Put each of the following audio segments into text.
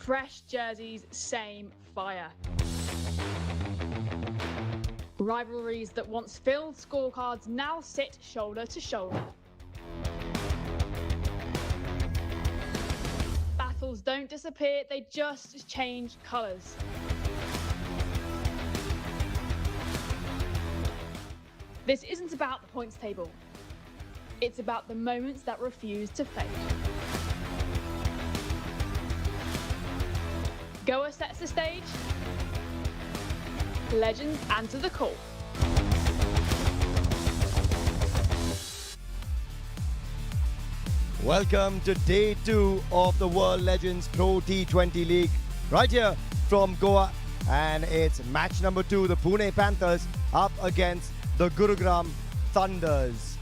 fresh jerseys, same fire. Rivalries that once filled scorecards now sit shoulder to shoulder. Battles don't disappear, they just change colours. This isn't about the points table. It's about the moments that refuse to fade. Goa sets the stage. Legends answer the call. Welcome to day 2 of the World Legends Pro T20 League, right here from Goa, and it's match number 2. The Pune Panthers up against the Gurugram Thunders.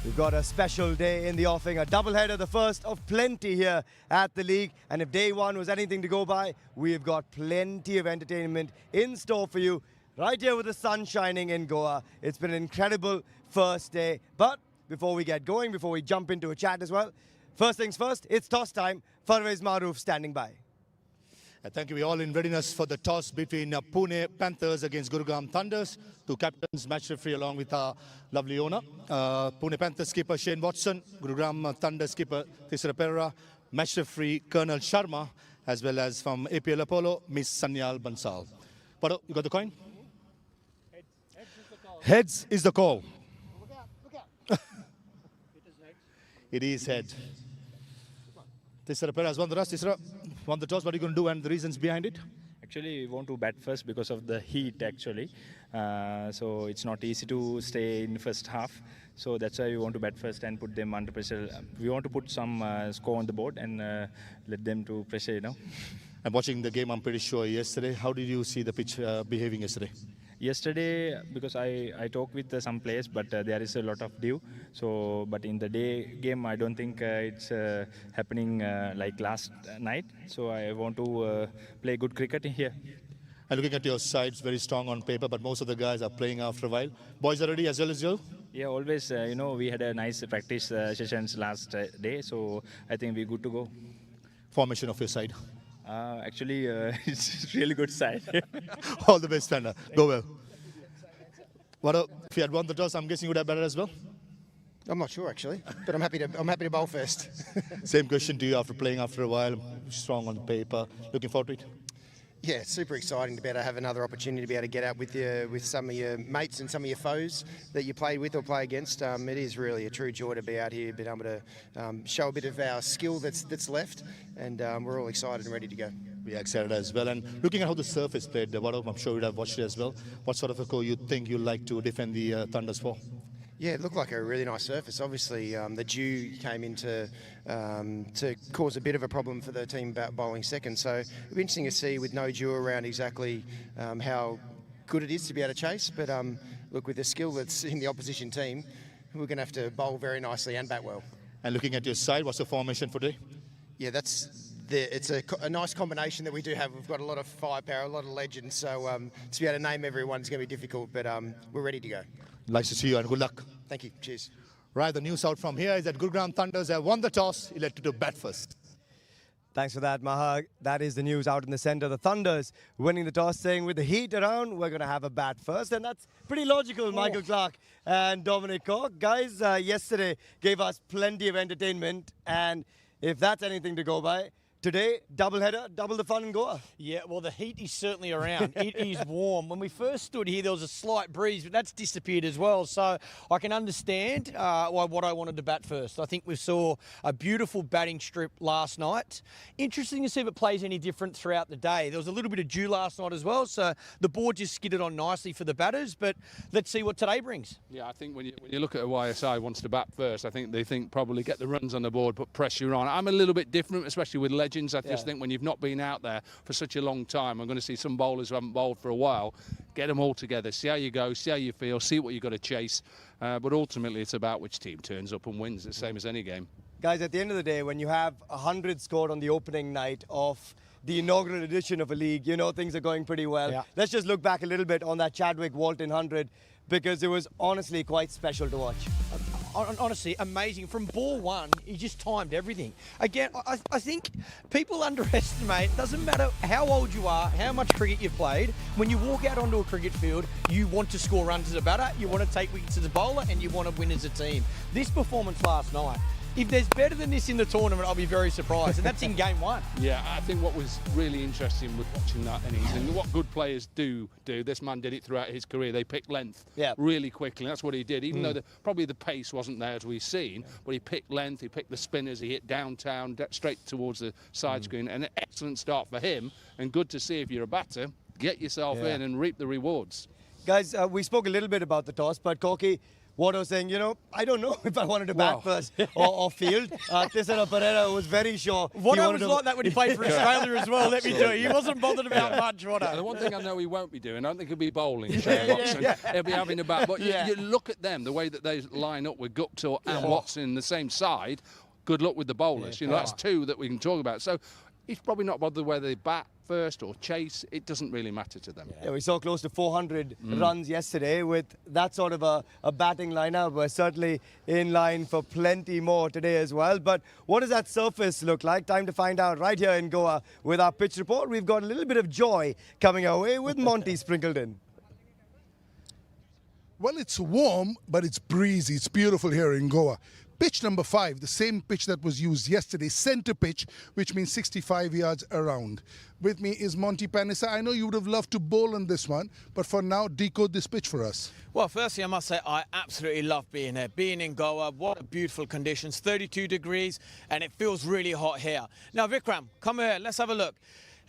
We've got a special day in the offing, a doubleheader, the first of plenty here at the league. And if day 1 was anything to go by, we've got plenty of entertainment in store for you right here with the sun shining in Goa. It's been an incredible first day. But before we get going, before we jump into a chat as well, first things first, it's toss time. Farvez Maroof standing by. Thank you. We're all in readiness for the toss between Pune Panthers against Gurugram Thunders. 2 captains, match referee along with our lovely owner. Pune Panthers skipper Shane Watson, Gurugram Thunder skipper Tisra Pereira, match referee Colonel Sharma, as well as from APL Apollo, Miss Sanyal Bansal. Pado, you got the coin? Heads is the call. Look out. It is head. Tisra Pereira has won the toss. Tisra won the toss. What are you going to do and the reasons behind it? Actually, we want to bat first because of the heat, actually. So it's not easy to stay in first half. So that's why we want to bat first and put them under pressure. We want to put some score on the board and let them to pressure, you know. I'm watching the game, I'm pretty sure, yesterday. How did you see the pitch behaving yesterday? Yesterday, because I talked with some players, but there is a lot of dew. So, but in the day game, I don't think it's happening like last night. So I want to play good cricket here. And looking at your side, it's very strong on paper, but most of the guys are playing after a while. Boys are ready as well as you? Yeah, always. You know, we had a nice practice sessions last day, so I think we're good to go. Formation of your side? Actually, it's really good side. All the best, Panda. Go well. What if you had won the toss, I'm guessing you would have batted as well? I'm not sure actually, but I'm happy to bowl first. Same question to you after playing after a while, strong on paper. Looking forward to it? Yeah, it's super exciting to be able to have another opportunity to be able to get out with some of your mates and some of your foes that you played with or play against. It is really a true joy to be out here, being able to show a bit of our skill that's left, and we're all excited and ready to go. We are excited as well. And looking at how the surf is played, I'm sure you'd have watched it as well. What sort of a goal you think you'd like to defend the Thunders for? Yeah, it looked like a really nice surface. Obviously, the dew came in to cause a bit of a problem for the team bowling second. So it'll be interesting to see with no dew around exactly how good it is to be able to chase. But look, with the skill that's in the opposition team, we're going to have to bowl very nicely and bat well. And looking at your side, what's the formation for today? Yeah, it's a nice combination that we do have. We've got a lot of firepower, a lot of legends. So to be able to name everyone is going to be difficult, but we're ready to go. Nice to see you and good luck. Thank you. Cheers. Right, the news out from here is that Gurugram Thunders have won the toss, elected to bat first. Thanks for that, Maha. That is the news out in the center. The Thunders winning the toss, saying with the heat around, we're going to have a bat first. And that's pretty logical, Michael Clark and Dominic Cork. Guys, yesterday gave us plenty of entertainment. And if that's anything to go by, today, doubleheader, double the fun in Goa. Yeah, well, the heat is certainly around. It is warm. When we first stood here, there was a slight breeze, but that's disappeared as well. So I can understand what I wanted to bat first. I think we saw a beautiful batting strip last night. Interesting to see if it plays any different throughout the day. There was a little bit of dew last night as well, so the board just skidded on nicely for the batters, but let's see what today brings. Yeah, I think when you look at a YSI wants to bat first, I think they think probably get the runs on the board, put pressure on. I'm a little bit different, especially with legends. I just think when you've not been out there for such a long time, I'm going to see some bowlers who haven't bowled for a while, get them all together, see how you go, see how you feel, see what you've got to chase. But ultimately, it's about which team turns up and wins, the same as any game. Guys, at the end of the day, when you have 100 scored on the opening night of the inaugural edition of a league, you know things are going pretty well. Yeah. Let's just look back a little bit on that Chadwick-Walton 100, because it was honestly quite special to watch. honestly, amazing. From ball one, he just timed everything. Again, I think people underestimate, it doesn't matter how old you are, how much cricket you've played, when you walk out onto a cricket field, you want to score runs as a batter, you want to take wickets as a bowler, and you want to win as a team. This performance last night, if there's better than this in the tournament, I'll be very surprised. And that's in game one. Yeah, I think what was really interesting with watching that innings, and what good players do, this man did it throughout his career. They pick length really quickly. That's what he did, even though probably the pace wasn't there as we've seen, but he picked length, he picked the spinners, he hit downtown, straight towards the side screen. And an excellent start for him, and good to see if you're a batter, get yourself in and reap the rewards. Guys, we spoke a little bit about the toss, but Corky, what I was saying, I don't know if I wanted to bat first or field. Tisera Pereira was very sure. Wado was like that when he played for Australia as well, let me tell you. He wasn't bothered about much, Wado. The one thing I know he won't be doing, I don't think he'll be bowling, Shane Watson. He'll be having a bat. But you look at them, the way that they line up with Guptill and Watson in the same side, good luck with the bowlers. That's two that we can talk about. So he's probably not bothered whether they bat first or chase. It doesn't really matter to them. Yeah, we saw close to 400 runs yesterday with that sort of a batting lineup. We're certainly in line for plenty more today as well. But what does that surface look like? Time to find out right here in Goa with our pitch report. We've got a little bit of joy coming our way with Monty sprinkled in. Well, it's warm, but it's breezy. It's beautiful here in Goa. Pitch number 5, the same pitch that was used yesterday, centre pitch, which means 65 yards around. With me is Monty Panissa. I know you would have loved to bowl on this one, but for now, decode this pitch for us. Well, firstly, I must say I absolutely love being here. Being in Goa, what beautiful conditions, 32 degrees, and it feels really hot here. Now, Vikram, come here, let's have a look.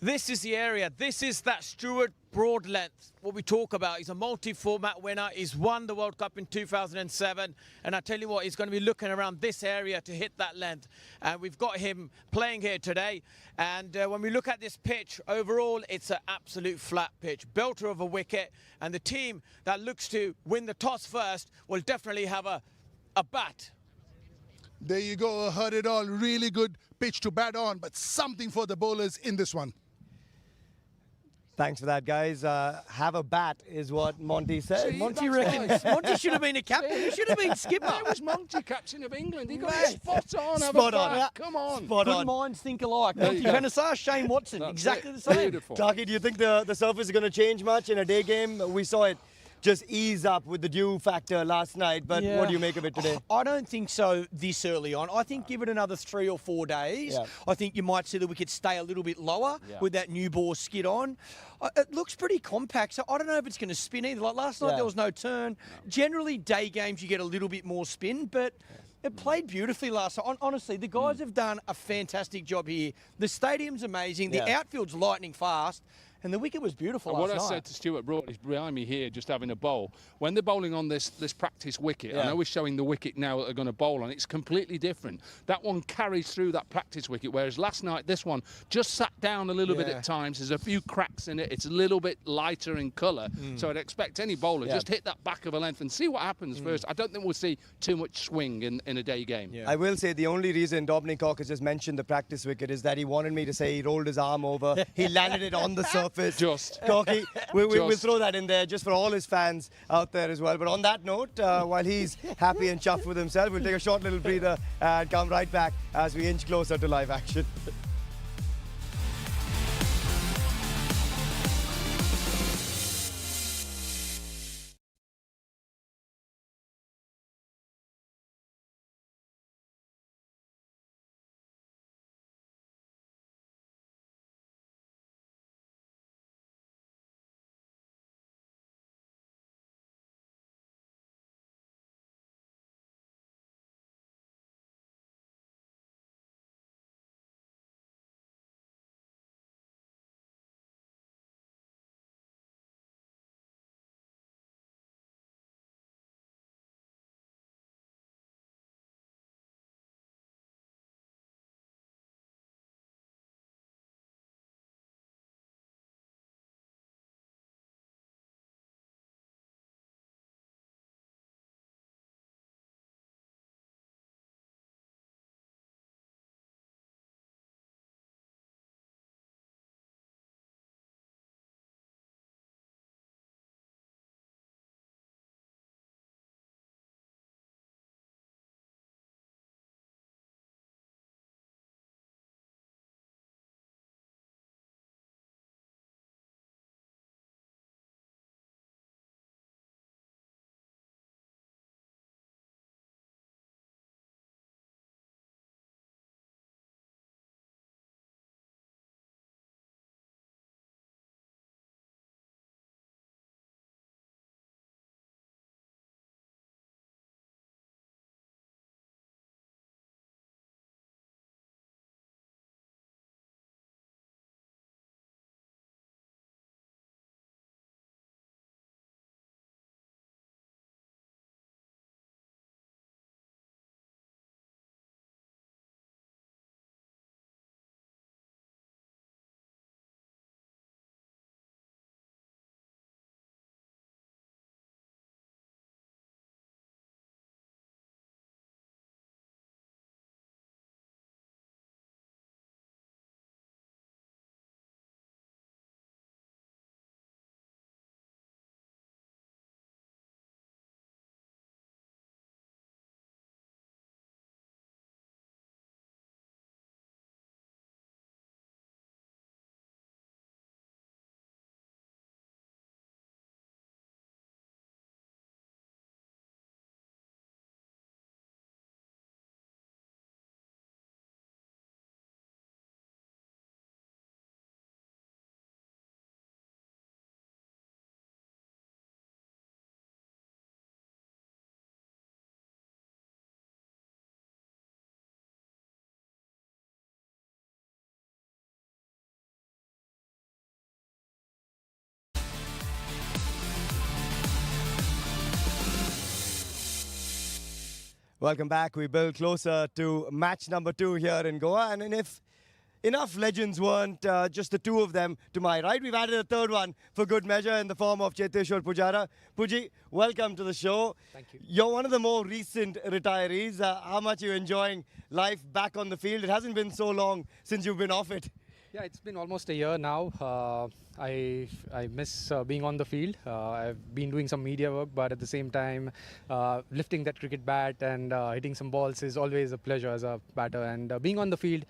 This is the area. This is that Stewart broad length. What we talk about. He's a multi-format winner. He's won the World Cup in 2007. And I tell you what, he's going to be looking around this area to hit that length. And we've got him playing here today. And when we look at this pitch, overall, it's an absolute flat pitch. Belter of a wicket. And the team that looks to win the toss first will definitely have a bat. There you go. Heard it all. Really good pitch to bat on, but something for the bowlers in this one. Thanks for that, guys. Have a bat is what Monty said. See, Monty reckons Monty should have been a captain. He should have been skipper. It was Monty, captain of England. He got it spot on. Spot on. Yeah. Come on. Spot Good on. minds think alike. Monty Panissa, Shane Watson, That's exactly it. the same. Beautiful. Taki, do you think the surface is going to change much in a day game? We saw it just ease up with the dew factor last night, but what do you make of it today? I don't think so this early on. I think give it another 3 or 4 days. I think you might see the wickets stay a little bit lower with that new ball skid on. It looks pretty compact, so I don't know if it's going to spin either. Like last night, there was no turn. Generally, day games, you get a little bit more spin, but it played beautifully last night. Honestly, the guys have done a fantastic job here. The stadium's amazing. The outfield's lightning fast. And the wicket was beautiful last night. What I said to Stuart Broad, he's behind me here just having a bowl. When they're bowling on this practice wicket, I know we're showing the wicket now that they're going to bowl on, it's completely different. That one carries through that practice wicket, whereas last night this one just sat down a little bit at times. There's a few cracks in it. It's a little bit lighter in colour. So I'd expect any bowler just hit that back of a length and see what happens first. I don't think we'll see too much swing in a day game. I will say the only reason Dominic Cork has just mentioned the practice wicket is that he wanted me to say he rolled his arm over. He landed it on the surface. Corky, we'll throw that in there just for all his fans out there as well. But on that note, while he's happy and chuffed with himself, we'll take a short little breather and come right back as we inch closer to live action. Welcome back. We build closer to match number 2 here in Goa. And if enough legends weren't just the two of them to my right, we've added a third one for good measure in the form of Cheteshwar Pujara. Puji, welcome to the show. Thank you. You're one of the more recent retirees. How much are you enjoying life back on the field? It hasn't been so long since you've been off it. Yeah, it's been almost a year now. I miss being on the field. I've been doing some media work, but at the same time, lifting that cricket bat and hitting some balls is always a pleasure as a batter. And being on the field,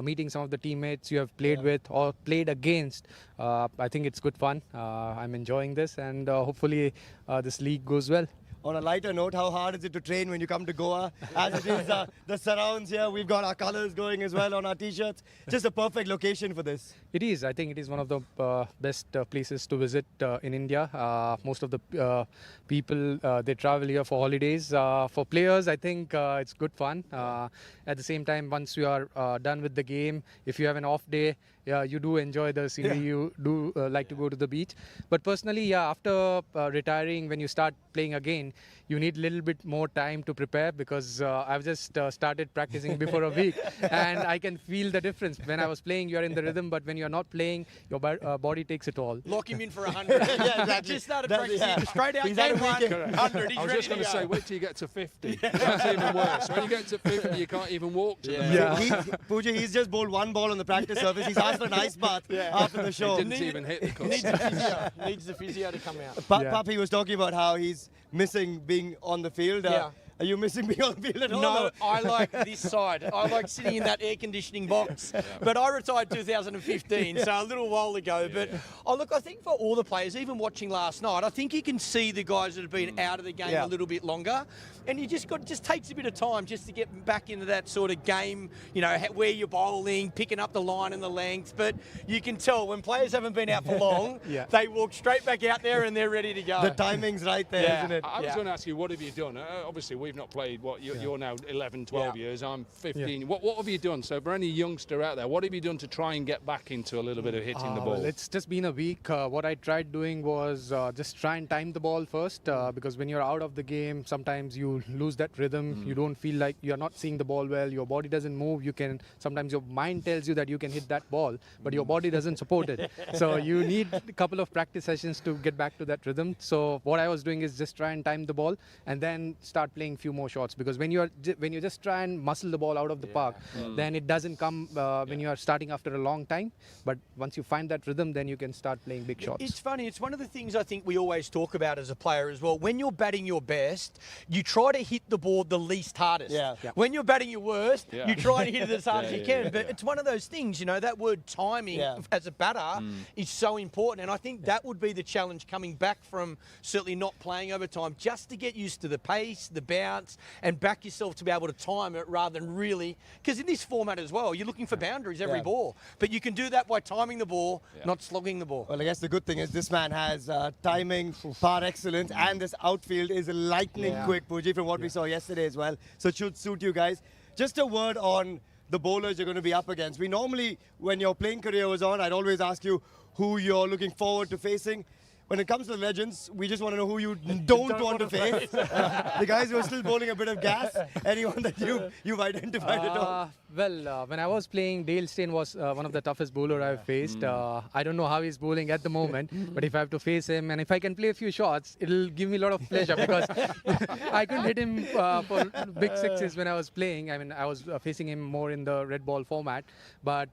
meeting some of the teammates you have played with or played against, I think it's good fun. I'm enjoying this, and hopefully this league goes well. On a lighter note, how hard is it to train when you come to Goa? As it is the surrounds here, we've got our colours going as well on our t-shirts. Just a perfect location for this. It is. I think it is one of the best places to visit in India. Most of the people, they travel here for holidays. For players, I think it's good fun. At the same time, once you are done with the game, if you have an off day, you do enjoy the scenery. Yeah. You do like to go to the beach. But personally, yeah, after retiring, when you start playing again, you need a little bit more time to prepare, because I've just started practicing before a week, and I can feel the difference. When I was playing, you're in the rhythm, but when you're not playing, your body takes it all. Lock him in for 100. Yeah, exactly. Just started practicing straight out. Game 100. I was just going to say, wait till you get to 50. That's even worse. When you get to 50, you can't even walk to them. Yeah. Pooja, he's just bowled one ball on the practice surface. He's asked for an ice bath after the show. He didn't even hit the course. Needs the physio to come out. Papi was talking about how he's missing being on the field. Are you missing being on the field at all? No, I like this side. I like sitting in that air conditioning box. But I retired 2015, so a little while ago. But look, I think for all the players, even watching last night, I think you can see the guys that have been out of the game a little bit longer. And you just takes a bit of time just to get back into that sort of game, you know, where you're bowling, picking up the line and the length. But you can tell when players haven't been out for long, they walk straight back out there and they're ready to go. The timing's right there, isn't it? I was going to ask you, what have you done? Obviously, we've not played, you're now 11, 12 years, I'm 15. What have you done? So for any youngster out there, what have you done to try and get back into a little bit of hitting the ball? Well, it's just been a week. What I tried doing was just try and time the ball first, because when you're out of the game, sometimes you lose that rhythm. You don't feel like you're not seeing the ball well. Your body doesn't move. Sometimes your mind tells you that you can hit that ball, but your body doesn't support it. So you need a couple of practice sessions to get back to that rhythm. So what I was doing is just try and time the ball and then start playing a few more shots, because when you just try and muscle the ball out of the park, then it doesn't come when you are starting after a long time. But once you find that rhythm, then you can start playing big shots. It's funny. It's one of the things I think we always talk about as a player as well. When you're batting your best, you try to hit the ball the least hardest. When you're batting your worst, you try to hit it as hard as you can. But it's one of those things, you know, that word timing as a batter is so important. And I think that would be the challenge coming back from certainly not playing over time, just to get used to the pace, the bounce, and back yourself to be able to time it rather than really, because in this format as well, you're looking for boundaries every ball. But you can do that by timing the ball, not slogging the ball. Well, I guess the good thing is this man has timing par excellence, and this outfield is lightning quick, Pooji, from what we saw yesterday as well. So it should suit you guys. Just a word on the bowlers you're going to be up against. We normally, when your playing career was on, I'd always ask you who you're looking forward to facing. When it comes to the legends, we just want to know who you don't want to face. The guys who are still bowling a bit of gas. Anyone that you've identified at all? Well, when I was playing, Dale Steyn was one of the toughest bowler I've faced. I don't know how he's bowling at the moment, but if I have to face him and if I can play a few shots, it'll give me a lot of pleasure, because I couldn't hit him for big sixes when I was playing. I mean, I was facing him more in the red ball format, but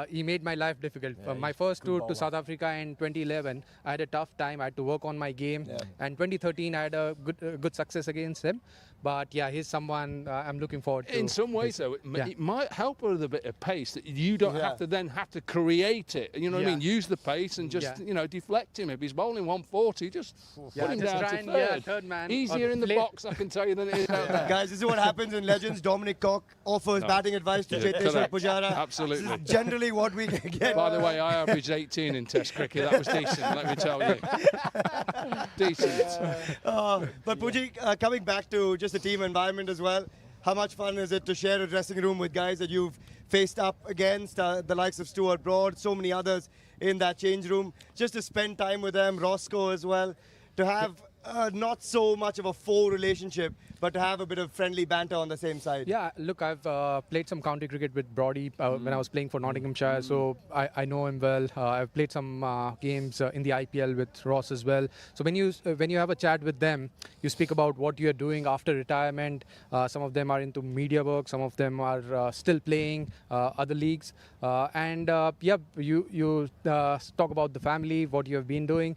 he made my life difficult. My first tour to South Africa in 2011, I had a tough time. I had to work on my game, and 2013 I had a good success against him. But yeah, he's someone I'm looking forward to. In some ways, though, it might help with a bit of pace that you don't have to create it. You know what I mean? Use the pace and just deflect him. If he's bowling 140, just put him down to third man. Easier in the box, I can tell you, than it is out there. Guys, this is what happens in Legends. Dominic Cock offers batting advice to Cheteshwar Pujara. Absolutely. This is generally what we get. By the way, I averaged 18 in Test cricket. That was decent, let me tell you. Decent. But Puji, coming back to just the team environment as well, how much fun is it to share a dressing room with guys that you've faced up against, the likes of Stuart Broad, so many others in that change room, just to spend time with them, Roscoe as well, to have not so much of a foe relationship, but to have a bit of friendly banter on the same side? Yeah, look, I've played some county cricket with Brody when I was playing for Nottinghamshire, so I know him well. I've played some games in the IPL with Ross as well. So when you have a chat with them, you speak about what you are doing after retirement. Some of them are into media work, some of them are still playing other leagues, and you talk about the family, what you have been doing.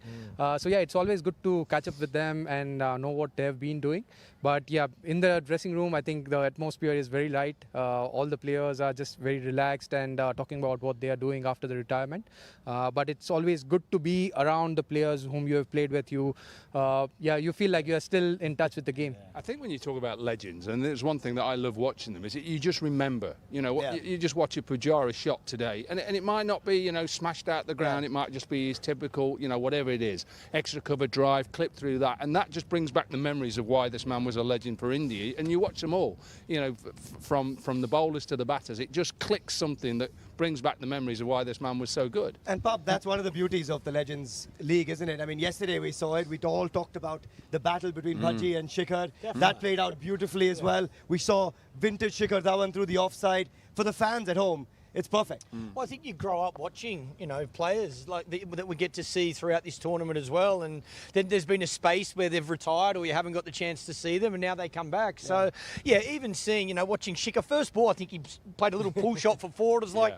So yeah, it's always good to catch up with them and know what they have been doing. But yeah, in the dressing room, I think the atmosphere is very light. All the players are just very relaxed and talking about what they are doing after the retirement. But it's always good to be around the players whom you have played with. You feel like you are still in touch with the game. I think when you talk about legends, and there's one thing that I love watching them, is that you just remember. You know, you just watch a Pujara shot today, and it might not be, you know, smashed out the ground. It might just be his typical, you know, whatever it is, extra cover drive, clip through that, and that just brings back the memories of why this man was a legend for India. And you watch them all, you know, from the bowlers to the batters. It just clicks something that brings back the memories of why this man was so good. And Pop, that's one of the beauties of the Legends League, isn't it? I mean, yesterday we saw it. We all talked about the battle between Bhaji and Shikhar. That played out beautifully as well. We saw vintage Shikhar Dhawan through the offside. For the fans at home, it's perfect. Well, I think you grow up watching, you know, players like that we get to see throughout this tournament as well. And then there's been a space where they've retired or you haven't got the chance to see them, and now they come back. So, yeah, even seeing, you know, watching Shikhar first ball, I think he played a little pull shot for four. It was like,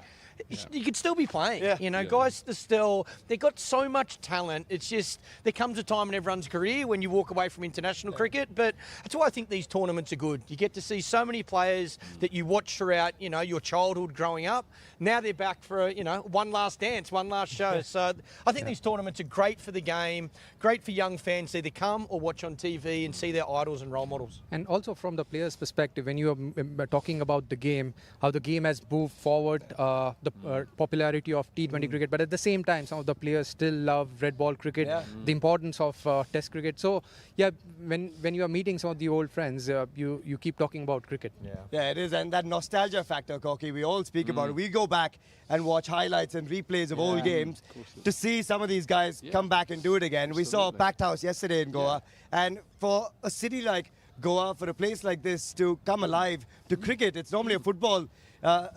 you could still be playing. You know, guys are still, they've got so much talent. It's just, there comes a time in everyone's career when you walk away from international cricket. But that's why I think these tournaments are good. You get to see so many players that you watch throughout, you know, your childhood growing up. Now they're back for, you know, one last dance, one last show. So I think these tournaments are great for the game, great for young fans to either come or watch on TV and see their idols and role models. And also from the player's perspective, when you are talking about the game, how the game has moved forward, the popularity of T20 cricket, but at the same time, some of the players still love red ball cricket, the importance of test cricket. So, yeah, when you are meeting some of the old friends, you keep talking about cricket. Yeah, it is. And that nostalgia factor, Koki, we all speak about it. We go back and watch highlights and replays of old games to see some of these guys come back and do it again. We saw a packed house yesterday in Goa. And for a city like Goa, for a place like this to come alive to cricket, it's normally a football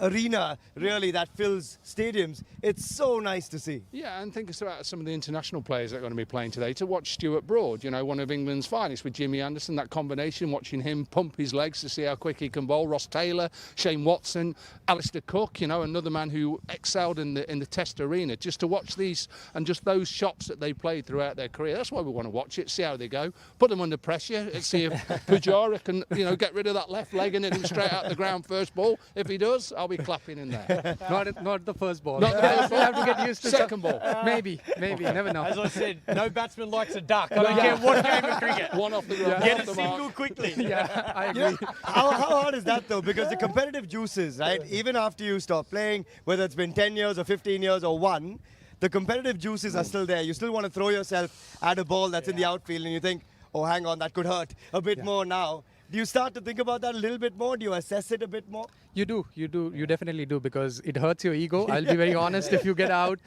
arena, really, that fills stadiums. It's so nice to see. Yeah, and think about some of the international players that are going to be playing today. To watch Stuart Broad, you know, one of England's finest, with Jimmy Anderson, that combination, watching him pump his legs to see how quick he can bowl. Ross Taylor, Shane Watson, Alistair Cook, you know, another man who excelled in the Test arena. Just to watch these and just those shots that they played throughout their career. That's why we want to watch it, see how they go, put them under pressure, see if Pujara can, you know, get rid of that left leg and hit him straight out the ground first ball. If he does, I'll be clapping in there. Not the first ball. Not the first Still have to get used to second ball. Maybe, never know. As I said, no batsman likes a duck. I don't care what game of cricket. One off the ground. Get a single quickly. Yeah, I agree. How hard is that, though? Because the competitive juices, right, even after you stop playing, whether it's been 10 years or 15 years or one, the competitive juices are still there. You still want to throw yourself at a ball that's in the outfield and you think, oh, hang on, that could hurt a bit more now. Do you start to think about that a little bit more? Do you assess it a bit more? You definitely do, because it hurts your ego. I'll be very honest. If you get out,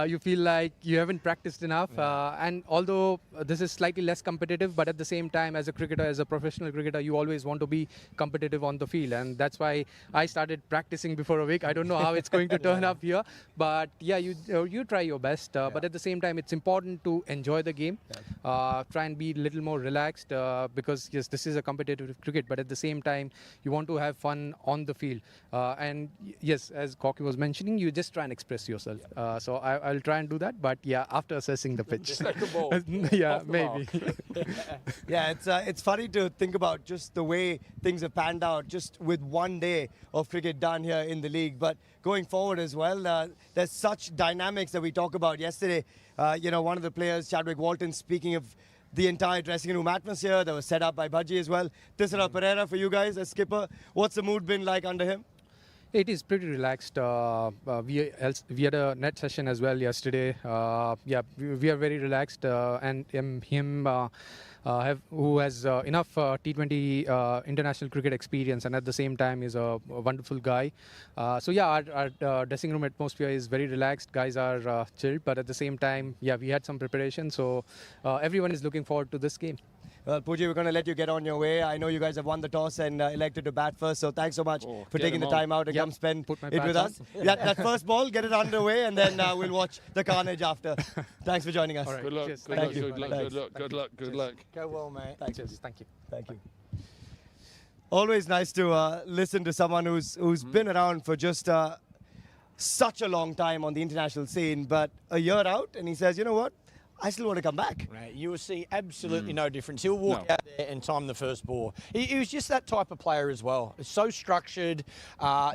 you feel like you haven't practiced enough. And although this is slightly less competitive, but at the same time, as a cricketer, as a professional cricketer, you always want to be competitive on the field. And that's why I started practicing before a week. I don't know how it's going to turn up here, but yeah, you try your best. But at the same time, it's important to enjoy the game. Try and be a little more relaxed, because yes, this is a competitive cricket, but at the same time, you want to have fun on the field. And yes, as Koki was mentioning, you just try and express yourself. So I'll try and do that, but yeah, after assessing the pitch. Second ball. Yeah, maybe. Yeah, it's funny to think about just the way things have panned out just with one day of cricket done here in the league. But going forward as well, there's such dynamics that we talked about yesterday. You know, one of the players, Chadwick Walton, speaking of the entire dressing room atmosphere that was set up by Bhaji as well. Tisara Pereira, for you guys as skipper, what's the mood been like under him? It is pretty relaxed. We had a net session as well yesterday. Yeah, we are very relaxed, and him who has enough T20 international cricket experience, and at the same time is a wonderful guy. So yeah, our dressing room atmosphere is very relaxed. Guys are chilled, but at the same time, yeah, we had some preparation. So everyone is looking forward to this game. Well, Pooji, we're going to let you get on your way. I know you guys have won the toss and elected to bat first, so thanks so much for taking the time out and come spend it with us. That first ball, get it underway, and then we'll watch the carnage after. Thanks for joining us. All right. Good luck. Cheers. Good Thank luck. you. Good luck. Good luck. Good luck. Good luck. Go well, mate. Thanks. Cheers. Thank you. Thank you. Always nice to listen to someone who's been around for just such a long time on the international scene, but a year out, and he says, you know what? I still want to come back. Right, you will see absolutely no difference. He'll walk out there and time the first ball. He was just that type of player as well. So structured,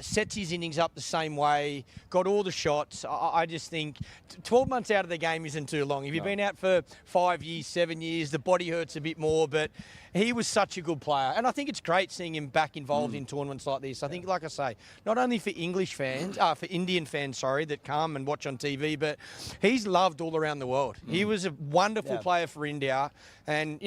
sets his innings up the same way, got all the shots. I just think 12 months out of the game isn't too long. If you've been out for 5 years, 7 years, the body hurts a bit more, but he was such a good player. And I think it's great seeing him back involved in tournaments like this. I think, like I say, not only for English fans, for Indian fans, that come and watch on TV, but he's loved all around the world. He was a wonderful player for India. And,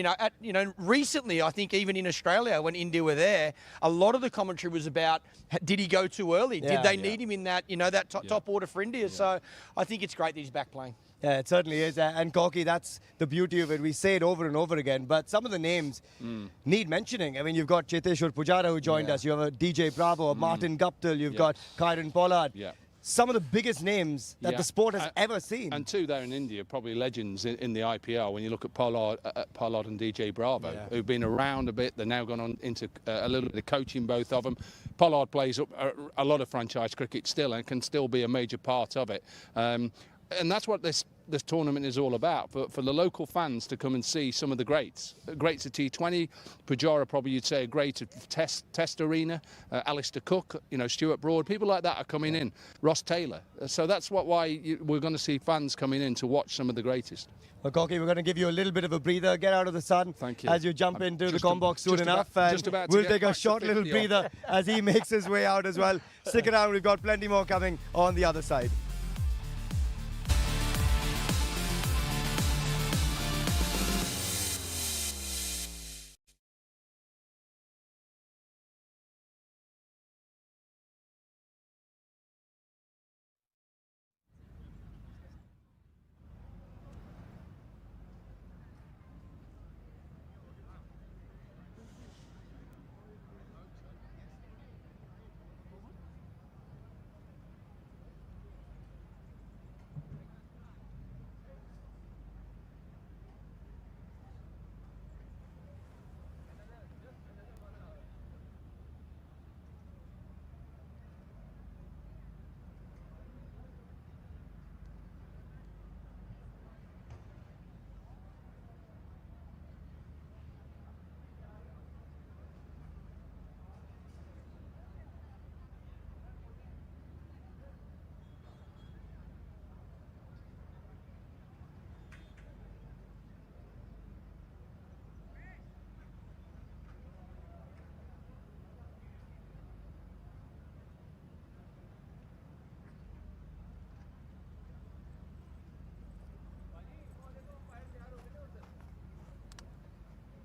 recently, I think even in Australia, when India were there, a lot of the commentary was about, did he go too early? Did they need him in that, that top order for India? So I think it's great that he's back playing. Yeah, it certainly is. And Corky, that's the beauty of it. We say it over and over again, but some of the names need mentioning. I mean, you've got Cheteshwar Pujara who joined us. You have a DJ Bravo, a Martin Guptill. You've got Kyron Pollard. Yeah. Some of the biggest names that the sport has ever seen. And two there in India, probably legends in the IPL. When you look at Pollard and DJ Bravo, who've been around a bit, they're now gone on into a little bit of coaching, both of them. Pollard plays up a lot of franchise cricket still and can still be a major part of it. And that's what this tournament is all about, for the local fans to come and see some of the greats of T20. Pujara, probably you'd say a great of test arena. Alistair Cook, Stuart Broad, people like that are coming in. Ross Taylor. So that's why we're going to see fans coming in to watch some of the greatest. Well, Corky, we're going to give you a little bit of a breather. Get out of the sun. Thank you. As you jump into the combox soon enough. We'll take a short little breather as he makes his way out as well. Stick around. We've got plenty more coming on the other side.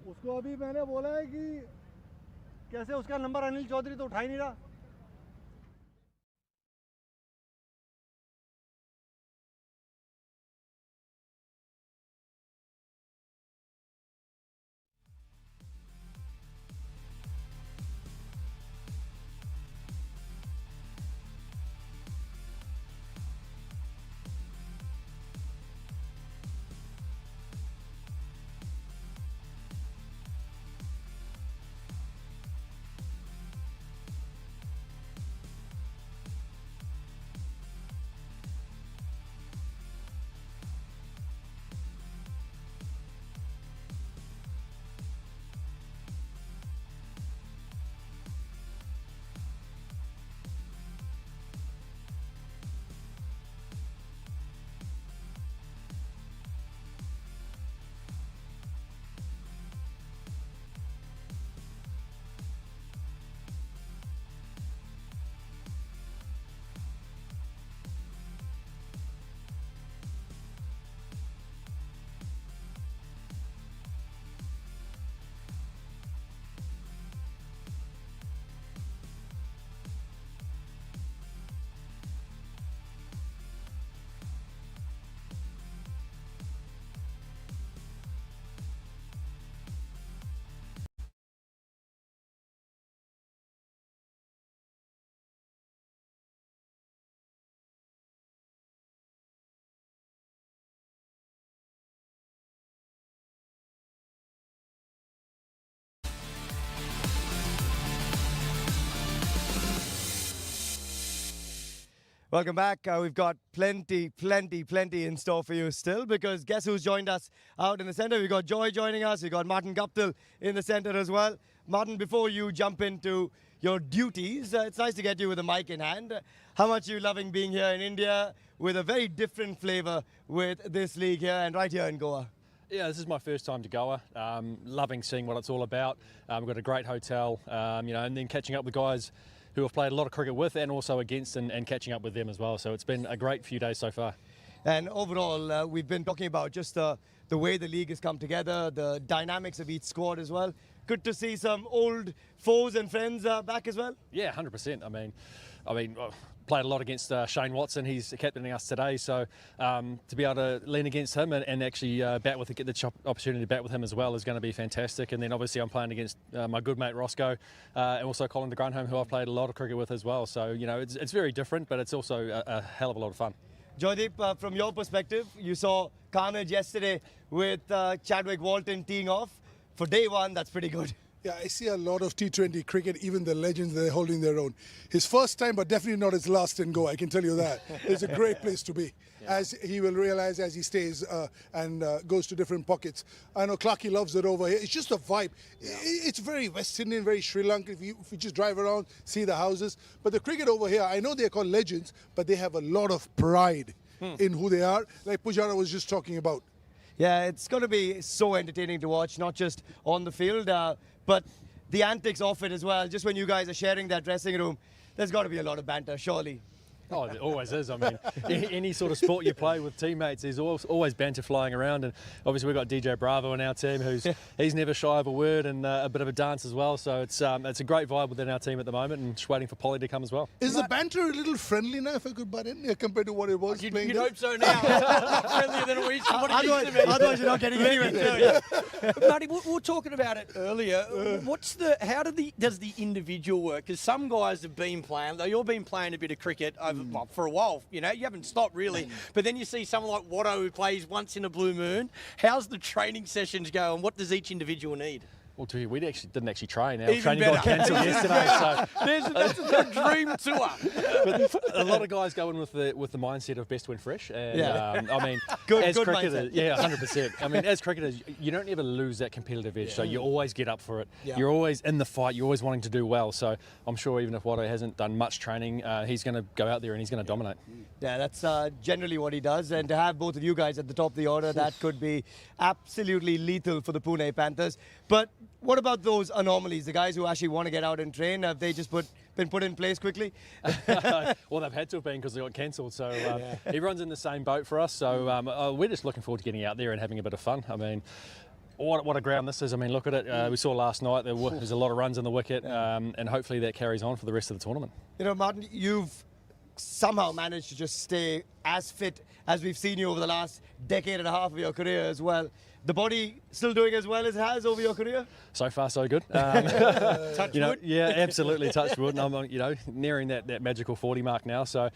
उसको अभी मैंने बोला है कि कैसे उसका number Anil Chaudhary तो उठा ही नहीं रहा। Welcome back. We've got plenty in store for you still, because guess who's joined us out in the centre? We've got Joy joining us. We've got Martin Guptill in the centre as well. Martin, before you jump into your duties, it's nice to get you with a mic in hand. How much are you loving being here in India with a very different flavour with this league here and right here in Goa? Yeah, this is my first time to Goa. Loving seeing what it's all about. We've got a great hotel, and then catching up with guys who have played a lot of cricket with and also against, and catching up with them as well. So it's been a great few days so far. And overall, we've been talking about just the way the league has come together, the dynamics of each squad as well. Good to see some old foes and friends back as well. Yeah, 100%. I mean, played a lot against Shane Watson. He's captaining us today, so to be able to lean against him and actually get the opportunity to bat with him as well is going to be fantastic. And then obviously I'm playing against my good mate Roscoe and also Colin de Grandhomme, who I've played a lot of cricket with as well. So it's very different, but it's also a hell of a lot of fun. Joydeep, from your perspective, you saw carnage yesterday with Chadwick Walton teeing off. For day one, that's pretty good. Yeah, I see a lot of T20 cricket, even the legends, they're holding their own. His first time, but definitely not his last in Goa, I can tell you that. It's a great place to be, as he will realize as he stays and goes to different pockets. I know Clarky loves it over here. It's just a vibe. It's very West Indian, very Sri Lankan. If you just drive around, see the houses. But the cricket over here, I know they're called legends, but they have a lot of pride in who they are, like Pujara was just talking about. Yeah, it's going to be so entertaining to watch, not just on the field, but the antics off it as well. Just when you guys are sharing that dressing room, there's got to be a lot of banter, surely. Oh, it always is. I mean, any sort of sport you play with teammates, there's always banter flying around. And obviously we've got DJ Bravo in our team, he's never shy of a word and a bit of a dance as well. So it's a great vibe within our team at the moment, and just waiting for Polly to come as well. Is the banter a little friendly now, if I could butt in, compared to what it was? You'd hope so now. Not friendlier than it used to be. Otherwise you're not getting anywhere. Marty, we were talking about it earlier. How does the individual work? Because some guys have been playing, though you've been playing a bit of cricket for a while. You haven't stopped really. But then you see someone like Watto who plays once in a blue moon. How's the training sessions go, and what does each individual need? Well, we didn't actually train. Our training got cancelled yesterday. So that's a dream tour. But a lot of guys go in with the mindset of best when fresh. And I mean, as good cricketers, mindset. 100%. I mean, as cricketers, you don't ever lose that competitive edge. So you always get up for it. Yeah. You're always in the fight. You're always wanting to do well. So I'm sure even if Watto hasn't done much training, he's going to go out there and he's going to dominate. Yeah, that's generally what he does. And to have both of you guys at the top of the order, that could be absolutely lethal for the Pune Panthers. But what about those anomalies, the guys who actually want to get out and train? Have they just been put in place quickly? Well, they've had to have been because they got cancelled. So everyone's in the same boat for us. So we're just looking forward to getting out there and having a bit of fun. I mean, what a ground this is. I mean, look at it. We saw last night there's a lot of runs in the wicket, and hopefully that carries on for the rest of the tournament. Martin, you've somehow managed to just stay as fit as we've seen you over the last decade and a half of your career as well. The body still doing as well as it has over your career? So far, so good. Touch wood? Yeah, absolutely, touch wood. And I'm, nearing that magical 40 mark now. So,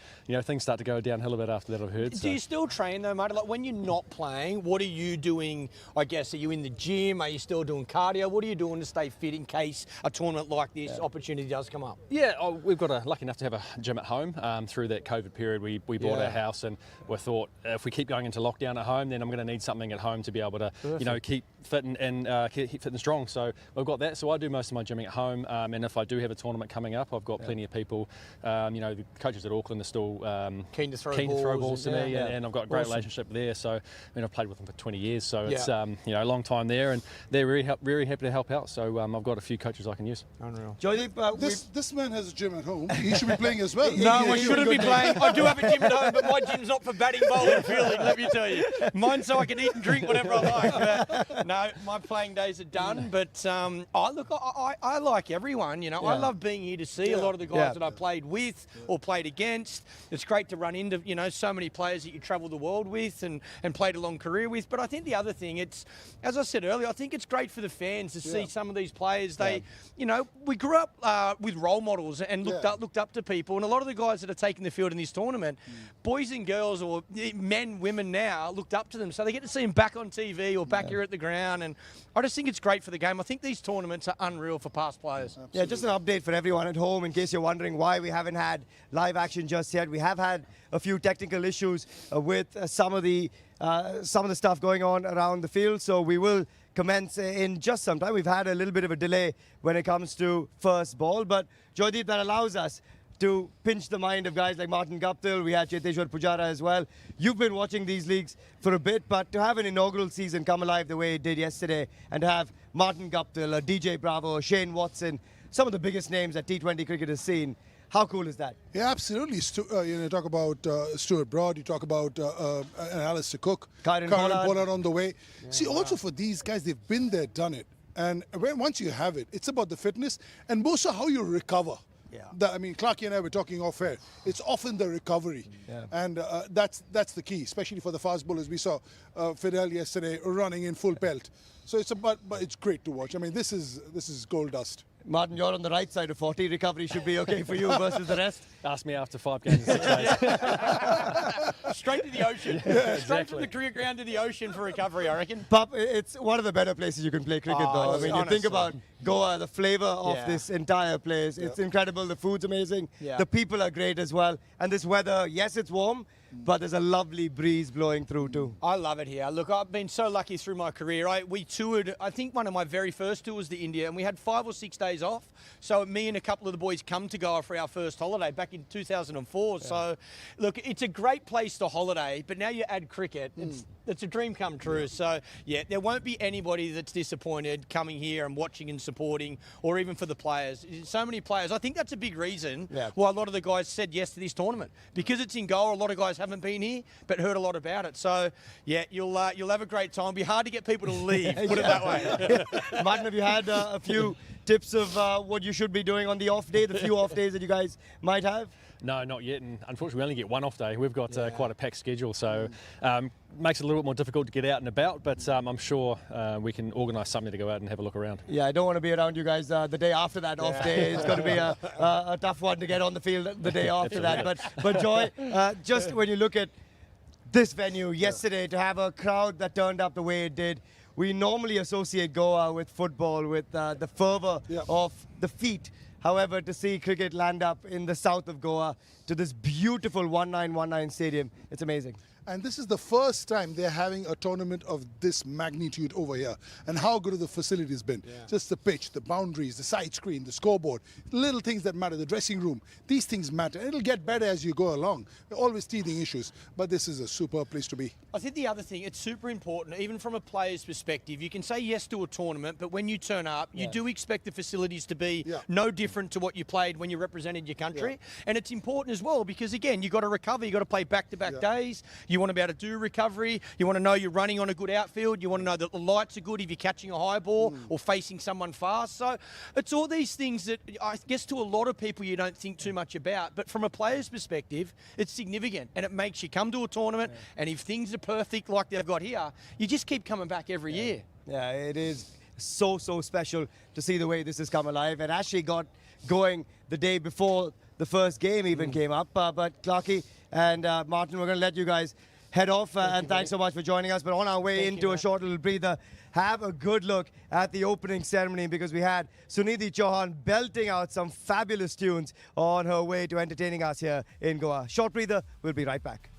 things start to go downhill a bit after that, I've heard. Do you still train though, Marty? Like when you're not playing, what are you doing? I guess, are you in the gym? Are you still doing cardio? What are you doing to stay fit in case a tournament like this opportunity does come up? Yeah, we've got lucky enough to have a gym at home. Through that COVID period, we bought our house, and we thought if we keep going into lockdown at home, then I'm going to need something at home to be able to, keep fit and keep fit and strong. So we've got that. So I do most of my gymming at home, and if I do have a tournament coming up, I've got plenty of people. The coaches at Auckland are still keen to throw balls to me, and I've got a great relationship there. So I've played with them for 20 years, so it's a long time there, and they're very happy to help out. So I've got a few coaches I can use. Unreal. Joydeep, this man has a gym at home. He should be playing as well. No, I shouldn't be playing. I do have a gym at home, but my gym's not for batting, bowling, and fielding. Let me tell you, mine's so I can eat and drink whatever I like. But no, my playing days are done. But I like everyone. I love being here to see a lot of the guys that I played with or played against. It's great to run into so many players that you travel the world with and played a long career with. But I think the other thing, it's, as I said earlier, I think it's great for the fans to see some of these players. They, we grew up with role models and looked up to people, and a lot of the guys that are taking the field in this tournament, boys and girls or men, women now looked up to them, so they get to see them back on TV or back here at the ground. around, and I just think it's great for the game. I think these tournaments are unreal for past players. Yeah, just an update for everyone at home in case you're wondering why we haven't had live action just yet. We have had a few technical issues with some of the stuff going on around the field, so we will commence in just some time. We've had a little bit of a delay when it comes to first ball, but Joydeep, that allows us to pinch the mind of guys like Martin Guptill. We had Cheteshwar Pujara as well. You've been watching these leagues for a bit, but to have an inaugural season come alive the way it did yesterday, and to have Martin Guptill, DJ Bravo, Shane Watson, some of the biggest names that T20 cricket has seen, how cool is that? Yeah, absolutely. You talk about Stuart Broad, you talk about Alistair Cook, Kyron Pollard on the way. See, also for these guys, they've been there, done it. And once you have it, it's about the fitness and also how you recover. Yeah. I mean, Clarky and I were talking off air. It's often the recovery, and that's the key, especially for the fast bowlers. We saw Fidel yesterday running in full pelt. So but it's great to watch. I mean, this is gold dust. Martin, you're on the right side of 40. Recovery should be okay for you versus the rest. Ask me after 5 games in 6 days. Straight to the ocean. Straight from the cricket ground to the ocean for recovery, I reckon. Pup, it's one of the better places you can play cricket, though. I mean, honestly. you think about Goa, the flavour of this entire place. It's incredible. The food's amazing. The people are great as well. And this weather, yes, it's warm, but there's a lovely breeze blowing through too. I love it here. Look, I've been so lucky through my career. We toured, I think one of my very first tours to India, and we had 5 or 6 days off. So me and a couple of the boys come to Goa for our first holiday back in 2004. So, look, it's a great place to holiday, but now you add cricket, it's a dream come true. So, yeah, there won't be anybody that's disappointed coming here and watching and supporting, or even for the players. So many players. I think that's a big reason why a lot of the guys said yes to this tournament. Because it's in Goa, a lot of guys haven't been here, but heard a lot about it. So, yeah, you'll have a great time. It'll be hard to get people to leave, put it that way. Martin, have you had a few tips of what you should be doing on the off day, the few off days that you guys might have? No, not yet, and unfortunately we only get one off day. We've got quite a packed schedule, so makes it a little bit more difficult to get out and about, but I'm sure we can organise something to go out and have a look around. Yeah, I don't want to be around you guys the day after that off day. It's going to be a tough one to get on the field the day after that. But Joy, just when you look at this venue yesterday, to have a crowd that turned up the way it did, we normally associate Goa with football, with the fervour of the feet. However, to see cricket land up in the south of Goa to this beautiful 1919 stadium, it's amazing. And this is the first time they're having a tournament of this magnitude over here. And how good have the facilities been? Just the pitch, the boundaries, the side screen, the scoreboard, little things that matter, the dressing room. These things matter. It'll get better as you go along. There are always teething issues, but this is a super place to be. I think the other thing, it's super important, even from a player's perspective. You can say yes to a tournament, but when you turn up, you do expect the facilities to be no different to what you played when you represented your country. And it's important as well because, again, you've got to recover. You've got to play back-to-back days. You want to be able to do recovery. You want to know you're running on a good outfield. You want to know that the lights are good if you're catching a high ball or facing someone fast. So it's all these things that I guess to a lot of people you don't think too much about. But from a player's perspective, it's significant and it makes you come to a tournament. And if things are perfect like they've got here, you just keep coming back every year. Yeah, it is so special to see the way this has come alive. It actually got going the day before the first game even came up. But Clarky and Martin, we're going to let you guys head off, and thanks so much for joining us. But on our way into a short little breather, have a good look at the opening ceremony because we had Sunidhi Chauhan belting out some fabulous tunes on her way to entertaining us here in Goa. Short breather, we'll be right back.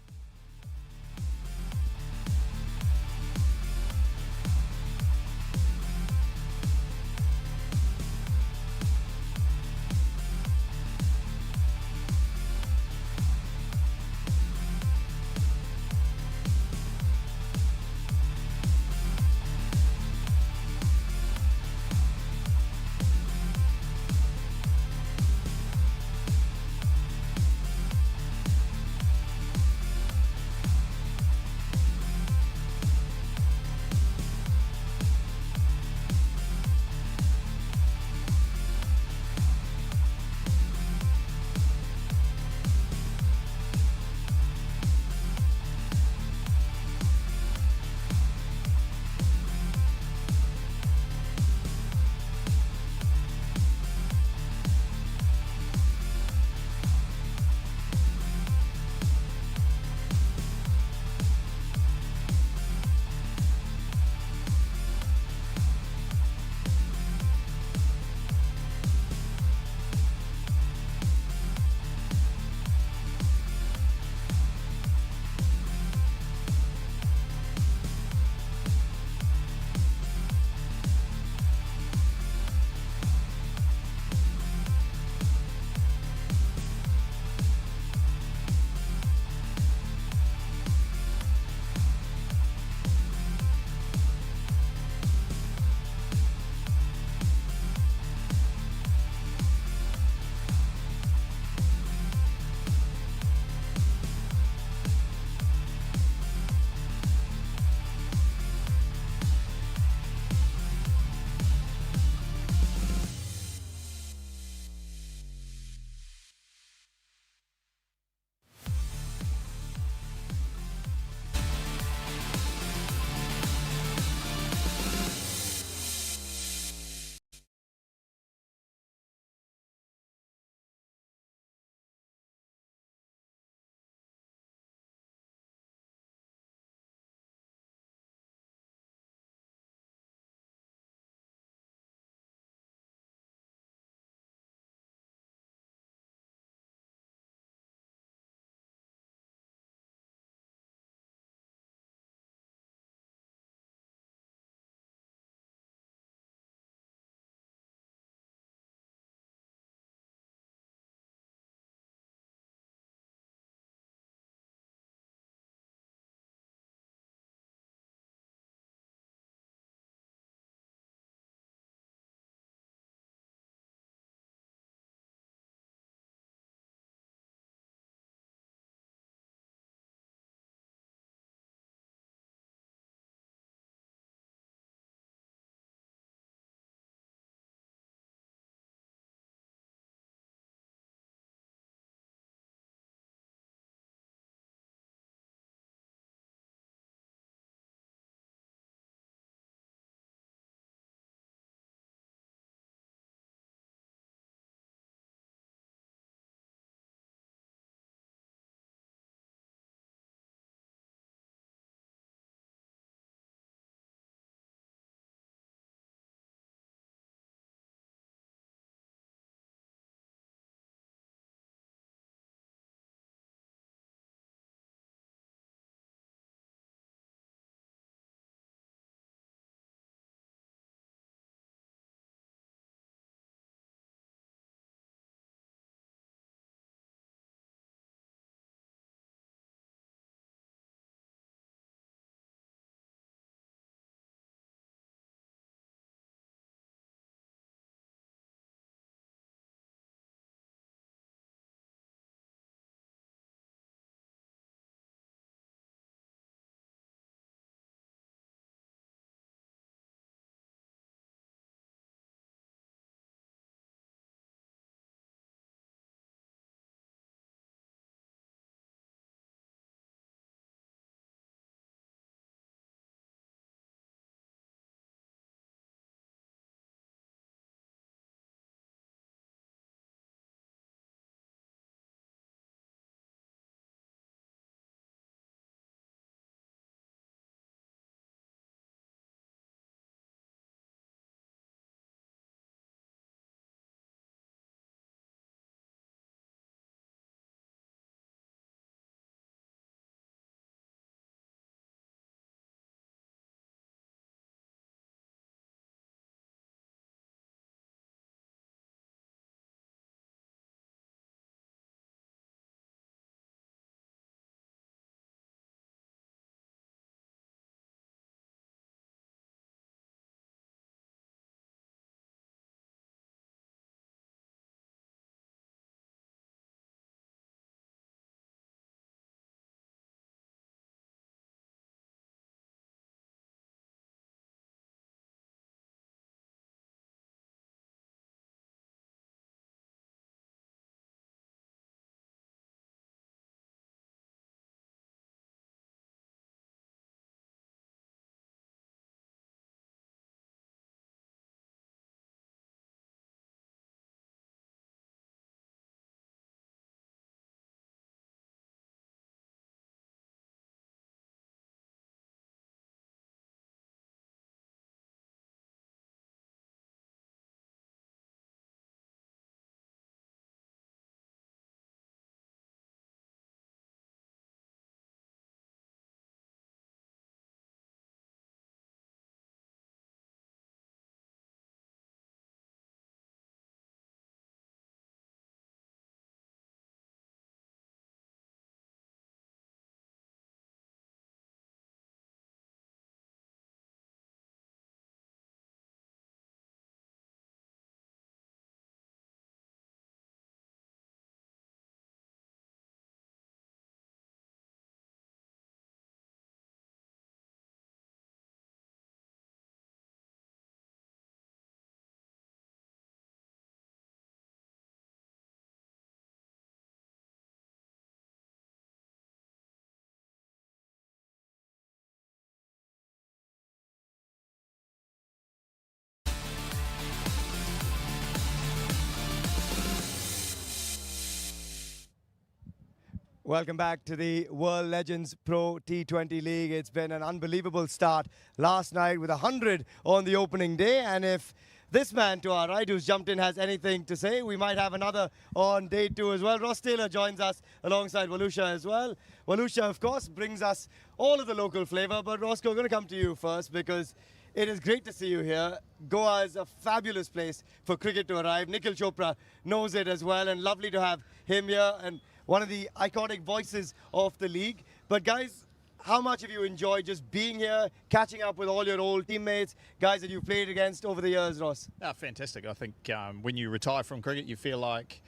Welcome back to the World Legends Pro T20 League. It's been an unbelievable start last night with 100 on the opening day. And if this man to our right who's jumped in has anything to say, we might have another on day 2 as well. Ross Taylor joins us alongside Valusha as well. Valusha, of course, brings us all of the local flavour. But Roscoe, I'm going to come to you first because it is great to see you here. Goa is a fabulous place for cricket to arrive. Nikhil Chopra knows it as well, and lovely to have him here. And one of the iconic voices of the league. But guys, how much have you enjoyed just being here, catching up with all your old teammates, guys that you've played against over the years, Ross? Fantastic. I think when you retire from cricket, you feel like,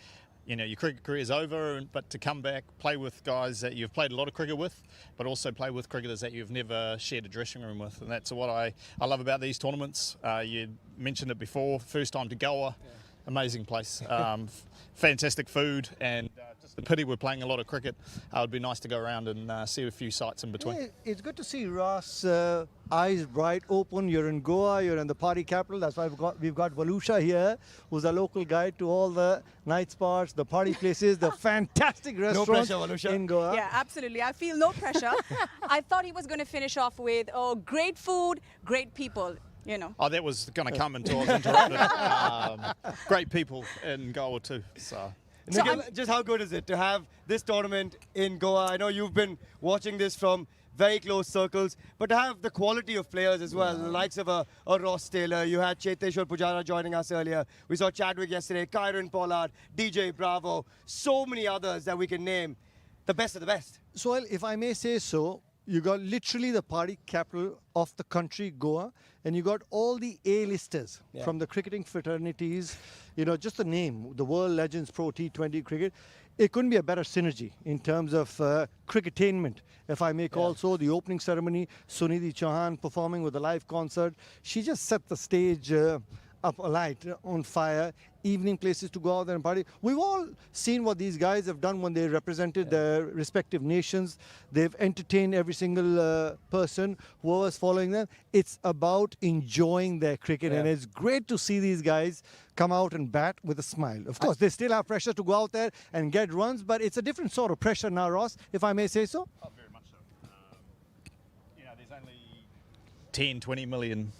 you know, your cricket career is over, but to come back, play with guys that you've played a lot of cricket with, but also play with cricketers that you've never shared a dressing room with. And that's what I love about these tournaments. You mentioned it before, first time to Goa. Yeah. Amazing place, fantastic food, and just a pity we're playing a lot of cricket. It would be nice to go around and see a few sights in between. Yeah, it's good to see Ross, eyes bright, open. You're in Goa, you're in the party capital. That's why we've got Valusha here, who's a local guide to all the night spots, the party places, the fantastic restaurants in Goa. Yeah, absolutely. I feel no pressure. I thought he was going to finish off with, oh, great food, great people. You know. Oh, that was going to come until I was interrupted. Great people in Goa too. So Nikhil, just how good is it to have this tournament in Goa? I know you've been watching this from very close circles, but to have the quality of players as well, the likes of a Ross Taylor. You had Cheteshwar Pujara joining us earlier. We saw Chadwick yesterday, Kyron Pollard, DJ Bravo, so many others that we can name. The best of the best. So, if I may say so, you got literally the party capital of the country, Goa, and you got all the A-listers from the cricketing fraternities. You know, just the name, the World Legends Pro T20 cricket. It couldn't be a better synergy in terms of cricketainment, if I may call so. The opening ceremony, Sunidhi Chauhan performing with a live concert. She just set the stage up alight, on fire. Evening places to go out there and party. We've all seen what these guys have done when they represented their respective nations. They've entertained every single person, whoever's following them. It's about enjoying their cricket, and it's great to see these guys come out and bat with a smile. Of course, they still have pressure to go out there and get runs, but it's a different sort of pressure now, Ross, if I may say so. Oh, very much so. You know, there's only 10, 20 million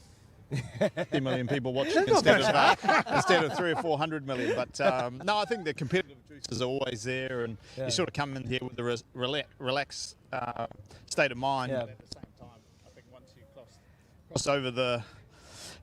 10 million people watching instead of 300 or 400 million. But no, I think the competitive juices are always there, and you sort of come in here with the relaxed state of mind. But at the same time, I think once you cross over the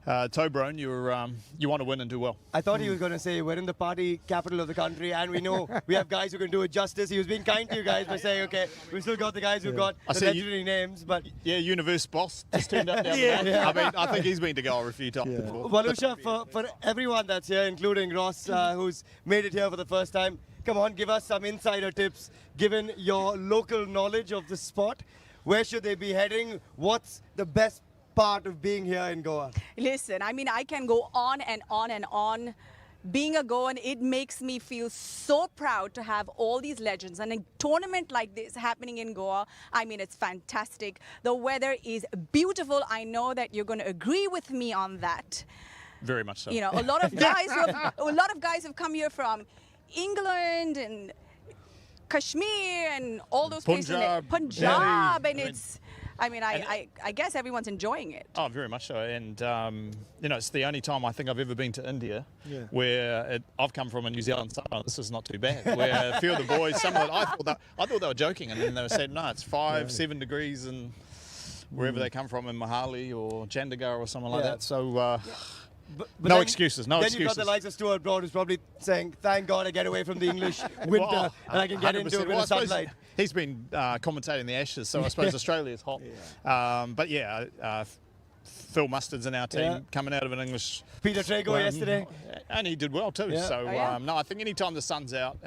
Toblerone, you want to win and do well. I thought he was going to say we're in the party capital of the country, and we know we have guys who can do it justice. He was being kind to you guys by saying, okay, we've still got the guys who've got the legendary names, but Universe Boss just turned up the other day. I mean, I think he's been to Goa a few times before. Valusha, for everyone that's here, including Ross, who's made it here for the first time, come on, give us some insider tips. Given your local knowledge of the spot, where should they be heading? What's the best part of being here in Goa? Listen, I mean, I can go on and on and on. Being a Goan, it makes me feel so proud to have all these legends. And a tournament like this happening in Goa, I mean, it's fantastic. The weather is beautiful. I know that you're going to agree with me on that. Very much so. You know, a lot of guys have come here from England and Kashmir and all those places. Punjab, and it's. I mean, I guess everyone's enjoying it. Oh, very much so. And, you know, it's the only time I think I've ever been to India where I've come from a New Zealand side. Oh, this is not too bad. Where a few of the boys, I thought they were joking. And then they said, no, it's 7 degrees and wherever they come from in Mahali or Chandigarh or something like that. So, But no excuses, no excuses. Then you've got the likes of Stuart Broad, who's probably saying, thank God I get away from the English winter and I can get into a bit of sunlight. He's been commentating the Ashes, so I suppose Australia is hot. But yeah, Phil Mustard's in our team, coming out of an English... Peter Trago yesterday. And he did well too. So, no, I think any time the sun's out,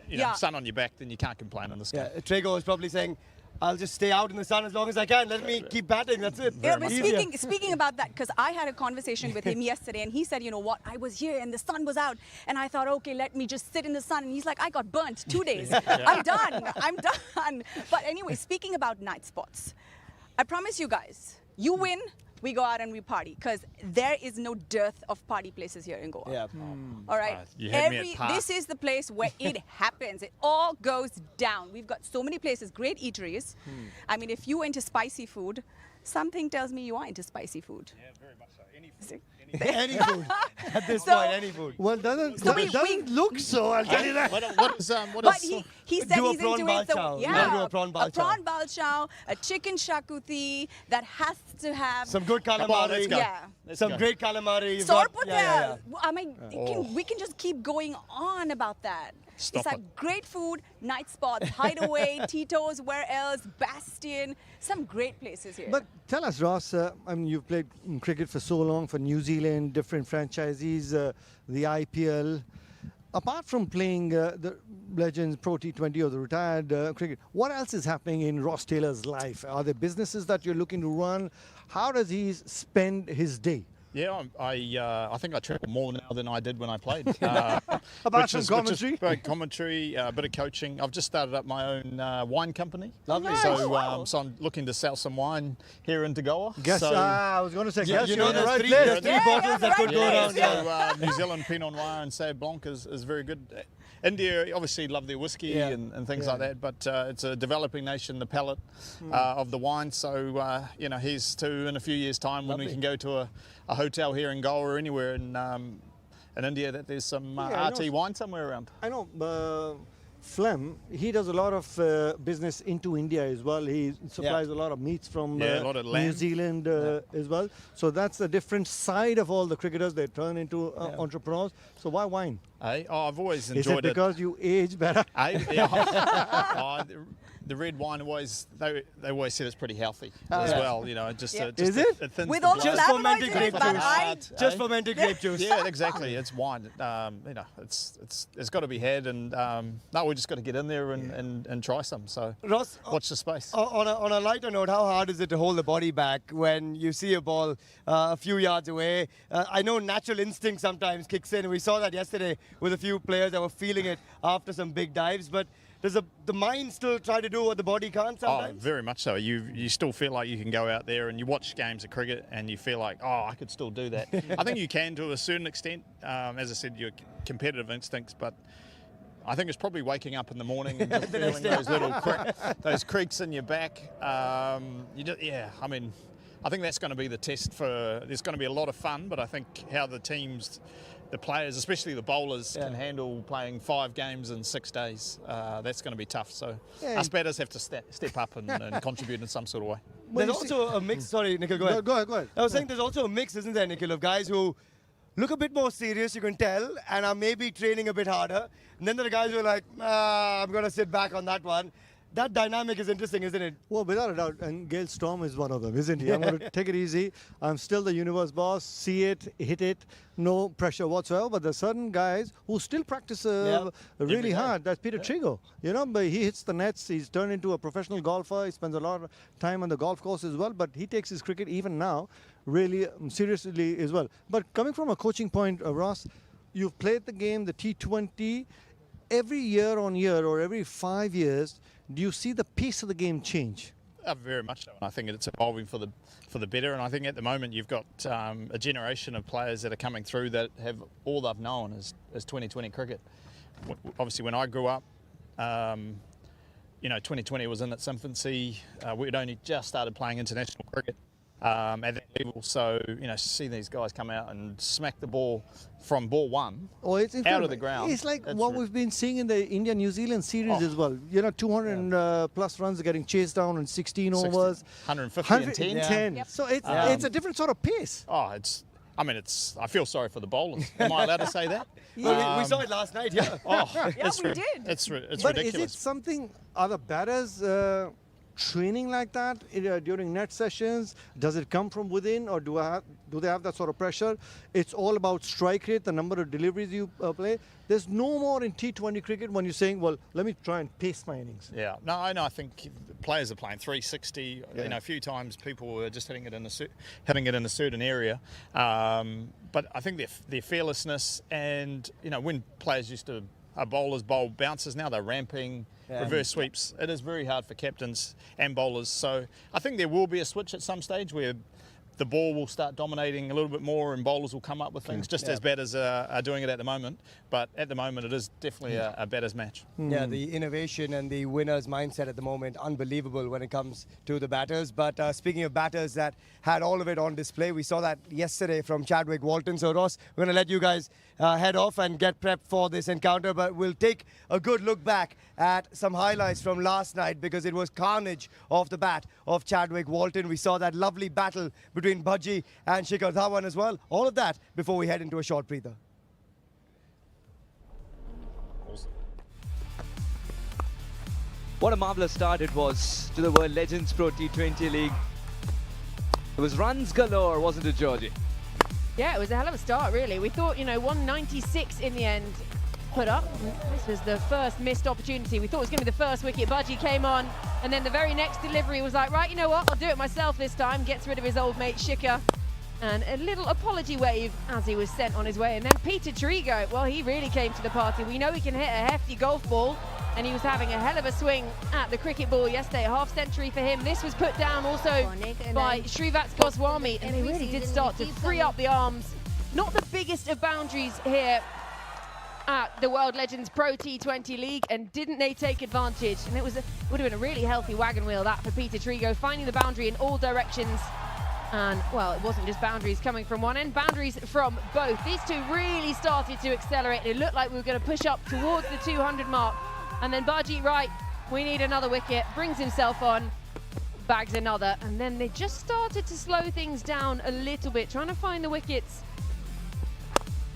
you know, sun on your back, then you can't complain on this game. Trago is probably saying, I'll just stay out in the sun as long as I can. Let me keep batting. That's it. Yeah, but speaking about that, because I had a conversation with him yesterday, and he said, you know what, I was here and the sun was out, and I thought, okay, let me just sit in the sun. And he's like, I got burnt 2 days. I'm done. But anyway, speaking about night spots, I promise you guys, you win, we go out and we party, because there is no dearth of party places here in Goa. Yeah. All right. You had me at par. This is the place where it happens. It all goes down. We've got so many places, great eateries. I mean, if you into spicy food, something tells me you are into spicy food. Yeah, very much so. Any food. Any food. At this So- point, any food. Well, doesn't So we- doesn't look so. I'll tell you that. What is But he said Do a he's prawn into it. So, balchao. yeah, Yeah, do a prawn balchao. prawn balchao, a chicken shakuti that has to have Some good Come on, let's calamari. go. Yeah. Let's Some go. great calamari. You've got- Sorpotel. I mean, we can just keep going on about that. Stop it's like great food, night spots, Hideaway, Tito's, where else, Bastion, some great places here. But tell us, Ross, I mean, you've played cricket for so long for New Zealand, different franchises, the IPL. Apart from playing the Legends Pro T20 or the retired cricket, what else is happening in Ross Taylor's life? Are there businesses that you're looking to run? How does he spend his day? Yeah, I think I travel more now than I did when I played. Apart from commentary? Commentary, a bit of coaching. I've just started up my own wine company. Lovely. So, so I'm looking to sell some wine here in Goa. Guess, so, I was going to say, Yeah, guess you you're know, on the there's right three, place. there's three bottles that could go around. so New Zealand Pinot Noir and Sauv Blanc is very good. India obviously love their whiskey and things like that, but it's a developing nation, the palate of the wine. So, you know, here's to in a few years' time when we can go to a hotel here in Goa or anywhere in India that there's some RT wine somewhere around. I know. Flem, he does a lot of business into India as well. He supplies a lot of meats from a lot of New lamb. Zealand as well. So that's a different side of all the cricketers. They turn into entrepreneurs. So why wine? I've always Is enjoyed it because you age better? The red wine they always said it's pretty healthy as well. You know, just Is it? it thins With the all the blood. Just fermented flavonoids in grape it, but juice. Just fermented grape juice. Yeah, exactly. It's wine. You know, it's got to be had, and no, we just got to get in there and try some. So Ross, watch the space. on a lighter note, how hard is it to hold the body back when you see a ball a few yards away? I know natural instinct sometimes kicks in. We saw that yesterday with a few players that were feeling it after some big dives, but does the mind still try to do what the body can't sometimes? Oh, very much so. You still feel like you can go out there and you watch games of cricket and you feel like, oh, I could still do that. I think you can to a certain extent. As I said, your competitive instincts, but I think it's probably waking up in the morning and just feeling those little those creaks in your back. I mean, I think that's going to be the test for. There's going to be a lot of fun, but I think how the teams, the players, especially the bowlers, can handle playing 5 games in 6 days. That's going to be tough. So us batters have to step up and contribute in some sort of way. There's also a mix. Sorry, Nikhil, go ahead. Go ahead. I was saying there's also a mix, isn't there, Nikhil, of guys who look a bit more serious, you can tell, and are maybe training a bit harder. And then there are guys who are like, I'm going to sit back on that one. That dynamic is interesting, isn't it? Well, without a doubt, and Gail Storm is one of them, isn't he? I'm going to take it easy. I'm still the universe boss. See it, hit it, no pressure whatsoever. But there's certain guys who still practice really hard. That's Peter Trigo. You know, but he hits the nets. He's turned into a professional golfer. He spends a lot of time on the golf course as well. But he takes his cricket even now really seriously as well. But coming from a coaching point, Ross, you've played the game, the T20. Every year on year or every 5 years, do you see the pace of the game change? Very much so. I think it's evolving for the better, and I think at the moment you've got a generation of players that are coming through that have all they've known as 2020 cricket. Obviously, when I grew up, 2020 was in its infancy. We'd only just started playing international cricket at that level, so see these guys come out and smack the ball from ball one out of the ground. It's like what we've been seeing in the India-New Zealand series as well. 200 plus runs are getting chased down in 16 overs. 150 and 10. Yep. So it's a different sort of pace. I feel sorry for the bowlers. Am I allowed to say that? Well, we saw it last night, yeah. We did. It's but ridiculous. Is it something, are the batters training like that during net sessions? Does it come from within, or do they have that sort of pressure? It's all about strike rate, the number of deliveries you play. There's no more in T20 cricket when you're saying, well, let me try and pace my innings. Yeah, no, I think players are playing 360. A few times people were just hitting it in a certain area. But I think their fearlessness and when players used to bowlers bowl bounces, now they're ramping. Reverse sweeps. It is very hard for captains and bowlers. So I think there will be a switch at some stage where the ball will start dominating a little bit more and bowlers will come up with things, just as batters are doing it at the moment. But at the moment, it is definitely a batter's match. Yeah, the innovation and the winner's mindset at the moment, unbelievable when it comes to the batters. But speaking of batters that had all of it on display, we saw that yesterday from Chadwick Walton. So Ross, we're going to let you guys head off and get prepped for this encounter, but we'll take a good look back at some highlights from last night because it was carnage off the bat of Chadwick Walton. We saw that lovely battle between Bhaji and Shikhar Dhawan as well. All of that before we head into a short breather. What a marvellous start it was to the World Legends Pro T20 League. It was runs galore, wasn't it, Georgie? Yeah, it was a hell of a start, really. We thought, 196 in the end put up. This was the first missed opportunity. We thought it was going to be the first wicket. Bhaji came on, and then the very next delivery was like, right, you know what, I'll do it myself this time. Gets rid of his old mate, Shikhar. And a little apology wave as he was sent on his way. And then Peter Trigo, well, he really came to the party. We know he can hit a hefty golf ball, and he was having a hell of a swing at the cricket ball yesterday. A half century for him. This was put down also by Srivat Goswami, and they really did start to free up the arms. Not the biggest of boundaries here at the World Legends Pro T20 League, and didn't they take advantage? And it would have been a really healthy wagon wheel, that, for Peter Trigo, finding the boundary in all directions. And, well, it wasn't just boundaries coming from one end, boundaries from both. These two really started to accelerate. It looked like we were going to push up towards the 200 mark. And then Bhaji, right, we need another wicket, brings himself on, bags another. And then they just started to slow things down a little bit, trying to find the wickets,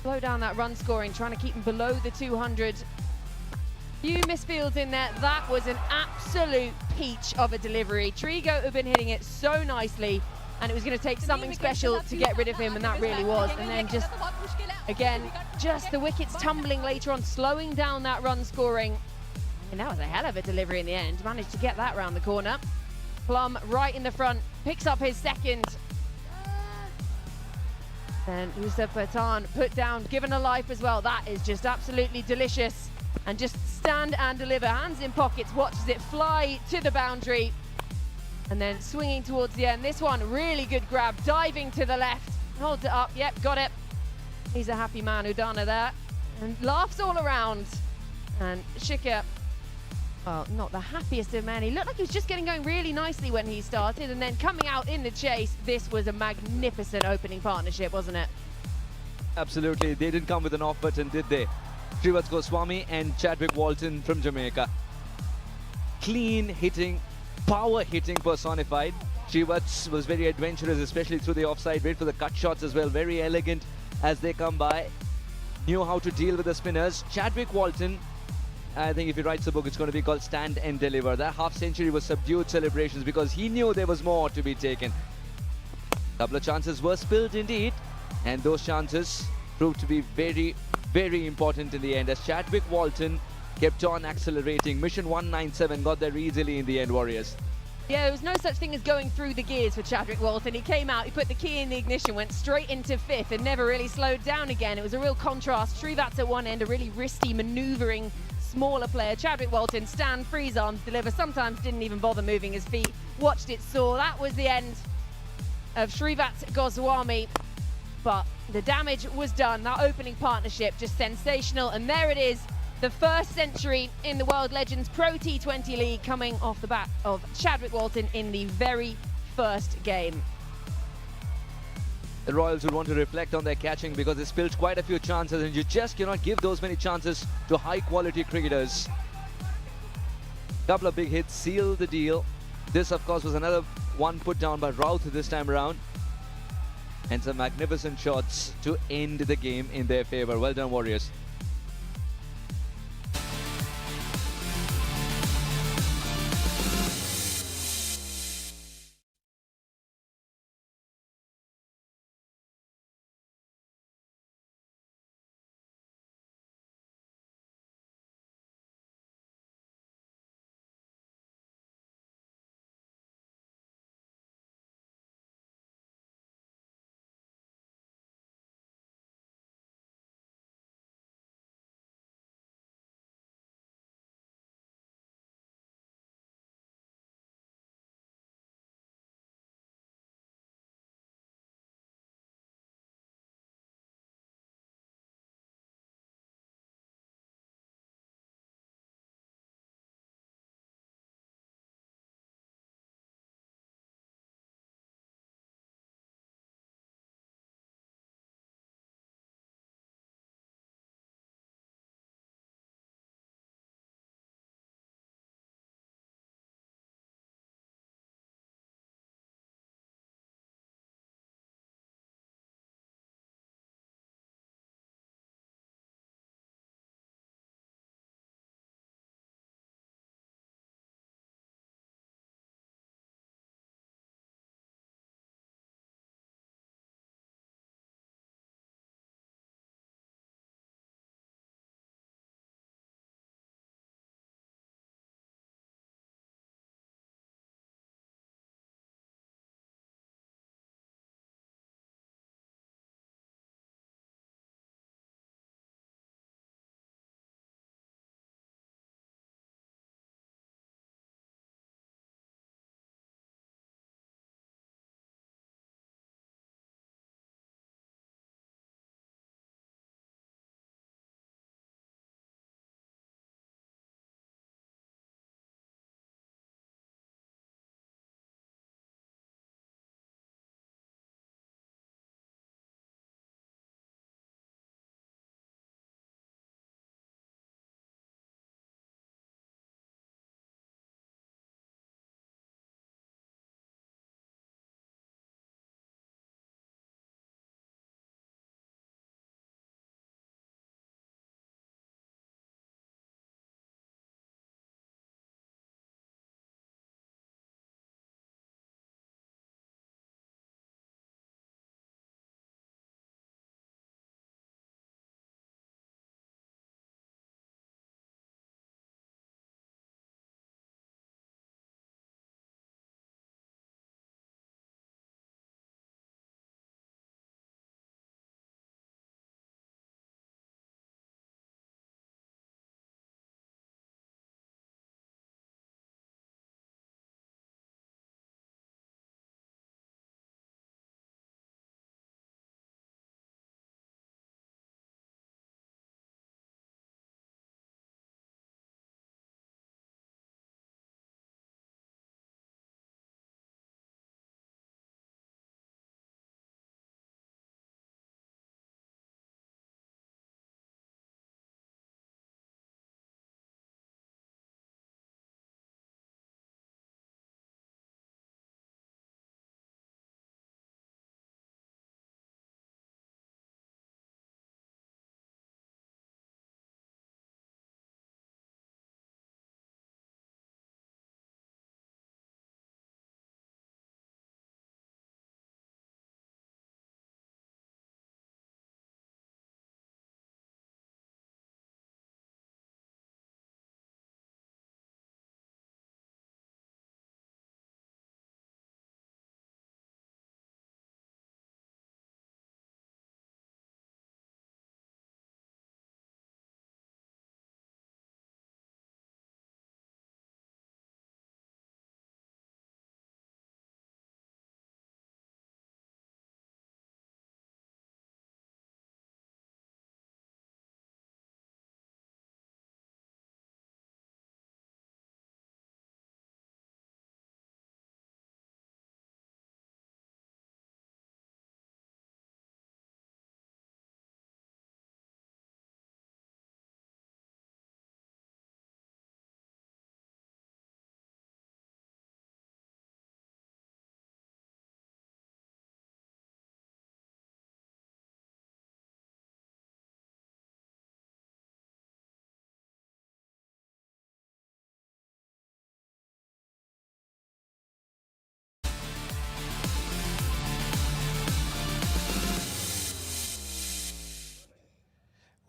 slow down that run scoring, trying to keep them below the 200. Few misfields in there. That was an absolute peach of a delivery. Trigo had been hitting it so nicely, and it was going to take something special to get rid of him, and that really was. And then just, again, just the wickets tumbling later on, slowing down that run scoring. And that was a hell of a delivery in the end. Managed to get that round the corner. Plum right in the front, picks up his second. Then Yusuf Pathan put down, given a life as well. That is just absolutely delicious. And just stand and deliver, hands in pockets, watches it fly to the boundary. And then swinging towards the end. This one, really good grab, diving to the left. Holds it up, yep, got it. He's a happy man, Udana there. And laughs all around. And Shikhar, well, not the happiest of men. He looked like he was just getting going really nicely when he started, and then coming out in the chase. This was a magnificent opening partnership, wasn't it? Absolutely. They didn't come with an off button, did they? Srivat Goswami and Chadwick Walton from Jamaica. Clean hitting, power hitting personified. Srivat was very adventurous, especially through the offside. Wait for the cut shots as well. Very elegant as they come by. Knew how to deal with the spinners. Chadwick Walton, I think if he writes a book, it's going to be called Stand and Deliver. That half century was subdued celebrations because he knew there was more to be taken. A couple of chances were spilled indeed, and those chances proved to be very, very important in the end as Chadwick Walton kept on accelerating. Mission 197 got there easily in the end, Warriors. Yeah, there was no such thing as going through the gears for Chadwick Walton. He came out, he put the key in the ignition, went straight into fifth and never really slowed down again. It was a real contrast. Srivat's at one end, a really risky, manoeuvring, smaller player. Chadwick Walton, stand, freeze arms, deliver. Sometimes didn't even bother moving his feet. Watched it soar. That was the end of Srivat Goswami. But the damage was done. That opening partnership, just sensational. And there it is, the first century in the World Legends Pro T20 League, coming off the bat of Chadwick Walton in the very first game. The Royals would want to reflect on their catching because they spilled quite a few chances, and you just cannot give those many chances to high-quality cricketers. Couple of big hits sealed the deal. This, of course, was another one put down by Routh this time around. And some magnificent shots to end the game in their favor. Well done, Warriors.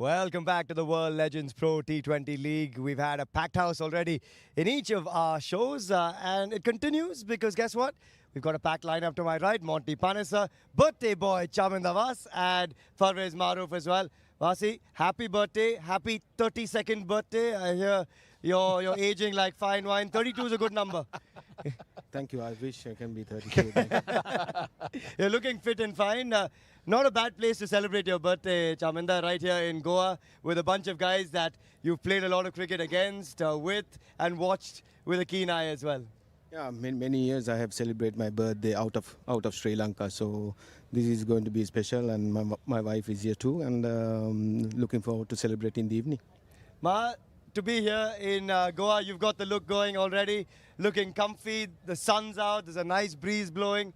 Welcome back to the World Legends Pro T20 League. We've had a packed house already in each of our shows, and it continues because guess what? We've got a packed lineup to my right. Monty Panessa, birthday boy Chaminda Vas, and Farvez Maroof as well. Vasi, happy birthday. Happy 32nd birthday. I hear you're aging like fine wine. 32 is a good number. Thank you. I wish I can be 32. You're looking fit and fine. Not a bad place to celebrate your birthday, Chaminda, right here in Goa with a bunch of guys that you've played a lot of cricket against, with, and watched with a keen eye as well. Yeah, many years I have celebrated my birthday out of Sri Lanka, so this is going to be special, and my wife is here too, and looking forward to celebrate in the evening. Ma, to be here in Goa, you've got the look going already, looking comfy, the sun's out, there's a nice breeze blowing,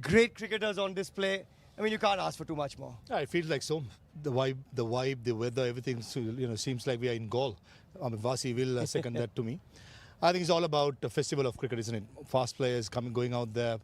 great cricketers on display. I mean, you can't ask for too much more. Yeah, it feels like so. The vibe, the weather, everything, seems like we are in Gaul. I mean, Vasi will second that to me. I think it's all about the festival of cricket, isn't it? Fast players going out there,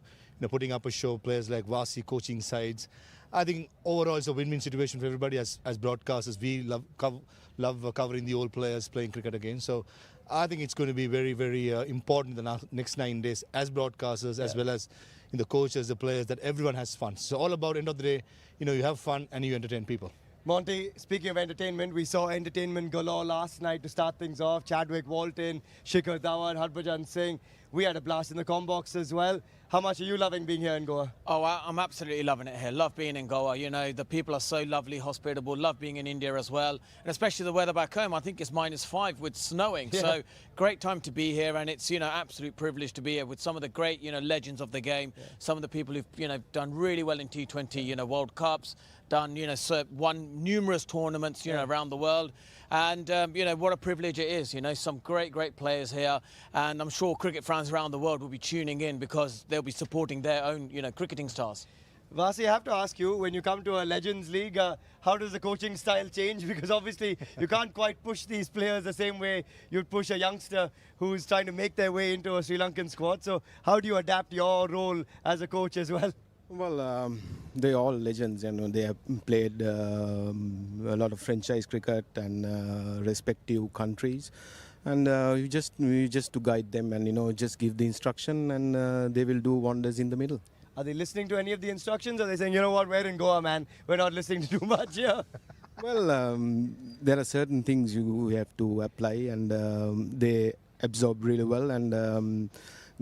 putting up a show. Players like Vasi coaching sides. I think overall it's a win-win situation for everybody. As broadcasters, we love covering the old players playing cricket again. So I think it's going to be very, very important in the next 9 days as broadcasters, as well as in the coaches, the players, that everyone has fun. So all about end of the day, you have fun and you entertain people. Monty, speaking of entertainment, we saw entertainment galore last night to start things off. Chadwick Walton, Shikhar Dhawan, Harbhajan Singh. We had a blast in the combox as well. How much are you loving being here in Goa? Oh, I'm absolutely loving it here. Love being in Goa. The people are so lovely, hospitable. Love being in India as well. And especially the weather back home. I think it's -5 with snowing. Yeah. So great time to be here. And it's, absolute privilege to be here with some of the great, legends of the game. Yeah. Some of the people who've, done really well in T20, World Cups, done, won numerous tournaments, around the world. And, what a privilege it is, some great players here. And I'm sure cricket fans around the world will be tuning in because they'll be supporting their own, cricketing stars. Vasi, I have to ask you, when you come to a Legends League, how does the coaching style change? Because obviously you can't quite push these players the same way you'd push a youngster who's trying to make their way into a Sri Lankan squad. So how do you adapt your role as a coach as well? Well, they're all legends, they have played a lot of franchise cricket and respective countries. And we just to guide them and, just give the instruction and they will do wonders in the middle. Are they listening to any of the instructions? Or are they saying, you know what, we're in Goa, man, we're not listening to too much here? Well, there are certain things you have to apply and they absorb really well and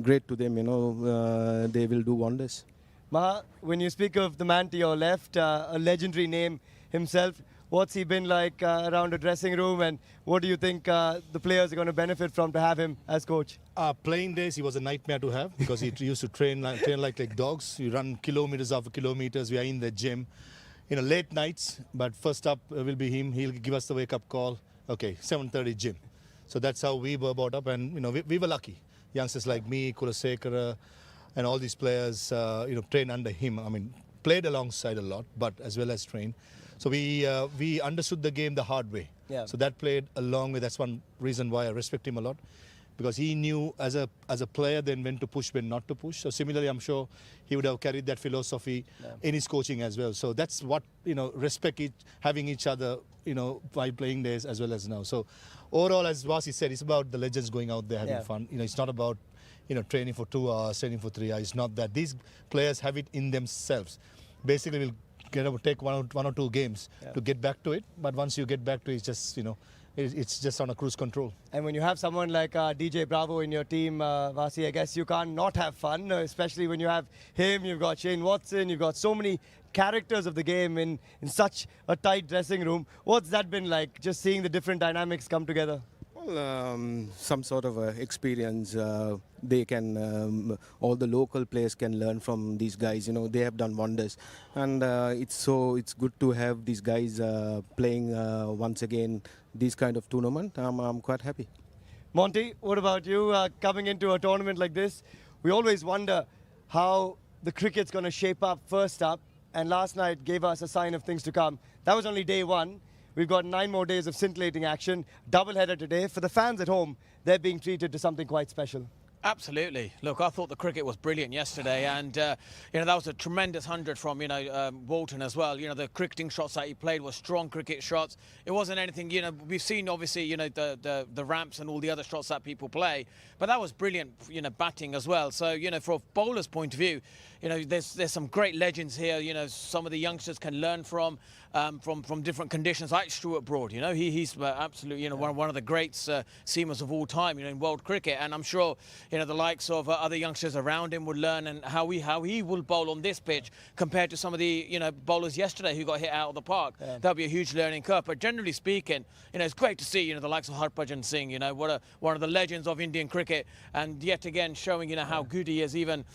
great to them, they will do wonders. Maha, when you speak of the man to your left, a legendary name himself, what's he been like around the dressing room, and what do you think the players are going to benefit from to have him as coach? Playing days, he was a nightmare to have because he used to train like dogs. You run kilometers after kilometers. We are in the gym, late nights. But first up will be him. He'll give us the wake-up call. Okay, 7:30 gym. So that's how we were brought up, and we were lucky. Youngsters like me, Kulasekara, and all these players, train under him. I mean, played alongside a lot, but as well as trained. So we understood the game the hard way. Yeah. So that played along with. That's one reason why I respect him a lot, because he knew as a player then when to push, when not to push. So similarly, I'm sure he would have carried that philosophy in his coaching as well. So that's what respect having each other, while playing days as well as now. So overall, as Vasi said, it's about the legends going out there having fun. It's not about training for 2 hours, training for 3 hours. It's not that. These players have it in themselves. Basically, we'll take one or two games to get back to it. But once you get back to it, it's just, it's just on a cruise control. And when you have someone like DJ Bravo in your team, Vasi, I guess you can't not have fun, especially when you have him, you've got Shane Watson, you've got so many characters of the game in such a tight dressing room. What's that been like, just seeing the different dynamics come together? Well, some sort of experience they can, all the local players can learn from these guys. They have done wonders, and it's good to have these guys playing once again this kind of tournament. I'm quite happy. Monty, what about you? Coming into a tournament like this, we always wonder how the cricket's going to shape up first up, and last night gave us a sign of things to come. That was only day one. We've got 9 more days of scintillating action. Doubleheader today. For the fans at home, they're being treated to something quite special. Absolutely. Look, I thought the cricket was brilliant yesterday, and that was a tremendous 100 from Walton as well. The cricketing shots that he played were strong cricket shots. It wasn't anything. We've seen obviously the ramps and all the other shots that people play, but that was brilliant. Batting as well. So from a bowler's point of view, there's some great legends here. Some of the youngsters can learn from different conditions. Like Stuart Broad, he's absolutely one of the great seamers of all time, in world cricket, and I'm sure the likes of other youngsters around him would learn and how he will bowl on this pitch compared to some of the bowlers yesterday who got hit out of the park. Yeah. That'll be a huge learning curve. But generally speaking, it's great to see the likes of Harbhajan Singh, one of the legends of Indian cricket, and yet again showing how good he is, even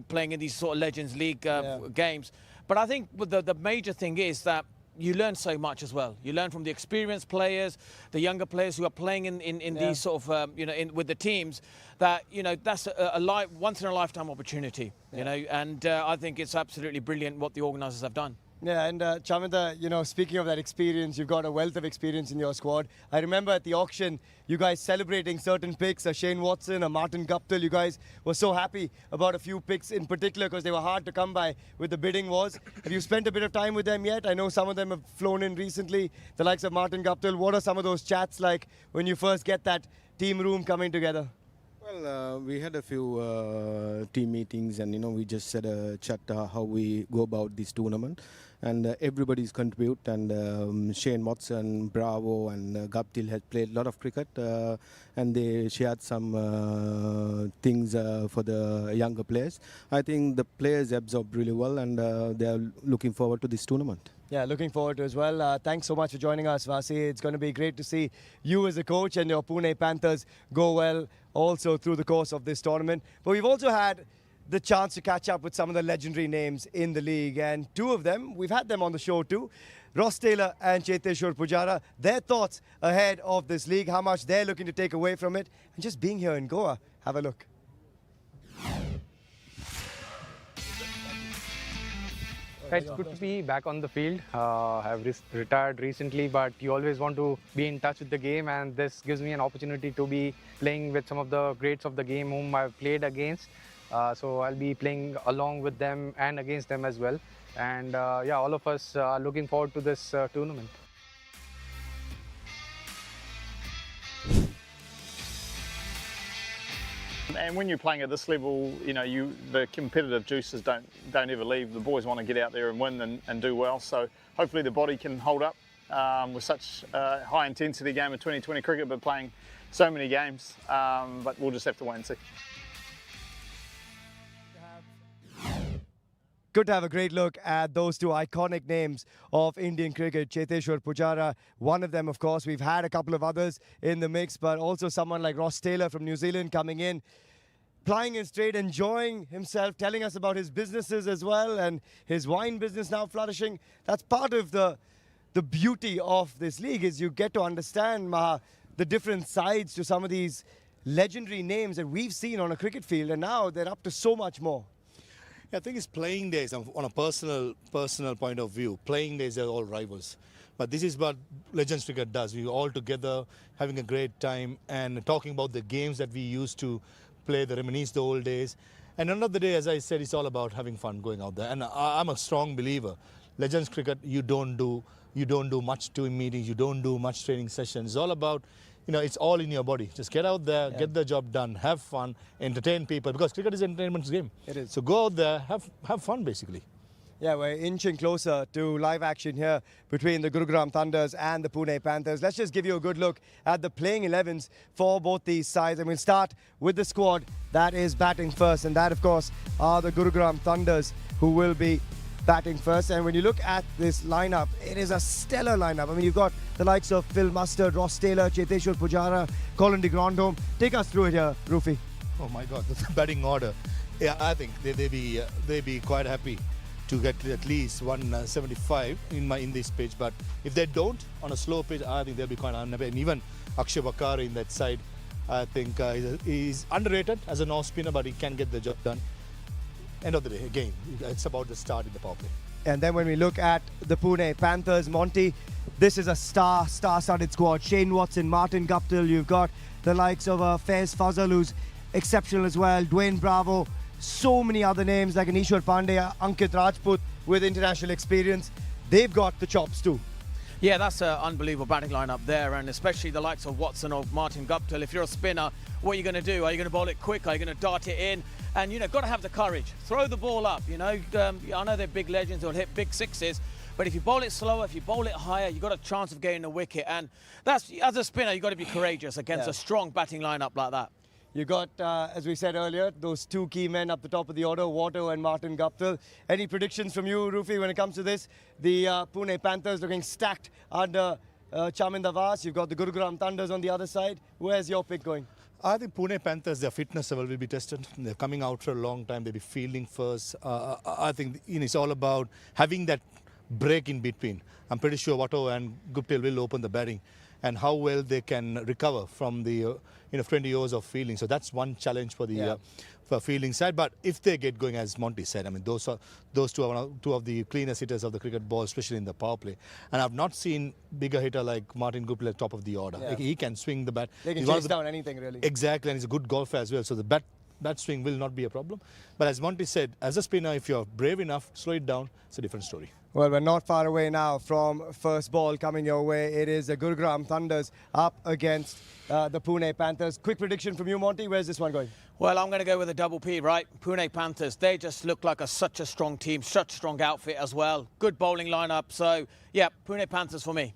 playing in these sort of Legends League games. But I think the major thing is that you learn so much as well. You learn from the experienced players, the younger players who are playing in these sort of, with the teams, that, that's a once in a lifetime opportunity, and I think it's absolutely brilliant what the organisers have done. Yeah, and Chaminda, speaking of that experience, you've got a wealth of experience in your squad. I remember at the auction, you guys celebrating certain picks, a Shane Watson, a Martin Guptill. You guys were so happy about a few picks in particular because they were hard to come by with the bidding wars. Have you spent a bit of time with them yet? I know some of them have flown in recently, the likes of Martin Guptill. What are some of those chats like when you first get that team room coming together? Well, we had a few team meetings, and we just said a chat how we go about this tournament, and everybody's contribute. And Shane Watson, Bravo, and Guptill has played a lot of cricket, and they shared some things for the younger players. I think the players absorbed really well, and they are looking forward to this tournament. Yeah, looking forward to as well. Thanks so much for joining us, Vasi. It's going to be great to see you as a coach and your Pune Panthers go well also through the course of this tournament. But we've also had the chance to catch up with some of the legendary names in the league, and two of them, we've had them on the show too. Ross Taylor and Cheteshwar Pujara, their thoughts ahead of this league, how much they're looking to take away from it, and just being here in Goa. Have a look. It's good to be back on the field. I've retired recently, but you always want to be in touch with the game, and this gives me an opportunity to be playing with some of the greats of the game whom I've played against. So I'll be playing along with them and against them as well. And yeah, all of us are looking forward to this tournament. And when you're playing at this level, the competitive juices don't ever leave. The boys want to get out there and win and do well. So hopefully the body can hold up with such a high intensity game of 2020 cricket, but playing so many games. But we'll just have to wait and see. Good to have a great look at those two iconic names of Indian cricket. Cheteshwar Pujara, one of them, of course. We've had a couple of others in the mix, but also someone like Ross Taylor from New Zealand coming in, plying in straight, enjoying himself, telling us about his businesses as well, and his wine business now flourishing. That's part of the beauty of this league, is you get to understand, Maha, the different sides to some of these legendary names that we've seen on a cricket field, and now they're up to so much more. Yeah, I think it's playing days. On a personal point of view, playing days are all rivals. But this is what Legends Cricket does. We all together having a great time and talking about the games that we used to play, the reminisce the old days. And end of the day, as I said, it's all about having fun going out there. And I'm a strong believer. Legends Cricket, you don't do much team meetings, you don't do much training sessions. It's all about, it's all in your body. Just get out there, get the job done, have fun, entertain people, because cricket is an entertainment game. It is. So go out there, have fun basically. Yeah, we're inching closer to live action here between the Gurugram Thunders and the Pune Panthers. Let's just give you a good look at the playing 11s for both these sides. And we'll start with the squad that is batting first. And that, of course, are the Gurugram Thunders, who will be batting first. And when you look at this lineup, it is a stellar lineup. I mean, you've got the likes of Phil Mustard, Ross Taylor, Cheteshwar Pujara, Colin de Grandhomme. Take us through it here, Rufi. Oh my God, the batting order. Yeah, I think they'd be quite happy to get at least 175 in this pitch. But if they don't, on a slow pitch, I think they'll be quite unhappy. And even Akshay Bakar in that side, I think he's underrated as an off spinner, but he can get the job done. End of the day, again, it's about the start in the power play. And then when we look at the Pune Panthers, Monty, this is a star-studded squad. Shane Watson, Martin Guptill, you've got the likes of Faiz Fazal, who's exceptional as well. Dwayne Bravo, so many other names like Anishwar Pandey, Ankit Rajput with international experience. They've got the chops too. Yeah, that's an unbelievable batting lineup there, and especially the likes of Watson or Martin Guptill. If you're a spinner, what are you going to do? Are you going to bowl it quick? Are you going to dart it in? And, got to have the courage. Throw the ball up, I know they're big legends who'll hit big sixes, but if you bowl it slower, if you bowl it higher, you've got a chance of getting a wicket. And that's, as a spinner, you've got to be courageous against a strong batting lineup like that. You got, as we said earlier, those two key men up the top of the order, Watto and Martin Guptill. Any predictions from you, Rufi, when it comes to this? The Pune Panthers looking stacked under Chaminda Vas. You've got the Gurugram Thunders on the other side. Where's your pick going? I think Pune Panthers, their fitness level will be tested. They're coming out for a long time. They'll be fielding first. I think it's all about having that break in between. I'm pretty sure Watto and Guptill will open the batting, and how well they can recover from the 20 overs of fielding. So that's one challenge for the for fielding side. But if they get going, as Monty said, I mean, those two are two of the cleanest hitters of the cricket ball, especially in the power play. And I've not seen bigger hitter like Martin Guptill at top of the order. Yeah. He can swing the bat. They can chase down anything, really. Exactly, and he's a good golfer as well. So the bat swing will not be a problem. But as Monty said, as a spinner, if you're brave enough, slow it down, it's a different story. Well, we're not far away now from first ball coming your way. It is the Gurugram Thunders up against the Pune Panthers. Quick prediction from you, Monty. Where's this one going? Well, I'm going to go with a double P, right? Pune Panthers, they just look like such a strong team, such a strong outfit as well. Good bowling lineup. So, yeah, Pune Panthers for me.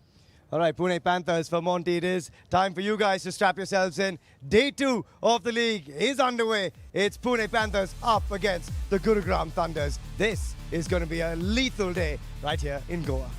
All right, Pune Panthers for Monty. It is time for you guys to strap yourselves in. Day 2 of the league is underway. It's Pune Panthers up against the Gurugram Thunders. This is going to be a lethal day right here in Goa.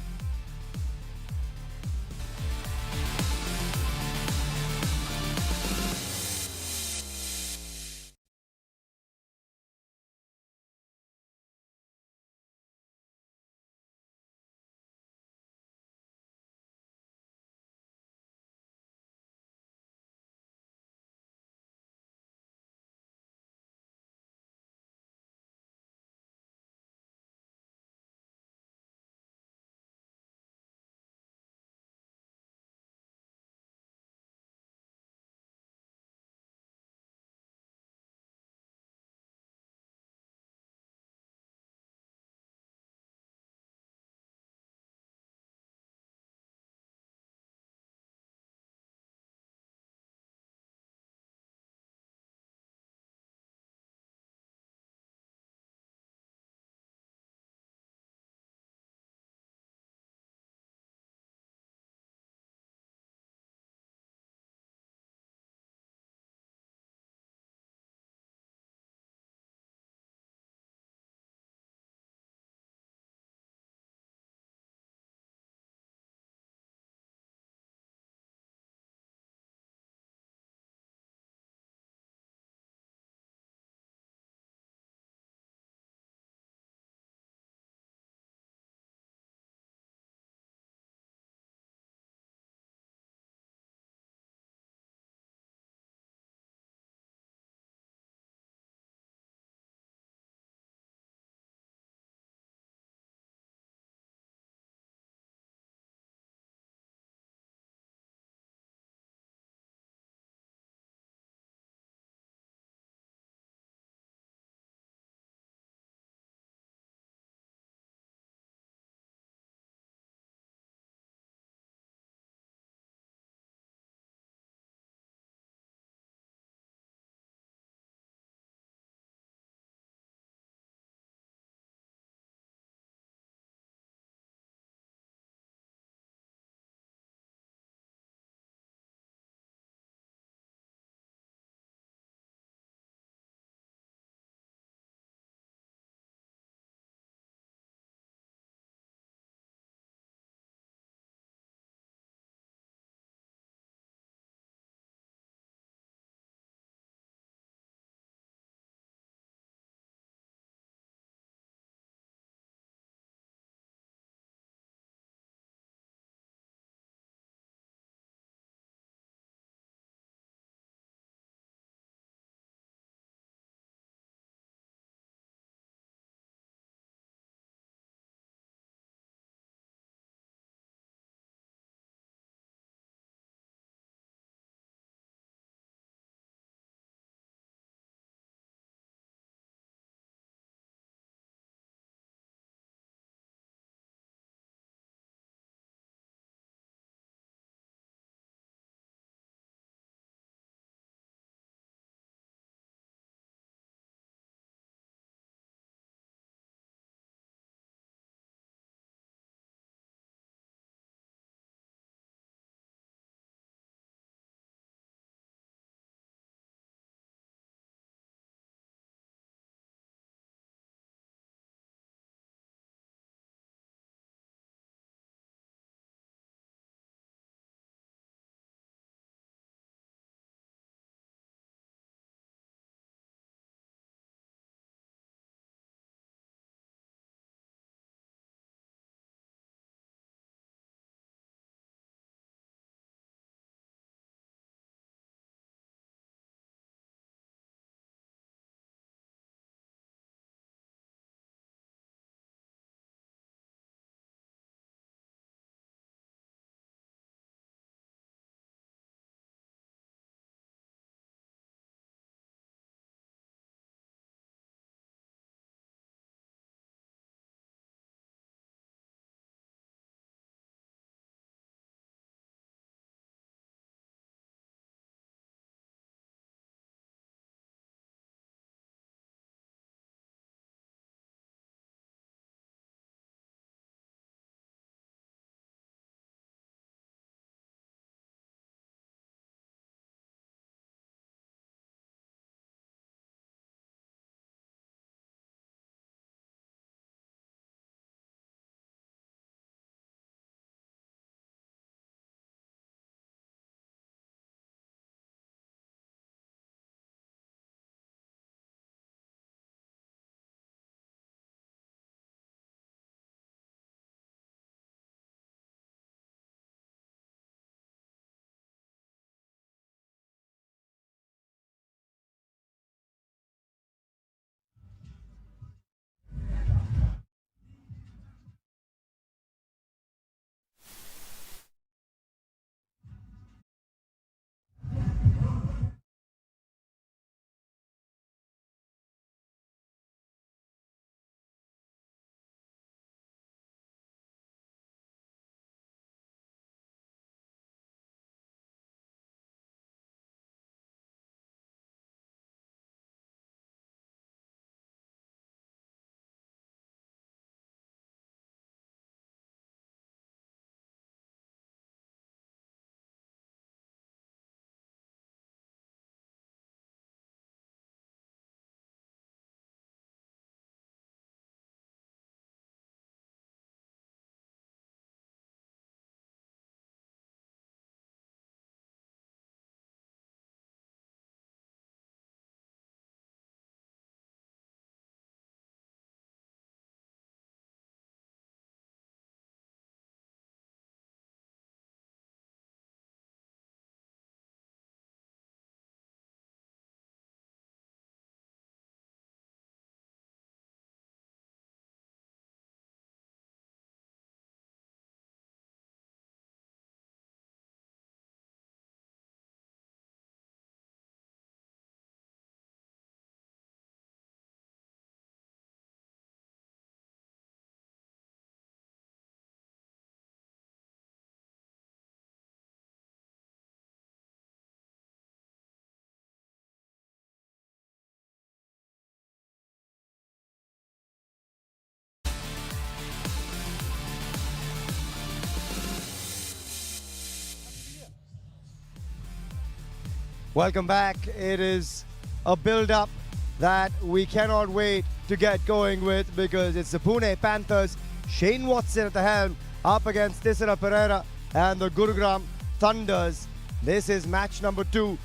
Welcome back. It is a build-up that we cannot wait to get going with because it's the Pune Panthers, Shane Watson at the helm, up against Tisara Pereira and the Gurugram Thunders. This is match number 2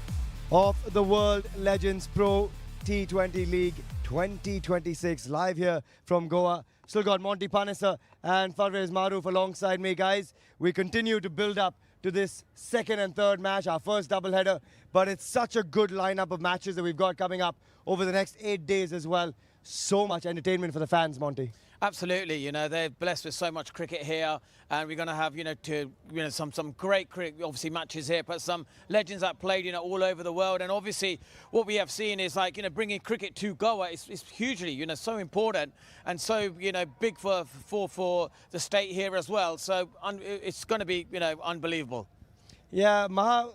of the World Legends Pro T20 League 2026, live here from Goa. Still got Monty Panisa and Farvez Maroof alongside me, guys. We continue to build up to this second and third match, our first doubleheader, but it's such a good lineup of matches that we've got coming up over the next 8 days as well. So much entertainment for the fans, Monty. Absolutely, you know, they're blessed with so much cricket here, and we're going to have, some great cricket, obviously, matches here, but some legends that played, all over the world. And obviously, what we have seen is bringing cricket to Goa is hugely, so important and so, big for the state here as well. So it's going to be, unbelievable. Yeah, Maha,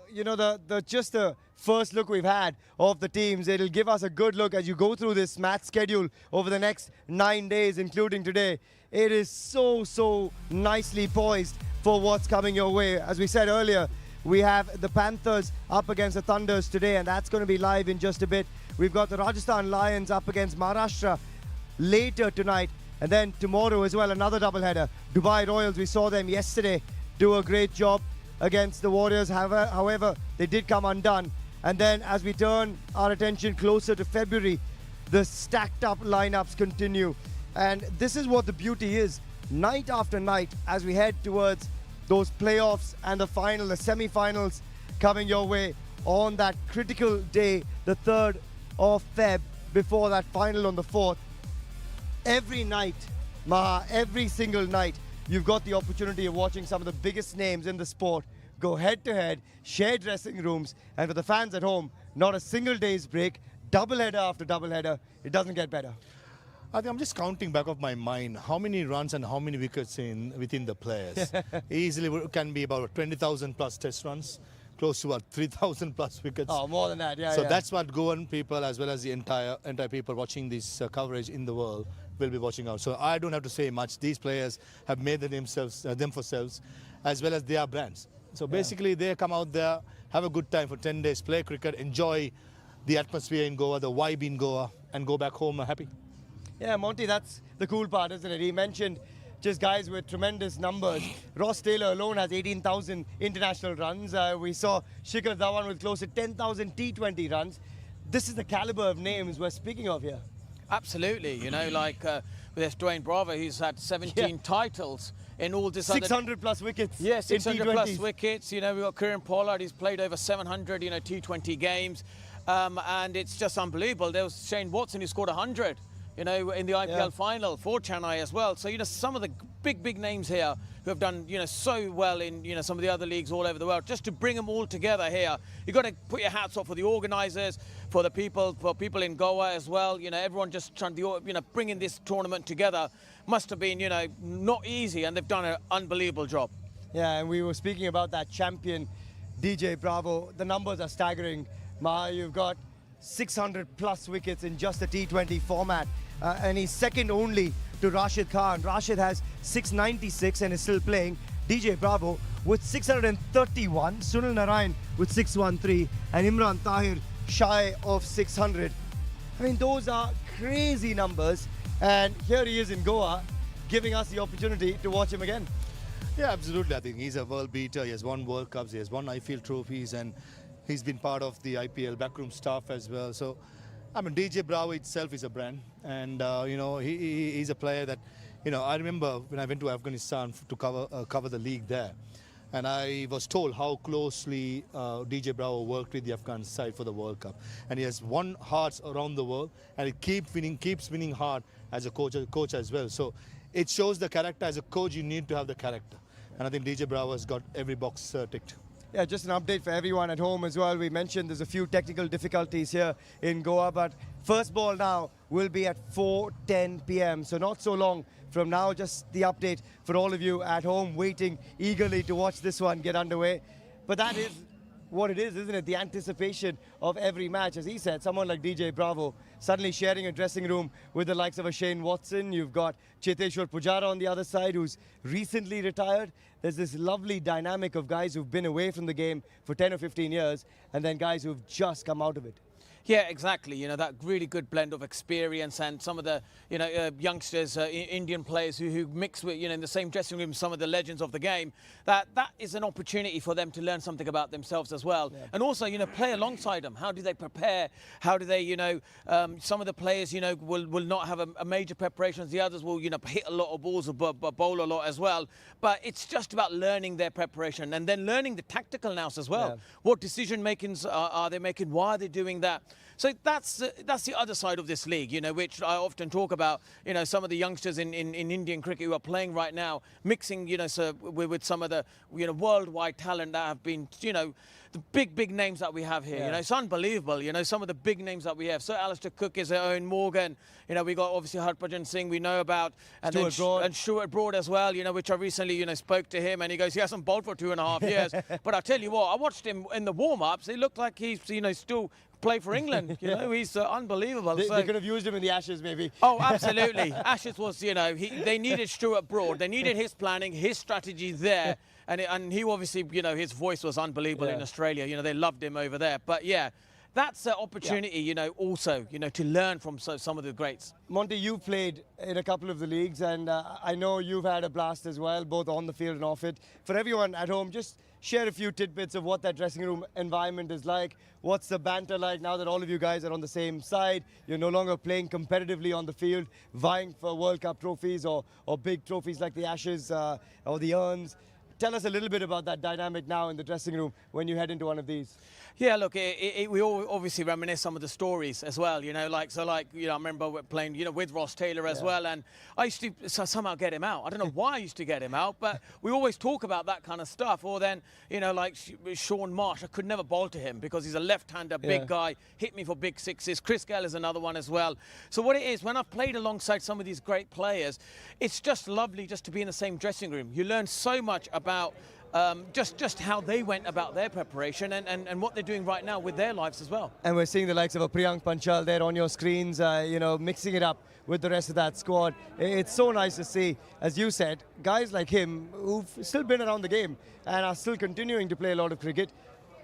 just the first look we've had of the teams, it'll give us a good look as you go through this match schedule over the next 9 days, including today. It is so nicely poised for what's coming your way. As we said earlier, we have the Panthers up against the Thunders today, and that's going to be live in just a bit. We've got the Rajasthan Lions up against Maharashtra later tonight, and then tomorrow as well, another doubleheader. Dubai Royals, we saw them yesterday do a great job against the Warriors. However, they did come undone. And then as we turn our attention closer to February, the stacked up lineups continue. And this is what the beauty is. Night after night, as we head towards those playoffs and the final, the semi-finals coming your way on that critical day, the 3rd of Feb, before that final on the 4th. Every night, Maha, every single night, you've got the opportunity of watching some of the biggest names in the sport go head-to-head, share dressing rooms, and for the fans at home, not a single day's break, doubleheader after doubleheader. It doesn't get better. I think I'm just counting back of my mind how many runs and how many wickets within the players. Easily can be about 20,000 plus test runs, close to 3,000 plus wickets. Oh, more than that, yeah. So that's what Goan people as well as the entire people watching this coverage in the world will be watching out. So I don't have to say much. These players have made them for themselves as well as their brands. So basically they come out there, have a good time for 10 days, play cricket, enjoy the atmosphere in Goa, the vibe in Goa, and go back home happy. Yeah, Monty, that's the cool part, isn't it? He mentioned just guys with tremendous numbers. Ross Taylor alone has 18,000 international runs. We saw Shikhar Dhawan with close to 10,000 T20 runs. This is the caliber of names we're speaking of here. Absolutely, with Dwayne Bravo, who's had 17 titles in all this 600 plus wickets. Yeah, 600 plus wickets. We've got Kieran Pollard, he's played over 700, T20 games. And it's just unbelievable. There was Shane Watson who scored 100, in the IPL final for Chennai as well. So, some of the big names here who have done, so well in, some of the other leagues all over the world. Just to bring them all together here, you've got to put your hats off for the organisers, for people in Goa as well. Everyone just trying to, bringing this tournament together must have been, not easy, and they've done an unbelievable job. Yeah, and we were speaking about that champion, DJ Bravo. The numbers are staggering. Maha, you've got 600 plus wickets in just the T20 format. And he's second only to Rashid Khan. Rashid has 696 and is still playing. DJ Bravo with 631. Sunil Narayan with 613. And Imran Tahir shy of 600. I mean, those are crazy numbers. And here he is in Goa, giving us the opportunity to watch him again. Yeah, absolutely. I think he's a world beater. He has won World Cups. He has won IPL trophies. And he's been part of the IPL backroom staff as well. So, I mean, DJ Bravo itself is a brand. And, he's a player that, I remember when I went to Afghanistan to cover the league there. And I was told how closely DJ Bravo worked with the Afghan side for the World Cup. And he has won hearts around the world. And he keeps winning hard as a coach as well. So, it shows the character. As a coach, you need to have the character. And I think DJ Bravo has got every box ticked. Yeah, just an update for everyone at home as well. We mentioned there's a few technical difficulties here in Goa, but first ball now will be at 4:10 p.m. So not so long from now. Just the update for all of you at home waiting eagerly to watch this one get underway. But that is what it is, isn't it? The anticipation of every match. As he said, someone like DJ Bravo suddenly sharing a dressing room with the likes of a Shane Watson. You've got Cheteshwar Pujara on the other side, who's recently retired. There's this lovely dynamic of guys who've been away from the game for 10 or 15 years, and then guys who've just come out of it. Yeah, exactly. You know, that really good blend of experience and some of the, youngsters, Indian players who mix with, in the same dressing room, some of the legends of the game. That is an opportunity for them to learn something about themselves as well. Yeah. And also, play alongside them. How do they prepare? How do they, some of the players, will not have a major preparations. The others will, hit a lot of balls or bowl a lot as well. But it's just about learning their preparation and then learning the tactical nous as well. Yeah. What decision makings are they making? Why are they doing that? So that's the other side of this league, which I often talk about. Some of the youngsters in Indian cricket who are playing right now, mixing, with some of the, worldwide talent that have been, the big names that we have here. Yeah. It's unbelievable. Some of the big names that we have. Sir Alistair Cook is our own Morgan. We got obviously Harbhajan Singh we know about, and Stuart Broad as well. Which I recently spoke to him, and he goes, he hasn't bowled for 2.5 years. But I tell you what, I watched him in the warm-ups. He looked like he's still play for England. He's unbelievable. They could have used him in the Ashes, maybe. Oh, absolutely. Ashes was, they needed Stuart Broad. They needed his planning, his strategy there. And he obviously, his voice was unbelievable in Australia. They loved him over there. But yeah, that's an opportunity, also, to learn from some of the greats. Monty, you've played in a couple of the leagues, and I know you've had a blast as well, both on the field and off it. For everyone at home, just share a few tidbits of what that dressing room environment is like. What's the banter like now that all of you guys are on the same side? You're no longer playing competitively on the field, vying for World Cup trophies or big trophies like the Ashes or the Urns. Tell us a little bit about that dynamic now in the dressing room when you head into one of these. Yeah, look, we all obviously reminisce some of the stories as well, I remember playing, with Ross Taylor as well, and I used to somehow get him out. I don't know why I used to get him out, but we always talk about that kind of stuff. Or then, like Sean Marsh, I could never bowl to him because he's a left-hander, big guy, hit me for big sixes. Chris Gale is another one as well. So what it is, when I've played alongside some of these great players, it's just lovely just to be in the same dressing room. You learn so much about just how they went about their preparation and what they're doing right now with their lives as well. And we're seeing the likes of a Priyank Panchal there on your screens, mixing it up with the rest of that squad. It's so nice to see, as you said, guys like him who've still been around the game and are still continuing to play a lot of cricket,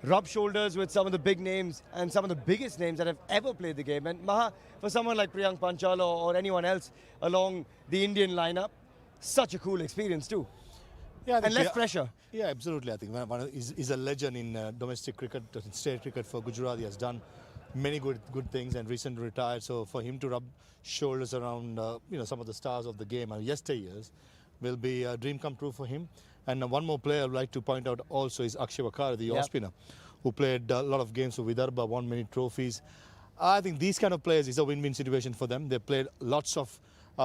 rub shoulders with some of the big names and some of the biggest names that have ever played the game. And Maha, for someone like Priyank Panchal or anyone else along the Indian lineup, such a cool experience too. Yeah, and less pressure. Yeah, absolutely. I think he's a legend in domestic cricket, state cricket for Gujarat. He has done many good things and recently retired. So for him to rub shoulders around, some of the stars of the game, yesteryears, will be a dream come true for him. And one more player I'd like to point out also is Akshay Vakar, the off-spinner, who played a lot of games for Vidarbha, won many trophies. I think these kind of players is a win-win situation for them. They played lots of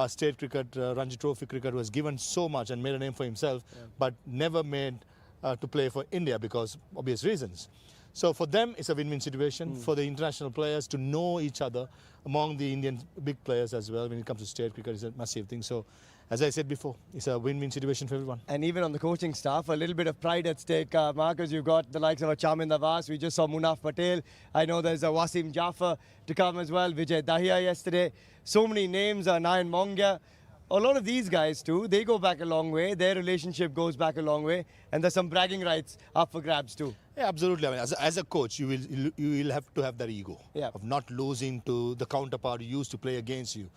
state cricket, Ranji Trophy cricket, was given so much and made a name for himself, but never made to play for India because obvious reasons. So for them, it's a win-win situation. For the international players to know each other among the Indian big players as well when it comes to state cricket is a massive thing. So as I said before, it's a win-win situation for everyone. And even on the coaching staff, a little bit of pride at stake. Marcus, you've got the likes of a Charminder Vas. We just saw Munaf Patel. I know there's a Wasim Jaffer to come as well. Vijay Dahiya yesterday. So many names. Nayan Mongia. A lot of these guys too, they go back a long way. Their relationship goes back a long way. And there's some bragging rights up for grabs too. Yeah, absolutely. I mean, as a coach, you will have to have that ego of not losing to the counterpart who used to play against you.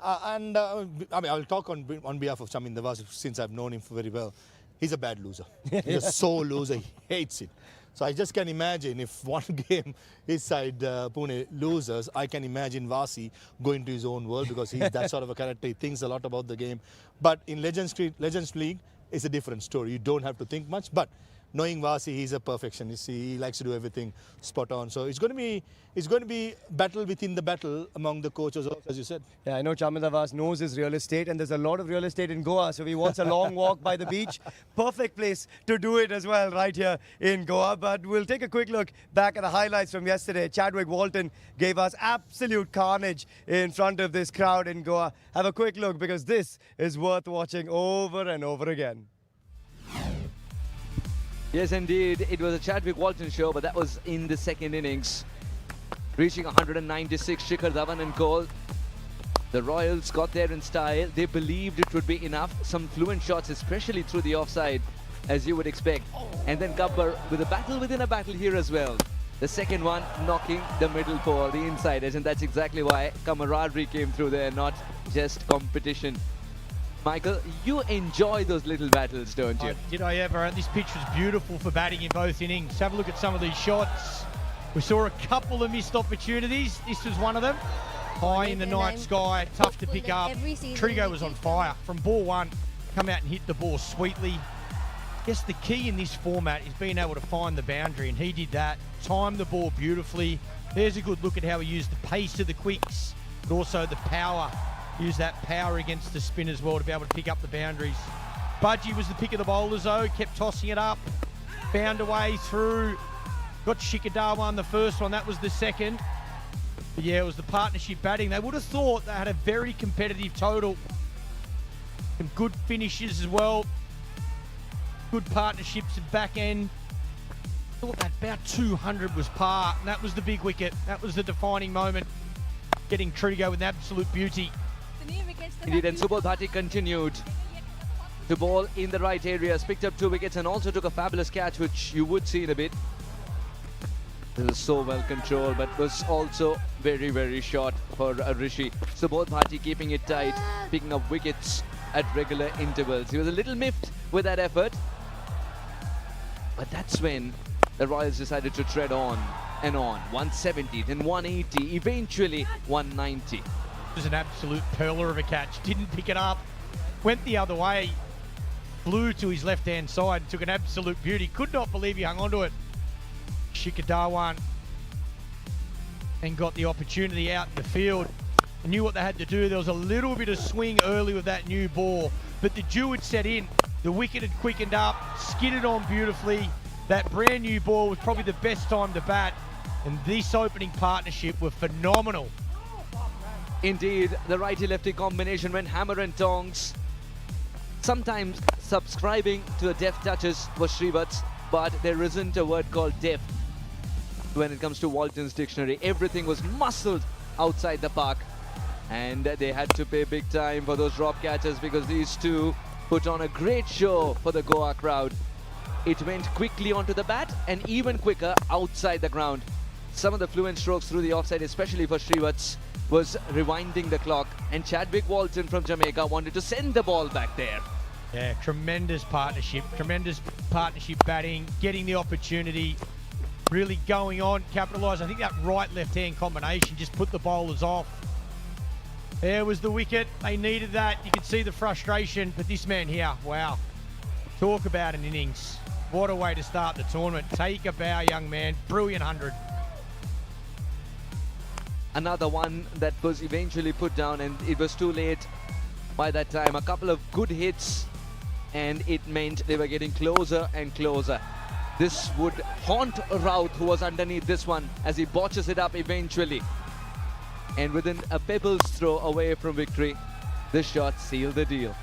I'll talk on behalf of Charminder Vas since I've known him very well. He's a bad loser. He's a sore loser. He hates it. So I just can imagine if one game his side Pune loses, I can imagine Vasi going to his own world because he's that sort of a character. He thinks a lot about the game. But in Legends League, it's a different story. You don't have to think much. But knowing Vasi, he's a perfectionist. He likes to do everything spot on. So it's going to be battle within the battle among the coaches, as you said. Yeah, I know Charminder Vas knows his real estate, and there's a lot of real estate in Goa. So he wants a long walk by the beach. Perfect place to do it as well, right here in Goa. But we'll take a quick look back at the highlights from yesterday. Chadwick Walton gave us absolute carnage in front of this crowd in Goa. Have a quick look because this is worth watching over and over again. Yes, indeed. It was a Chadwick Walton show, but that was in the second innings. reaching 196. Shikhar Dhawan and goal. The Royals got there in style. They believed it would be enough. Some fluent shots, especially through the offside, as you would expect. And then Gabbar with a battle within a battle here as well. The second one knocking the middle for the inside edge, and that's exactly why camaraderie came through there, not just competition. Michael, you enjoy those little battles, don't you? Did I ever? This pitch was beautiful for batting in both innings. Have a look at some of these shots. We saw a couple of missed opportunities. This was one of them. High in the night sky, tough to pick up. Trigo was on fire. From ball one, come out and hit the ball sweetly. I guess the key in this format is being able to find the boundary, and he did that. Timed the ball beautifully. There's a good look at how he used the pace of the quicks, but also the power. Use that power against the spin as well to be able to pick up the boundaries. Budgie was the pick of the bowlers though, kept tossing it up, found a way through. Got Shikadawa the first one, that was the second. But yeah, it was the partnership batting. They would have thought they had a very competitive total. Some good finishes as well. Good partnerships at back end. Thought that about 200 was par, and that was the big wicket. That was the defining moment. Getting Trigo with absolute beauty. Indeed, and Subodh Bhatti continued to bowl in the right areas, picked up 2 wickets and also took a fabulous catch, which you would see in a bit. This was so well controlled, but was also very, very short for Rishi. Subodh Bhatti keeping it tight, picking up wickets at regular intervals. He was a little miffed with that effort, but that's when the Royals decided to tread on and on. 170, then 180, eventually 190. It was an absolute perler of a catch. Didn't pick it up. Went the other way. Flew to his left-hand side. Took an absolute beauty. Could not believe he hung onto it. Shikadawan. And got the opportunity out in the field. I knew what they had to do. There was a little bit of swing early with that new ball. But the dew had set in. The wicket had quickened up. Skidded on beautifully. That brand new ball was probably the best time to bat. And this opening partnership were phenomenal. Indeed, the righty-lefty combination went hammer and tongs. Sometimes subscribing to the deft touches was Srivat's, but there isn't a word called deft when it comes to Walton's dictionary. Everything was muscled outside the park, and they had to pay big time for those drop catches because these two put on a great show for the Goa crowd. It went quickly onto the bat and even quicker outside the ground. Some of the fluent strokes through the offside, especially for Srivat's, was rewinding the clock, and Chadwick Walton from Jamaica wanted to send the ball back there. Yeah, tremendous partnership batting, getting the opportunity, really going on, capitalise. I think that right-left-hand combination just put the bowlers off. There was the wicket. They needed that. You could see the frustration, but this man here, wow. Talk about an innings. What a way to start the tournament. Take a bow, young man. Brilliant 100. Another one that was eventually put down, and it was too late by that time. A couple of good hits, and it meant they were getting closer and closer. This would haunt Raut, who was underneath this one, as he botches it up eventually. And within a pebble's throw away from victory, this shot sealed the deal.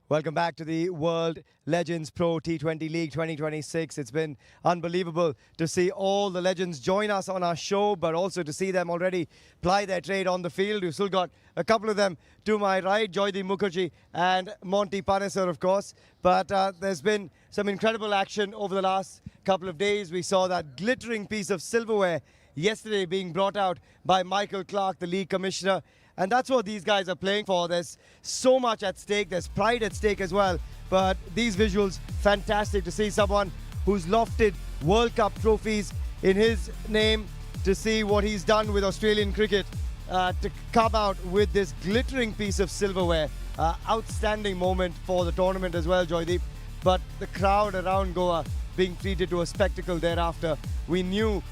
Welcome back to the World Legends Pro T20 League 2026. It's been unbelievable to see all the legends join us on our show, but also to see them already ply their trade on the field. We've still got a couple of them to my right, Joydeep Mukherjee and Monty Panesar, of course. But there's been some incredible action over the last couple of days. We saw that glittering piece of silverware yesterday being brought out by Michael Clark, the league commissioner. And that's what these guys are playing for. There's so much at stake. There's pride at stake as well. But these visuals, fantastic to see someone who's lofted World Cup trophies in his name, to see what he's done with Australian cricket, to come out with this glittering piece of silverware. Outstanding moment for the tournament as well, Joydeep. But the crowd around Goa being treated to a spectacle thereafter. We knew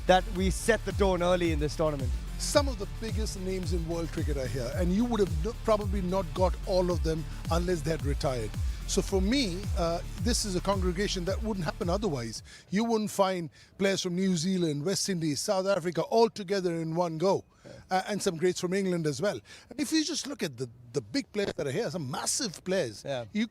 that we set the tone early in this tournament. Some of the biggest names in world cricket are here, and you would have probably not got all of them unless they had retired. So for me, this is a congregation that wouldn't happen otherwise. You wouldn't find players from New Zealand, West Indies, South Africa all together in one go. And some greats from England as well. And if you just look at the big players that are here, some massive players,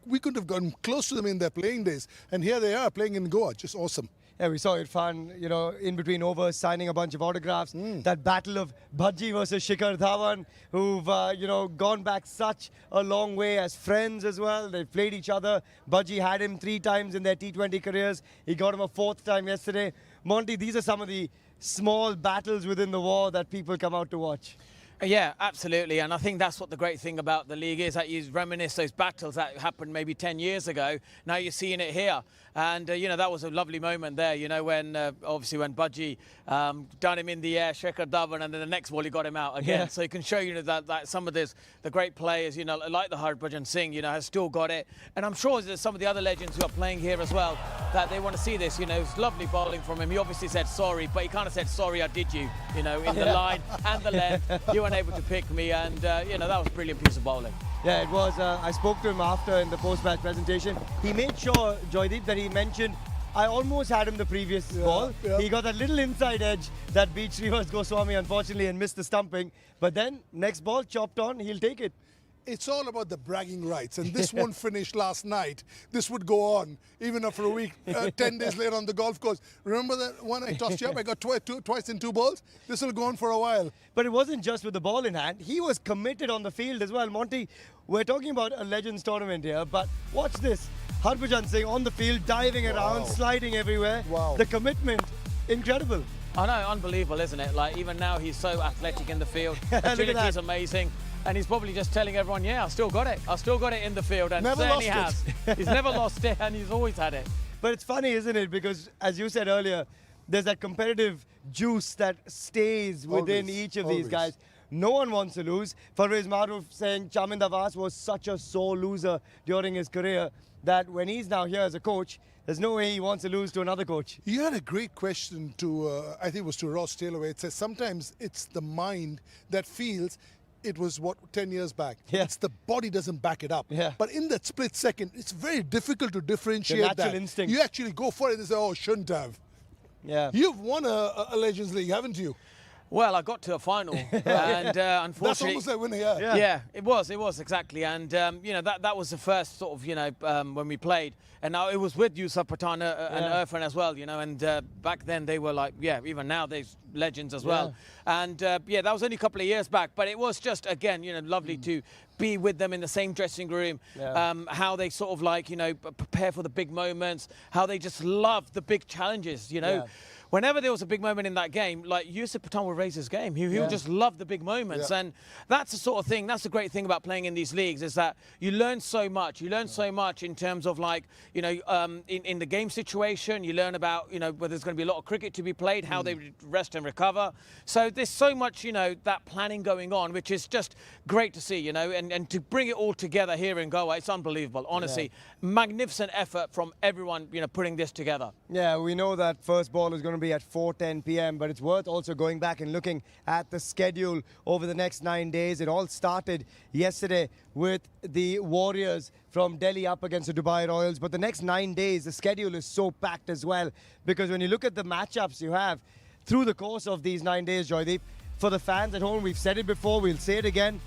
we couldn't have gotten close to them in their playing days. And here they are playing in Goa, just awesome. Yeah, we saw Irfan, in between overs, signing a bunch of autographs. That battle of Bhaji versus Shikhar Dhawan, who've, gone back such a long way as friends as well. They've played each other. Bhaji had him 3 times in their T20 careers. He got him a 4th time yesterday. Monty, these are some of the small battles within the war that people come out to watch. Yeah, absolutely. And I think that's what the great thing about the league is, that you reminisce those battles that happened maybe 10 years ago. Now you're seeing it here. And, that was a lovely moment there, when obviously when Bhaji done him in the air, Shikhar Dhawan, and then the next ball he got him out again. Yeah. So you can show, that some of the great players, like the Harbhajan Singh, has still got it. And I'm sure there's some of the other legends who are playing here as well that they want to see this. It's lovely bowling from him. He obviously said sorry, but he kind of said, sorry, I did you, in the line and the length. You weren't able to pick me, and, that was a brilliant piece of bowling. Yeah, it was. I spoke to him after in the post-match presentation. He made sure, Joydeep, that he mentioned, I almost had him the previous ball. Yeah. He got that little inside edge that beat Srivas Goswami, unfortunately, and missed the stumping. But then, next ball, chopped on, he'll take it. It's all about the bragging rights, and this won't finish last night. This would go on even after a week, 10 days later on the golf course. Remember that one I tossed you up? I got twice in 2 balls. This will go on for a while. But it wasn't just with the ball in hand. He was committed on the field as well. Monty, we're talking about a Legends tournament here, but watch this. Harbhajan Singh on the field, diving around, sliding everywhere. Wow. The commitment, incredible. I know, unbelievable, isn't it? Like, even now he's so athletic in the field. Agility is amazing. And he's probably just telling everyone, yeah, I still got it. I still got it in the field. And certainly has. He's never lost it, and he's always had it. But it's funny, isn't it? Because, as you said earlier, there's that competitive juice that stays within each of these guys. No one wants to lose. Parvez Maroof saying Chaminda Vas was such a sore loser during his career that when he's now here as a coach, there's no way he wants to lose to another coach. You had a great question to, I think it was to Ross Taylor, where it says sometimes it's the mind that feels. It was, 10 years back. Yeah. It's the body doesn't back it up. Yeah. But in that split second, it's very difficult to differentiate the natural that. instinct. You actually go for it and say, oh, shouldn't have. Yeah. You've won a Legends League, haven't you? Well, I got to a final, and unfortunately, that's almost like winning. Yeah, it was exactly, and that was the first sort of when we played, and now it was with Yusuf Pathan and Irfan as well, and back then they were like, even now they're legends as well, and that was only a couple of years back, but it was just again, lovely to be with them in the same dressing room, how they sort of prepare for the big moments, how they just love the big challenges, Whenever there was a big moment in that game, like Yusuf Pathan would raise his game. He would just love the big moments. And that's the sort of thing, that's the great thing about playing in these leagues, is that you learn so much. You learn so much in terms of in the game situation, you learn about, whether there's going to be a lot of cricket to be played, how they rest and recover. So there's so much, that planning going on, which is just great to see, and to bring it all together here in Goa, it's unbelievable, honestly. Magnificent effort from everyone, putting this together. Yeah, we know that first ball is going to be at 4:10 p.m. but it's worth also going back and looking at the schedule over the next 9 days. It all started yesterday with the Warriors from Delhi up against the Dubai Royals, but the next 9 days the schedule is so packed as well, because when you look at the matchups you have through the course of these 9 days, Joydeep, for the fans at home, we've said it before, we'll say it again,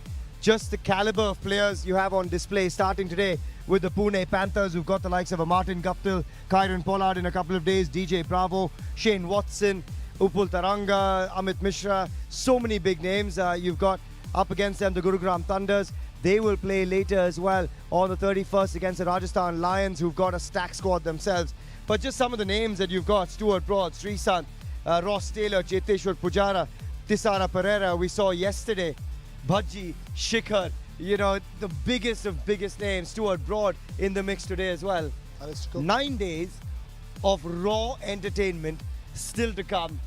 just the caliber of players you have on display starting today with the Pune Panthers, who've got the likes of a Martin Guptill, Kyron Pollard in a couple of days, DJ Bravo, Shane Watson, Upul Taranga, Amit Mishra, so many big names. You've got up against them the Gurugram Thunders. They will play later as well on the 31st against the Rajasthan Lions, who've got a stacked squad themselves. But just some of the names that you've got: Stuart Broad, Sreesanth, Ross Taylor, Cheteshwar Pujara, Tisara Pereira, we saw yesterday, Bhaji, Shikhar, you know, the biggest of biggest names, Stuart Broad in the mix today as well. 9 days of raw entertainment still to come,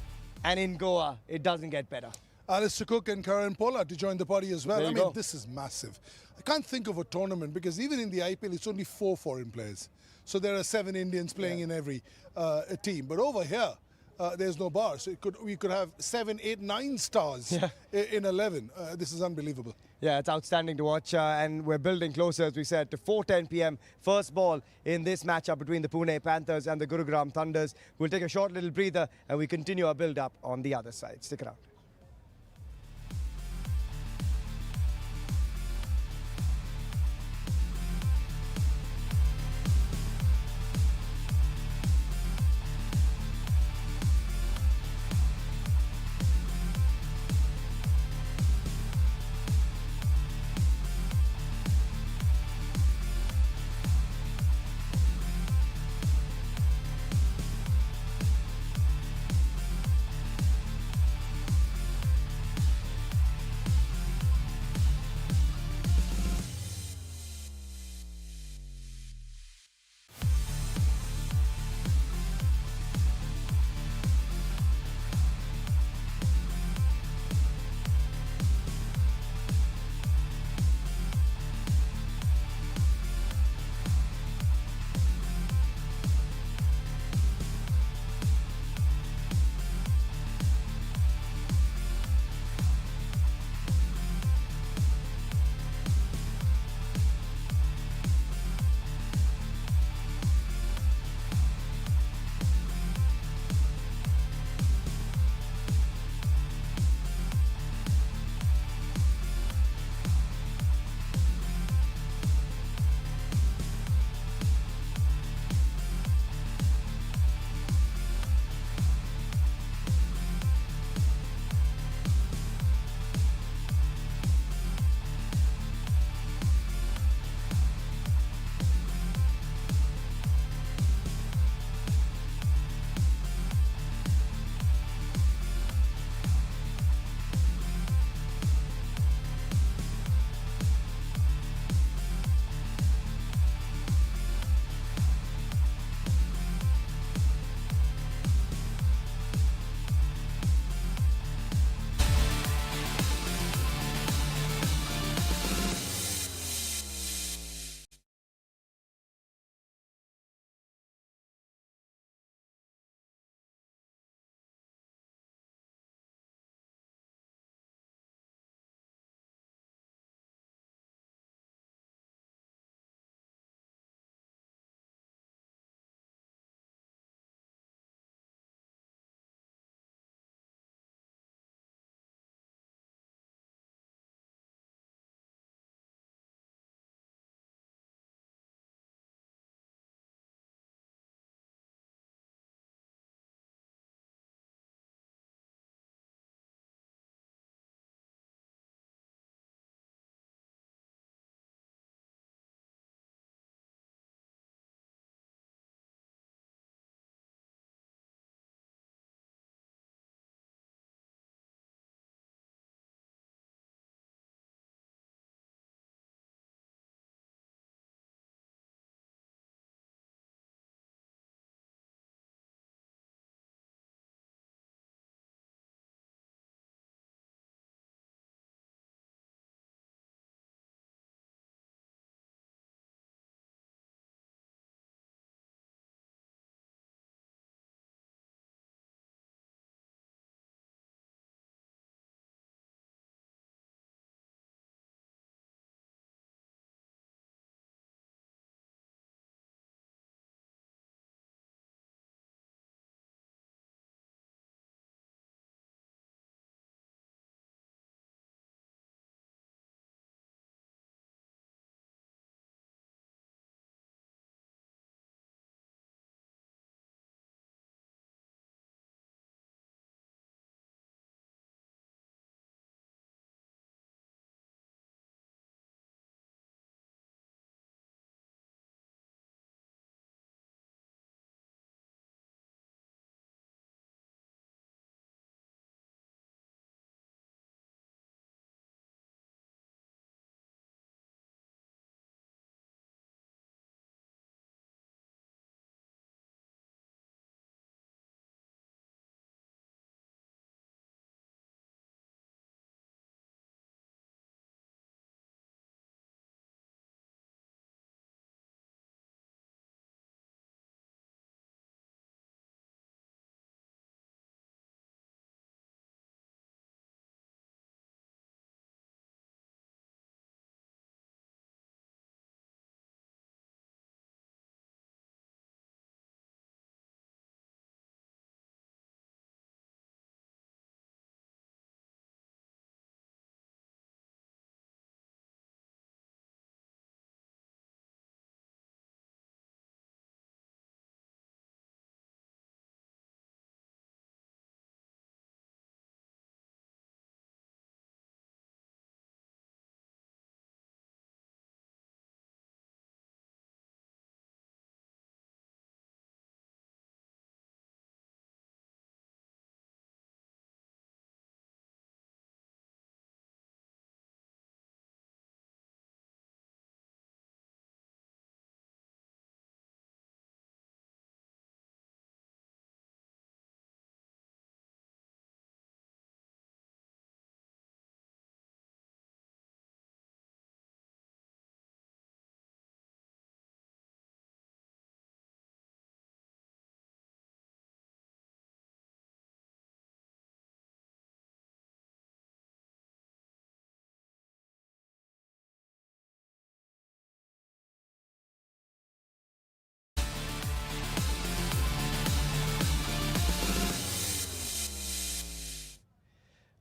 and in Goa, it doesn't get better. Alistair Cook and Karen Pollard to join the party as well. There I you mean, go. this is massive. I can't think of a tournament because even in the IPL, it's only 4 foreign players. So there are 7 Indians playing in every team. But over here, there's no bar. So we could have 7, 8, 9 stars in 11. This is unbelievable. Yeah, it's outstanding to watch, and we're building closer, as we said, to 4:10 p.m. first ball in this matchup between the Pune Panthers and the Gurugram Thunders. We'll take a short little breather, and we continue our build-up on the other side. Stick around.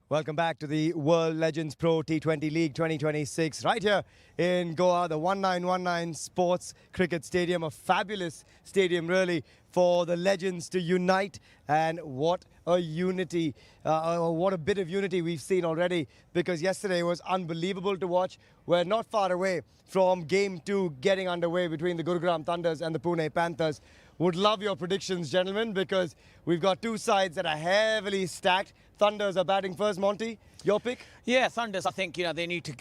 Welcome back to the World Legends Pro T20 League 2026 right here in Goa, the 1919 Sports Cricket Stadium, a fabulous stadium really for the legends to unite, and what a unity, what a bit of unity we've seen already, because yesterday was unbelievable to watch. We're not far away from Game 2 getting underway between the Gurugram Thunders and the Pune Panthers. Would love your predictions, gentlemen, because we've got two sides that are heavily stacked. Thunders are batting first. Monty, your pick? Yeah, Thunders, I think, they need to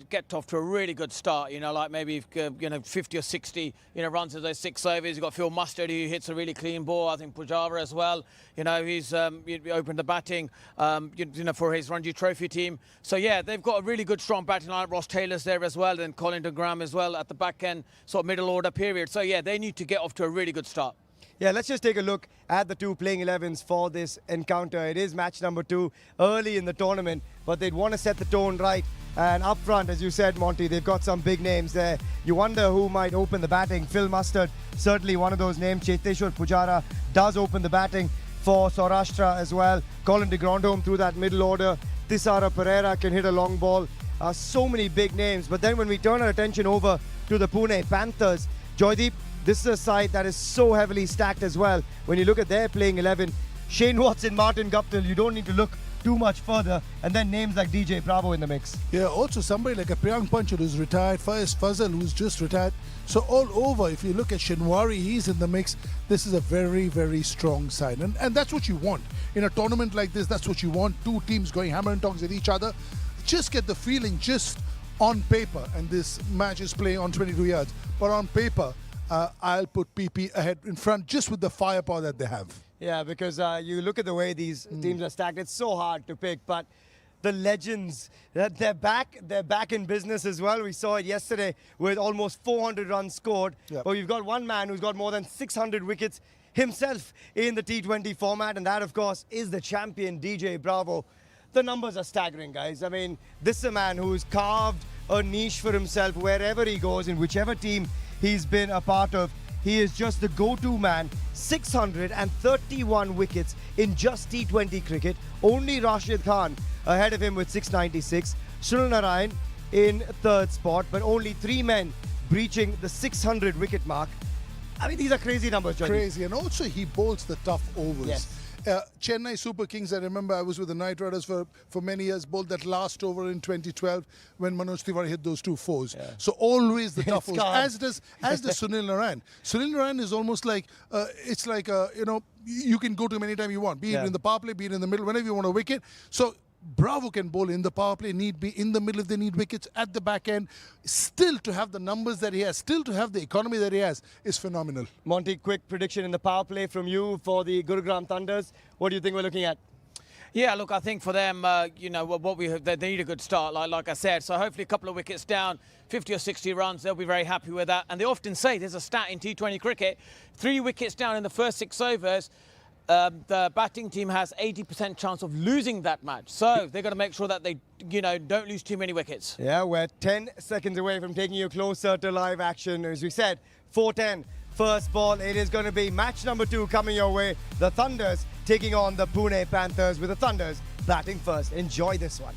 get off to a really good start, like maybe, 50 or 60, runs of those 6 overs. You've got Phil Mustard, who hits a really clean ball. I think Pujara as well, he's opened the batting, for his Ranji Trophy team. So, yeah, they've got a really good, strong batting line. Ross Taylor's there as well, and Colin de Graham as well at the back end, sort of middle order period. So, yeah, they need to get off to a really good start. Yeah, let's just take a look at the two playing 11s for this encounter. It is match number 2 early in the tournament, but they'd want to set the tone right. And up front, as you said, Monty, they've got some big names there. You wonder who might open the batting. Phil Mustard, certainly one of those names. Cheteshwar Pujara does open the batting for Saurashtra as well. Colin de Grandhomme through that middle order. Thisara Pereira can hit a long ball. So many big names. But then when we turn our attention over to the Pune Panthers, Joydeep, this is a side that is so heavily stacked as well. When you look at their playing 11, Shane Watson, Martin Guptill, you don't need to look too much further. And then names like DJ Bravo in the mix. Yeah, also somebody like a Priyank Panchal who's retired, Faiz Fazal who's just retired. So all over, if you look at Shinwari, he's in the mix. This is a very, very strong side. And that's what you want. In a tournament like this, that's what you want. Two teams going hammer and tongs at each other. Just get the feeling just on paper. And this match is playing on 22 yards. But on paper, I'll put PP ahead in front just with the firepower that they have. Yeah, because you look at the way these teams are stacked, it's so hard to pick. But the legends, they're back in business as well. We saw it yesterday with almost 400 runs scored. Yep. But we've got one man who's got more than 600 wickets himself in the T20 format, and that, of course, is the champion DJ Bravo. The numbers are staggering, guys. I mean, this is a man who's carved a niche for himself wherever he goes, in whichever team he's been a part of. He is just the go-to man. 631 wickets in just T20 cricket. Only Rashid Khan ahead of him with 696. Sunil Narayan in third spot, but only 3 men breaching the 600 wicket mark. I mean, these are crazy numbers, Johnny. Crazy, and also he bowls the tough overs. Yes. Chennai Super Kings, I remember I was with the Knight Riders for many years, bowled that last over in 2012 when Manoj Tiwari hit those 2 fours. Yeah. So always the tough overs, as does Sunil Narayan. Sunil Narayan is almost like, it's like, you can go to him anytime you want, be it in the power play, be it in the middle, whenever you want a wicket. So Bravo can bowl in the power play, need be in the middle if they need wickets, at the back end. Still to have the numbers that he has, still to have the economy that he has is phenomenal. Monty, quick prediction in the power play from you for the Gurugram Thunders. What do you think we're looking at? Yeah, look, I think for them, what we have, they need a good start, like I said. So hopefully a couple of wickets down, 50 or 60 runs, they'll be very happy with that. And they often say, there's a stat in T20 cricket, 3 wickets down in the first 6 overs, the batting team has 80% chance of losing that match. So they've got to make sure that they, don't lose too many wickets. Yeah, we're 10 seconds away from taking you closer to live action. As we said, 4:10 first ball. It is going to be match number 2 coming your way. The Thunders taking on the Pune Panthers, with the Thunders batting first. Enjoy this one.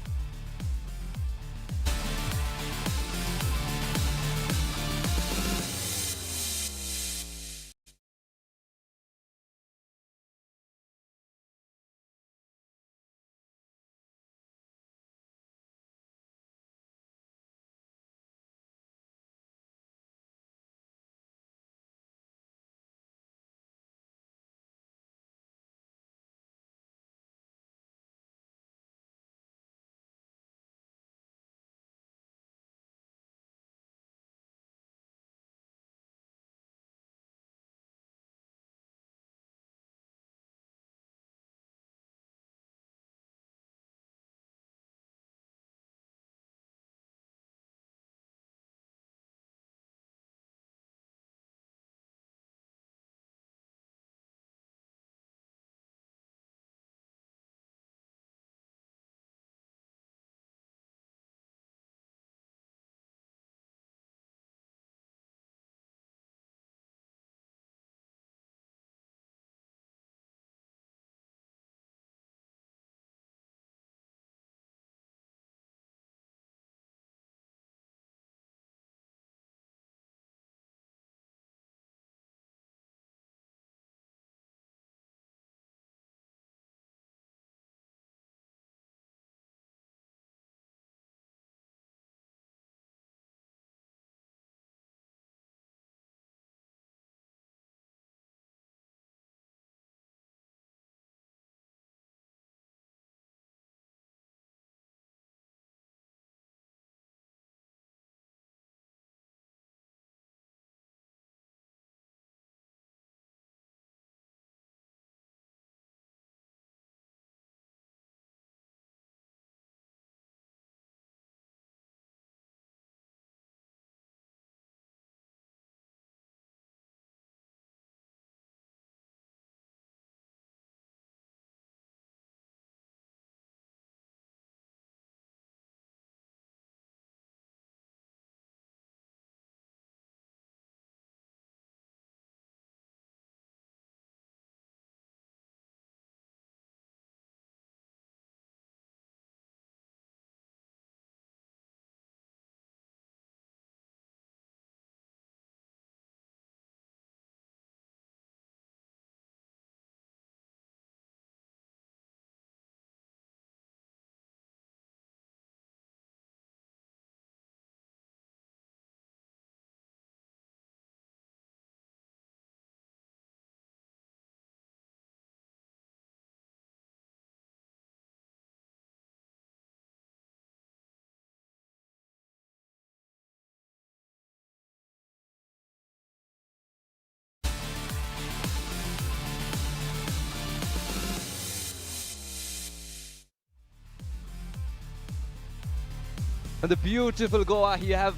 And the beautiful Goa, you have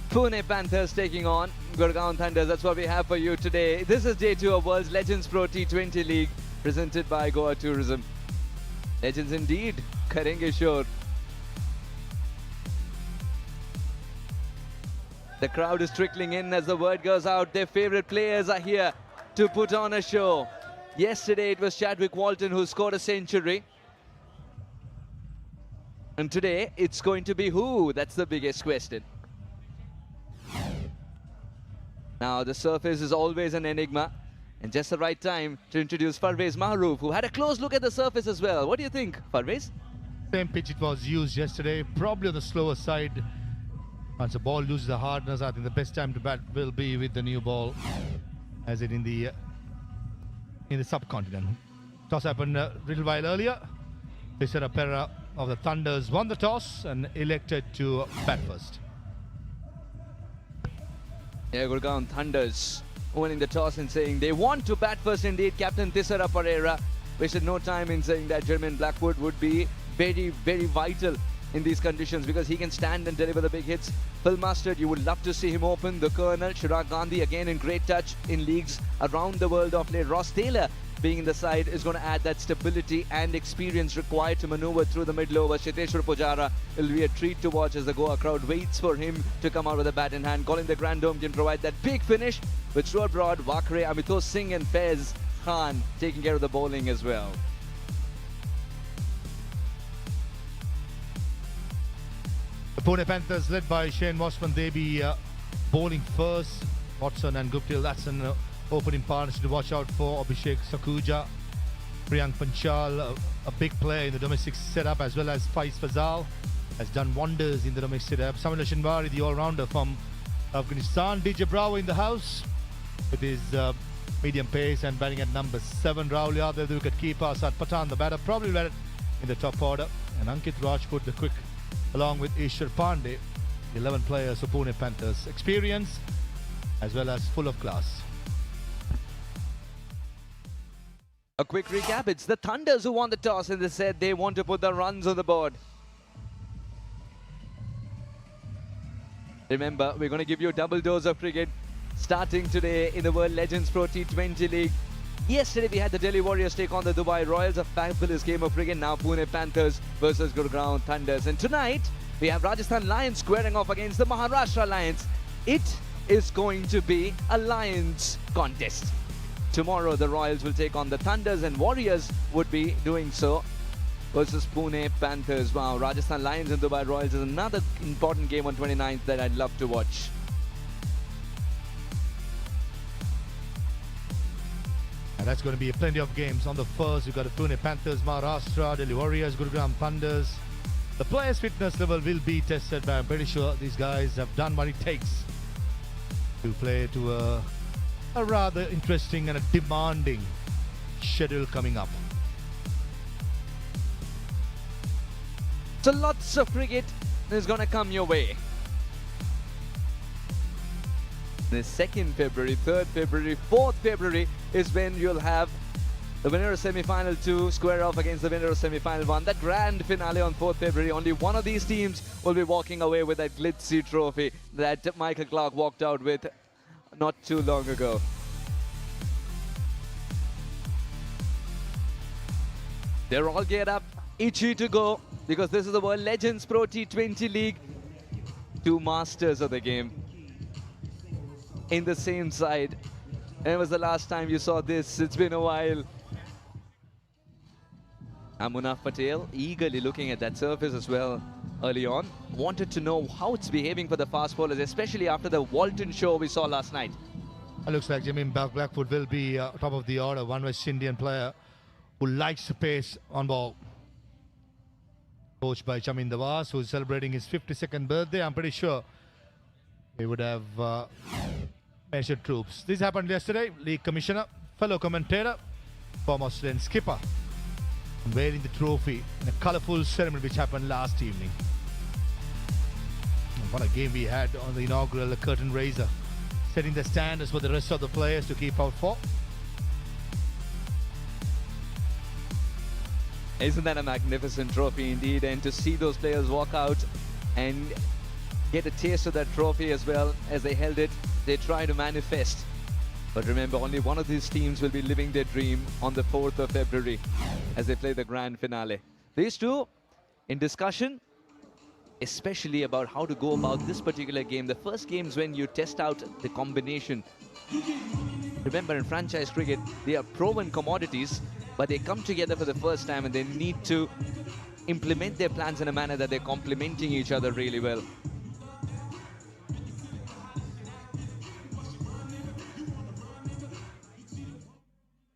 Pune Panthers taking on Gurugram Thunders. That's what we have for you today. This is day 2 of World's Legends Pro T20 League, presented by Goa Tourism. Legends indeed, karenge shore. The crowd is trickling in as the word goes out. Their favorite players are here to put on a show. Yesterday it was Chadwick Walton who scored a century. And today it's going to be who? That's the biggest question. Now the surface is always an enigma. And just the right time to introduce Parvez Maharouf, who had a close look at the surface as well. What do you think, Parvez? Same pitch it was used yesterday, probably on the slower side. Once the ball loses the hardness, I think the best time to bat will be with the new ball, as it in the subcontinent. Toss happened a little while earlier. Tisera Pera of the Thunders won the toss and elected to bat first. Yeah, Gurugram Thunders winning the toss and saying they want to bat first indeed. Captain Tisera Pereira wasted no time in saying that Jermaine Blackwood would be very, very vital in these conditions because he can stand and deliver the big hits. Phil Mustard, you would love to see him open. The Colonel, Chirag Gandhi, again in great touch in leagues around the world of late. Ross Taylor being in the side is going to add that stability and experience required to maneuver through the middle over. Cheteshwar Pujara will be a treat to watch as the Goa crowd waits for him to come out with a bat in hand. Colin the Grandome can provide that big finish with Stuart Broad, Vakre, Amitosh Singh and Faiz Khan taking care of the bowling as well. The Pune Panthers led by Shane Watson, they be bowling first. Watson and Guptill, that's an opening partnership to watch out for. Abhishek Sakuja, Priyank Panchal, a big player in the domestic setup, as well as Faiz Fazal has done wonders in the domestic setup. Samir Shinwari, the all-rounder from Afghanistan. DJ Bravo in the house with his medium pace and batting at number 7. Rahul Yadav, the wicket keeper. Asad Pathan, the batter, probably batted in the top order. And Ankit Rajput, the quick, along with Ishwar Pandey, 11 players for Pune Panthers. Experience as well as full of class. A quick recap, it's the Thunders who won the toss and they said they want to put the runs on the board. Remember, we're going to give you a double dose of cricket starting today in the World Legends Pro T20 League. Yesterday we had the Delhi Warriors take on the Dubai Royals, a fabulous game of cricket. Now Pune Panthers versus Gurugram Thunders. And tonight we have Rajasthan Lions squaring off against the Maharashtra Lions. It is going to be a Lions contest. Tomorrow the Royals will take on the Thunders and Warriors would be doing so versus Pune Panthers. Wow, Rajasthan Lions and Dubai Royals is another important game on 29th that I'd love to watch. And that's going to be plenty of games. On the first, you've got the Pune Panthers, Maharashtra, Delhi Warriors, Gurugram Thunders. The players' fitness level will be tested, but I'm pretty sure these guys have done what it takes to play to a rather interesting and a demanding schedule coming up. So lots of cricket is going to come your way. The 2nd February, 3rd February, 4th February is when you'll have the winner of semi-final 2 square off against the winner of semi-final 1. That grand finale on 4th February. Only one of these teams will be walking away with that glitzy trophy that Michael Clark walked out with not too long ago. They're all geared up, itchy to go, because this is the World Legends Pro T20 League. 2 masters of the game in the same side. When was the last time you saw this? It's been a while. Munaf Patel eagerly looking at that surface as well early on. Wanted to know how it's behaving for the fast bowlers, especially after the Walton show we saw last night. It looks like Jermaine Blackwood will be top of the order. One West Indian player who likes the pace on ball. Coached by Chamin Dawaz, who is celebrating his 52nd birthday. I'm pretty sure he would have measured troops. This happened yesterday. League Commissioner, fellow commentator, former Australian skipper, wearing the trophy in a colourful ceremony which happened last evening. What a game we had on the inaugural curtain raiser, setting the standards for the rest of the players to keep out for. Isn't that a magnificent trophy indeed? And to see those players walk out and get a taste of that trophy as well. As they held it, they try to manifest. But remember, only one of these teams will be living their dream on the 4th of February as they play the grand finale. These two in discussion, especially about how to go about this particular game. The first game is when you test out the combination. Remember, in franchise cricket, they are proven commodities, but they come together for the first time and they need to implement their plans in a manner that they're complementing each other really well.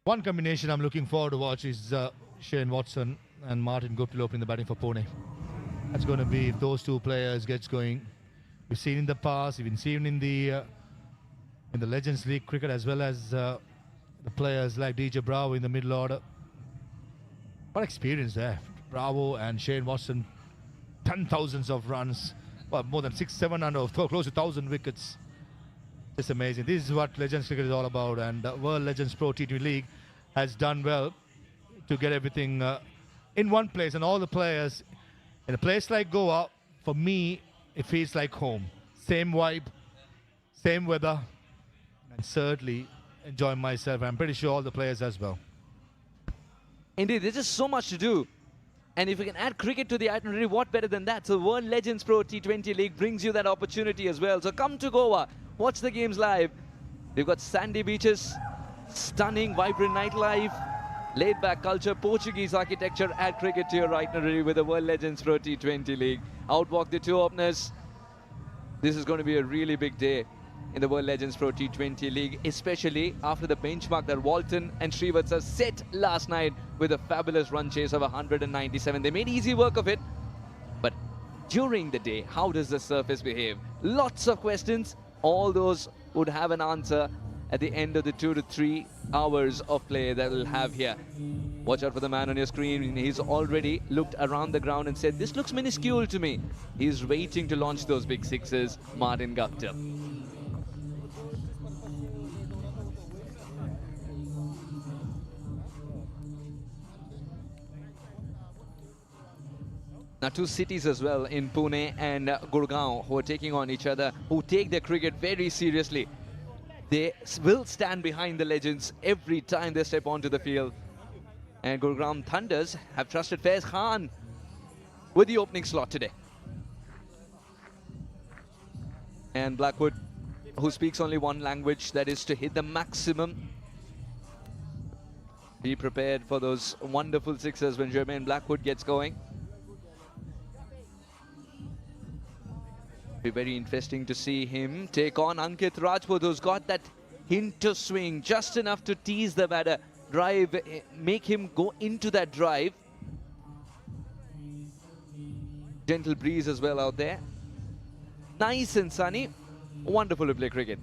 One combination I'm looking forward to watch is Shane Watson and Martin Guptill in the batting for Pune. That's going to be, if those two players gets going. We've seen in the past, we've seen in the Legends League cricket, as well as the players like DJ Bravo in the middle order. What experience there. Bravo and Shane Watson, 10,000s of runs, well, more than 600-700, close to 1,000 wickets. It's amazing. This is what Legends cricket is all about, and World Legends Pro T20 League has done well to get everything in one place, and all the players in a place like Goa. For me, it feels like home. Same vibe, same weather, and certainly enjoying myself. I'm pretty sure all the players as well. Indeed, there's just so much to do. And if we can add cricket to the itinerary, what better than that? So World Legends Pro T20 League brings you that opportunity as well. So come to Goa, watch the games live. We've got sandy beaches, stunning, vibrant nightlife, laid-back culture, Portuguese architecture. Add cricket to your itinerary with the World Legends Pro T20 League. Outwalk the two openers. This is going to be a really big day in the World Legends Pro T20 League, especially after the benchmark that Walton and Srivatsa set last night with a fabulous run chase of 197. They made easy work of it, but during the day, how does the surface behave? Lots of questions. All those would have an answer at the end of the 2 to 3 hours of play that we'll have here. Watch out for the man on your screen. He's already looked around the ground and said, this looks minuscule to me. He's waiting to launch those big sixes, Martin Guptill. Now, two cities as well in Pune and Gurugram who are taking on each other, who take their cricket very seriously. They will stand behind the legends every time they step onto the field. And Gurugram Thunders have trusted Faiz Khan with the opening slot today. And Blackwood, who speaks only one language, that is to hit the maximum. Be prepared for those wonderful sixes when Jermaine Blackwood gets going. Be very interesting to see him take on Ankit Rajput, who's got that hint of swing, just enough to tease the batter, drive, make him go into that drive. Gentle breeze as well out there. Nice and sunny. Wonderful to play cricket.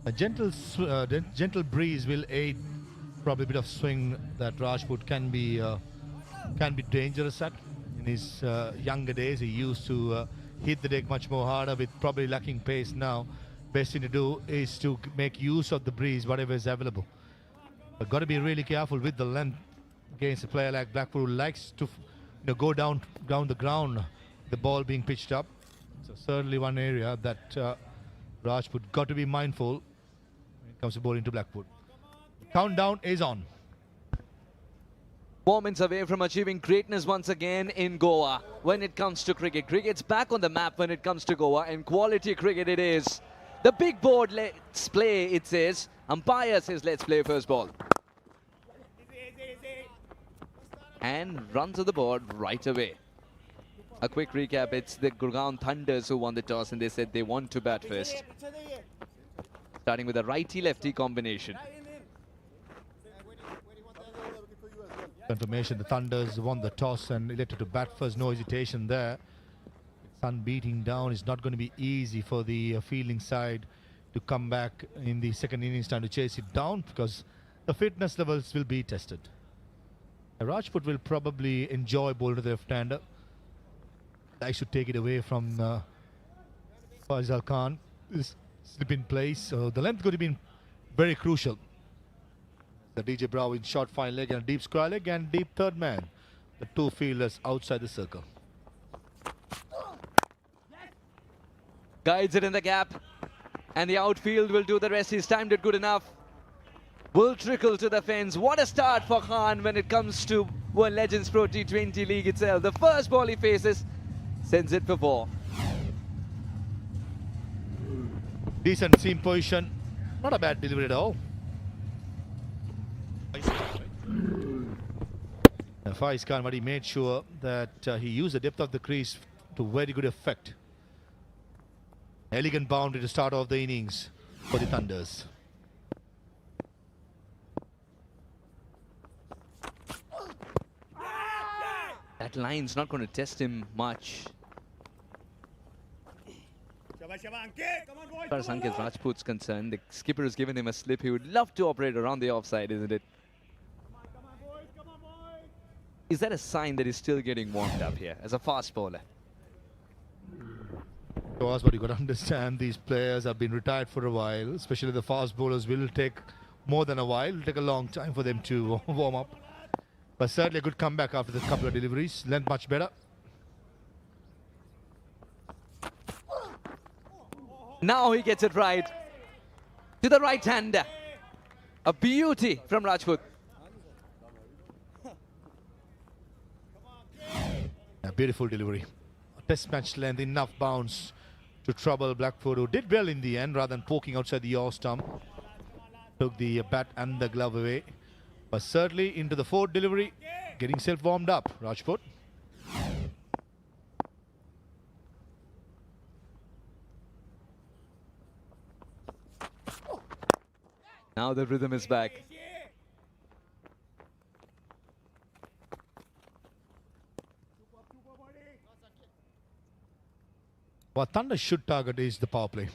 A gentle breeze will aid probably a bit of swing that Rajput can be dangerous at. In his younger days, he used to hit the deck much more harder, with probably lacking pace now. Best thing to do is to make use of the breeze, whatever is available. But got to be really careful with the length against a player like Blackpool, who likes to go down the ground, the ball being pitched up. So certainly one area that Rajput got to be mindful when it comes to bowling to Blackpool. Countdown is on. Moments away from achieving greatness once again in Goa when it comes to cricket. Cricket's back on the map when it comes to Goa, and quality cricket it is. The big board, let's play, it says. Umpire says, let's play first ball. And runs to the board right away. A quick recap, it's the Gurugram Thunders who won the toss, and they said they want to bat first. Starting with a righty-lefty combination. Confirmation, the Thunders won the toss and elected to bat first. No hesitation there. Sun beating down, is not going to be easy for the fielding side to come back in the second innings time to chase it down, because the fitness levels will be tested. Rajput will probably enjoy bowling to the left-hander. I should take it away from Faisal Khan. This slip in place, so the length could have been very crucial. The DJ Bravo in short fine leg and deep square leg and deep third man. the two fielders outside the circle. Guides it in the gap, and the outfield will do the rest. He's timed it good enough. Will trickle to the fence. What a start for Khan when it comes to World Legends Pro T20 League itself. The first ball he faces sends it for 4. Decent seam position. Not a bad delivery at all. Faiz Khan, but he made sure that he used the depth of the crease to very good effect. Elegant boundary to start off the innings for the Thunders. That line's not going to test him much. As far as Ankit Rajput's concerned, the skipper has given him a slip. He would love to operate around the offside, isn't it? Is that a sign that he's still getting warmed up here as a fast bowler? But you got to understand, these players have been retired for a while, especially the fast bowlers will take more than a while. It'll take a long time for them to warm up. But certainly a good comeback after the couple of deliveries. Length much better. Now he gets it right. To the right hander. A beauty from Rajput. A beautiful delivery. A test match length, enough bounce to trouble Blackfoot, who did well in the end rather than poking outside the yaw stump. Took the bat and the glove away. But certainly into the 4th delivery, getting self warmed up, Rajput. Now the rhythm is back. What Thunder should target is the power play.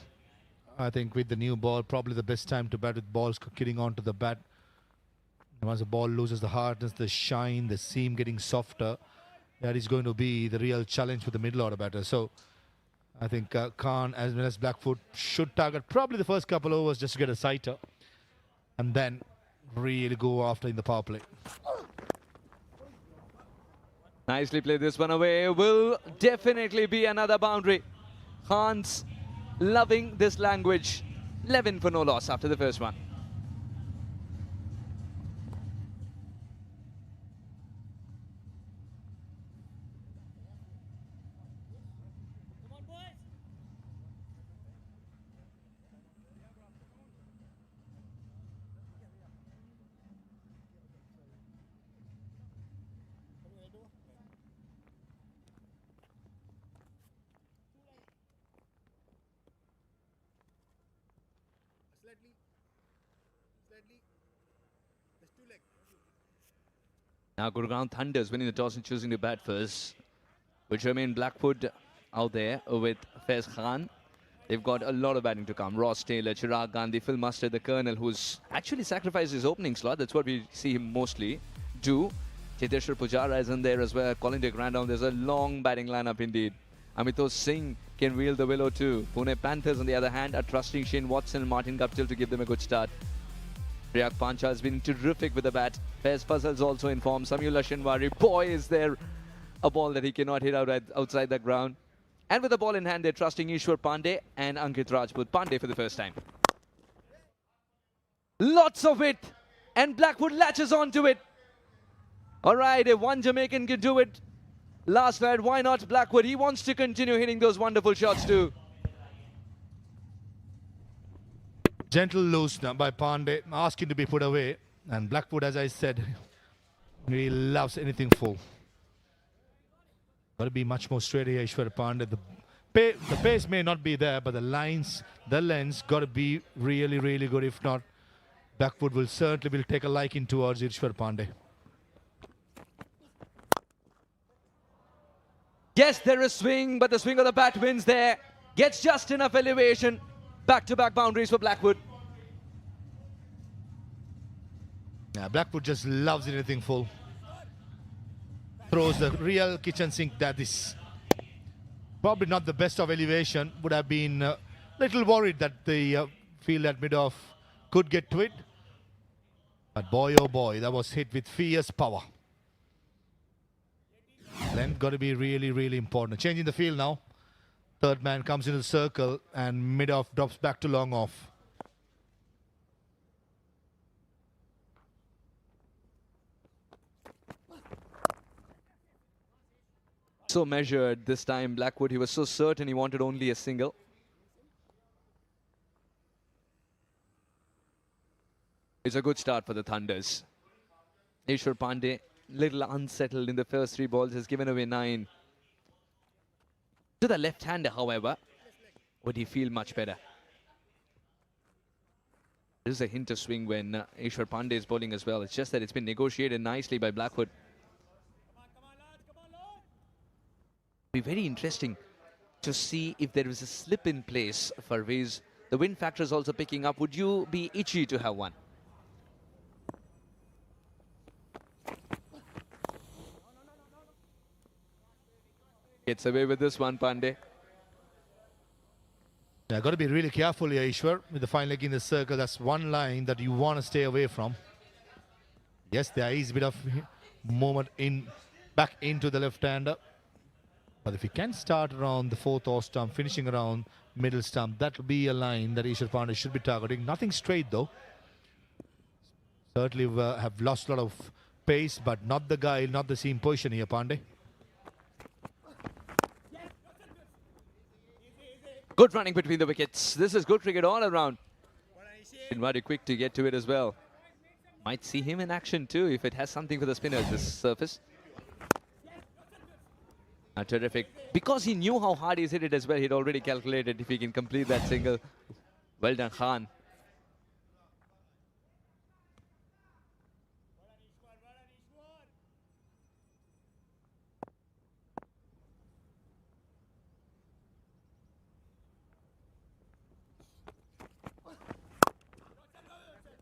I think with the new ball, probably the best time to bat with balls getting onto the bat. Once the ball loses the hardness, the shine, the seam getting softer, that is going to be the real challenge for the middle order batter. So I think Khan as well as Blackfoot should target probably the first couple overs just to get a sighter and then really go after in the power play. Nicely played this one away. Will definitely be another boundary. Khan's loving this language. 11 for no loss after the first one. Now Gurugram Thunders winning the toss and choosing to bat first, which remain Blackwood out there with Faiz Khan. They've got a lot of batting to come. Ross Taylor, Chirag Gandhi, Phil Mustard, the Colonel, who's actually sacrificed his opening slot. That's what we see him mostly do. Cheteshwar Pujara is in there as well. Colin de Grandon. There's a long batting lineup indeed. Amitosh Singh can wield the willow too. Pune Panthers, on the other hand, are trusting Shane Watson and Martin Guptill to give them a good start. Priyak Pancha has been terrific with the bat. Faiz Fazal's also in form. Samyula Shinwari, boy, is there a ball that he cannot hit outside the ground. And with the ball in hand, they're trusting Ishwar Pandey and Ankit Rajput. Pandey for the first time. Lots of it. And Blackwood latches onto it. All right, if one Jamaican can do it last night, why not Blackwood? He wants to continue hitting those wonderful shots too. Gentle loose now by Pandey, asking to be put away. And Blackwood, as I said, he loves anything full. Got to be much more straight here, Ishwar Pandey. The pace may not be there, but the lines, the lengths got to be really, really good. If not, Blackwood will certainly take a liking towards Ishwar Pandey. Yes, there is swing, but the swing of the bat wins there. Gets just enough elevation. Back-to-back boundaries for Blackwood. Yeah, Blackwood just loves anything full. Throws the real kitchen sink that is probably not the best of elevation. Would have been a little worried that the field at mid-off could get to it. But boy, oh boy, that was hit with fierce power. Length got to be really, really important. Changing the field now. Third man comes into the circle and mid-off drops back to long off. So measured this time, Blackwood. He was so certain he wanted only a single. It's a good start for the Thunders. Ishwar Pandey, little unsettled in the first 3 balls, has given away 9. To the left-hander, however, would he feel much better? There's a hint of swing when Ishwar Pandey is bowling as well. It's just that it's been negotiated nicely by Blackwood. Be very interesting to see if there is a slip in place for Viz. The wind factor is also picking up. Would you be itchy to have one? Gets away with this one, Pandey. Yeah, got to be really careful here, Ishwar, with the fine leg in the circle. That's one line that you want to stay away from. Yes, there is a bit of movement back into the left-hander. But if he can start around the 4th off stump, finishing around middle stump, that will be a line that Ishwar Pandey should be targeting. Nothing straight, though. Certainly have lost a lot of pace, but not the guy, not the seam position here, Pandey. Good running between the wickets. This is good cricket all around. Been very quick to get to it as well. Might see him in action too if it has something for the spinners, this surface. Terrific. Because he knew how hard he's hit it as well, he'd already calculated if he can complete that single. Well done, Khan.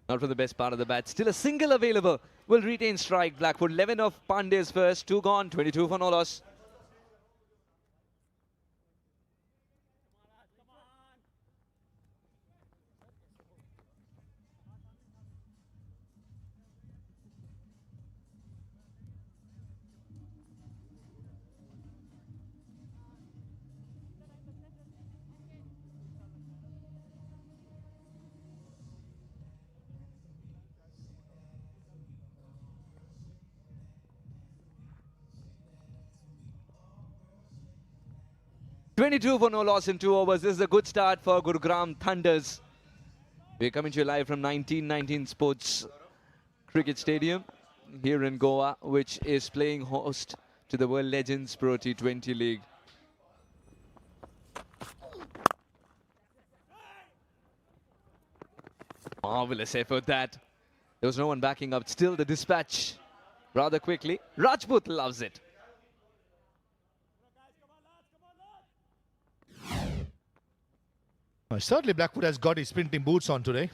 Not for the best part of the bat. Still a single available. Will retain strike. Blackwood 11 of Pandey's first. 2 gone. 22 for no loss. .22 for no loss in 2 overs. This is a good start for Gurugram Thunders. We're coming to you live from 1919 Sports Cricket Stadium here in Goa, which is playing host to the World Legends Pro T20 League. Marvelous effort that. There was no one backing up. Still the dispatch rather quickly. Rajput loves it. Certainly Blackwood has got his sprinting boots on today.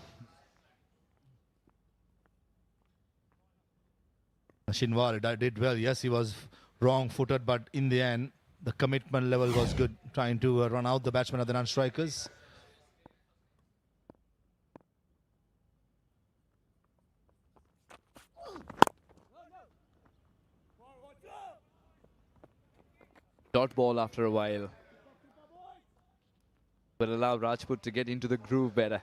Shinwar did well. Yes, he was wrong-footed, but in the end, the commitment level was good, trying to run out the batsmen of the non-strikers. Dot ball after a while. Will allow Rajput to get into the groove better.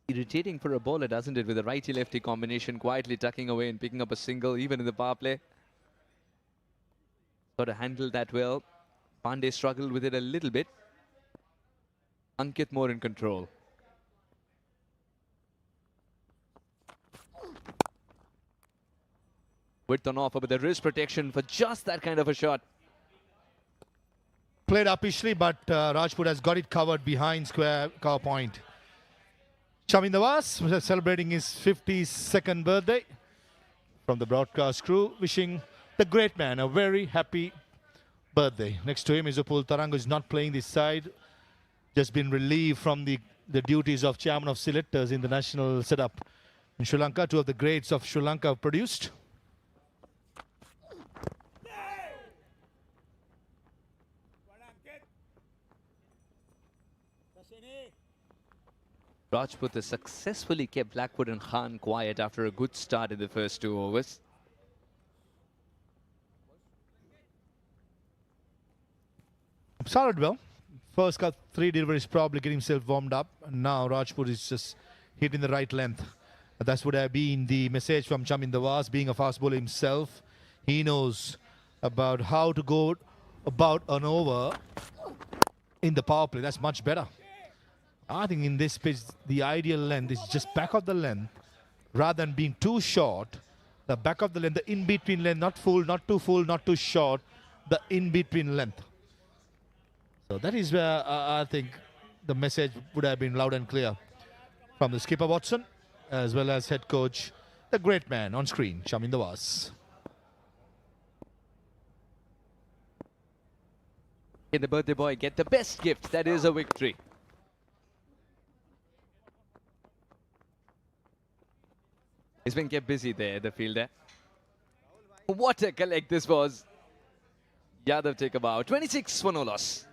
Irritating for a bowler, doesn't it? With a righty-lefty combination, quietly tucking away and picking up a single, even in the power play. Got to handle that well. Pandey struggled with it a little bit. Ankit more in control. Width on offer, but there is protection for just that kind of a shot. Played uppishly, but Rajput has got it covered behind square cover point. Shamin Nawaz was celebrating his 52nd birthday from the broadcast crew, wishing the great man a very happy birthday. Next to him is Upul Tarang, who is not playing this side, just been relieved from the duties of chairman of selectors in the national setup in Sri Lanka. 2 of the greats of Sri Lanka have produced. Rajput has successfully kept Blackwood and Khan quiet after a good start in the first 2 overs. started well. First got 3 deliveries, probably getting himself warmed up. And now Rajput is just hitting the right length. That would have been the message from Chamin Dawaz. Being a fast bowler himself, he knows about how to go about an over in the power play. That's much better. I think in this pitch, the ideal length is just back of the length rather than being too short. The back of the length, the in-between length, not full, not too short, the in-between length. So that is where I think the message would have been loud and clear from the skipper Watson, as well as head coach, the great man on screen, Chamin Dawaz. Can the birthday boy get the best gift? That is a victory. He's been kept busy there, the fielder. What a collect this was. Yadav take a bow. 26 for no loss.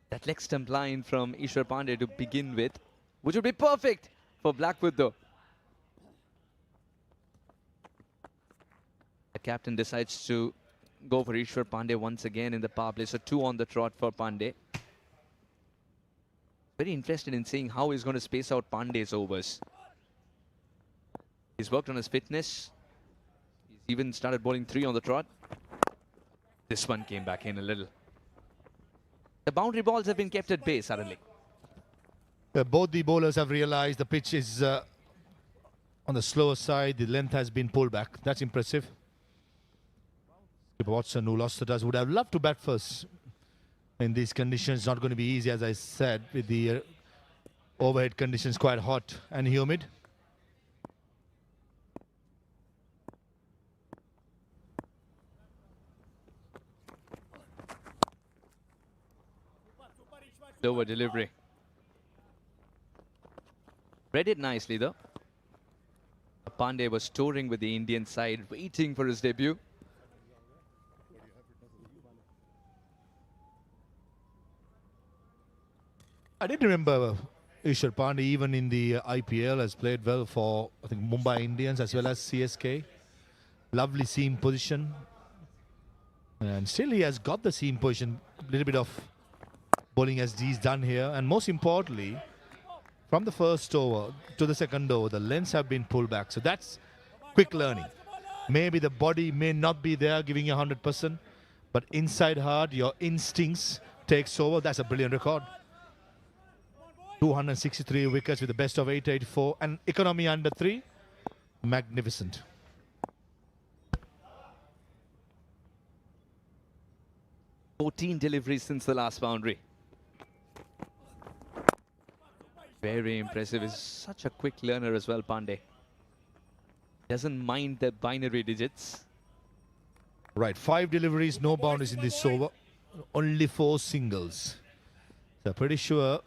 That leg stump line from Ishwar Pandey to begin with, which would be perfect for Blackwood though. The captain decides to go for Ishwar Pandey once again in the power play. So 2 on the trot for Pandey. Very interested in seeing how he's going to space out Pandey's overs. He's worked on his fitness. He's even started bowling 3 on the trot. This one came back in a little. The boundary balls have been kept at bay suddenly. Both the bowlers have realized the pitch is on the slower side. The length has been pulled back. That's impressive. Watson, who lost the toss, would have loved to bat first in these conditions. Not going to be easy, as I said, with the overhead conditions quite hot and humid. Lower delivery. Read it nicely though. Pandey was touring with the Indian side, waiting for his debut. I did remember Ishwar Pandey, even in the IPL, has played well for, I think, Mumbai Indians as well as CSK. Lovely seam position. And still he has got the seam position. A little bit of bowling as he's done here. And most importantly, from the first over to the second over, the lengths have been pulled back. So that's quick learning. Maybe the body may not be there giving you 100%, but inside hard, your instincts takes over. That's a brilliant record. 263 wickets with the best of 884 and economy under 3. Magnificent. $14 deliveries since the last boundary. Very impressive. He's such a quick learner as well, Pandey. Doesn't mind the binary digits. Right, 5 deliveries, no boundaries in this over. Only 4 singles. So pretty sure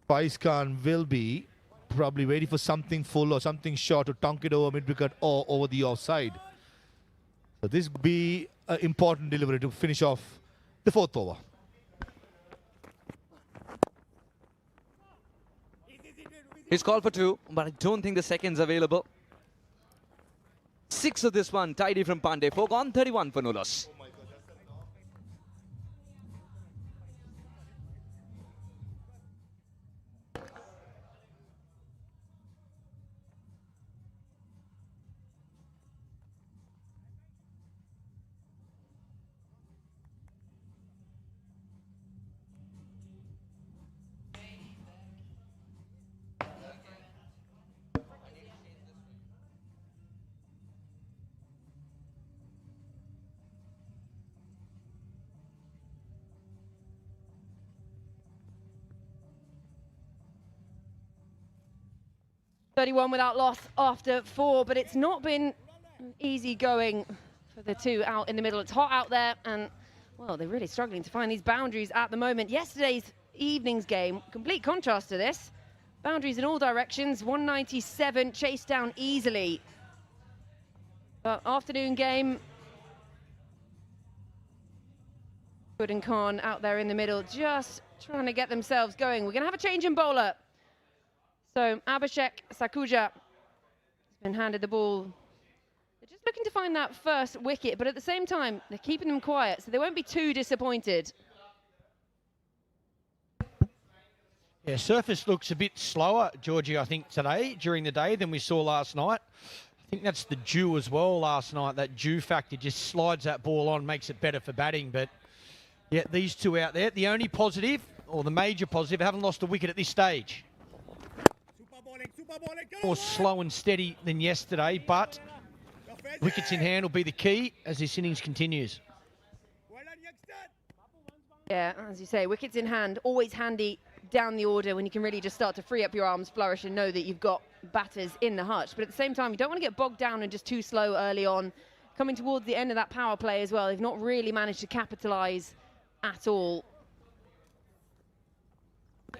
Faiz Khan will be probably waiting for something full or something short to tonk it over mid-wicket or over the offside. So this would be an important delivery to finish off the 4th over. He's called for 2, but I don't think the second's available. 6 of this one, tidy from Pandey. 4 gone, 31 for no loss. 31 without loss after 4, but it's not been easy going for the two out in the middle. It's hot out there, and, well, they're really struggling to find these boundaries at the moment. Yesterday's evening's game, complete contrast to this. Boundaries in all directions, 197, chased down easily. But afternoon game, Good and Khan out there in the middle, just trying to get themselves going. We're going to have a change in bowler. So Abhishek Sakuja has been handed the ball. They're just looking to find that first wicket, but at the same time, they're keeping them quiet, so they won't be too disappointed. Yeah, surface looks a bit slower, Georgie, I think, today, during the day, than we saw last night. I think that's the dew as well last night. That dew factor just slides that ball on, makes it better for batting. But, yeah, these two out there, the only positive, or the major positive, haven't lost a wicket at this stage. More slow and steady than yesterday, but wickets in hand will be the key as this innings continues. Yeah, as you say, wickets in hand, always handy down the order when you can really just start to free up your arms, flourish, and know that you've got batters in the hutch. But at the same time, you don't want to get bogged down and just too slow early on. Coming towards the end of that power play as well, they've not really managed to capitalise at all.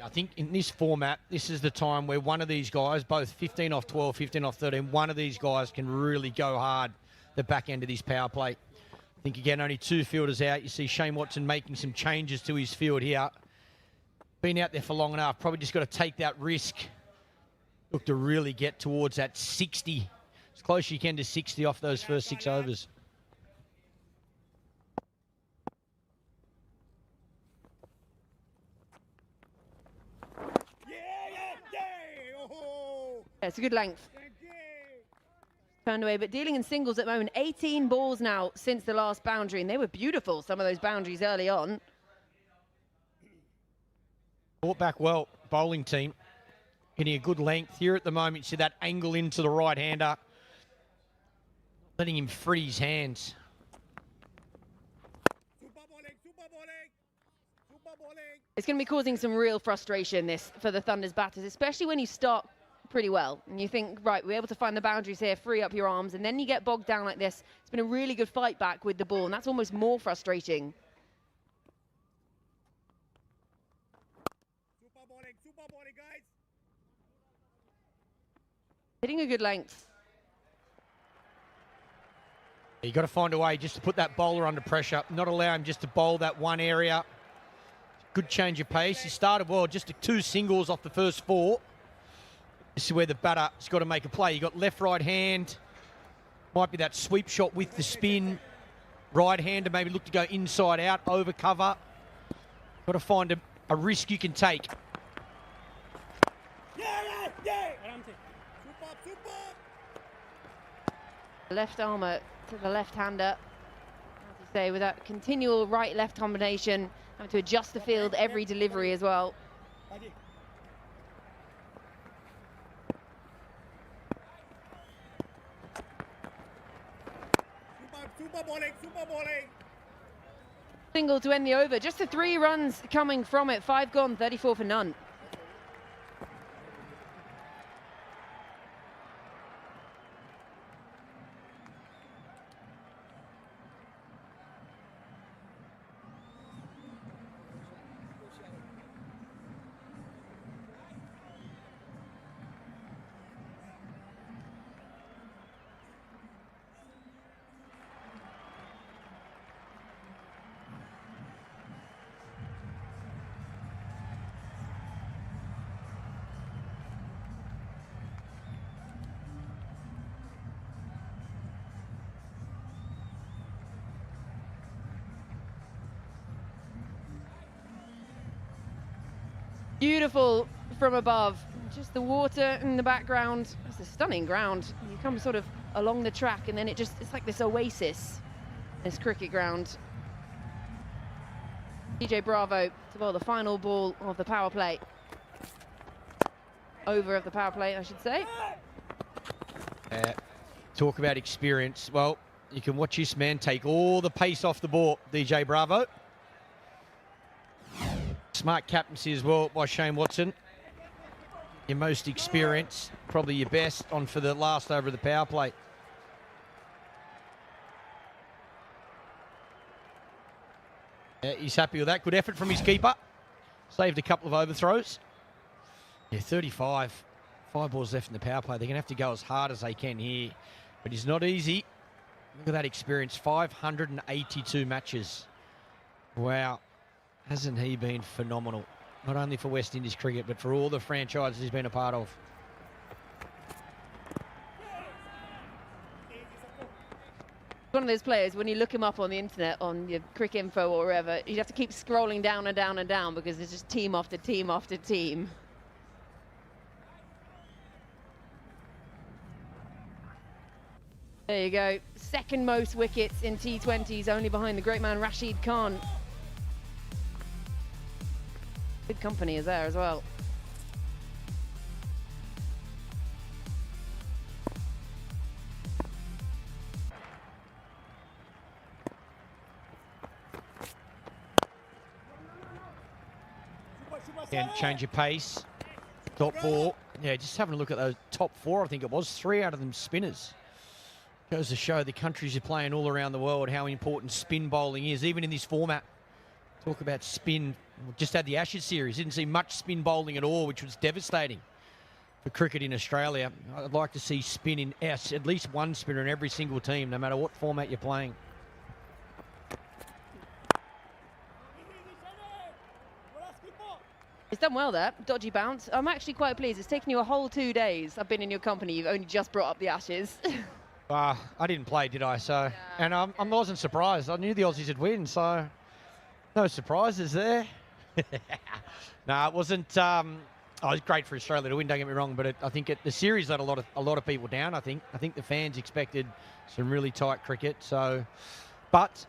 I think in this format, this is the time where one of these guys, both 15 off 12, 15 off 13, one of these guys can really go hard the back end of this power play. I think, again, only 2 fielders out. You see Shane Watson making some changes to his field here. Been out there for long enough, probably just got to take that risk. Look to really get towards that 60, as close as you can to 60 off those first 6 overs. Yeah, it's a good length. Turned away, but dealing in singles at the moment. 18 balls now since the last boundary, and they were beautiful, some of those boundaries early on. Brought back well, bowling team. Getting a good length here at the moment. You see that angle into the right-hander. Letting him free his hands. It's going to be causing some real frustration, this, for the Thunder's batters, especially when you start pretty well and you think, right, we're able to find the boundaries here, free up your arms, and then you get bogged down like this. It's been a really good fight back with the ball, and that's almost more frustrating. Hitting a good length. You've got to find a way just to put that bowler under pressure, not allow him just to bowl that one area. Good change of pace. He started well, just 2 singles off the first 4. This is where the batter's got to make a play. You got left, right hand. Might be that sweep shot with the spin. Right hander maybe look to go inside out, over cover. Got to find a risk you can take. Left armour to the left-hander. As you say, with that continual right-left combination, having to adjust the field every delivery as well. Single to end the over. Just the 3 runs coming from it. 5 gone, 34 for none. Beautiful from above. Just the water in the background. It's a stunning ground. You come sort of along the track and then it's like this oasis, this cricket ground. DJ Bravo to bowl the final ball of the power play. Over of the power play, I should say. Talk about experience. Well, you can watch this man take all the pace off the ball, DJ Bravo. Smart captaincy as well by Shane Watson. your most experienced, probably your best, on for the last over of the power play. Yeah, he's happy with that. Good effort from his keeper. Saved a couple of overthrows. Yeah, 35. 5 balls left in the power play. They're going to have to go as hard as they can here. But it's not easy. Look at that experience. 582 matches. Wow. Hasn't he been phenomenal? Not only for West Indies cricket, but for all the franchises he's been a part of. One of those players, when you look him up on the internet, on your Crick Info or wherever, you have to keep scrolling down and down and down because there's just team after team after team. There you go. Second most wickets in T20s, only behind the great man Rashid Khan. Good company is there as well. Again, change of pace. Top 4. Yeah, just having a look at those top 4, I think it was. 3 out of them spinners. Goes to show the countries you're playing all around the world how important spin bowling is, even in this format. Talk about spin. Just had the Ashes series. Didn't see much spin bowling at all, which was devastating for cricket in Australia. I'd like to see spin in at least one spinner in every single team, no matter what format you're playing. He's done well there. Dodgy bounce. I'm actually quite pleased. It's taken you a whole 2 days. I've been in your company. You've only just brought up the Ashes. I didn't play, did I? So, yeah. And I wasn't surprised. I knew the Aussies would win, so no surprises there. No, it wasn't. It was great for Australia to win. Don't get me wrong, but I think the series let a lot of people down. I think the fans expected some really tight cricket. So, but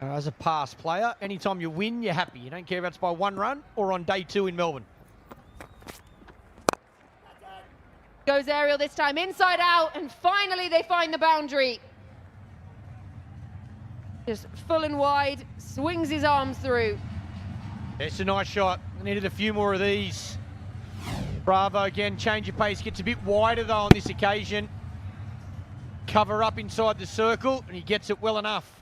as a past player, anytime you win, you're happy. You don't care if it's by 1 run or on day 2 in Melbourne. Goes aerial this time, inside out, and finally they find the boundary. Just full and wide, swings his arms through. It's a nice shot. Needed a few more of these. Bravo again, change of pace, gets a bit wider though on this occasion. Cover up inside the circle, and he gets it well enough.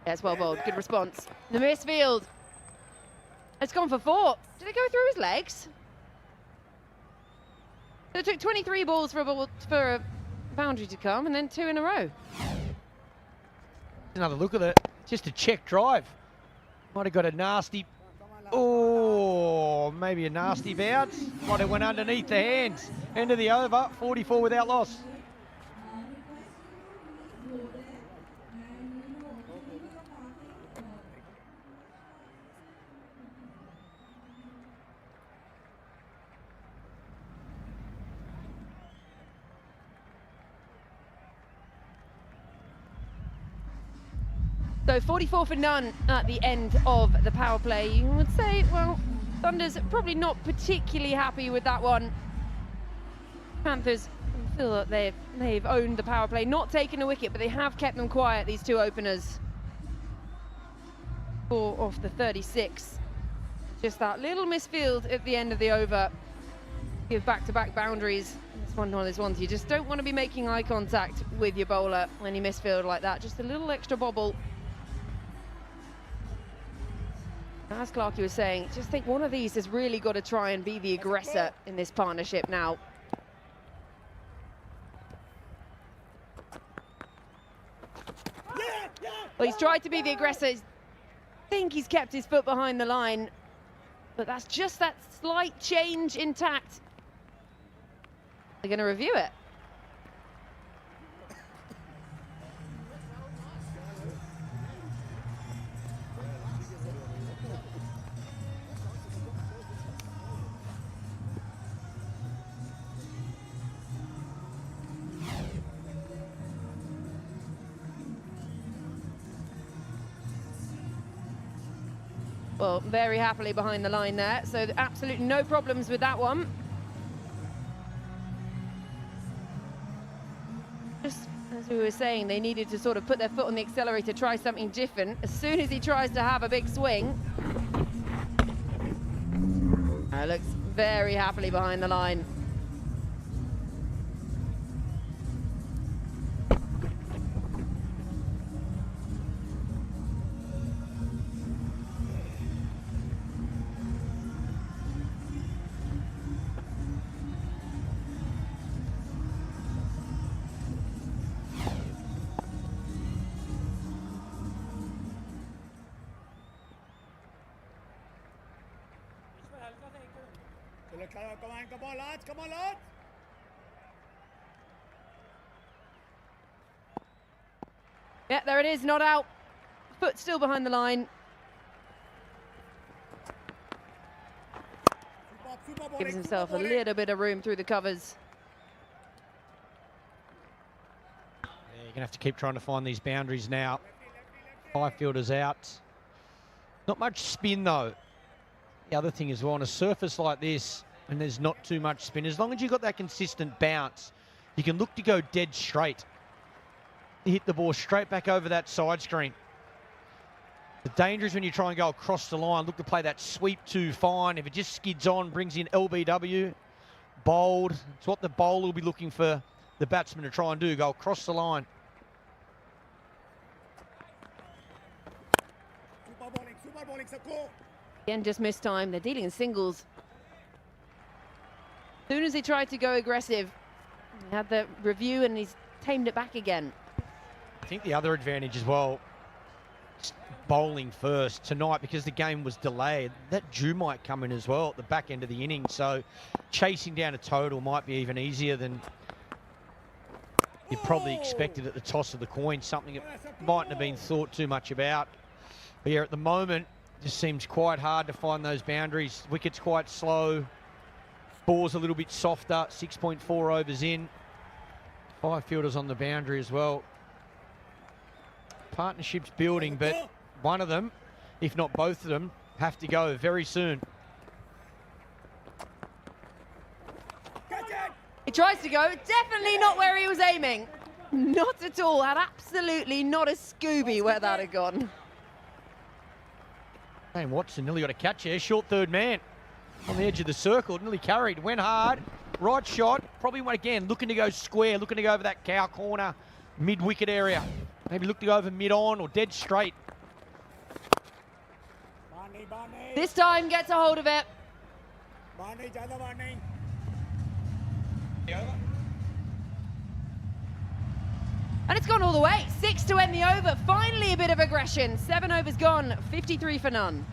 Yes, well bowled. Good response. The misfield. It's gone for 4. Did it go through his legs? So it took 23 balls for a boundary to come, and then 2 in a row. Another look at it. Just a check drive. Might have got a nasty. Oh, maybe a nasty bounce. Might have went underneath the hands. End of the over. 44 without loss. So 44 for none at the end of the power play. You would say, well, Thunder's probably not particularly happy with that one. Panthers feel that they've owned the power play, not taken a wicket, but they have kept them quiet, these 2 openers. 4 off the 36. Just that little misfield at the end of the over. Give back-to-back boundaries. It's one of those ones you just don't want to be making eye contact with your bowler when you misfield like that. Just a little extra bobble. As Clarkey was saying, just think one of these has really got to try and be the aggressor in this partnership now. Well, he's tried to be the aggressor. I think he's kept his foot behind the line, but that's just that slight change intact. They're going to review it. Well, very happily behind the line there. So absolutely no problems with that one. Just as we were saying, they needed to sort of put their foot on the accelerator, try something different. As soon as he tries to have a big swing, looks very happily behind the line. Come on, lads, come on, lads. Yeah, there it is, not out. Foot still behind the line. Gives himself a little bit of room through the covers. Yeah, you're going to have to keep trying to find these boundaries now. 5 fielders out. Not much spin, though. The other thing is, well, on a surface like this, and there's not too much spin, as long as you've got that consistent bounce, you can look to go dead straight. You hit the ball straight back over that side screen. The danger is when you try and go across the line, look to play that sweep too fine. If it just skids on, brings in LBW, bowled. It's what the bowler will be looking for the batsman to try and do, go across the line. Again, just missed time. They're dealing in singles. As soon as he tried to go aggressive, he had the review and he's tamed it back again. I think the other advantage as well, bowling first tonight, because the game was delayed, that dew might come in as well at the back end of the inning, so chasing down a total might be even easier than you probably expected at the toss of the coin, something that mightn't have been thought too much about. But yeah, at the moment, it just seems quite hard to find those boundaries. Wicket's quite slow, ball's a little bit softer, 6.4 overs in. 5 fielders on the boundary as well. Partnership's building, but one of them, if not both of them, have to go very soon. He tries to go, definitely not where he was aiming. Not at all, had absolutely not a Scooby where that had gone. And Watson nearly got a catch here, short third man. On the edge of the circle, nearly carried, went hard, right shot, probably went again, looking to go square, looking to go over that cow corner, mid-wicket area. Maybe look to go over mid-on or dead straight. This time gets a hold of it. And it's gone all the way. 6 to end the over. Finally a bit of aggression. 7 overs gone, 53 for none.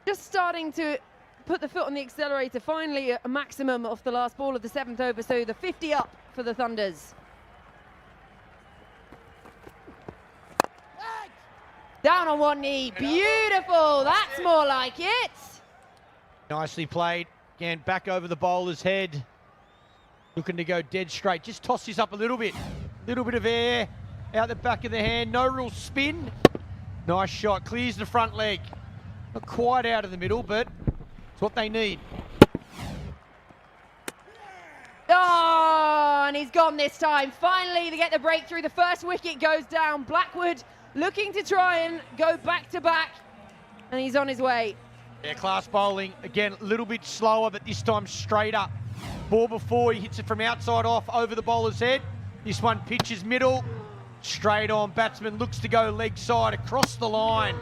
Just starting to put the foot on the accelerator. Finally, a maximum of the last ball of the 7th over, so the 50 up for the Thunders. Down on one knee, beautiful, that's more like it. Nicely played, again, back over the bowler's head. Looking to go dead straight, just toss this up a little bit of air out the back of the hand, no real spin. Nice shot, clears the front leg. Not quite out of the middle, but it's what they need. Oh, and he's gone this time. Finally, they get the breakthrough. The first wicket goes down. Blackwood looking to try and go back to back, and he's on his way. Yeah, class bowling. Again, a little bit slower, but this time straight up. Ball before, he hits it from outside off over the bowler's head. This one pitches middle, straight on. Batsman looks to go leg side across the line.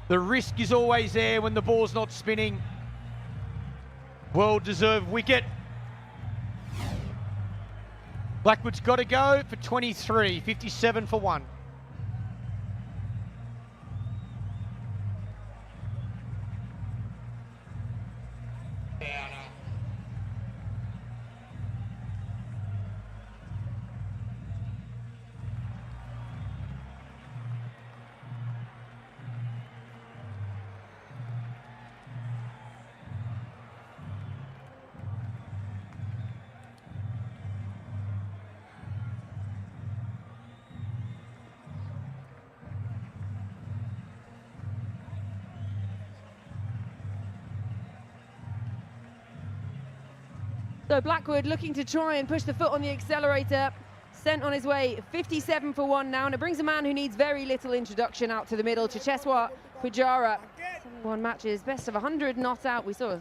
The risk is always there when the ball's not spinning. Well-deserved wicket. Blackwood's got to go for 23, 57 for 1. So Blackwood looking to try and push the foot on the accelerator. Sent on his way, 57 for 1 now, and it brings a man who needs very little introduction out to the middle, Cheswa Pujara. 71 matches, best of 100 not out. We saw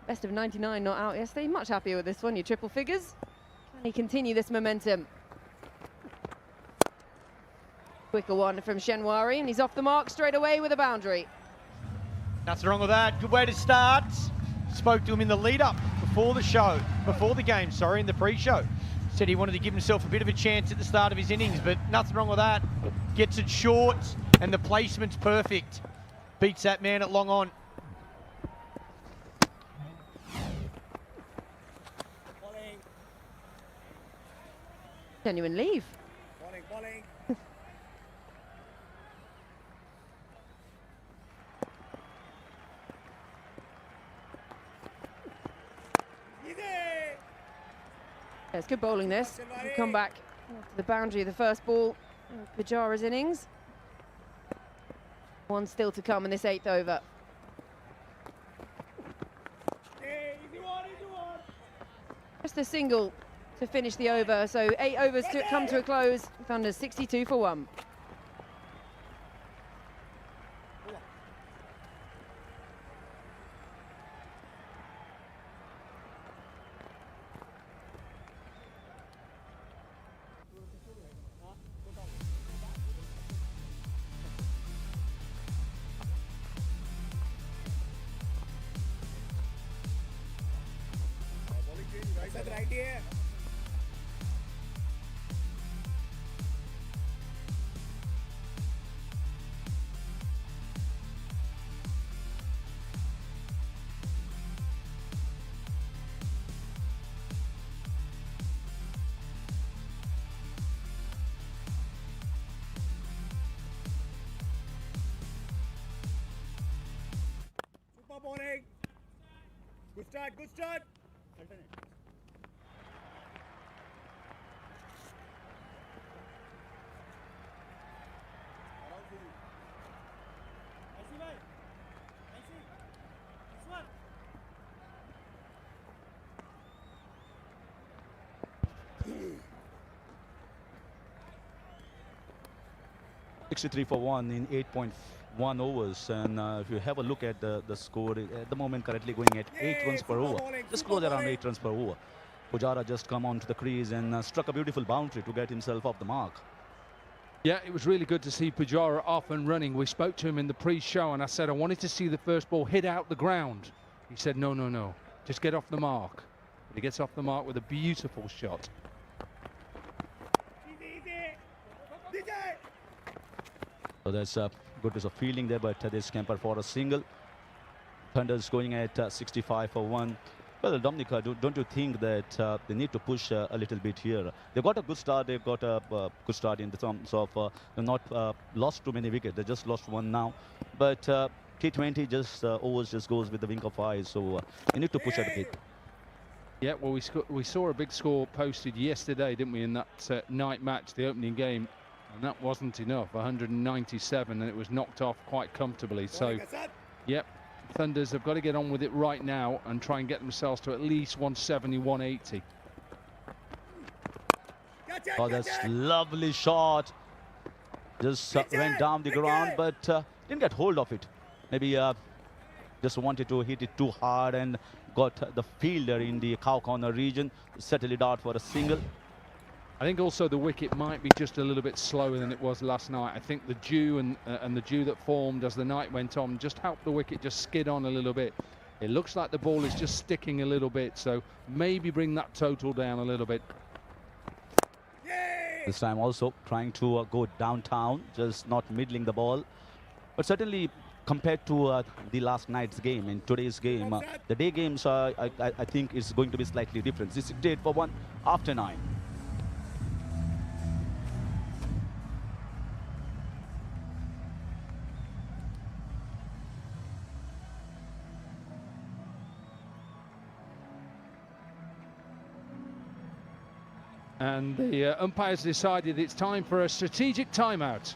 best of 99 not out yesterday. Much happier with this one, your triple figures. Can he continue this momentum? Quicker one from Shenwari, and he's off the mark straight away with a boundary. Nothing wrong with that. Good way to start. Spoke to him in the lead-up before the game, in the pre-show. Said he wanted to give himself a bit of a chance at the start of his innings, but nothing wrong with that. Gets it short, and the placement's perfect. Beats that man at long on. Genuine leave. Bowling. Yeah, it's good bowling this. We'll come back to the boundary of the first ball of Pujara's innings. One still to come in this 8th over. Just a single to finish the over, so 8 overs to come to a close. Thunder's 62 for 1. Right here. Super bowling. Good start. $63 for 1 in 8.1 overs, and if you have a look at the score at the moment, currently going at 8 runs per over, just close around 8 runs per over. Pujara just come onto the crease and struck a beautiful boundary to get himself off the mark. Yeah, it was really good to see Pujara off and running. We spoke to him in the pre-show and I said I wanted to see the first ball hit out the ground. He said no, just get off the mark. But he gets off the mark with a beautiful shot. So that's a good piece of fielding there, but they scamper for a single. Thunder's going at 65 for 1. Well, Dominica, don't you think that they need to push a little bit here? They've got a good start. They've got a good start in the terms of they've not lost too many wickets. They just lost one now. But T20 just overs just goes with the wink of eye. So they need to push it a bit. Yeah, well, we saw a big score posted yesterday, didn't we, in that night match, the opening game. And that wasn't enough, 197, and it was knocked off quite comfortably. So, yep, Thunders have got to get on with it right now and try and get themselves to at least 170, 180. Oh, that's lovely shot. Just went down the ground, but didn't get hold of it. Maybe just wanted to hit it too hard and got the fielder in the cow corner region, settle it out for a single. I think also the wicket might be just a little bit slower than it was last night. I think the dew and the dew that formed as the night went on just helped the wicket just skid on a little bit. It looks like the ball is just sticking a little bit, so maybe bring that total down a little bit. This time also trying to go downtown, just not middling the ball. But certainly compared to the last night's game, in today's game, the day games, I think is going to be slightly different. 68 for 1 after 9. And the umpires decided it's time for a strategic timeout.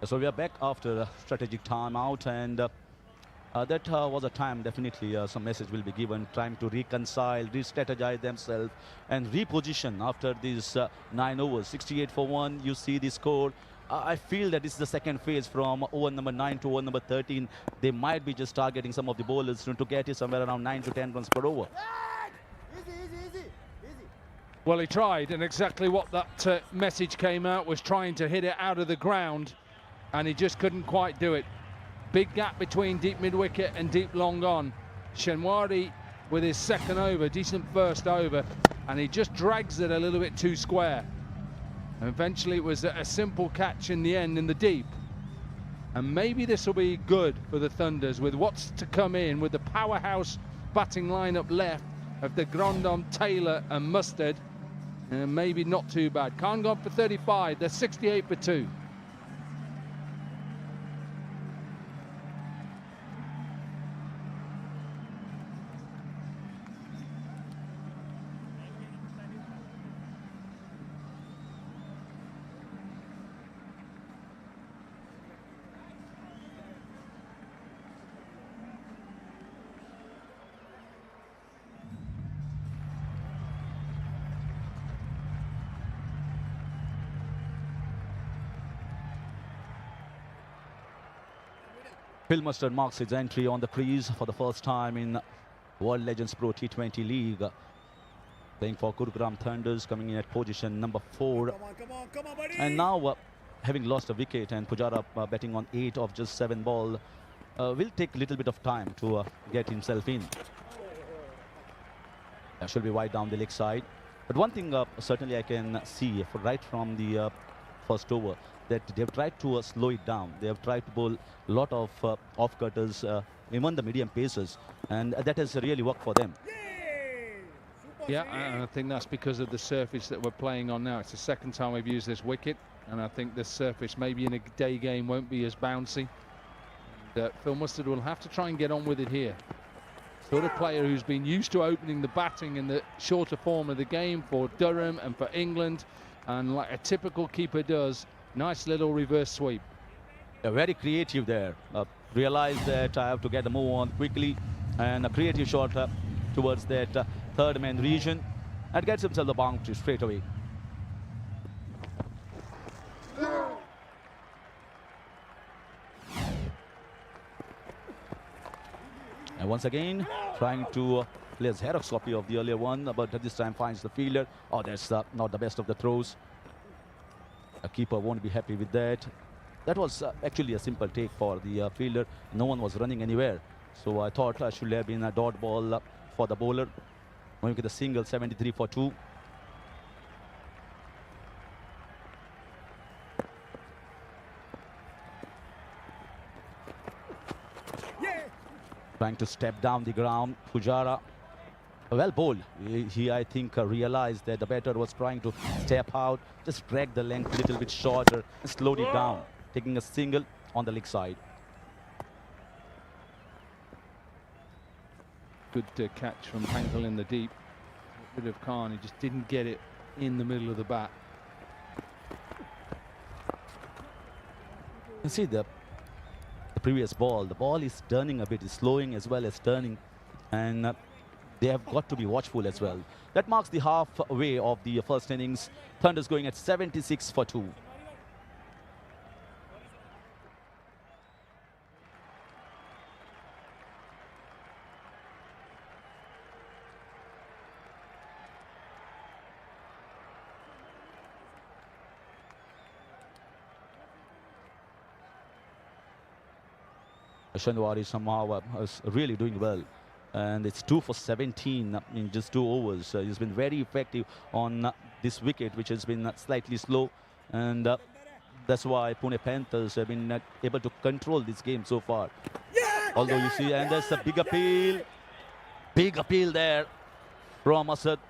So we are back after a strategic timeout, and that was a time definitely some message will be given, trying to reconcile, re-strategize themselves and reposition after these 9 overs. 68 for 1, you see the score. I feel that this is the second phase from over number 9 to over number 13. They might be just targeting some of the bowlers to get it somewhere around 9 to 10 runs per over. Well, he tried, and exactly what that message came out was trying to hit it out of the ground, and he just couldn't quite do it. Big gap between deep mid-wicket and deep long on. Shenwari with his second over, decent first over, and he just drags it a little bit too square. And eventually it was a simple catch in the end in the deep. And maybe this will be good for the Thunders with what's to come in with the powerhouse batting lineup left of the Grandon, Taylor and Mustard. And maybe not too bad. Khan gone for 35, they're 68 for 2. Phil Mustard marks his entry on the crease for the first time in World Legends Pro T20 League. playing for Gurugram Thunders, coming in at position number 4. Come on, buddy. And now, having lost a wicket and Pujara batting on 8 of just 7 ball, will take a little bit of time to get himself in. Should be wide down the leg side. But one thing certainly I can see right from the first over, that they've tried to slow it down. They have tried to bowl a lot of off-cutters, even the medium pacers, and that has really worked for them. Yeah, and I think that's because of the surface that we're playing on now. It's the second time we've used this wicket, and I think this surface maybe in a day game won't be as bouncy. And, Phil Mustard will have to try and get on with it here. Sort of player who's been used to opening the batting in the shorter form of the game for Durham and for England, and like a typical keeper does, nice little reverse sweep. Very creative there. Realized that I have to get the move on quickly, and a creative shot towards that third man region, and gets himself the boundary straight away. And once again, trying to play a Xerox copy of the earlier one, but this time finds the fielder. Oh, that's not the best of the throws. A keeper won't be happy with that. That was actually a simple take for the fielder. No one was running anywhere. So I thought I should have been a dot ball for the bowler. Going with a single, 73 for 2. Trying to step down the ground, Pujara. Well bowled. He I think, realized that the batter was trying to step out, just drag the length a little bit shorter and slowed it down, taking a single on the leg side. Good catch from Pankal in the deep. Bit of Khan, he just didn't get it in the middle of the bat. You see the previous ball, the ball is turning a bit, is slowing as well as turning, and they have got to be watchful as well. That marks the halfway of the first innings. Thunders going at 76 for 2. Shanwari somehow is really doing well, and it's 2 for 17 in just 2 overs. He's been very effective on this wicket, which has been slightly slow, and that's why Pune Panthers have been able to control this game so far. Although you see, and there's a big appeal there from Asad.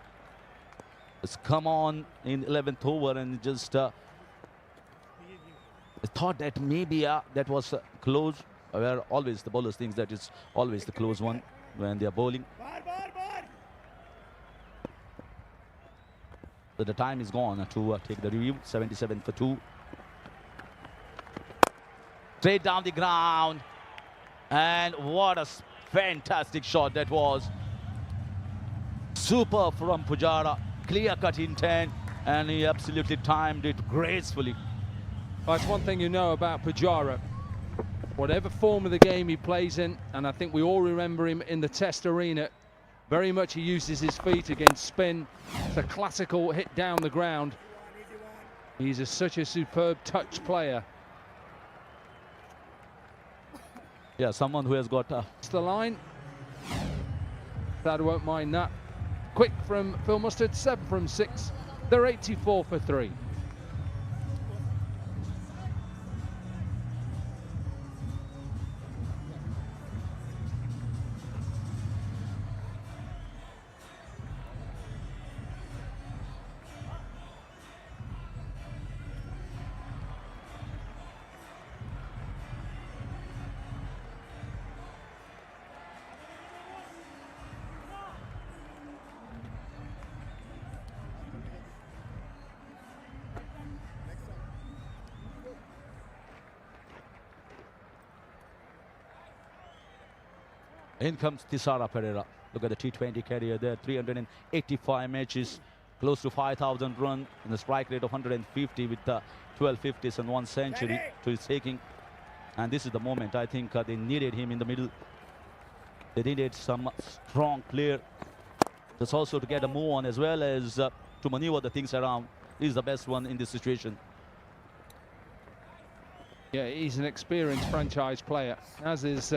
It's come on in 11th over, and just thought that maybe that was close. Where always the bowlers think that it's always the close one when they are bowling. So the time is gone to take the review. 77 for 2. Straight down the ground. And what a fantastic shot that was. Super from Pujara. Clear cut intent. And he absolutely timed it gracefully. That's one thing you know about Pujara. Whatever form of the game he plays in, and I think we all remember him in the Test arena, very much he uses his feet against spin. It's a classical hit down the ground. He's such a superb touch player. Yeah, someone who has got... It's the line. Thad won't mind that. Quick from Phil Mustard, 7 from 6. They're 84 for 3. In comes Thisara Pereira. Look at the T20 career there. 385 matches, close to 5,000 runs, and a strike rate of 150 with 12 50s and 1 century to his taking. And this is the moment I think they needed him in the middle. They needed some strong player Just also to get a move on as well as to maneuver the things around. He's the best one in this situation. Yeah, he's an experienced franchise player, as is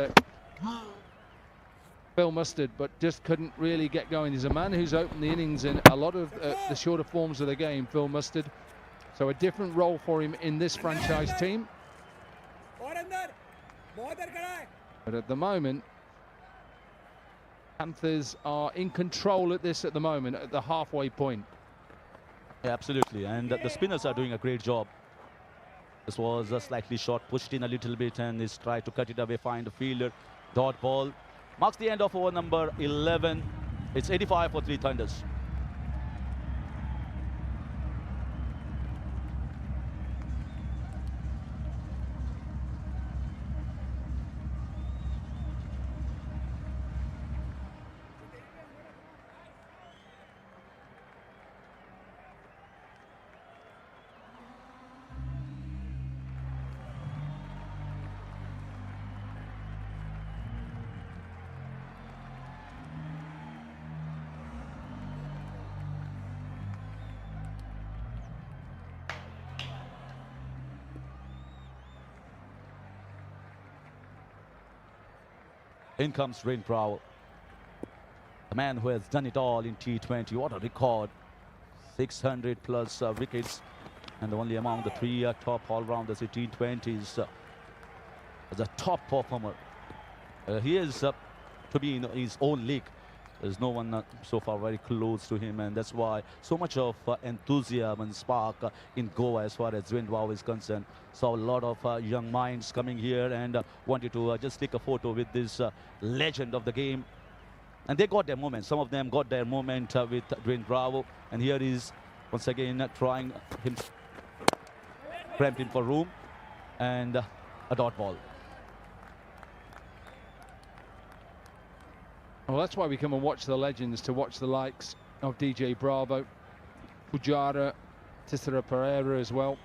Phil Mustard, but just couldn't really get going. He's a man who's opened the innings in a lot of the shorter forms of the game, Phil Mustard. So a different role for him in this franchise team. But at the moment, Panthers are in control at the moment, at the halfway point. Yeah, absolutely, and the spinners are doing a great job. This was a slightly short, pushed in a little bit, and he's tried to cut it away, find a fielder. Dot ball marks the end of over number 11. It's 85 for 3 Thunders. In comes Rain Prowell, the man who has done it all in T20. What a record! 600 plus wickets, and only among the 3 top all-rounders in T20s as a top performer. He is to be in his own league. There's no one so far very close to him, and that's why so much of enthusiasm and spark in Goa as far as Rain Prowell is concerned. Saw a lot of young minds coming here and wanted to just take a photo with this legend of the game. And they got their moment. Some of them got their moment with Rain Prowell. And here is once again trying him, cramped in for room, and a dot ball. Well, that's why we come and watch the legends, to watch the likes of DJ Bravo, Pujara, Tissera Pereira as well.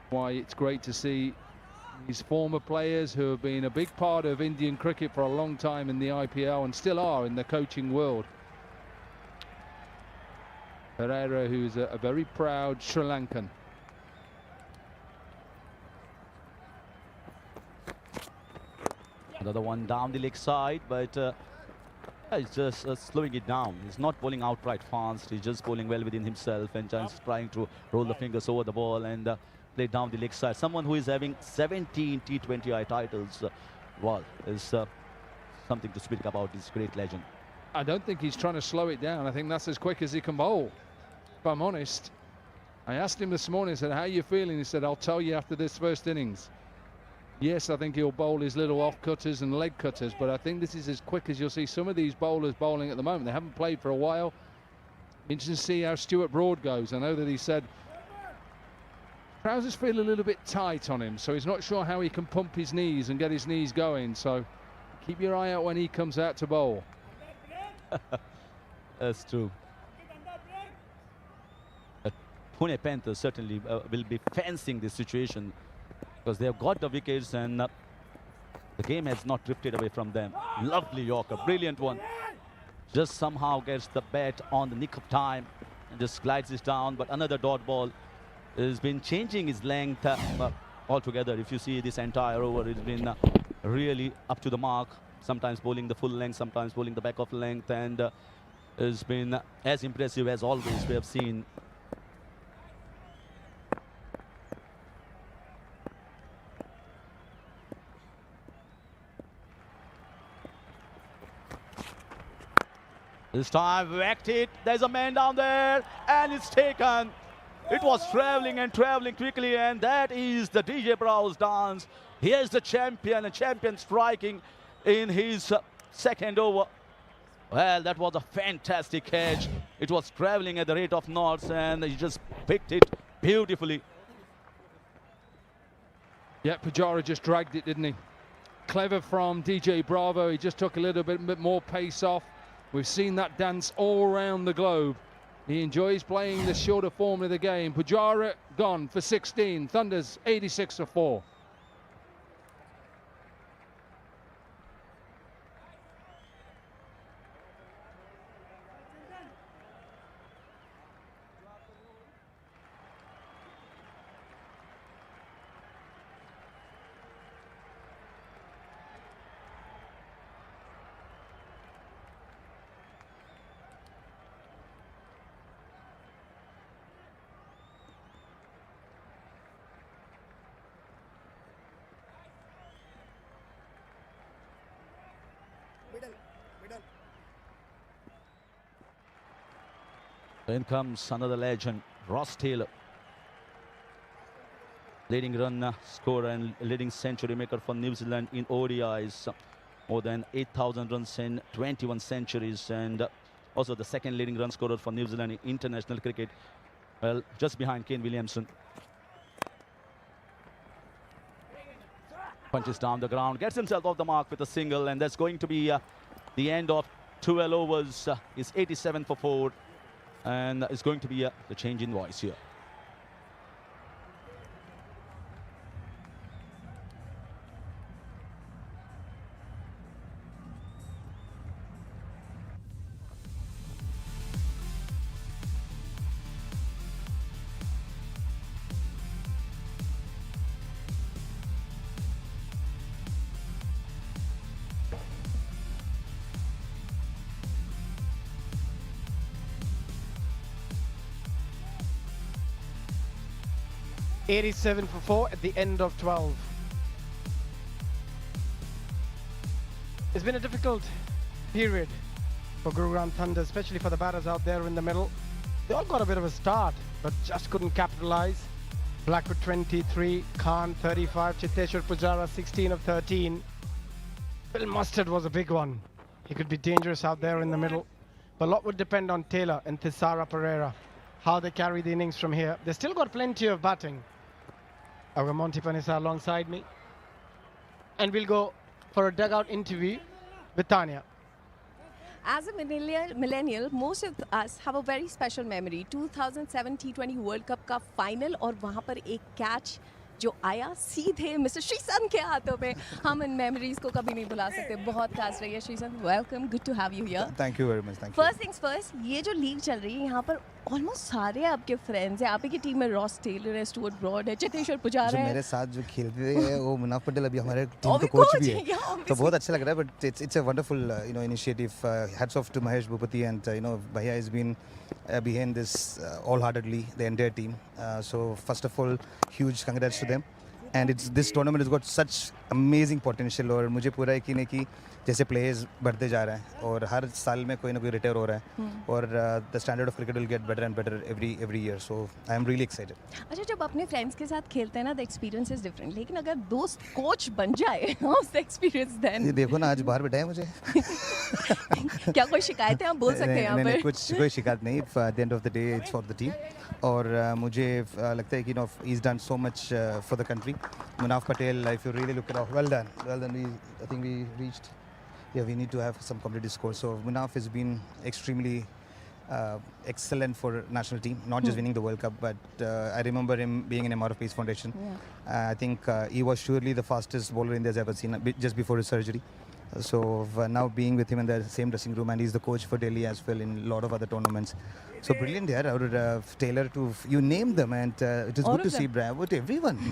Why it's great to see these former players who have been a big part of Indian cricket for a long time in the IPL and still are in the coaching world. Pereira, who's a very proud Sri Lankan. Another one down the leg side, but he's just slowing it down. He's not bowling outright fast. He's just bowling well within himself and just trying to roll the fingers over the ball and play down the leg side. Someone who is having 17 T20I titles, well, is something to speak about. This great legend. I don't think he's trying to slow it down. I think that's as quick as he can bowl, if I'm honest. I asked him this morning, I said, how are you feeling? He said, I'll tell you after this first innings. Yes, I think he'll bowl his little off-cutters and leg cutters, but I think this is as quick as you'll see some of these bowlers bowling at the moment. They haven't played for a while. Interesting to see how Stuart Broad goes. I know that he said trousers feel a little bit tight on him, so he's not sure how he can pump his knees and get his knees going. So keep your eye out when he comes out to bowl. That's true. Pune Panthers certainly will be fancying this situation, because they have got the wickets and the game has not drifted away from them. Lovely Yorker, brilliant one. Just somehow gets the bat on the nick of time and just glides it down. But another dot ball has been changing his length altogether. If you see this entire over, it's been really up to the mark. Sometimes bowling the full length, sometimes bowling the back of length, and has been as impressive as always we have seen. This time whacked it. There's a man down there and it's taken. It was traveling and traveling quickly, and that is the DJ Brow's dance. Here's the champion, and champion striking in his second over. Well, that was a fantastic catch. It was traveling at the rate of knots and he just picked it beautifully. Yeah, Pujara just dragged it, didn't he? Clever from DJ Bravo. He just took a little bit more pace off. We've seen that dance all around the globe. He enjoys playing the shorter form of the game. Pujara gone for 16. Thunders 86 for 4. In comes another legend, Ross Taylor. Leading run scorer and leading century maker for New Zealand in ODIs. More than 8,000 runs in 21 centuries, and also the second leading run scorer for New Zealand in international cricket. Well, just behind Kane Williamson. Punches down the ground, gets himself off the mark with a single, and that's going to be the end of 12 overs. It's 87 for 4, and it's going to be the change in voice here. $87 for 4 at the end of 12. It's been a difficult period for Gurugram Thunder, especially for the batters out there in the middle. They all got a bit of a start, but just couldn't capitalize. Blackwood 23, Khan 35, Chiteshwar Pujara 16 of 13. Bill Mustard was a big one. He could be dangerous out there in the middle. But a lot would depend on Taylor and Thisara Pereira, how they carry the innings from here. They still got plenty of batting. I've got Monty Panissa alongside me. And we'll go for a dugout interview with Tanya. As a millennial, most of us have a very special memory. 2007 T20 World Cup का final और वहाँ पर एक catch जो आया सीधे mister Sreesanth के हाथों में. हम इन memories को कभी नहीं भुला सकते. बहुत खास रही है Sreesanth. Welcome, good to have you here. Thank you very much. Thank you. First things first, ये जो लीग चल रही है यहाँ पर ऑलमोस्ट सारे आपके फ्रेंड्स हैं. आप ही की टीम में रॉस टेलर है, स्टुअर्ट ब्रॉड है, चेतेश्वर पुजारा है. मेरे साथ जो खेलते हैं वो मुनाफ पटेल अभी हमारे टीम का कोच भी है. तो बहुत अच्छा लग रहा है. But it's a wonderful initiative. Hats off to Mahesh Bhupati and Bhaiya has been behind this wholeheartedly, the entire team. So first of all, huge congrats to them. And this tournament has got such amazing potential और मुझे पूरा यकीन है कि जैसे players बढ़ते जा रहे हैं और हर साल में कोई ना कोई रिटायर हो रहा है और the standard of cricket will get better and better every year. So I am really excited. अच्छा, जब अपने फ्रेंड्स के साथ खेलते हैं ना, द एक्सपीरियंस इज डिफरेंट. लेकिन अगर दोस्त कोच बन जाए, हाउस द एक्सपीरियंस देन? ये देखो ना, आज बाहर बैठा है मुझे. क्या कोई शिकायत है? आप बोल सकते हैं यहाँ पर. कुछ कोई शिकायत नहीं. At the end of the day it's for the team. और मुझे लगता है कि he is done so much for the country. Munaf Patel, if you really look at, well done. I think we reached. Yeah, we need to have some competitive scores. So Munaf has been extremely excellent for national team, not just winning the World Cup, but I remember him being in MRF Peace Foundation. I think he was surely the fastest bowler India's ever seen just before his surgery. So now being with him in the same dressing room, and he's the coach for Delhi as well in a lot of other tournaments. So brilliant there. Taylor to you name them, and it is good to see bravo to everyone.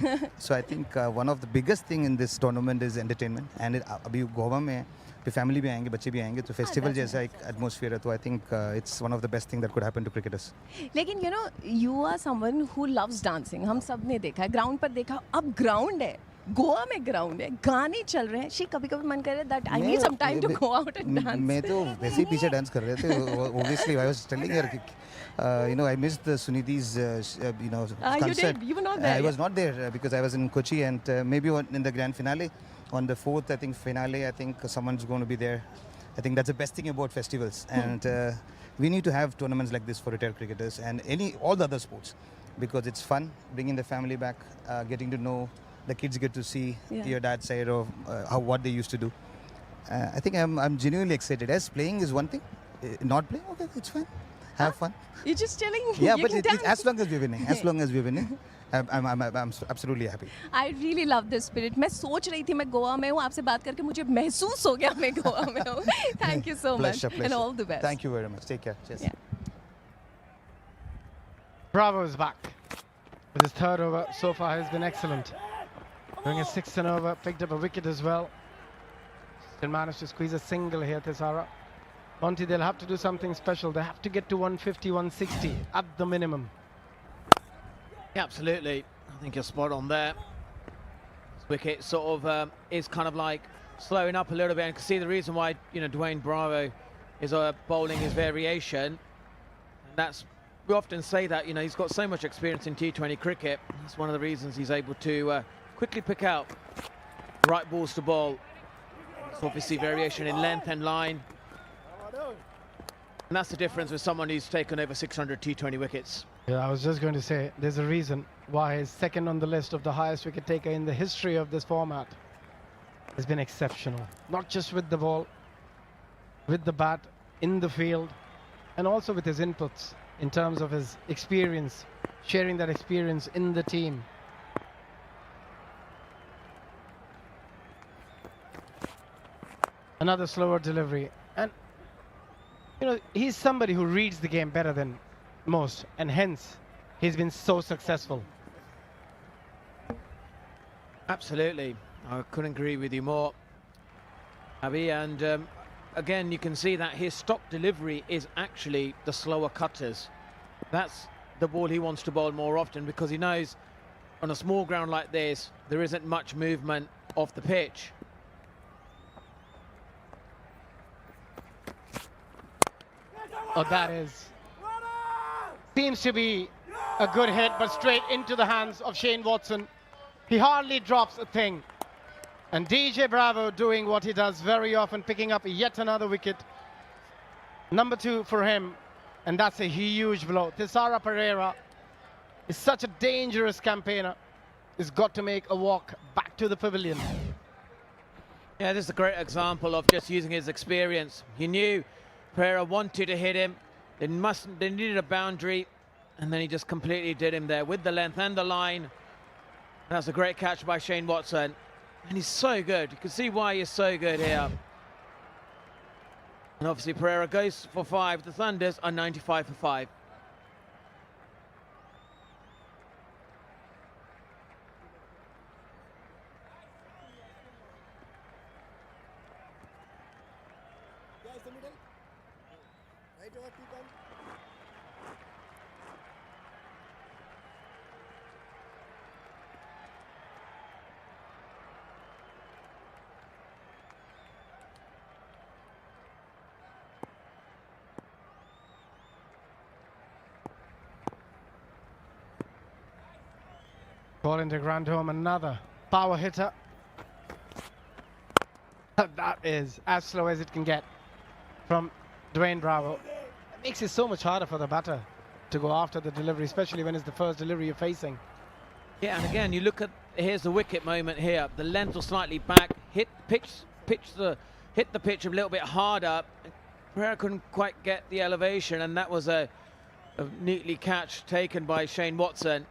So I think one of the biggest thing in this tournament is entertainment. And abhi Goa mein family भी आएंगे, बच्चे भी आएंगे, तो festival जैसा एक atmosphere है. तो I think it's one of the best thing that could happen to cricketers. लेकिन you are someone who loves dancing. हम सब ने देखा है, ग्राउंड पर देखा. अब ग्राउंड है, गोवा में ग्राउंड है, गाने चल रहे हैं. कभी-कभी मन कर रहा है that I need some time to go out and dance. मैं तो वैसे ही पीछे डांस कर रहे थे. Obviously I was telling her I missed the Sunidhi's concert. You were not there. I was not there because I was in Kochi, and maybe in the grand finale, on the fourth, I think finale, I think someone's going to be there. I think that's the best thing about festivals, and we need to have tournaments like this for retired cricketers and all the other sports, because it's fun bringing the family back, getting to know the kids, get to see your dad's side of what they used to do. I think I'm genuinely excited. As playing is one thing, not playing, okay, it's fine. Have fun. You're just chilling. Yeah, but as long as we're winning, I'm absolutely happy. I really love this spirit. मैं सोच रही थी मैं गोवा में हूँ, आपसे बात करके मुझे महसूस हो गया मैं गोवा में हूँ. Thank you so much. Pleasure. And all the best. Thank you very much. Take care. Cheers. Bravo is back. With his third over so far has been excellent. Doing a sixth and over, picked up a wicket as well. Still managed to squeeze a single here, Thisara. Monty, they'll have to do something special. They have to get to 150, 160 at the minimum. Yeah, absolutely. I think you're spot on there. This wicket sort of is kind of like slowing up a little bit, and can see the reason why Dwayne Bravo is bowling his variation, and that's we often say that, you know, he's got so much experience in T20 cricket. That's one of the reasons he's able to quickly pick out the right balls to bowl. There's obviously variation in length and line. And that's the difference with someone who's taken over 600 T20 wickets. Yeah, I was just going to say, there's a reason why he's second on the list of the highest wicket taker in the history of this format. Has been exceptional, not just with the ball, with the bat, in the field, and also with his inputs in terms of his experience, sharing that experience in the team. Another slower delivery, and you know, he's somebody who reads the game better than most, and hence he's been so successful. Absolutely, I couldn't agree with you more, Abby. And again, you can see that his stock delivery is actually the slower cutters. That's the ball he wants to bowl more often, because he knows on a small ground like this there isn't much movement off the pitch. Oh, that seems to be a good hit, but straight into the hands of Shane Watson. He hardly drops a thing. And DJ Bravo doing what he does very often, picking up yet another wicket. Number 2 for him, and that's a huge blow. Thisara Pereira is such a dangerous campaigner. He's got to make a walk back to the pavilion. Yeah, this is a great example of just using his experience. He knew Pereira wanted to hit him. They needed a boundary, and then he just completely did him there with the length and the line. That's a great catch by Shane Watson. And he's so good. You can see why he's so good here. And obviously Pereira goes for 5. The Thunders are 95 for 5. Ball into Grandhome, another power hitter. That is as slow as it can get from Dwayne Bravo. It makes it so much harder for the batter to go after the delivery, especially when it's the first delivery you're facing. Yeah, and again, you look at, here's the wicket moment here. The length was slightly back, hit the pitch a little bit harder. Pereira couldn't quite get the elevation, and that was a neatly catch taken by Shane Watson.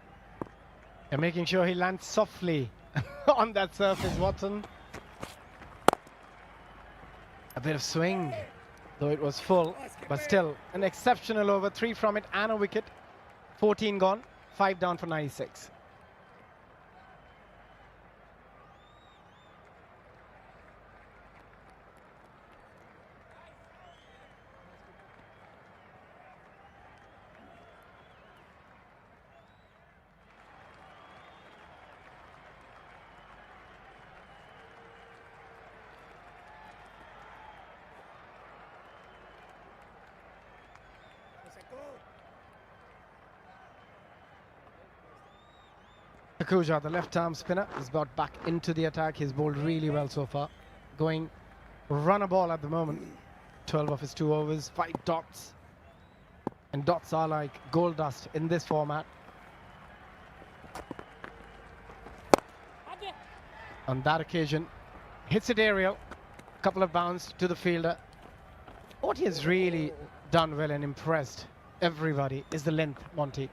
And making sure he lands softly on that surface, Watson. A bit of swing, though it was full, but still an exceptional over. 3 from it and a wicket. 14 gone, 5 down for 96. Takuja, the left-arm spinner, is brought back into the attack. He's bowled really well so far. Going runner ball at the moment. 12 of his 2 overs, 5 dots. And dots are like gold dust in this format. On that occasion, hits it aerial. Couple of bounds to the fielder. What he has really done well and impressed everybody is the length, Monty.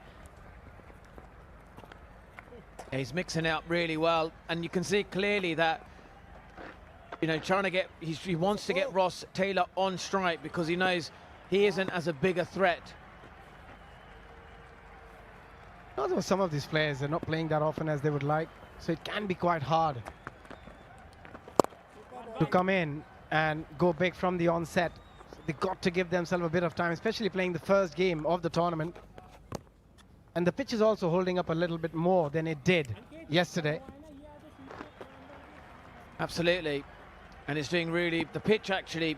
He's mixing it up really well, and you can see clearly that, you know, trying to get, he wants to get Ross Taylor on strike because he knows he isn't as a bigger threat. Although some of these players are not playing that often as they would like, so it can be quite hard to come in and go big from the onset. They've got to give themselves a bit of time, especially playing the first game of the tournament. And the pitch is also holding up a little bit more than it did yesterday. Absolutely. And it's doing really, the pitch actually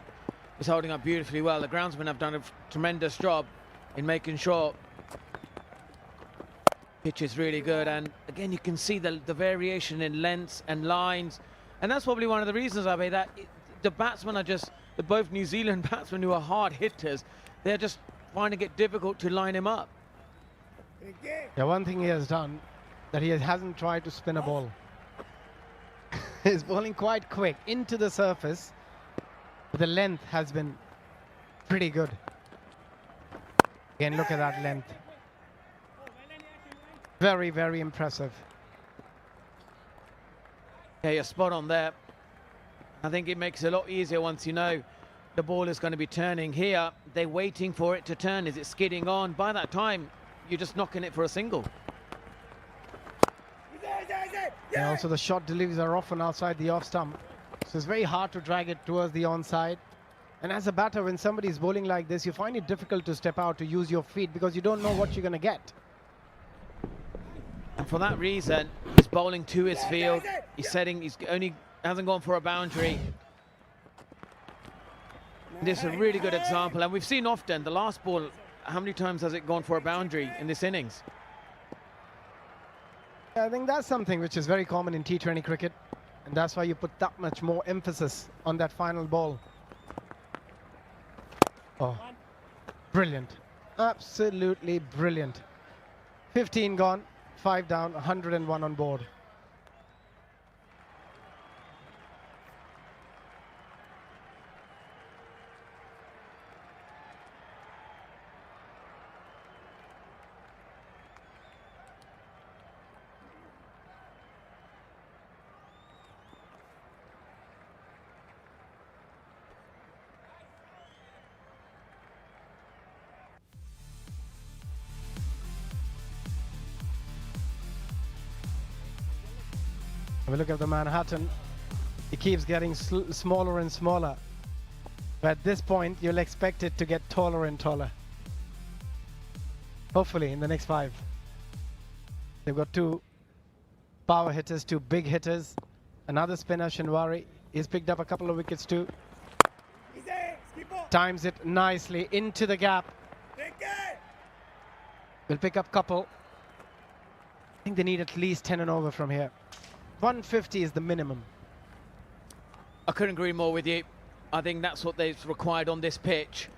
is holding up beautifully well. The groundsmen have done a tremendous job in making sure Pitch is really good, and again you can see the variation in lengths and lines, and that's probably one of the reasons, Abe, that the batsmen are just, both New Zealand batsmen who are hard hitters, they're just finding it difficult to line him up. Yeah, one thing he has done, that he hasn't tried to spin a ball. He's bowling quite quick into the surface, but the length has been pretty good. Again, look at that length. Very, very impressive. Yeah, you're spot on there. I think it makes it a lot easier once you know the ball is going to be turning. Here, they're waiting for it to turn. Is it skidding on? By that time, you're just knocking it for a single. And also the shot deliveries are often outside the off stump. So it's very hard to drag it towards the onside. And as a batter, when somebody's bowling like this, you find it difficult to step out to use your feet because you don't know what you're going to get. And for that reason, he's bowling to his field. He's setting, hasn't gone for a boundary. This is a really good example, and we've seen often the last ball, how many times has it gone for a boundary in this innings? I think that's something which is very common in T20 cricket, and that's why you put that much more emphasis on that final ball. Oh, brilliant. Absolutely brilliant. 15 gone, 5 down, 101 on board. If we look at the Manhattan, it keeps getting smaller and smaller. But at this point, you'll expect it to get taller and taller. Hopefully, in the next 5. They've got 2 power hitters, 2 big hitters. Another spinner, Shinwari. He's picked up a couple of wickets too. Times it nicely into the gap. We'll pick up couple. I think they need at least 10 and over from here. 150 is the minimum. I couldn't agree more with you. I think that's what they've required on this pitch.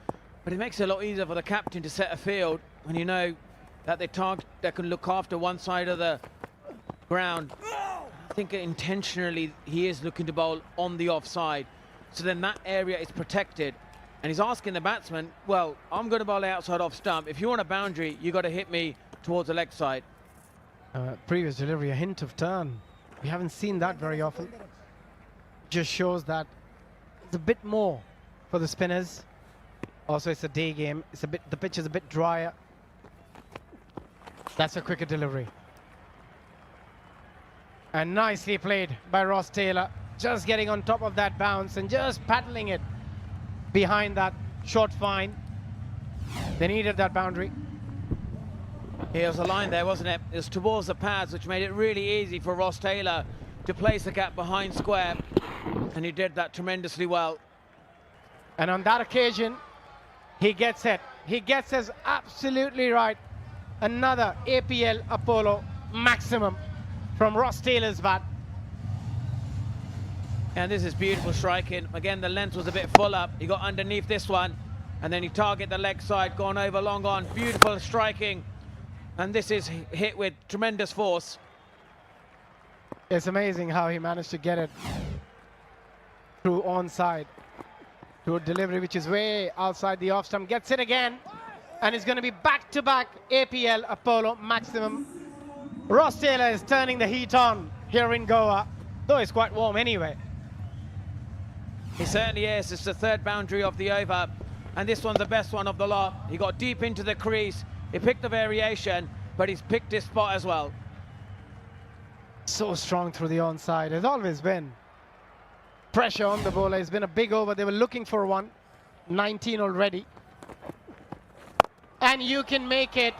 But it makes it a lot easier for the captain to set a field when you know that they can look after one side of the ground. I think intentionally he is looking to bowl on the offside. So then that area is protected. And he's asking the batsman, well, I'm going to bowl outside off stump. If you want a boundary, you got to hit me towards the leg side. Previous delivery, a hint of turn. We haven't seen that very often. Just shows that it's a bit more for the spinners. Also, it's a day game. The pitch is a bit drier. That's a quicker delivery. And nicely played by Ross Taylor. Just getting on top of that bounce and just paddling it behind that short fine. They needed that boundary. Here's a line there, wasn't it? It was towards the pads, which made it really easy for Ross Taylor to place the gap behind square. And he did that tremendously well. And on that occasion, he gets it. He gets us absolutely right. Another APL Apollo maximum from Ross Taylor's bat. And this is beautiful striking. Again, the length was a bit full up. He got underneath this one. And then he targeted the leg side, gone over, long on. Beautiful striking. And this is hit with tremendous force. It's amazing how he managed to get it through onside to a delivery which is way outside the off stump. Gets it again, and it's going to be back-to-back APL Apollo maximum. Ross Taylor is turning the heat on here in Goa, though it's quite warm anyway. He certainly is. It's the 3rd boundary of the over, and this one's the best one of the lot. He got deep into the crease. He picked the variation, but he's picked his spot as well. So strong through the onside. Has always been. Pressure on the bowler. It's been a big over. They were looking for one. 19 already. And you can make it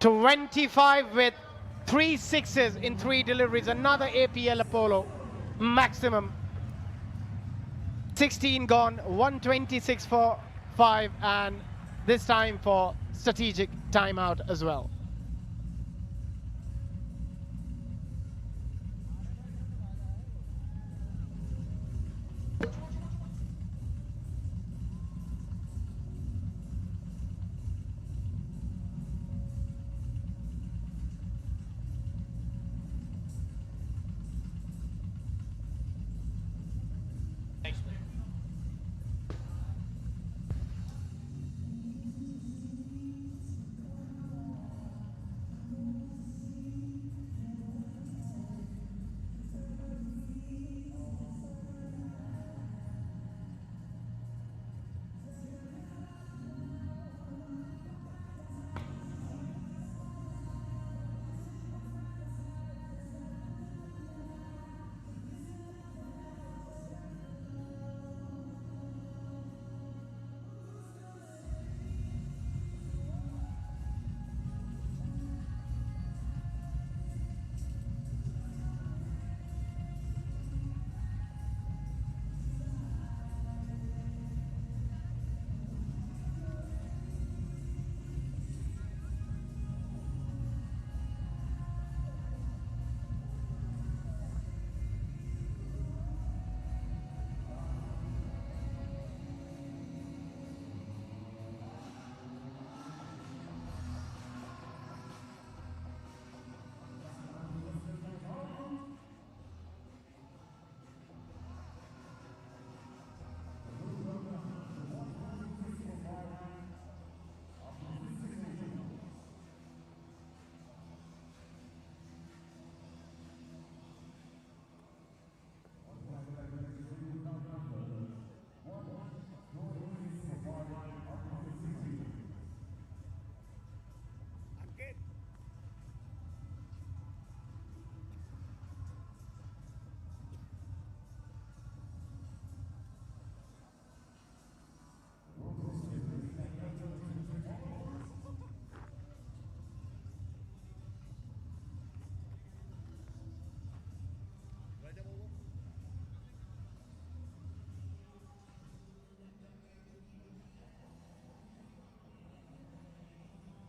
25 with 3 sixes in 3 deliveries. Another APL Apollo maximum. 16 gone, 126 for 5, and this time for strategic timeout as well.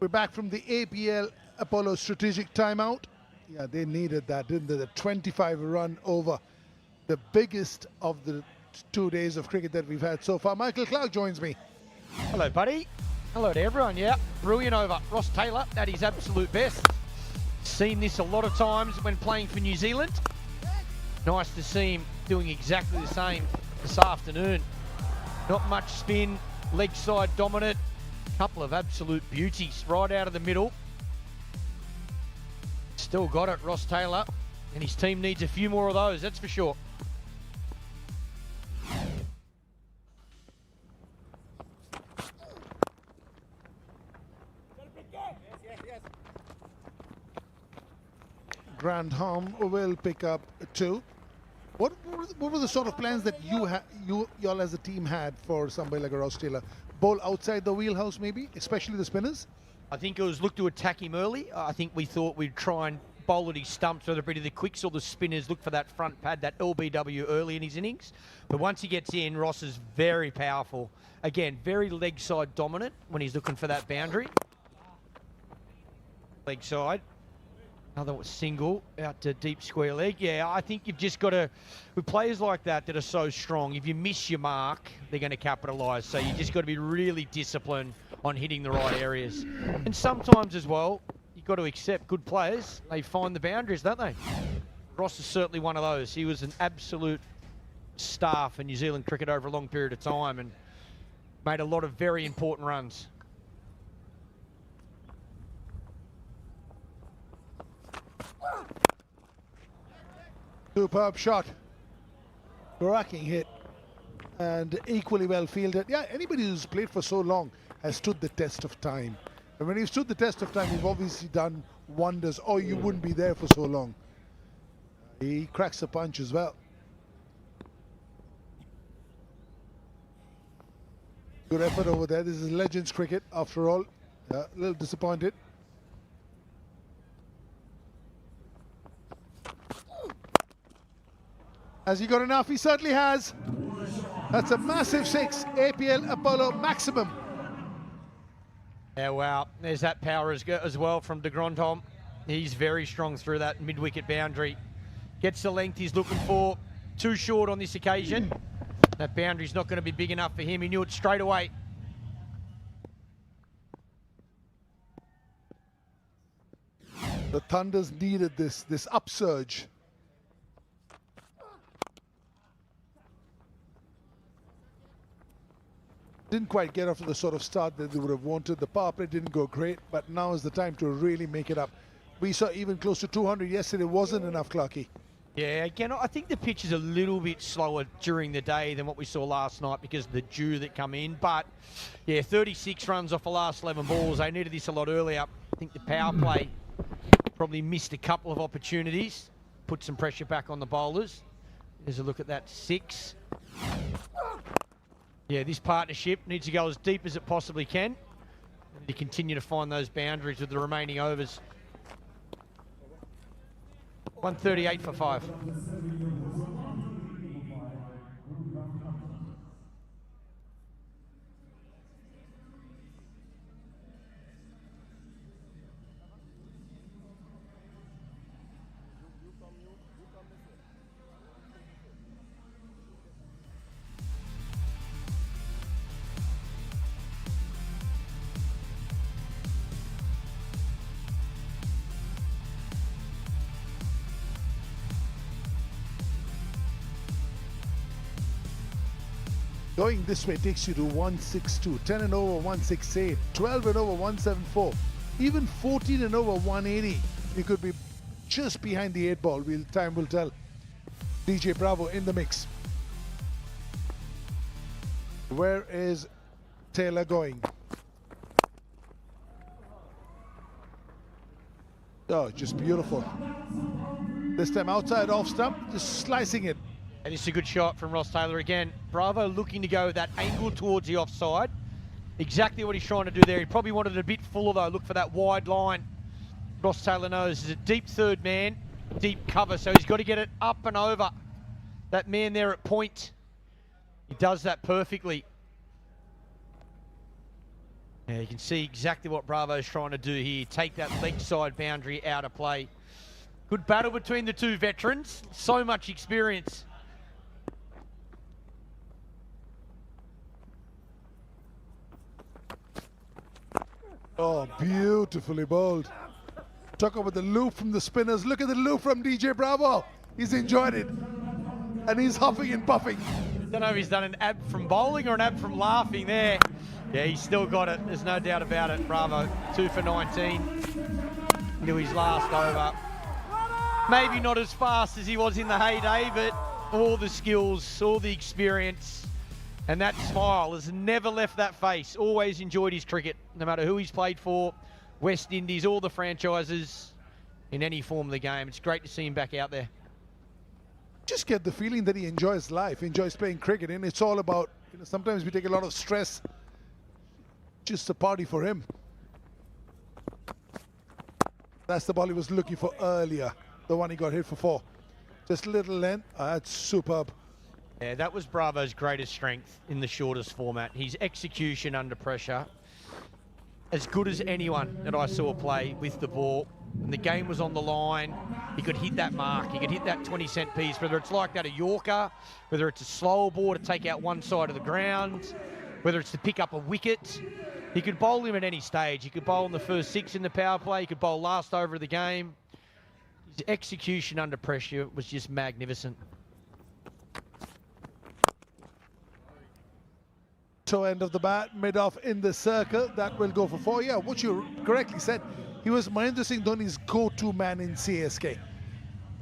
We're back from the APL Apollo strategic timeout. Yeah, they needed that, didn't they? The 25 run over, the biggest of the 2 days of cricket that we've had so far. Michael Clark joins me. Hello, buddy. Hello to everyone. Yeah, brilliant over. Ross Taylor at his absolute best. Seen this a lot of times when playing for New Zealand. Nice to see him doing exactly the same this afternoon. Not much spin, leg side dominant. Couple of absolute beauties right out of the middle. Still got it, Ross Taylor, and his team needs a few more of those, that's for sure. Grandham will pick up 2. What were the sort of plans that y'all as a team had for somebody like a Ross Taylor? Bowl outside the wheelhouse maybe, especially the spinners? I think it was look to attack him early. I think we thought we'd try and bowl at his stumps, whether it be to the quicks or the spinners, look for that front pad, that LBW early in his innings. But once he gets in, Ross is very powerful. Again, very leg side dominant when he's looking for that boundary. Leg side. Another single out to deep square leg. Yeah, I think you've just got to, with players like that are so strong, if you miss your mark, they're going to capitalise. So you just got to be really disciplined on hitting the right areas. And sometimes as well, you've got to accept good players. They find the boundaries, don't they? Ross is certainly one of those. He was an absolute star for New Zealand cricket over a long period of time and made a lot of very important runs. Superb shot. Cracking hit. And equally well fielded. Yeah, anybody who's played for so long has stood the test of time. And when you've stood the test of time, you've obviously done wonders, or you wouldn't be there for so long. He cracks a punch as well. Good effort over there. This is Legends cricket, after all. A little disappointed. Has he got enough? He certainly has. That's a massive 6. APL Apollo maximum. Yeah, wow. There's that power as well from de Grandhomme. He's very strong through that mid-wicket boundary. Gets the length he's looking for. Too short on this occasion. That boundary's not going to be big enough for him. He knew it straight away. The Thunders needed this upsurge. Didn't quite get off to the sort of start that they would have wanted. The power play didn't go great, but now is the time to really make it up. We saw even close to 200 yesterday. Wasn't enough, Clarkie. Yeah, again, I think the pitch is a little bit slower during the day than what we saw last night because of the dew that come in. But, yeah, 36 runs off the last 11 balls. They needed this a lot earlier. I think the power play probably missed a couple of opportunities. Put some pressure back on the bowlers. There's a look at that 6. Yeah, this partnership needs to go as deep as it possibly can and to continue to find those boundaries with the remaining overs. 138 for 5. Going this way takes you to 162, 10 and over 168, 12 and over 174, even 14 and over 180. You could be just behind the 8 ball. Time will tell. DJ Bravo in the mix. Where is Taylor going? Oh, just beautiful. This time outside off stump, just slicing it. And it's a good shot from Ross Taylor again. Bravo looking to go that angle towards the offside. Exactly what he's trying to do there. He probably wanted it a bit fuller though. Look for that wide line. Ross Taylor knows he's a deep third man, deep cover, so he's got to get it up and over. That man there at point, he does that perfectly. Yeah, you can see exactly what Bravo's trying to do here. Take that leg side boundary out of play. Good battle between the two veterans. So much experience. Oh, beautifully bowled. Talk about the loop from the spinners. Look at the loop from DJ Bravo. He's enjoyed it. And he's huffing and puffing. Don't know if he's done an ab from bowling or an ab from laughing there. Yeah, he's still got it. There's no doubt about it. Bravo, 2 for 19. Into his last over. Maybe not as fast as he was in the heyday, but all the skills, all the experience, and that smile has never left that face. Always enjoyed his cricket, no matter who he's played for, West Indies, all the franchises, in any form of the game. It's great to see him back out there. Just get the feeling that he enjoys life, enjoys playing cricket, and it's all about, sometimes we take a lot of stress. Just a party for him. That's the ball he was looking for earlier, the one he got hit for 4. Just little length. That's superb. Yeah, that was Bravo's greatest strength in the shortest format. His execution under pressure, as good as anyone that I saw play with the ball. When the game was on the line, he could hit that mark. He could hit that 20-cent piece, whether it's like that a Yorker, whether it's a slower ball to take out one side of the ground, whether it's to pick up a wicket. He could bowl him at any stage. He could bowl in the first 6 in the power play. He could bowl last over of the game. His execution under pressure was just magnificent. Toe end of the bat, mid-off in the circle. That will go for 4. Yeah, what you correctly said. He was Mahendra Singh Dhoni's go-to man in CSK.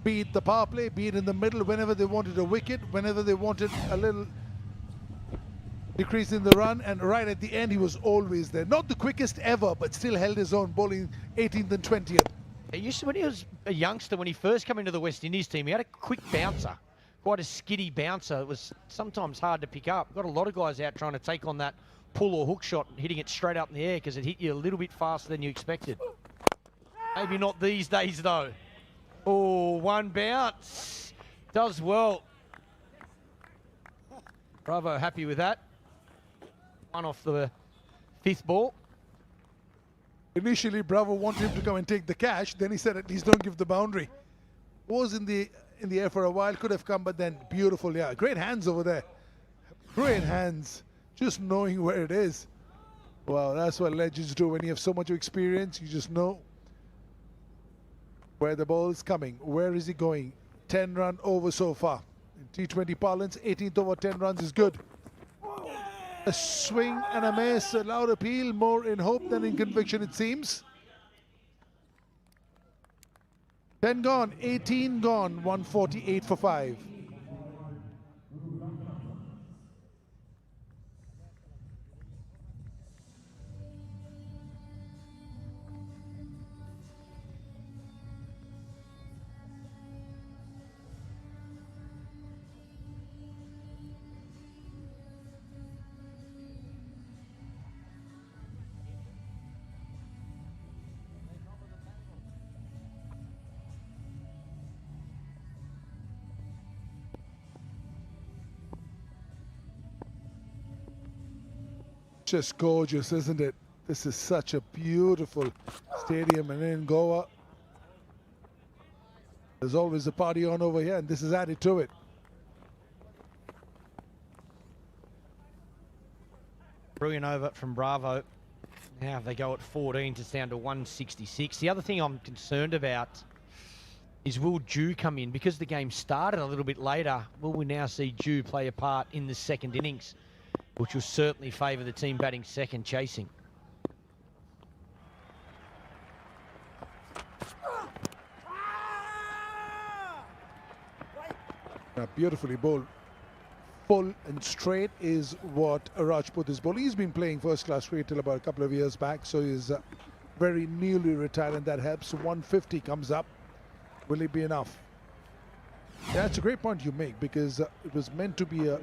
Be it the power play, be it in the middle, whenever they wanted a wicket, whenever they wanted a little decrease in the run, and right at the end, he was always there. Not the quickest ever, but still held his own, bowling 18th and 20th. When he was a youngster, when he first came into the West Indies team, he had a quick bouncer. Quite a skiddy bouncer. It was sometimes hard to pick up. Got a lot of guys out trying to take on that pull or hook shot, hitting it straight up in the air because it hit you a little bit faster than you expected. Maybe not these days, though. Oh, one bounce. Does well. Bravo happy with that. One off the 5th ball. Initially, Bravo wanted him to come and take the catch. Then he said, at least don't give the boundary. Was in the air for a while, could have come, but then beautiful. Yeah, great hands over there. Great hands. Just knowing where it is. Wow, that's what legends do. When you have so much experience, you just know where the ball is coming. Where is he going? 10-run over so far. In T20 parlance, 18th over 10 runs is good. A swing and a miss, a loud appeal, more in hope than in conviction it seems. 10 gone, 18 gone, 148 for 5. Just gorgeous, isn't it? This is such a beautiful stadium, and in Goa, there's always a party on over here, and this is added to it. Brilliant over from Bravo. Now they go at 14 to down to 166. The other thing I'm concerned about is, will Dew come in? Because the game started a little bit later, will we now see Dew play a part in the second innings, which will certainly favour the team batting second, chasing? Beautifully bowled. Full and straight is what Rajput is bowling. He's been playing first-class cricket till about a couple of years back, so he's very newly retired, and that helps. 150 comes up. Will it be enough? That's a great point you make, because it was meant to be a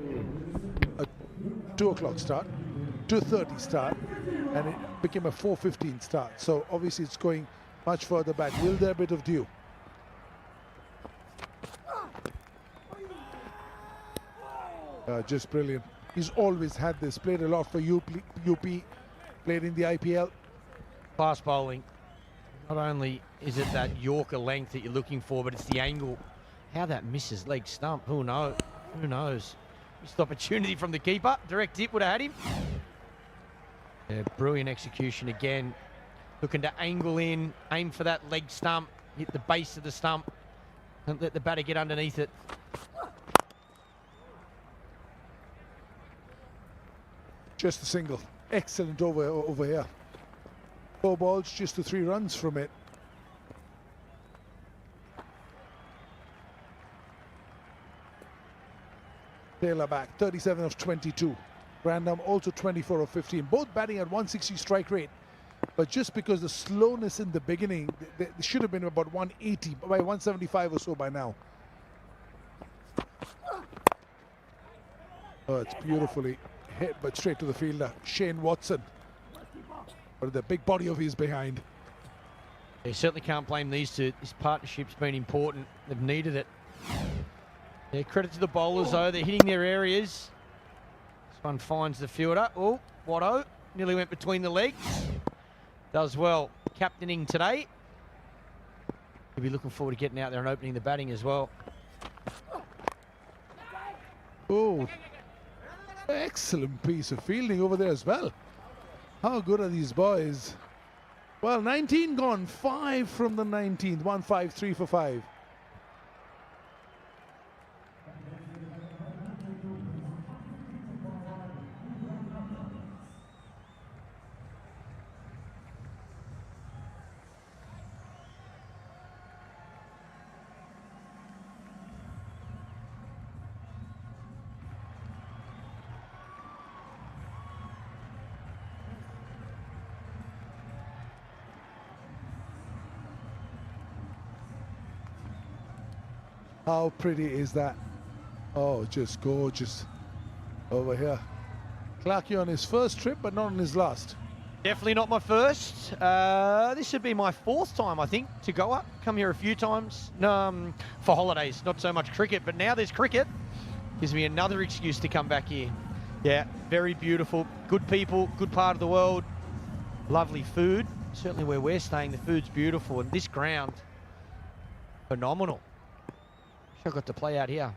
2 o'clock start, 2:30 start, and it became a 4:15 start. So obviously it's going much further back. Will there be a bit of dew? Just brilliant. He's always had this. Played a lot for UP, played in the IPL. Fast bowling. Not only is it that Yorker length that you're looking for, but it's the angle. How that misses leg stump, who knows? Who knows? Missed opportunity from the keeper. Direct hit would have had him. Yeah, brilliant execution again. Looking to angle in, aim for that leg stump, hit the base of the stump, and let the batter get underneath it. Just a single. Excellent over here. 4 balls, just to 3 runs from it. Taylor back, 37 of 22. Random also 24 of 15. Both batting at 160 strike rate. But just because the slowness in the beginning, they should have been about 180, by 175 or so by now. Oh, it's beautifully hit, but straight to the fielder, Shane Watson. But the big body of his behind. You certainly can't blame these two. This partnership's been important. They've needed it. Yeah, credit to the bowlers, though. They're hitting their areas. This one finds the fielder. Oh, Watto nearly went between the legs. Does well. Captaining today. He'll be looking forward to getting out there and opening the batting as well. Oh, excellent piece of fielding over there as well. How good are these boys? Well, 19 gone, 5 from the 19th, 153 for 5. How pretty is that? Oh, just gorgeous over here. Clarkey on his first trip, but not on his last. Definitely not my first. This should be my 4th time, I think, to go up. Come here a few times for holidays, not so much cricket, but now there's cricket. Gives me another excuse to come back here. Yeah, very beautiful. Good people, good part of the world. Lovely food. certainly where we're staying, the food's beautiful, and this ground, phenomenal. Wish I got to play out here.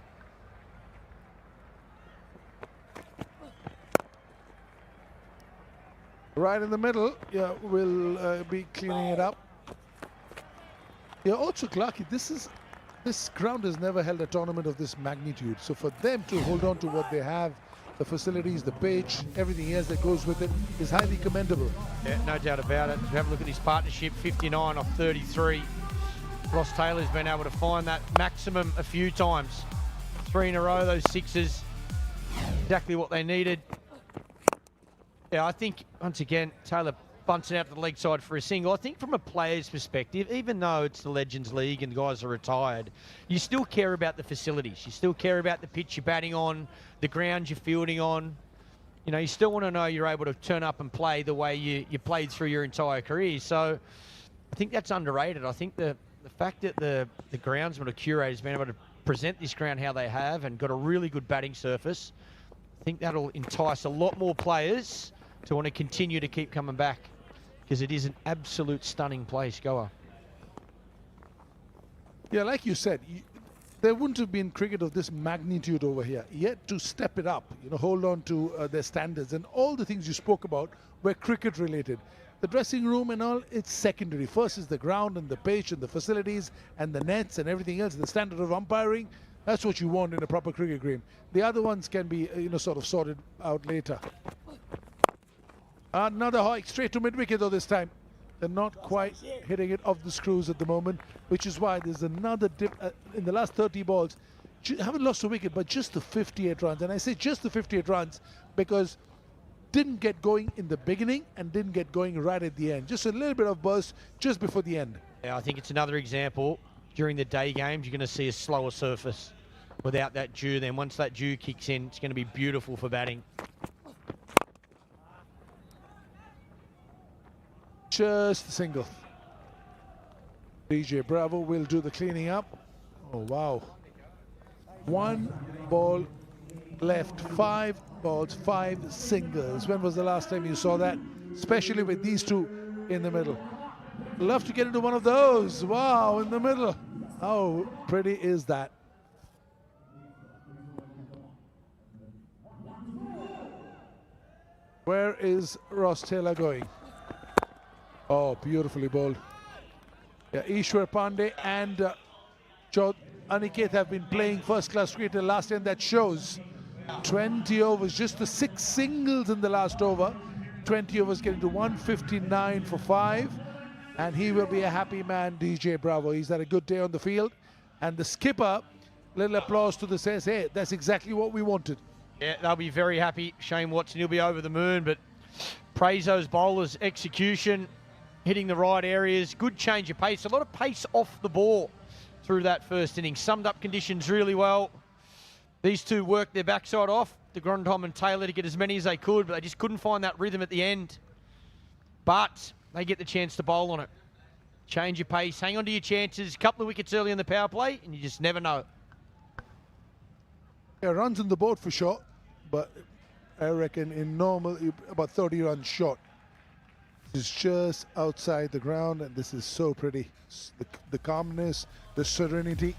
Right in the middle, yeah, we'll be cleaning it up. Yeah, also, Clarky, this ground has never held a tournament of this magnitude. So for them to hold on to what they have, the facilities, the pitch, everything else that goes with it, is highly commendable. Yeah, no doubt about it. Have a look at this partnership, 59 off 33. Ross Taylor's been able to find that maximum a few times. 3 in a row, those sixes, exactly what they needed. Yeah, I think, once again, Taylor bunts it out to the leg side for a single. I think from a player's perspective, even though it's the Legends League and guys are retired, you still care about the facilities. You still care about the pitch you're batting on, the ground you're fielding on. You know, you still want to know you're able to turn up and play the way you played through your entire career. So I think that's underrated. I think the fact that the groundsman or curator's been able to present this ground how they have and got a really good batting surface, I think that'll entice a lot more players to want to continue to keep coming back, because it is an absolute stunning place, Goa. Yeah, like you said, there wouldn't have been cricket of this magnitude over here. Yet to step it up, you know, hold on to their standards, and all the things you spoke about were cricket related. The dressing room and all, it's secondary. First is the ground and the pitch and the facilities and the nets and everything else. The standard of umpiring, that's what you want in a proper cricket game. The other ones can be, you know, sort of sorted out later. Another hike straight to mid-wicket though this time. They're not quite hitting it off the screws at the moment, which is why there's another dip in the last 30 balls. Haven't lost a wicket, but just the 58 runs. And I say just the 58 runs because didn't get going in the beginning and didn't get going right at the end. Just a little bit of burst just before the end. Yeah, I think it's another example. During the day games, you're going to see a slower surface without that dew. Then once that dew kicks in, it's going to be beautiful for batting. Just a single. DJ Bravo will do the cleaning up. Oh, wow. 1 ball left, 5 balls, 5 singles. When was the last time you saw that? Especially with these two in the middle. Love to get into one of those. Wow, in the middle. How pretty is that? Where is Ross Taylor going? Oh, beautifully bowled. Yeah, Ishwar Pandey and Aniket have been playing first-class cricket last year, and that shows. 20 overs, just the 6 singles in the last over. 20 overs getting to 159 for 5. And he will be a happy man, DJ Bravo. He's had a good day on the field. And the skipper, little applause to the says, hey, that's exactly what we wanted. Yeah, they'll be very happy. Shane Watson, he'll be over the moon, but praise those bowlers' execution, hitting the right areas, good change of pace, a lot of pace off the ball through that first inning. Summed up conditions really well. These two worked their backside off, de Grandhomme and Taylor, to get as many as they could, but they just couldn't find that rhythm at the end. But they get the chance to bowl on it. Change your pace, hang on to your chances, a couple of wickets early in the power play, and you just never know. Yeah, runs on the board for sure, but I reckon in normal, about 30 runs short. It's just outside the ground, and this is so pretty. The calmness, the serenity.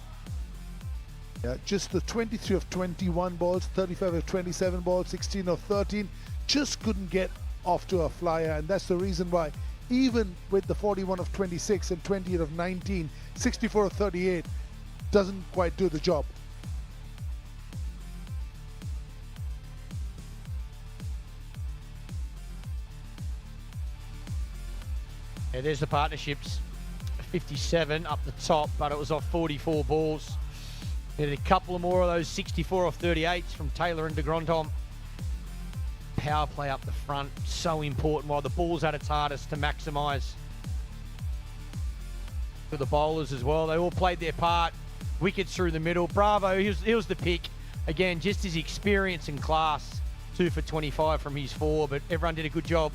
Yeah, just the 23 of 21 balls, 35 of 27 balls, 16 of 13. Just couldn't get off to a flyer, and that's the reason why, even with the 41 of 26 and 28 of 19, 64 of 38 doesn't quite do the job. Yeah, there's the partnerships. 57 up the top, but it was off 44 balls. There's a couple of more of those 64 off 38s from Taylor and de Grandhomme. Power play up the front, so important while the ball's at its hardest to maximise. For the bowlers as well, they all played their part. Wickets through the middle. Bravo, he was the pick. Again, just his experience and class. 2 for 25 from his 4, but everyone did a good job.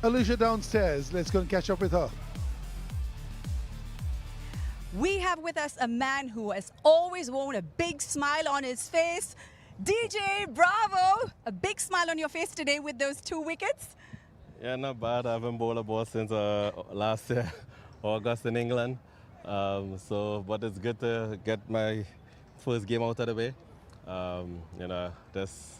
Alicia downstairs, let's go and catch up with her. We have with us a man who has always worn a big smile on his face. DJ Bravo, a big smile on your face today with those 2 wickets. Yeah, not bad. I haven't bowled a ball since last year, August in England. But it's good to get my first game out of the way. This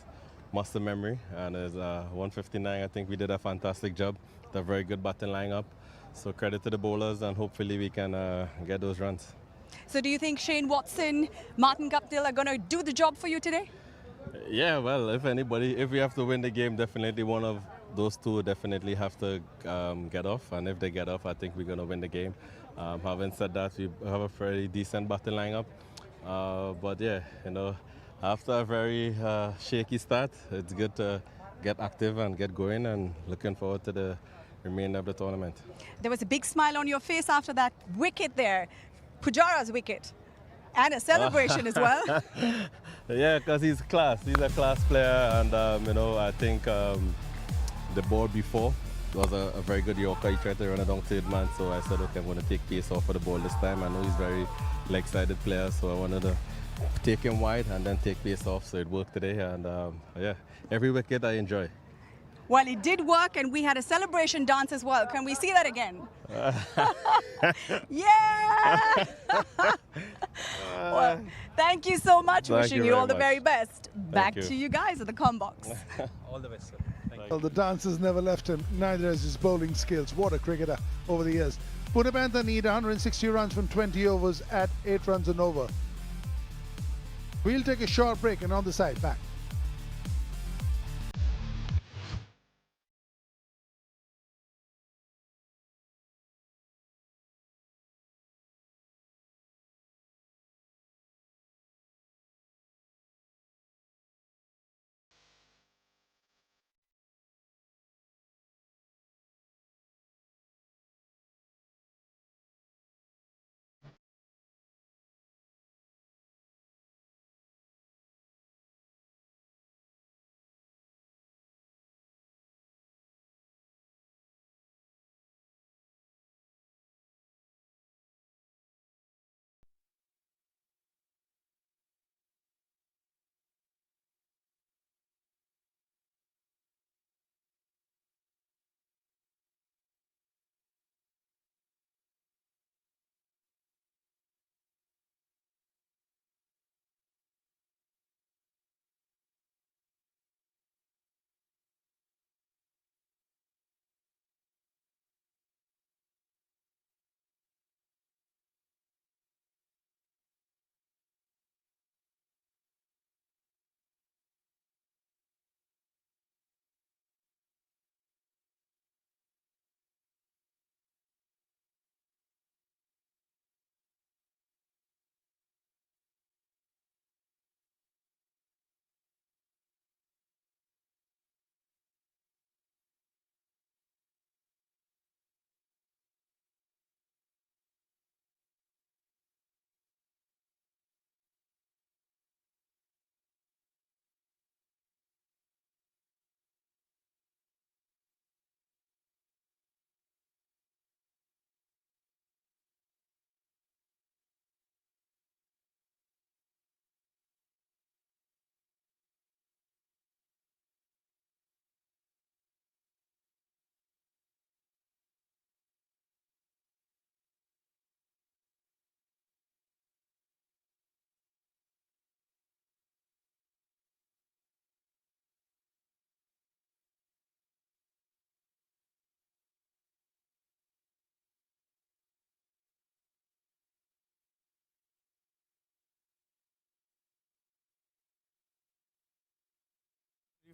muscle memory, and it's 159. I think we did a fantastic job. A very good batting lineup. So credit to the bowlers, and hopefully we can get those runs. So do you think Shane Watson, Martin Guptill are going to do the job for you today? Yeah, well, if we have to win the game, definitely one of those two definitely have to get off. And if they get off, I think we're going to win the game. Having said that, we have a very decent batting lineup. But yeah, after a very shaky start, it's good to get active and get going, and looking forward to the remainder of the tournament. There was a big smile on your face after that wicket there, Pujara's wicket, and a celebration as well. Yeah, because he's class. He's a class player, and I think the ball before was a very good Yorker. He tried to run it down third man, so I said, okay, I'm going to take pace off for the ball this time. I know he's very leg-sided player, so I wanted to take him wide and then take pace off, so it worked today. And yeah, every wicket I enjoy. Well, it did work, and we had a celebration dance as well. Can we see that again? Yeah! Well, thank you so much. Wishing you all the very best. Back to you guys at the com-box. All the best, sir. Well, the dancers never left him, neither has his bowling skills. What a cricketer over the years. Pune Panthers need 160 runs from 20 overs at 8 runs and over. We'll take a short break, and on the side, back.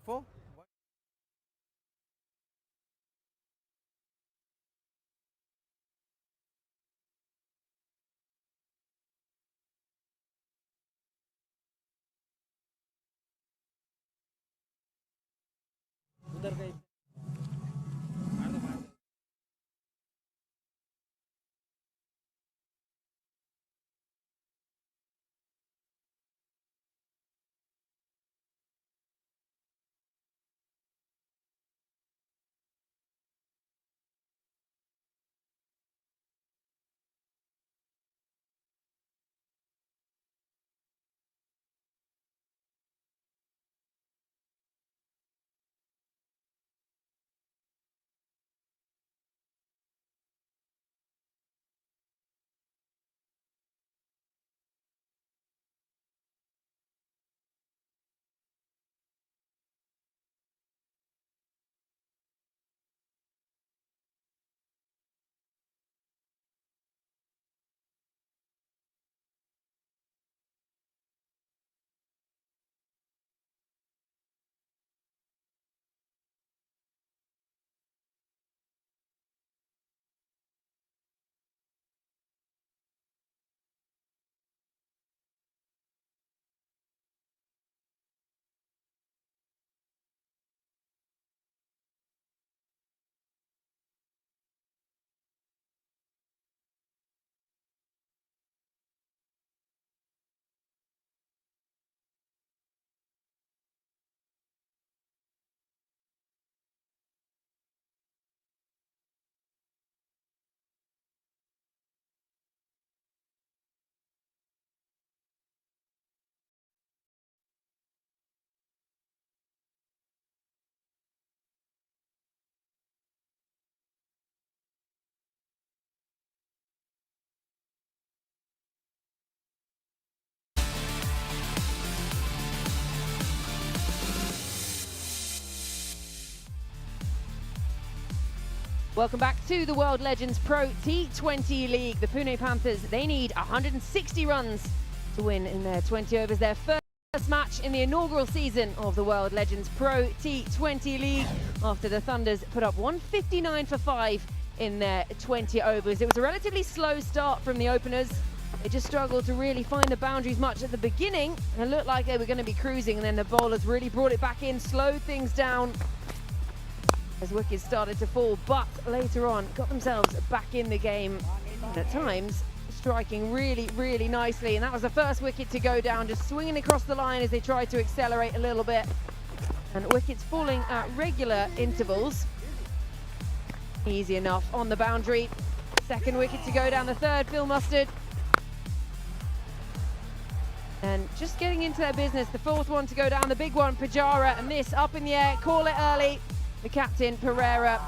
Four. उधर गई Welcome back to the World Legends Pro T20 League. The Pune Panthers, they need 160 runs to win in their 20 overs. Their first match in the inaugural season of the World Legends Pro T20 League after the Thunders put up 159 for 5 in their 20 overs. It was a relatively slow start from the openers. They just struggled to really find the boundaries much at the beginning, and it looked like they were going to be cruising, and then the bowlers really brought it back in, slowed things down as wickets started to fall, but later on got themselves back in the game, and at times striking really, really nicely. And that was the first wicket to go down, just swinging across the line as they tried to accelerate a little bit, and wickets falling at regular intervals. Easy enough on the boundary. Second wicket to go down, the third, Phil Mustard. And just getting into their business, the fourth one to go down, the big one, Pujara, and this up in the air, call it early. The captain, Pereira,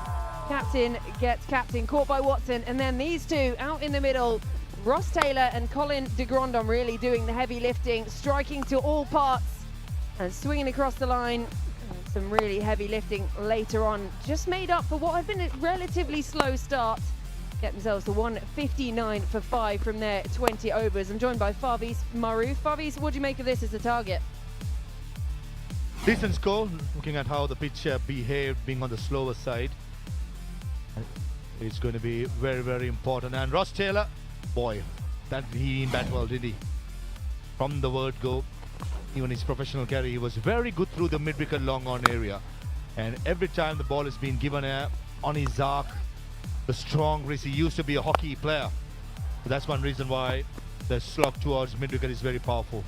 captain gets captain, caught by Watson, and then these two out in the middle, Ross Taylor and Colin de Grandon really doing the heavy lifting, striking to all parts and swinging across the line. Some really heavy lifting later on, just made up for what had been a relatively slow start. Get themselves to 159 for 5 from their 20 overs. I'm joined by Faviz Maruf. Faviz, what do you make of this as a target? Decent score, looking at how the pitch behaved, being on the slower side. It's going to be very, very important. And Ross Taylor, boy, that he didn't bat well, did he? From the word go, even his professional career, he was very good through the mid-wicket long-on area. And every time the ball has been given on his arc, the strong wrist, he used to be a hockey player. So that's one reason why the slog towards mid-wicket is very powerful.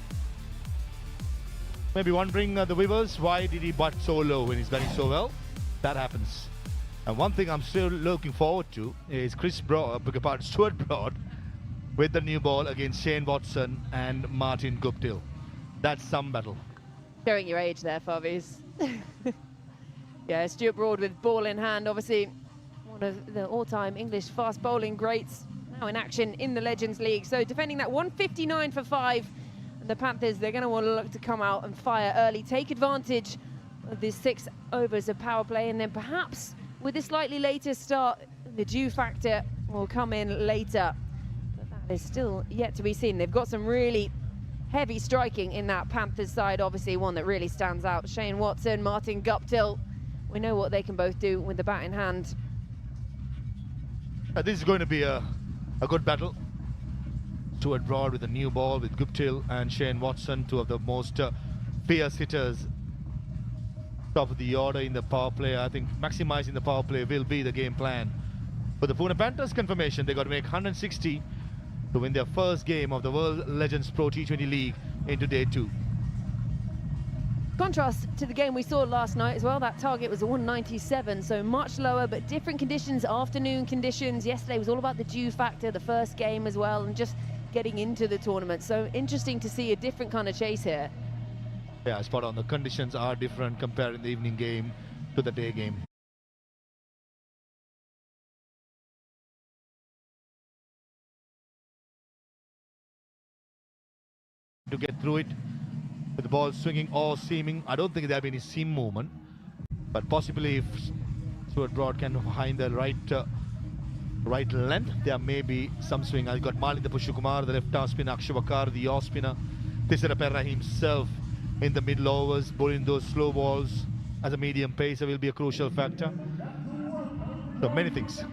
Maybe wondering the viewers, why did he bat so low when he's batting so well? That happens. And one thing I'm still looking forward to is Stuart Broad with the new ball against Shane Watson and Martin Guptill. That's some battle. Showing your age there, Faviz. Yeah, Stuart Broad with ball in hand, obviously one of the all-time English fast bowling greats, now in action in the Legends League. So defending that 159 for 5. The Panthers, they're going to want to look to come out and fire early, take advantage of these 6 overs of power play, and then perhaps with a slightly later start, the dew factor will come in later. But that is still yet to be seen. They've got some really heavy striking in that Panthers side, obviously one that really stands out. Shane Watson, Martin Guptill, we know what they can both do with the bat in hand. This is going to be a good battle. Stuart Broad with a new ball with Guptill and Shane Watson, two of the most fierce hitters. Top of the order in the power play. I think maximizing the power play will be the game plan. For the Pune Panthers confirmation, they got to make 160 to win their first game of the World Legends Pro T20 League into day 2. Contrast to the game we saw last night as well, that target was a 197, so much lower, but different conditions, afternoon conditions. Yesterday was all about the dew factor, the first game as well, and just getting into the tournament. So interesting to see a different kind of chase here. Yeah, spot on. The conditions are different comparing the evening game to the day game. To get through it with the ball swinging or seaming. I don't think there have been any seam movement, but possibly if Stuart Broad can find the right length, there may be some swing. I got Malik the Pushukumar, the left arm spinner, Akshawakar, the off spinner, Tisera Perra himself in the middle overs, bowling those slow balls as a medium pacer will be a crucial factor. So many things.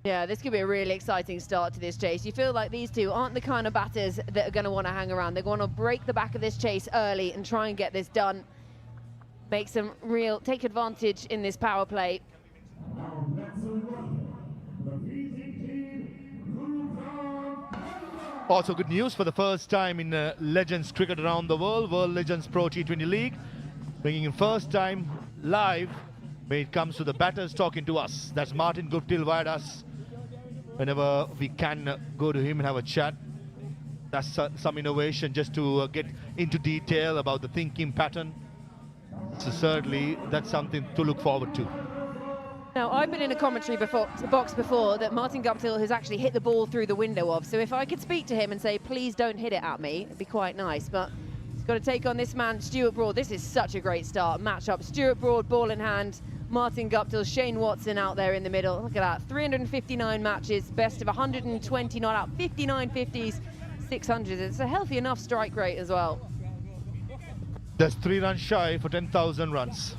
Yeah, this could be a really exciting start to this chase. You feel like these two aren't the kind of batters that are going to want to hang around. They're going to break the back of this chase early and try and get this done. Make some real, take advantage in this power play. Also good news for the first time in Legends cricket around the world, World Legends Pro T20 League, bringing in first time live when it comes to the batters talking to us. That's Martin Guptill via us. Whenever we can go to him and have a chat. That's some innovation just to get into detail about the thinking pattern. So certainly that's something to look forward to. Now, I've been in a commentary box before that Martin Guptill has actually hit the ball through the window of. So if I could speak to him and say, please don't hit it at me, it'd be quite nice. But Got to take on this man, Stuart Broad. This is such a great start. Match-up. Stuart Broad, ball in hand. Martin Guptill, Shane Watson out there in the middle. Look at that. 359 matches, best of 120 not out, 59 50s, 600s. It's a healthy enough strike rate as well. Just 3 runs shy for 10,000 runs.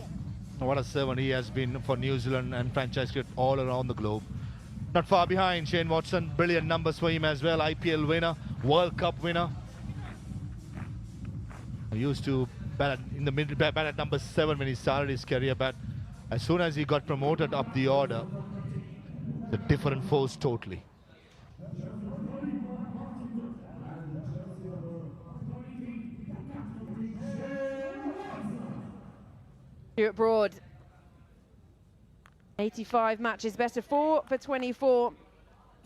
What a servant he has been for New Zealand and franchise cricket all around the globe. Not far behind Shane Watson. Brilliant numbers for him as well. IPL winner, World Cup winner. He used to bat in the middle, bat at number 7 when he started his career, but as soon as he got promoted up the order, the different force totally. Stuart Broad, 85 matches, best of 4 for 24.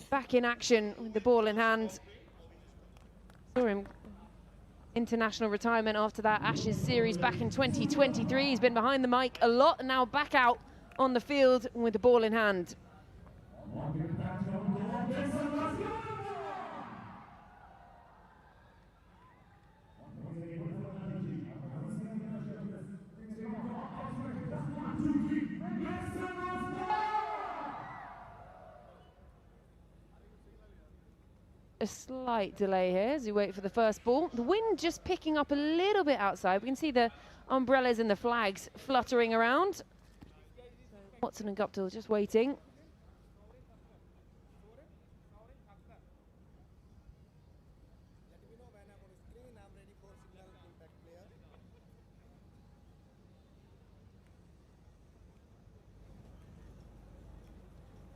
Back in action with the ball in hand. Saw him international retirement after that Ashes series back in 2023. He's been behind the mic a lot and now back out on the field with the ball in hand. A slight delay here as we wait for the first ball. The wind just picking up a little bit outside. We can see the umbrellas and the flags fluttering around. Watson and Guptill just waiting.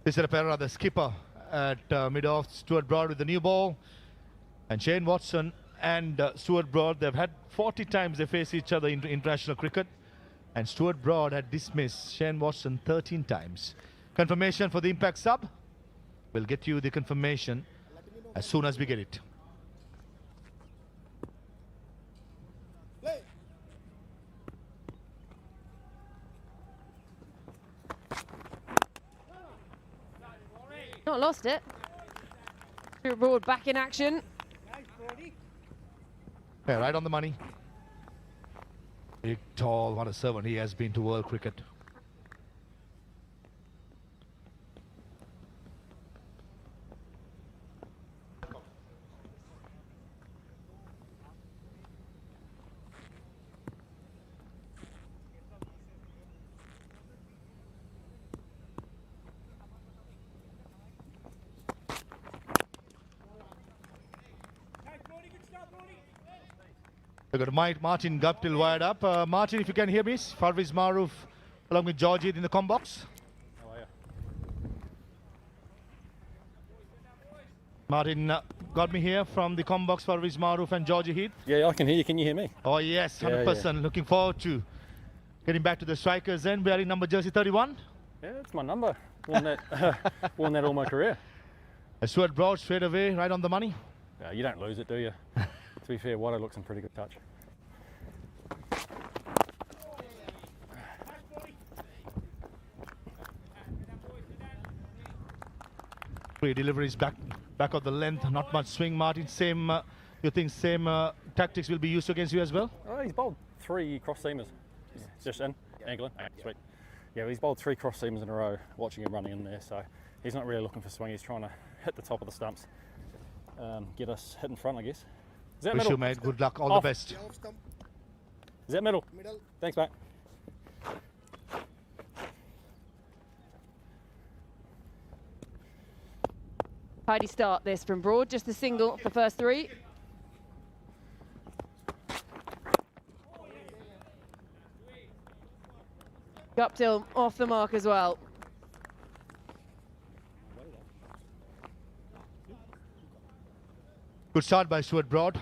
This is Pereira, the skipper at mid-off. Stuart Broad with the new ball. And Shane Watson and Stuart Broad, they've had 40 times they face each other in international cricket. And Stuart Broad had dismissed Shane Watson 13 times. Confirmation for the impact sub. We'll get you the confirmation as soon as we get it. Not lost it. Stuart Broad back in action. Yeah, right on the money. Big, tall, what a servant he has been to world cricket. We've got Martin Guptill wired up. Martin, if you can hear me, Farviz Maroof along with Georgie in the com box. How are you? Martin got me here from the com box, Farviz Maroof and Georgie Heath. Yeah, I can hear you. Can you hear me? Oh yes, 100%. Yeah. Looking forward to getting back to the strikers and wearing number jersey 31. Yeah, it's my number. Worn that all my career. Stuart Broad straight away, right on the money. You don't lose it, do you? To be fair, Watto looks in pretty good touch. Three deliveries back of the length, not much swing. Martin, same. You think same tactics will be used against you as well? Oh, he's bowled 3 cross seamers. Just in, angling. Sweet. Yeah, he's bowled 3 cross seamers in a row. Watching him running in there, so he's not really looking for swing. He's trying to hit the top of the stumps, get us hit in front, I guess. Is that Wish middle? you, mate. Good luck. All the best. Is that middle? Thanks, mate. Tidy start this from Broad, just a single for first 3. Guptill off the mark as well. Good start by Stuart Broad.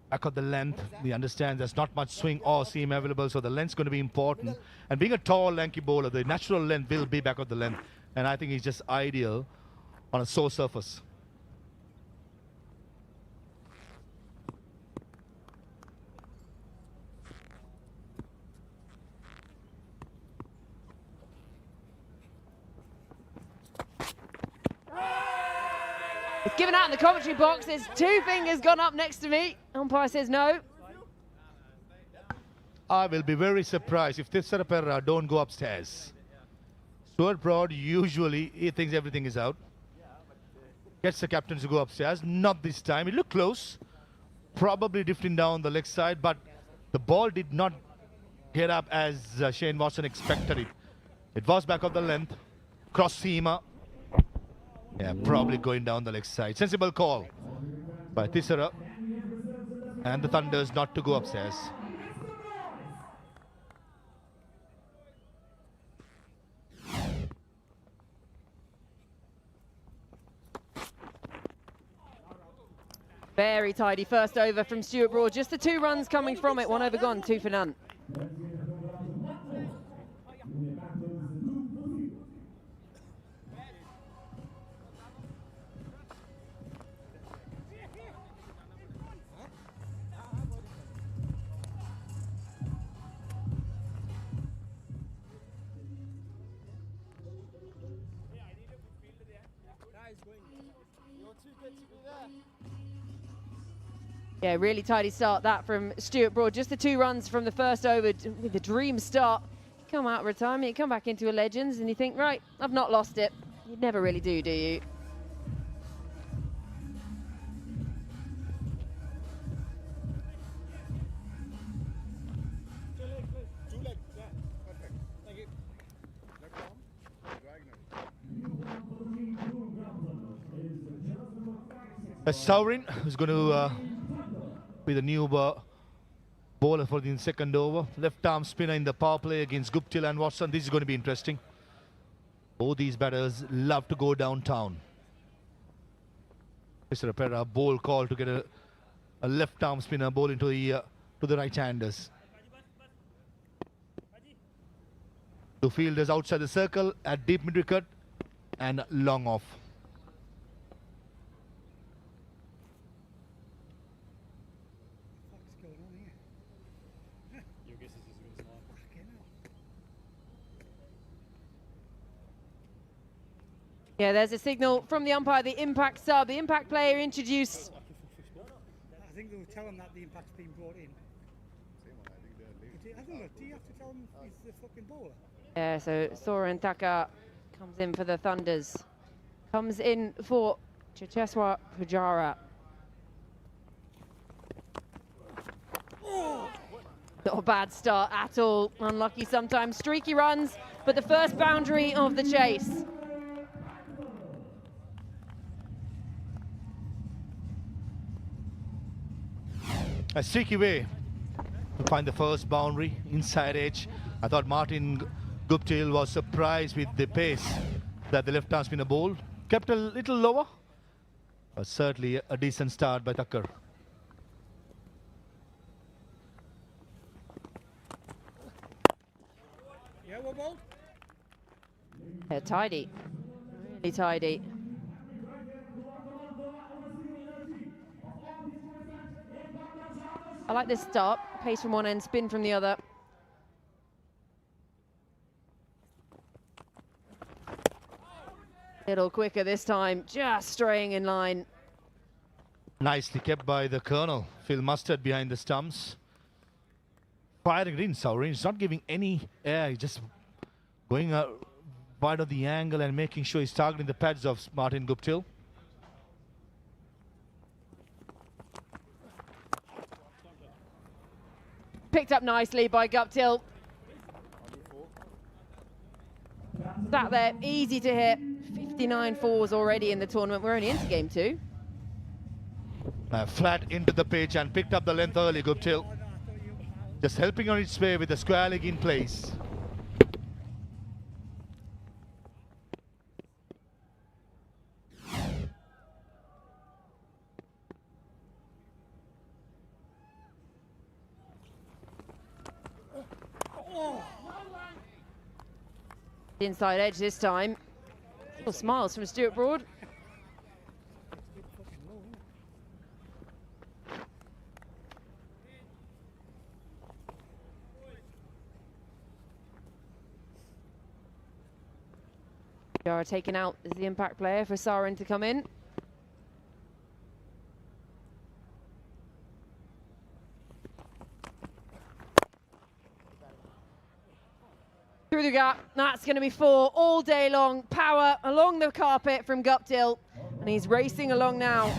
Back of the length. We understand there's not much swing or seam available, so the length's going to be important. And being a tall, lanky bowler, the natural length will be back of the length. And I think he's just ideal on a sore surface. It's given out in the commentary box. There's 2 fingers gone up next to me. Umpire says no. I will be very surprised if Thisara Perra don't go upstairs. Stuart Broad, usually he thinks everything is out. Gets the captain to go upstairs. Not this time. It looked close. Probably drifting down the leg side, but the ball did not get up as Shane Watson expected it. It was back of the length. Cross seamer. Yeah, probably going down the leg side. Sensible call by Thisara. And the Thunders not to go upstairs. Very tidy first over from Stuart Broad. Just the 2 runs coming from it. 1 over gone, 2 for none. Yeah, really tidy start that from Stuart Broad. Just the 2 runs from the first over with the dream start. You come out of retirement, you come back into a Legends and you think, right, I've not lost it. You never really do you? Saurin is going to be the new bowler for the second over. Left arm spinner in the power play against Guptill and Watson. This is going to be interesting. Both these batters love to go downtown. Mr. Perra bowl call to get a left arm spinner ball into the right-handers. 2 fielders outside the circle at deep mid-wicket and long off. Yeah, there's a signal from the umpire, the impact sub, the impact player introduced. I think they'll tell him that the impact's been brought in. I don't know, do you have to tell him he's the fucking bowler? Yeah, so Soren Taka comes in for the Thunders. Comes in for Chicheswa Pujara. Not a bad start at all. Unlucky sometimes. Streaky runs, but the first boundary of the chase. A streaky way to find the first boundary, inside edge. I thought Martin Guptill was surprised with the pace that the left-arm spinner bowled. Kept a little lower, but certainly a decent start by Thakkar. Yeah, what ball? Yeah, tidy. Really tidy. I like this start. Pace from one end, spin from the other. Little quicker this time, just straying in line. Nicely kept by the Colonel. Phil Mustard behind the stumps. Firing it in, Saurin. He's not giving any air. He's just going wide of the angle and making sure he's targeting the pads of Martin Guptill. Picked up nicely by Guptill. Sat there, easy to hit. 59 fours already in the tournament. We're only into game 2. Flat into the pitch and picked up the length early, Guptill. Just helping on its way with the square leg in place. Inside edge this time. Little smiles from Stuart Broad. Jara taken out as the impact player for Sarin to come in. Through the gap, that's going to be 4 all day long. Power along the carpet from Guptill, and he's racing along now.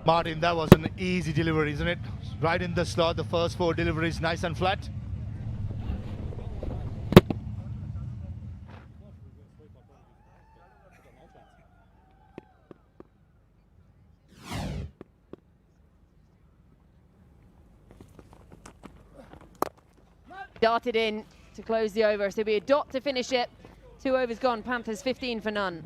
Martin, that was an easy delivery, isn't it? Right in the slot, the first 4 deliveries, nice and flat. Darted in to close the over, so it'll be a dot to finish it. 2 overs gone, Panthers 15 for none.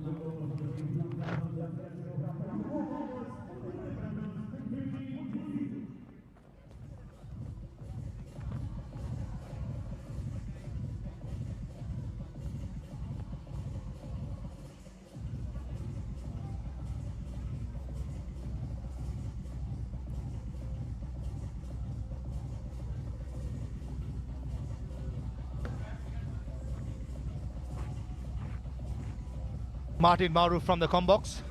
Martin Maruf from the combox.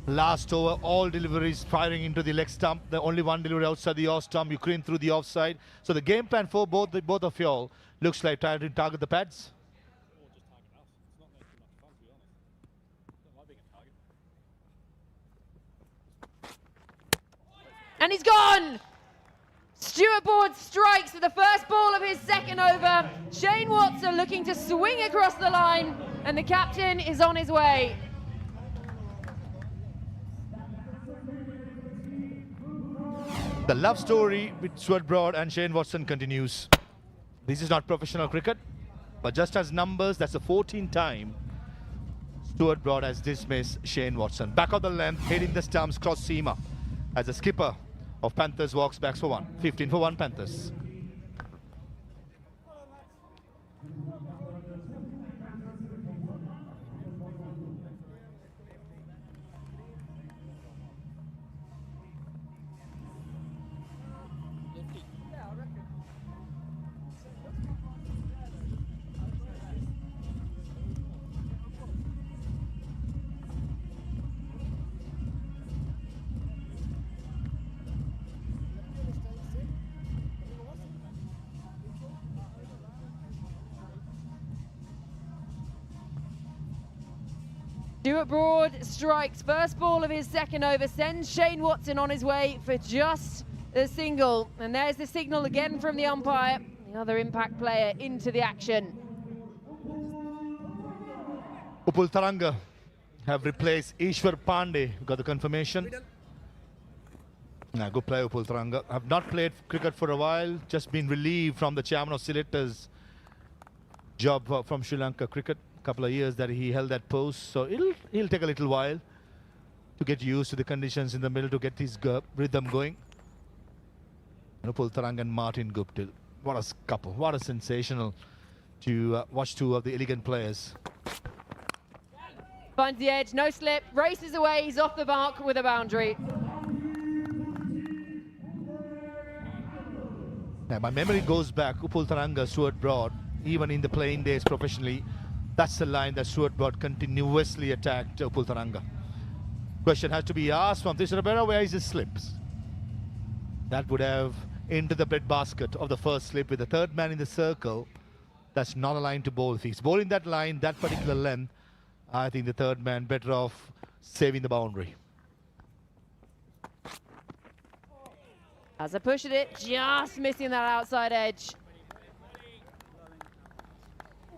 Last over, all deliveries firing into the leg stump. The only one delivery outside the off stump. Ukraine through the offside. So the game plan for both of y'all looks like trying to target the pads. And he's gone! Stuart Broad strikes for the first ball of his second over. Shane Watson looking to swing across the line, and the captain is on his way. The love story with Stuart Broad and Shane Watson continues. This is not professional cricket, but just as numbers, that's the 14th time Stuart Broad has dismissed Shane Watson. Back of the length, hitting the stumps, cross seamer, as the skipper of Panthers walks back for 1. 15 for 1 Panthers. Stuart Broad strikes first ball of his second over, sends Shane Watson on his way for just a single. And there's the signal again from the umpire, the other impact player into the action. Upul Taranga have replaced Ishwar Pandey. We got the confirmation. Good play, Upul Taranga. Have not played cricket for a while, just been relieved from the chairman of selectors job from Sri Lanka cricket. Couple of years that he held that post, so he'll take a little while to get used to the conditions in the middle to get his rhythm going. Upul Tarang and Martin Guptill. What a couple, what a sensational to watch 2 of the elegant players. Finds the edge, no slip, races away, he's off the mark with a boundary. Now, my memory goes back, Upul Taranga, Stuart Broad, even in the playing days professionally, that's the line that Stuart Broad continuously attacked Upul Taranga. Question has to be asked from this Ribeiro, where is his slips? That would have into the breadbasket of the first slip with the third man in the circle. That's not a line to bowl. If he's bowling that line, that particular length, I think the third man better off saving the boundary. As I push it, just missing that outside edge.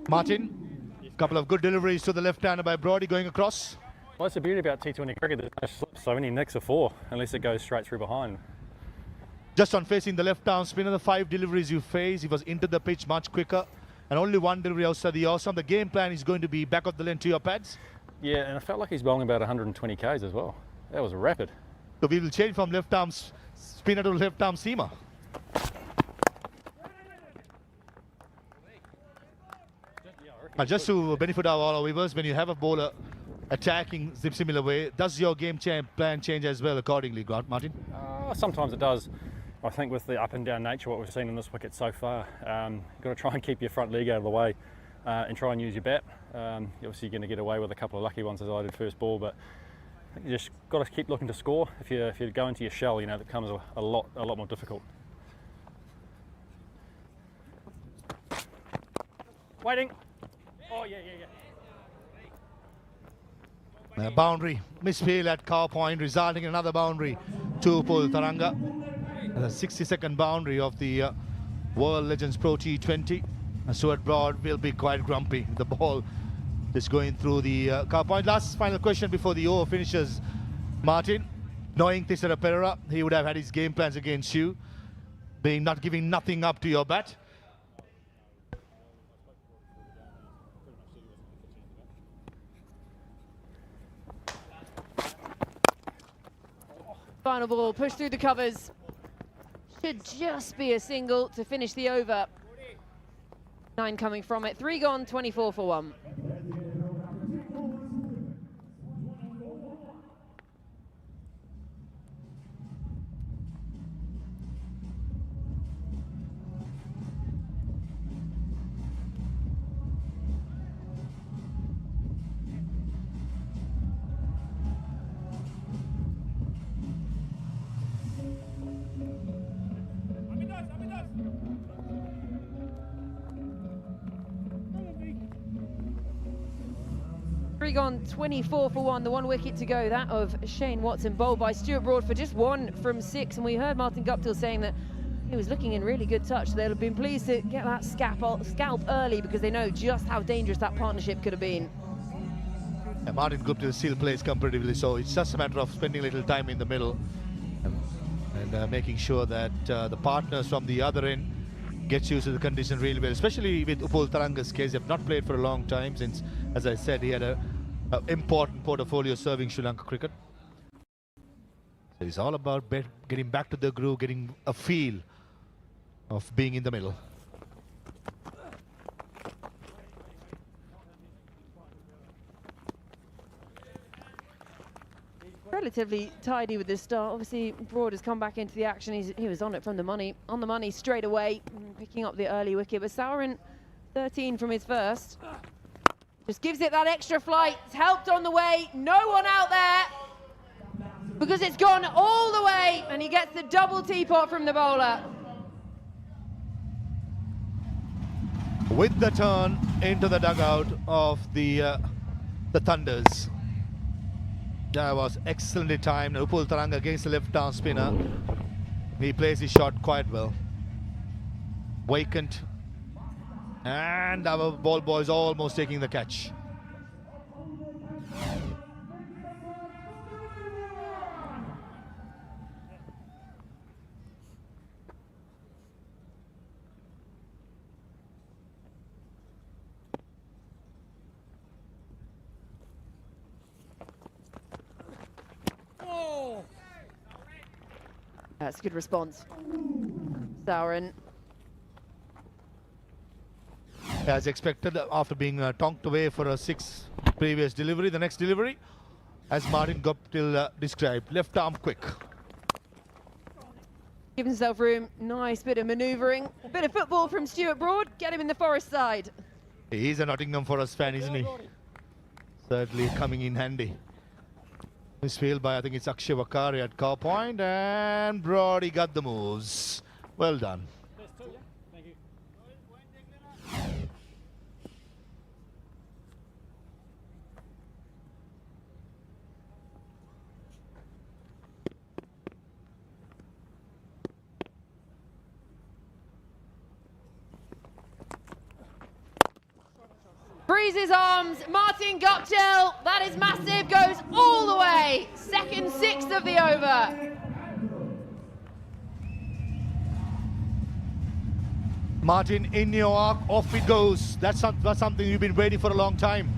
Martin. Couple of good deliveries to the left-hander by Brody going across. Well, that's the beauty about T20 cricket. There's no slips, so any nicks are 4, unless it goes straight through behind. Just on facing the left-arm spinner, the 5 deliveries you face, he was into the pitch much quicker, and only 1 delivery outside the awesome. The game plan is going to be back of the lane to your pads. Yeah, and I felt like he's bowling about 120 Ks as well. That was rapid. So we will change from left-arm spinner to left-arm seamer. Just to benefit our all our viewers, when you have a bowler attacking similar way, does your game plan change as well accordingly, Martin? Sometimes it does. I think with the up and down nature what we've seen in this wicket so far, you've got to try and keep your front leg out of the way and try and use your bat. Obviously you're going to get away with a couple of lucky ones as I did first ball, but I think you just got to keep looking to score. If you go into your shell, you know, that becomes a lot more difficult. Waiting. Oh, yeah. Boundary, misfield at cow point, resulting in another boundary to Upul Taranga. The 60-second boundary of the World Legends Pro T20. Stuart Broad will be quite grumpy. The ball is going through the cow point. Last final question before the over finishes, Martin. Knowing Thisara Pereira, he would have had his game plans against you, not giving nothing up to your bat. Final ball, push through the covers. Should just be a single to finish the over. 9 coming from it. 3 gone, 24 for 1. Gone 24 for 1, the 1 wicket to go, that of Shane Watson, bowled by Stuart Broad for just 1 from 6. And we heard Martin Guptill saying that he was looking in really good touch. They'll have been pleased to get that scalp early because they know just how dangerous that partnership could have been. Martin Guptill still plays competitively, so it's just a matter of spending a little time in the middle and making sure that the partners from the other end gets used to the condition really well, especially with Upul Taranga's case. They have not played for a long time since, as I said, he had a important portfolio serving Sri Lanka cricket. So it's all about getting back to the groove, getting a feel of being in the middle. Relatively tidy with this start. Obviously, Broad has come back into the action. He was on it from the money, straight away, picking up the early wicket. But Saurin, 13 from his first. Just gives it that extra flight. It's helped on the way. No one out there because it's gone all the way, and he gets the double teapot from the bowler. With the turn into the dugout of the Thunders. That was excellently timed. Upul Taranga against the left-arm spinner. He plays his shot quite well. Vacant. And our ball boy is almost taking the catch. That's a good response. Saurin. As expected, after being tonked away for a 6 previous delivery, the next delivery, as Martin Guptill described, left arm quick. Give himself room. Nice bit of manoeuvring. A bit of football from Stuart Broad. Get him in the Forest side. He's a Nottingham Forest fan, isn't he? Certainly coming in handy. Misfield by, I think it's Akshay Vakari at cow point, and Brody got the moves. Well done. Frees his arms, Martin Guptill, that is massive, goes all the way. Second 6th of the over. Martin, in your arc, off it goes. That's something you've been waiting for a long time.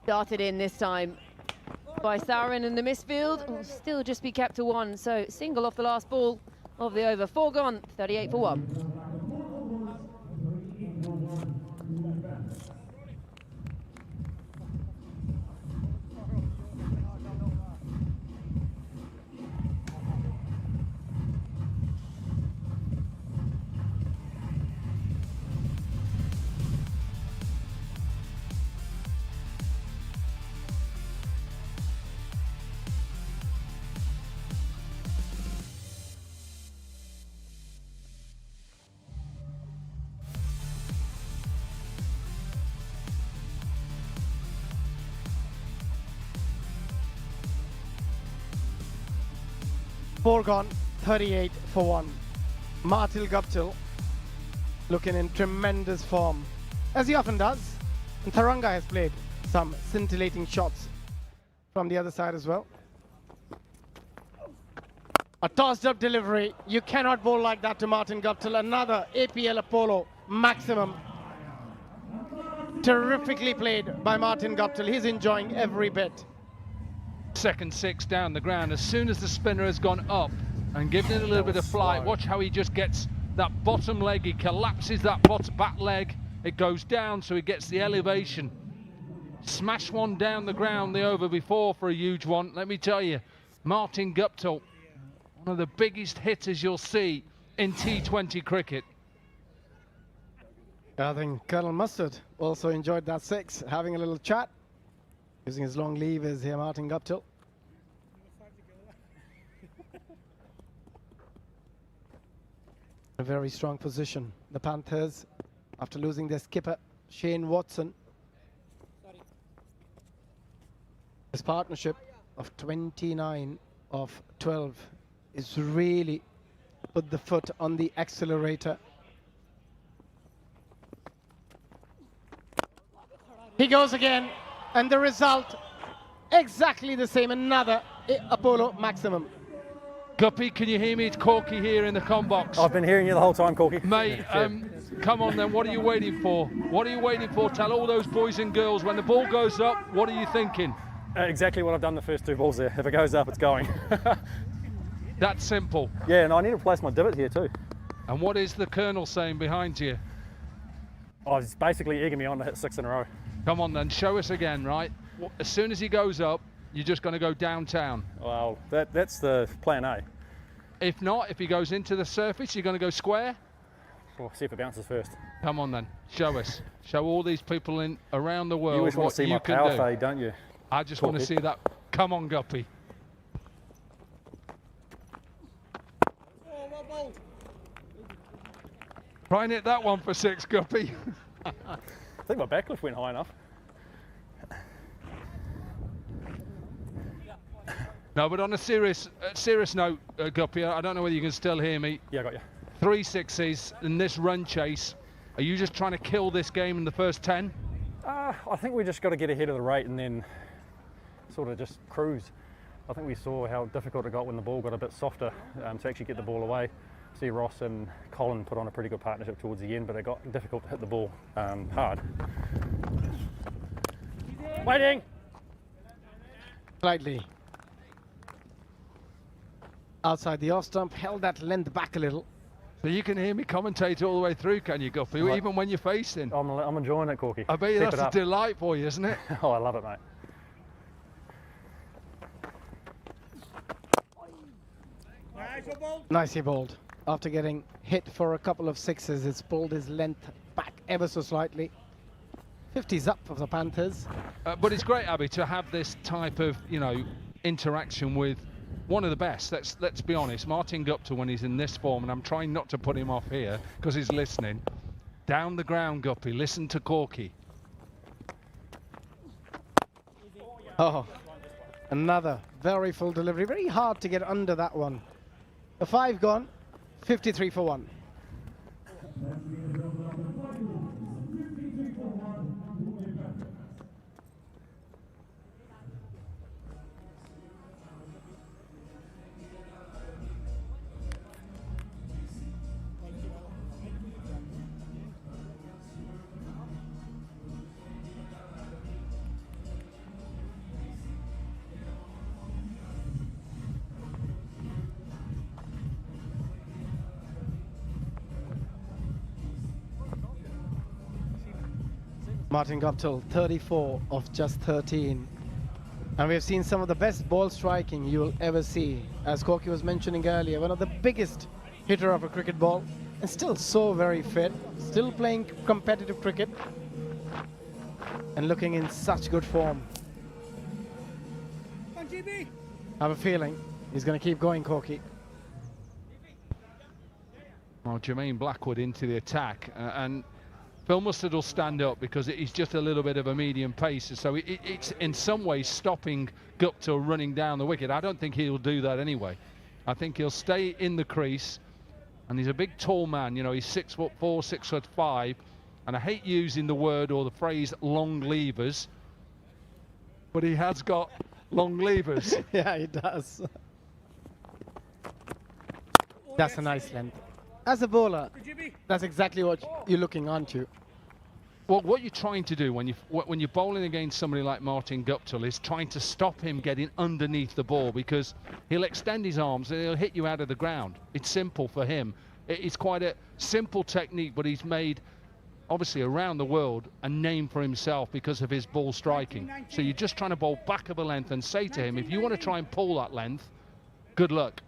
Darted in this time by Saurin, and the misfield will still just be kept to 1. So single off the last ball of the over. 4 gone, 38 for 1. 4 gone, 38 for 1. Martin Guptill looking in tremendous form, as he often does. And Tharanga has played some scintillating shots from the other side as well. A tossed up delivery. You cannot bowl like that to Martin Guptill. Another APL Apollo maximum. Terrifically played by Martin Guptill. He's enjoying every bit. Second 6 down the ground. As soon as the spinner has gone up and given it a little bit of flight, watch how he just gets that bottom leg. He collapses that back leg. It goes down, so he gets the elevation. Smash one down the ground the over before for a huge one. Let me tell you, Martin Guptill, one of the biggest hitters you'll see in T20 cricket. I think Colonel Mustard also enjoyed that 6, having a little chat. Using his long levers here, Martin Guptill. A very strong position. The Panthers, after losing their skipper, Shane Watson. His partnership of 29 of 12 is really put the foot on the accelerator. He goes again, and the result exactly the same. Another Apollo maximum. Guppy, can you hear me? It's Corky here in the comm box. I've been hearing you the whole time, Corky. Mate, come on then, what are you waiting for? What are you waiting for? Tell all those boys and girls, when the ball goes up, what are you thinking? Exactly what I've done the first 2 balls there. If it goes up, it's going. That's simple. Yeah, and I need to place my divot here too. And what is the Colonel saying behind you? Oh, he's basically egging me on to hit 6 in a row. Come on then, show us again, right? As soon as he goes up, you're just going to go downtown. Well, that's the plan A. If not, if he goes into the surface, you're going to go square? We'll see if it bounces first. Come on then, show us. Show all these people in around the world you always want what to see you my can power do. fade, don't you? I just want to see that. Come on, Guppy. Try and hit that one for 6, Guppy. I think my backlift went high enough. No, but on a serious note, Guppy, I don't know whether you can still hear me. Yeah, I got you. 3 sixes in this run chase. Are you just trying to kill this game in the first 10? I think we just got to get ahead of the rate and then sort of just cruise. I think we saw how difficult it got when the ball got a bit softer to actually get the ball away. See Ross and Colin put on a pretty good partnership towards the end, but it got difficult to hit the ball hard. Waiting. Slightly outside the off stump, held that length back a little. So you can hear me commentate all the way through, can you, Guppy? Even when you're facing. I'm enjoying it, Corky. I bet you that's a delight for you, isn't it? Oh, I love it, mate. Nicely bowled. After getting hit for a couple of 6s, it's pulled his length back ever so slightly. 50's up for the Panthers. But it's great, Abby, to have this type of, interaction with one of the best. Let's be honest. Martin Guptill, when he's in this form, and I'm trying not to put him off here because he's listening. Down the ground, Guppy. Listen to Corky. Oh, another very full delivery. Very hard to get under that one. A 5 gone, 53 for 1. Martin Guptill, 34 of just 13. And we've seen some of the best ball striking you'll ever see. As Corky was mentioning earlier, one of the biggest hitter of a cricket ball, and still so very fit, still playing competitive cricket, and looking in such good form. I have a feeling he's going to keep going, Corky. Well, Jermaine Blackwood into the attack, and Phil Mustard will stand up because he's just a little bit of a medium pacer, so it's in some ways stopping Guptill running down the wicket. I don't think he'll do that anyway. I think he'll stay in the crease, and he's a big tall man, you know, he's 6'4", 6'5", and I hate using the word or the phrase long levers, but he has got long levers. Yeah, he does. That's a nice length. As a bowler, that's exactly what you're looking onto. Well, what you're trying to do when you're bowling against somebody like Martin Guptill is trying to stop him getting underneath the ball, because he'll extend his arms and he'll hit you out of the ground. It's simple for him. It's quite a simple technique, but he's made, obviously around the world, a name for himself because of his ball striking. So you're just trying to bowl back of a length and say to him, if you want to try and pull that length, good luck.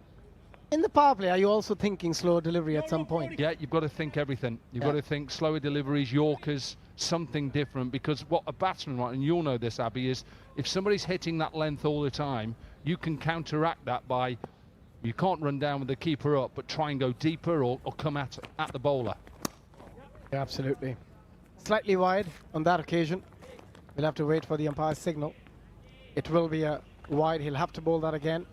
In the power play, are you also thinking slow delivery at some point? Yeah, you've got to think everything. You've got to think slower deliveries, Yorkers, something different, because what a batsman, and you'll know this, Abby, is if somebody's hitting that length all the time, you can counteract that by, you can't run down with the keeper up, but try and go deeper or come at the bowler. Yeah, absolutely. Slightly wide on that occasion. We'll have to wait for the umpire's signal. It will be a wide. He'll have to bowl that again.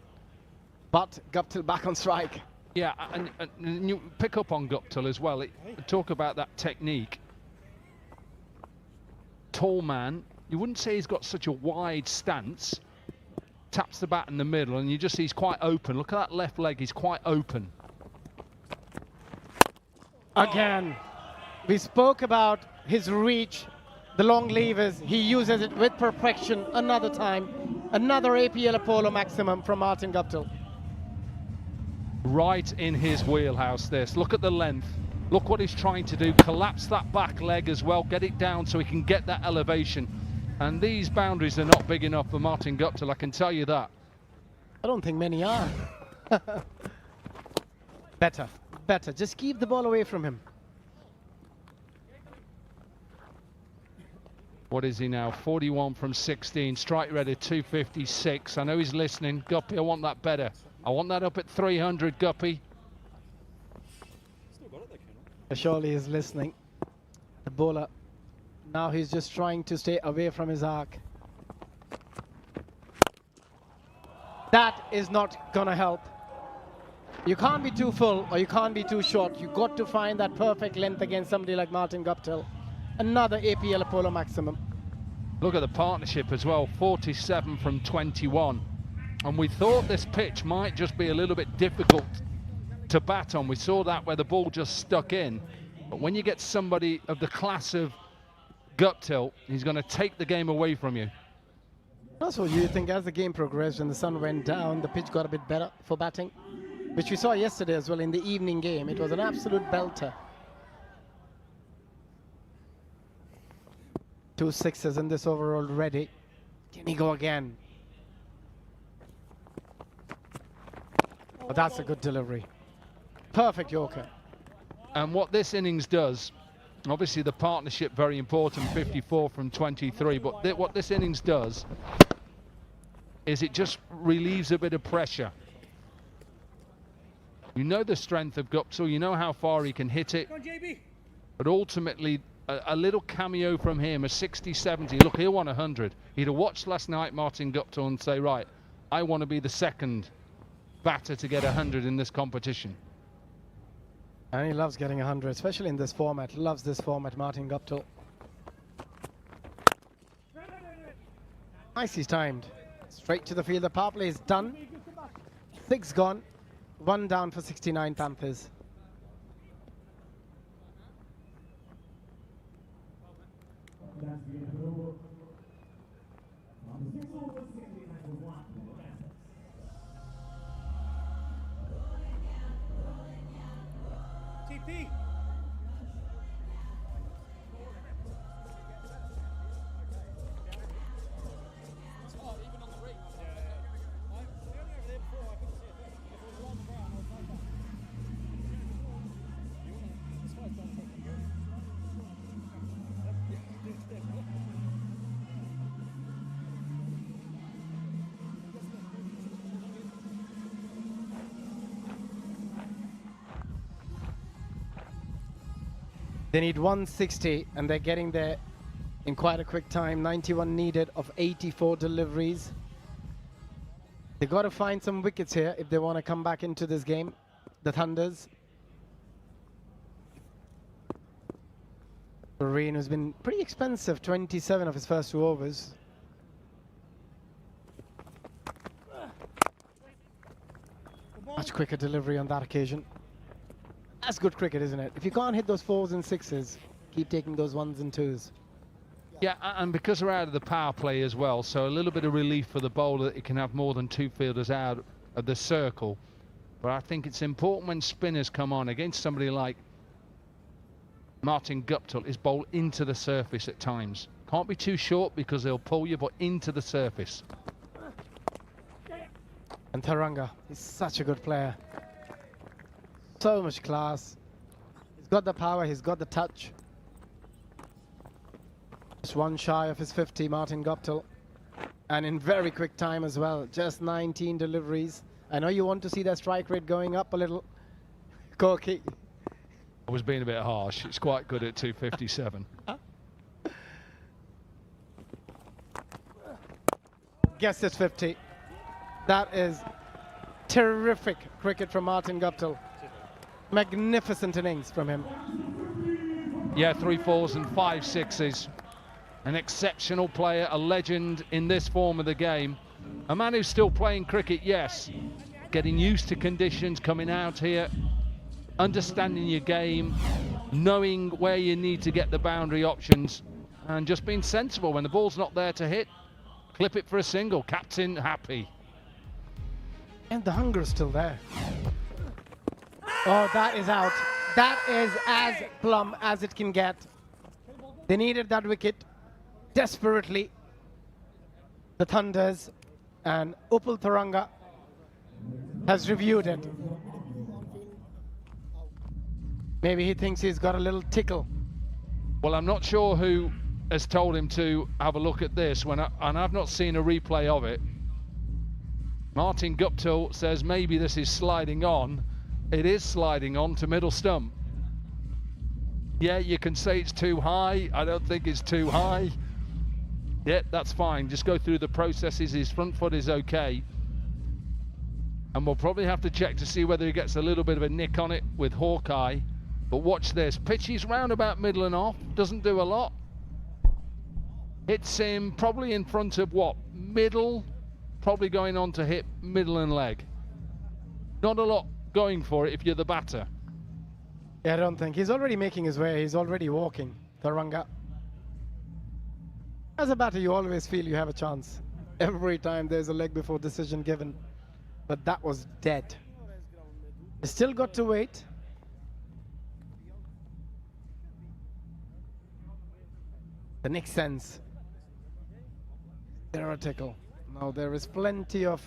But Guptill back on strike. Yeah, and you pick up on Guptill as well. Talk about that technique. Tall man. You wouldn't say he's got such a wide stance. Taps the bat in the middle, and you just see he's quite open. Look at that left leg. He's quite open. Again. We spoke about his reach, the long levers. He uses it with perfection another time. Another APL Apollo maximum from Martin Guptill. Right in his wheelhouse, this. Look at the length. Look what he's trying to do. Collapse that back leg as well. Get it down so he can get that elevation. And these boundaries are not big enough for Martin Guptill, I can tell you that. I don't think many are. Better. Just keep the ball away from him. What is he now? 41 from 16. Strike rate at 256. I know he's listening. Guppy, I want that better. I want that up at 300, Guppy. Surely he's listening. The bowler, now he's just trying to stay away from his arc. That is not gonna help. You can't be too full or you can't be too short. You got to find that perfect length against somebody like Martin Guptill. Another APL Apollo maximum. Look at the partnership as well, 47 from 21. And we thought this pitch might just be a little bit difficult to bat on. We saw that where the ball just stuck in. But when you get somebody of the class of Guptill, he's going to take the game away from you. Also, you think as the game progressed and the sun went down, the pitch got a bit better for batting, which we saw yesterday as well in the evening game. It was an absolute belter. 2 sixes in this over already. Can he go again? Oh, that's a good delivery. Perfect Yorker. And what this innings does, obviously the partnership very important, 54 from 23, but what this innings does is it just relieves a bit of pressure. You know the strength of Guptill, you know how far he can hit it, but ultimately a little cameo from him, a 60, 70, look, he'll want 100. He'd have watched last night Martin Guptill and say, right, I want to be the second batter to get 100 in this competition. And he loves getting 100, especially in this format. Loves this format, Martin Guptill. Nicely timed. Straight to the field. The power play is done. 6 gone. 1 down for 69 Panthers. TP. They need 160 and they're getting there in quite a quick time. 91 needed of 84 deliveries. They got to find some wickets here if they want to come back into this game. The Thunders. Rain has been pretty expensive, 27 of his first 2 overs. Much quicker delivery on that occasion. That's good cricket, isn't it? If you can't hit those 4s and 6s, keep taking those 1s and 2s. Yeah, and because they're out of the power play as well, so a little bit of relief for the bowler that he can have more than 2 fielders out of the circle. But I think it's important when spinners come on against somebody like Martin Guptill is bowled into the surface at times. Can't be too short because they'll pull you, but into the surface. And Taranga is such a good player. So much class. He's got the power, he's got the touch. Just 1 shy of his 50, Martin Guptill. And in very quick time as well. Just 19 deliveries. I know you want to see that strike rate going up a little. Corky. I was being a bit harsh. It's quite good at 257. Guess it's 50. That is terrific cricket from Martin Guptill. Magnificent innings from him. Yeah, 3 4s and 5 6s. An exceptional player, a legend in this form of the game. A man who's still playing cricket, yes. Getting used to conditions, coming out here, understanding your game, knowing where you need to get the boundary options, and just being sensible. When the ball's not there to hit, clip it for a single. Captain happy. And the hunger is still there. Oh, that is out. That is as plumb as it can get. They needed that wicket desperately. The Thunders, and Upul Taranga has reviewed it. Maybe he thinks he's got a little tickle. Well, I'm not sure who has told him to have a look at this, and I've not seen a replay of it. Martin Guptill says maybe this is sliding on. It is sliding on to middle stump. Yeah, you can say it's too high. I don't think it's too high. Yeah, that's fine. Just go through the processes. His front foot is okay. And we'll probably have to check to see whether he gets a little bit of a nick on it with Hawkeye. But watch this. Pitches round about middle and off. Doesn't do a lot. Hits him probably in front of what? Middle. Probably going on to hit middle and leg. Not a lot going for it if you're the batter. Yeah, I don't think. He's already making his way. He's already walking, Taranga. As a batter, you always feel you have a chance. Every time there's a leg before decision given. But that was dead. They still got to wait. The next sense. There a tickle. Now there is plenty of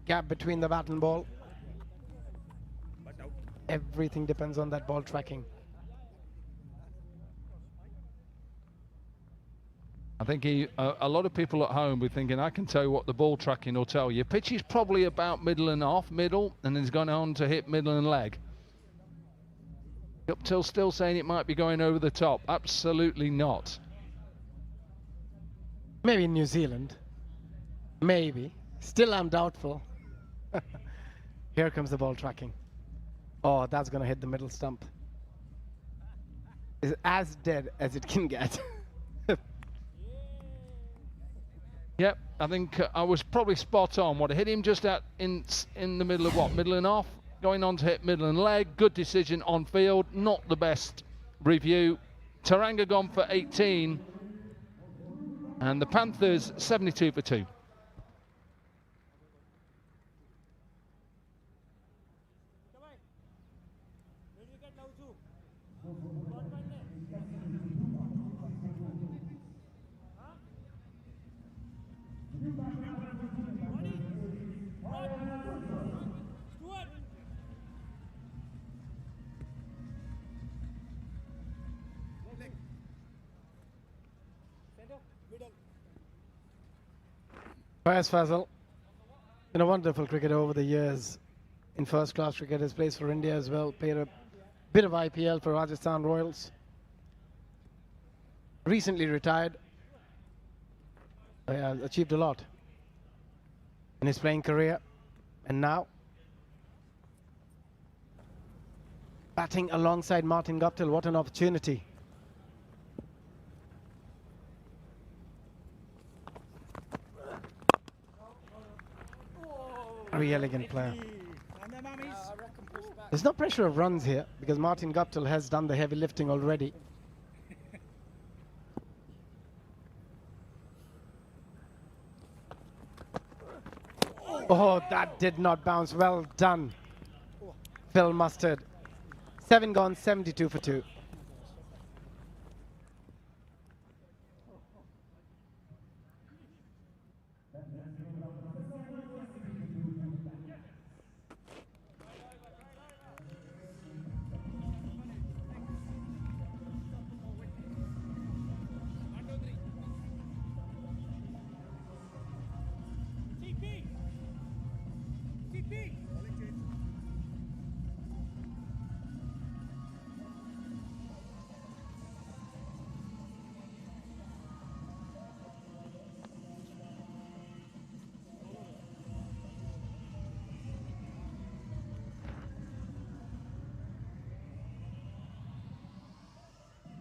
gap between the bat and ball. Everything depends on that ball tracking. I think a lot of people at home will be thinking, I can tell you what the ball tracking will tell you. Pitch is probably about middle and off, middle, and then he's gone on to hit middle and leg. Guptill still saying it might be going over the top. Absolutely not. Maybe in New Zealand. Maybe. Still I'm doubtful. Here comes the ball tracking. Oh, that's going to hit the middle stump. It's as dead as it can get. Yep, I think I was probably spot on. What hit him just out in the middle of what? Middle and off, going on to hit middle and leg. Good decision on field, not the best review. Taranga gone for 18, and the Panthers 72 for 2. Faiz Fazal, been a wonderful cricketer over the years. In first class cricket, has played for India as well, played a bit of IPL for Rajasthan Royals. Recently retired, achieved a lot in his playing career. And now, batting alongside Martin Guptill, what an opportunity. Very elegant player. There's no pressure of runs here because Martin Guptill has done the heavy lifting already. Oh, that did not bounce. Well done, Phil Mustard. 7 gone, 72 for 2. TP!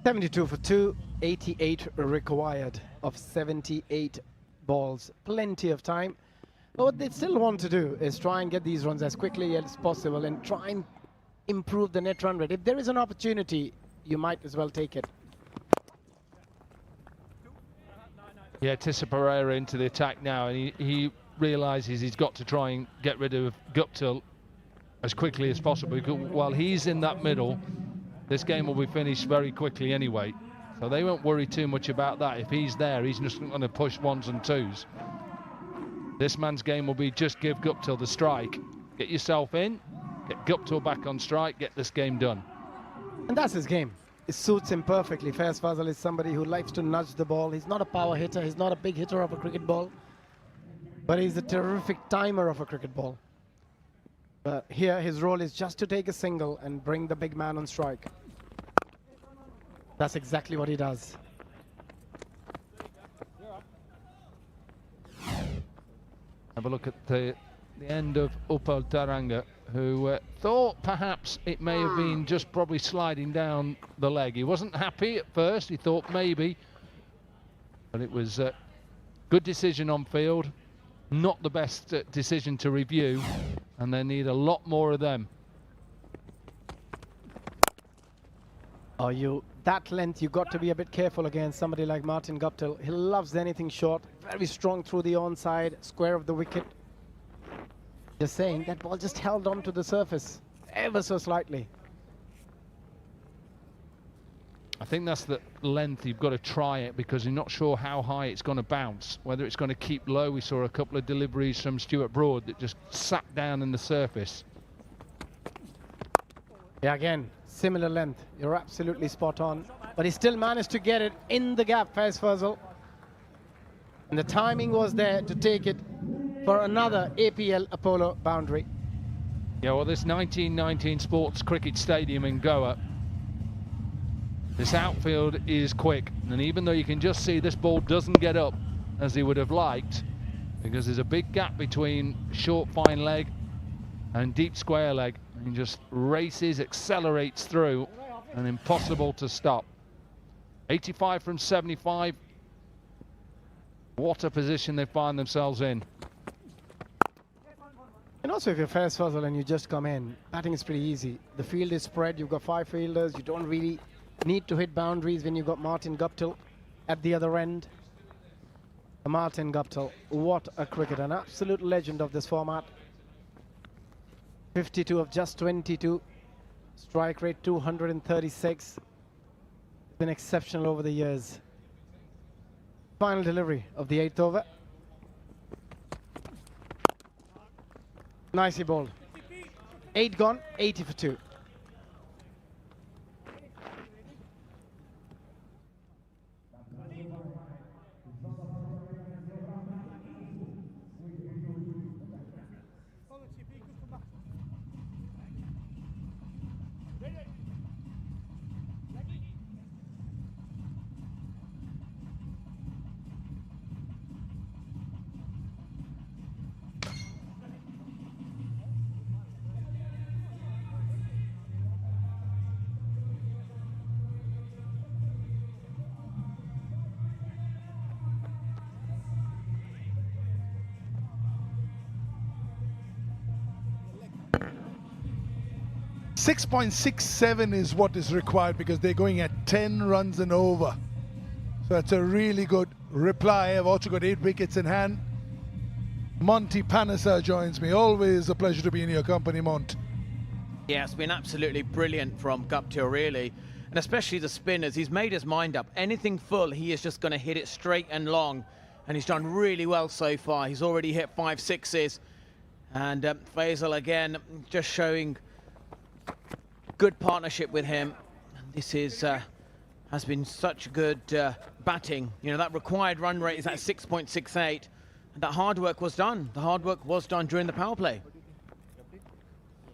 72 for 2, 88 required of 78 balls. Plenty of time. But what they still want to do is try and get these runs as quickly as possible and try and improve the net run rate. If there is an opportunity, you might as well take it. Yeah, Tissa Pereira into the attack now, and he realises he's got to try and get rid of Guptill as quickly as possible, because while he's in that middle, this game will be finished very quickly anyway. So they won't worry too much about that. If he's there, he's just going to push ones and twos. This man's game will be just give Guptill the strike. Get yourself in, get Guptill back on strike, get this game done. And that's his game. It suits him perfectly. Faiz Fazal is somebody who likes to nudge the ball. He's not a power hitter. He's not a big hitter of a cricket ball. But he's a terrific timer of a cricket ball. But here, his role is just to take a single and bring the big man on strike. That's exactly what he does. Have a look at the end of Upal Taranga, who thought perhaps it may have been just probably sliding down the leg. He wasn't happy at first. He thought maybe. But it was a good decision on field. Not the best decision to review. And they need a lot more of them. That length, you've got to be a bit careful against somebody like Martin Guptill. He loves anything short, very strong through the onside, square of the wicket. Just saying, that ball just held on to the surface ever so slightly. I think that's the length. You've got to try it because you're not sure how high it's going to bounce, whether it's going to keep low. We saw a couple of deliveries from Stuart Broad that just sat down in the surface. Yeah, again, similar length. You're absolutely spot on. But he still managed to get it in the gap, Faiz Fazal. And the timing was there to take it for another APL Apollo boundary. Yeah, well, this 1919 Sports Cricket Stadium in Goa, this outfield is quick. And even though you can just see this ball doesn't get up as he would have liked, because there's a big gap between short fine leg and deep square leg. He just races, accelerates through, and impossible to stop. 85 from 75. What a position they find themselves in. And also, if you're Faiz Fazal and you just come in, batting is pretty easy. The field is spread. You've got 5 fielders. You don't really need to hit boundaries when you've got Martin Guptill at the other end. Martin Guptill, what a cricketer, an absolute legend of this format. 52 of just 22, strike rate 236. Been exceptional over the years. Final delivery of the 8th over. Nicely bowled. 8 gone, 80 for 2. 6.67 is what is required because they're going at 10 runs and over. So that's a really good reply. I've also got 8 wickets in hand. Monty Panisa joins me. Always a pleasure to be in your company, Mont. Yeah, it's been absolutely brilliant from Guptill, really. And especially the spinners. He's made his mind up. Anything full, he is just going to hit it straight and long. And he's done really well so far. He's already hit 5 sixes. And Faisal, again, just showing good partnership with him. And this is has been such good batting. You know, that required run rate is at 6.68. And that hard work was done. The hard work was done during the power play.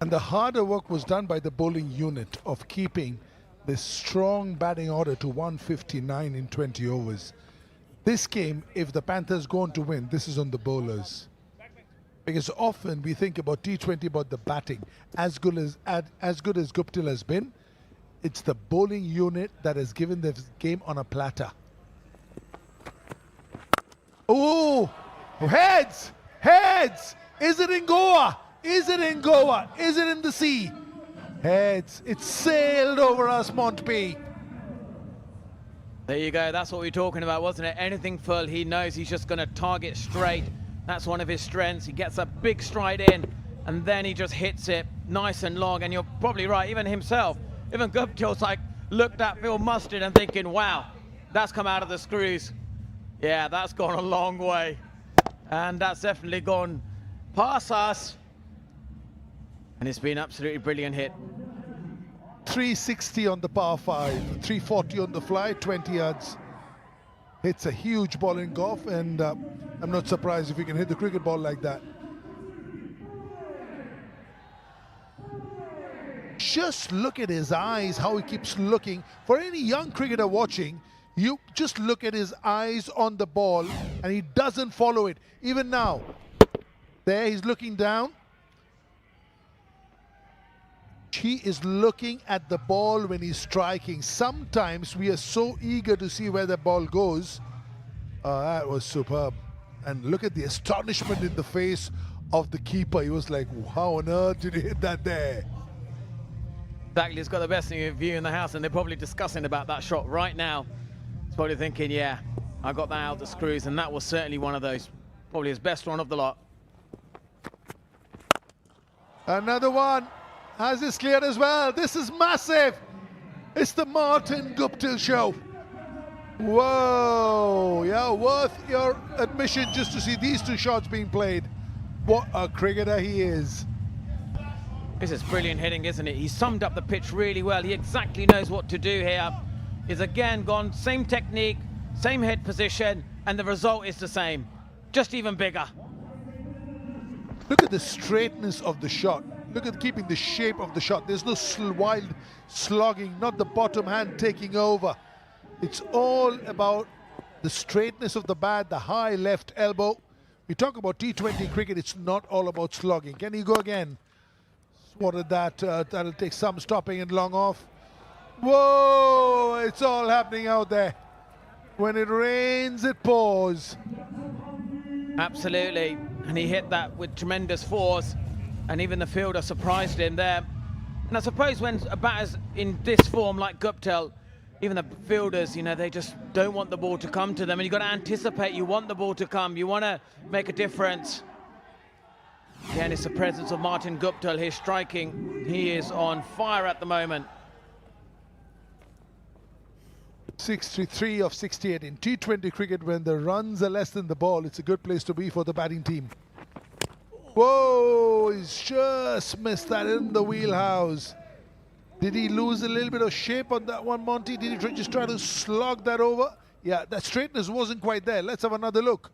And the harder work was done by the bowling unit of keeping this strong batting order to 159 in 20 overs. This game, if the Panthers go on to win, this is on the bowlers. Because often we think about T20 about the batting. As good as Guptill has been, it's the bowling unit that has given this game on a platter. Oh, heads, heads. Is it in Goa? Is it in Goa? Is it in the sea? Heads. It sailed over us, Montpey. There you go. That's what we were talking about, wasn't it? Anything full, he knows he's just going to target straight. That's one of his strengths. He gets a big stride in, and then he just hits it nice and long. And you're probably right, even himself, even Guptill's like looked at Phil Mustard and thinking, wow, that's come out of the screws. Yeah, that's gone a long way. And that's definitely gone past us. And it's been absolutely brilliant hit. 360 on the par 5, 340 on the fly, 20 yards. It's a huge ball in golf, and I'm not surprised if you can hit the cricket ball like that. Just look at his eyes, how he keeps looking. For any young cricketer watching, you just look at his eyes on the ball, and he doesn't follow it. Even now, there he's looking down. He is looking at the ball when he's striking. Sometimes we are so eager to see where the ball goes. That was superb. And look at the astonishment in the face of the keeper. He was like, how on earth did he hit that there? Exactly, it's got the best view in the house, and they're probably discussing about that shot right now. He's probably thinking, yeah, I got that out the screws, and that was certainly one of those. Probably his best one of the lot. Another one. Has this cleared as well? This is massive. It's the Martin Guptill show. Whoa, yeah, worth your admission just to see these 2 shots being played. What a cricketer he is. This is brilliant hitting, isn't it? He summed up the pitch really well. He exactly knows what to do here. He's again gone same technique, same head position, and the result is the same, just even bigger. Look at the straightness of the shot. Look at keeping the shape of the shot. There's no wild slogging, not the bottom hand taking over. It's all about the straightness of the bat, the high left elbow. We talk about T20 cricket, it's not all about slogging. Can he go again? Swatted that, that'll take some stopping and long off. Whoa, it's all happening out there. When it rains, it pours. Absolutely, and he hit that with tremendous force. And even the fielder surprised him there. And I suppose when a batter's in this form like Guptill, even the fielders, you know, they just don't want the ball to come to them. And you've got to anticipate, you want the ball to come, you want to make a difference. Again, it's the presence of Martin Guptill, his striking. He is on fire at the moment. 63 of 68 in T20 cricket. When the runs are less than the ball, it's a good place to be for the batting team. Whoa, he's just missed that in the wheelhouse. Did he lose a little bit of shape on that one, Monty? Did he just try to slog that over? Yeah, that straightness wasn't quite there. Let's have another look.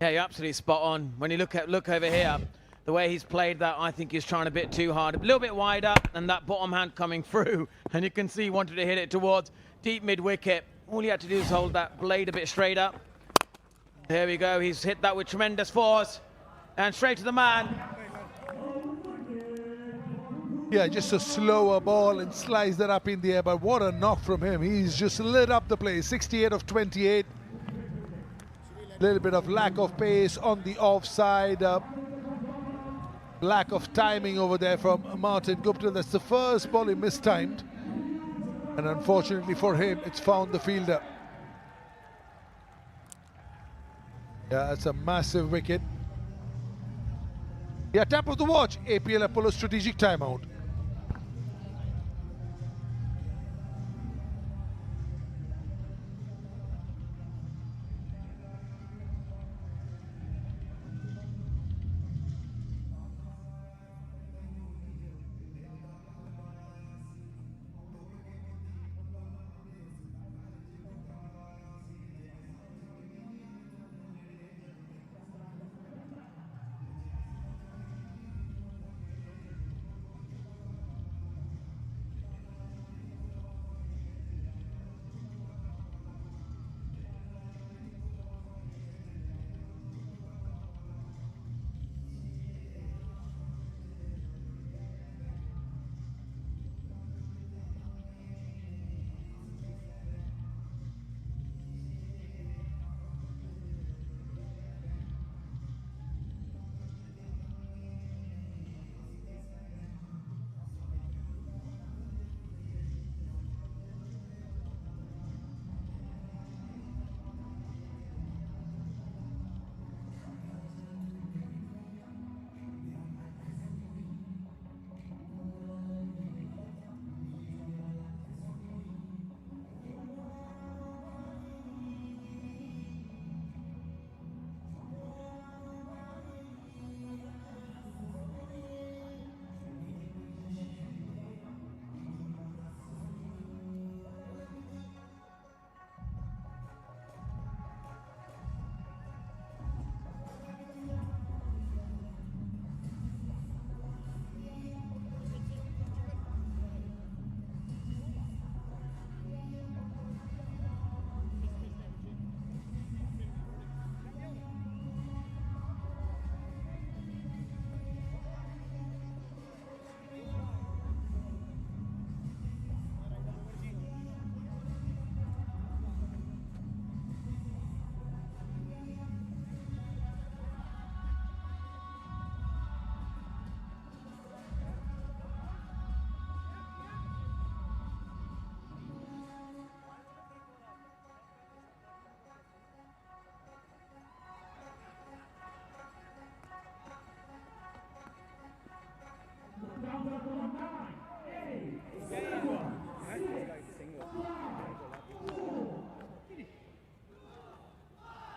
Yeah, you're absolutely spot on. When you look over here, the way he's played that, I think he's trying a bit too hard. A little bit wider, and that bottom hand coming through. And you can see he wanted to hit it towards deep mid-wicket. All he had to do is hold that blade a bit straight up. There we go. He's hit that with tremendous force. And straight to the man. Yeah, just a slower ball and slice that up in the air. But what a knock from him. He's just lit up the place. 68 of 28. Little bit of lack of pace on the offside. lack of timing over there from Martin Guptill. That's the first ball he mistimed, and unfortunately for him, it's found the fielder. Yeah, that's a massive wicket. Yeah, tap of the watch. APL Apollo strategic timeout.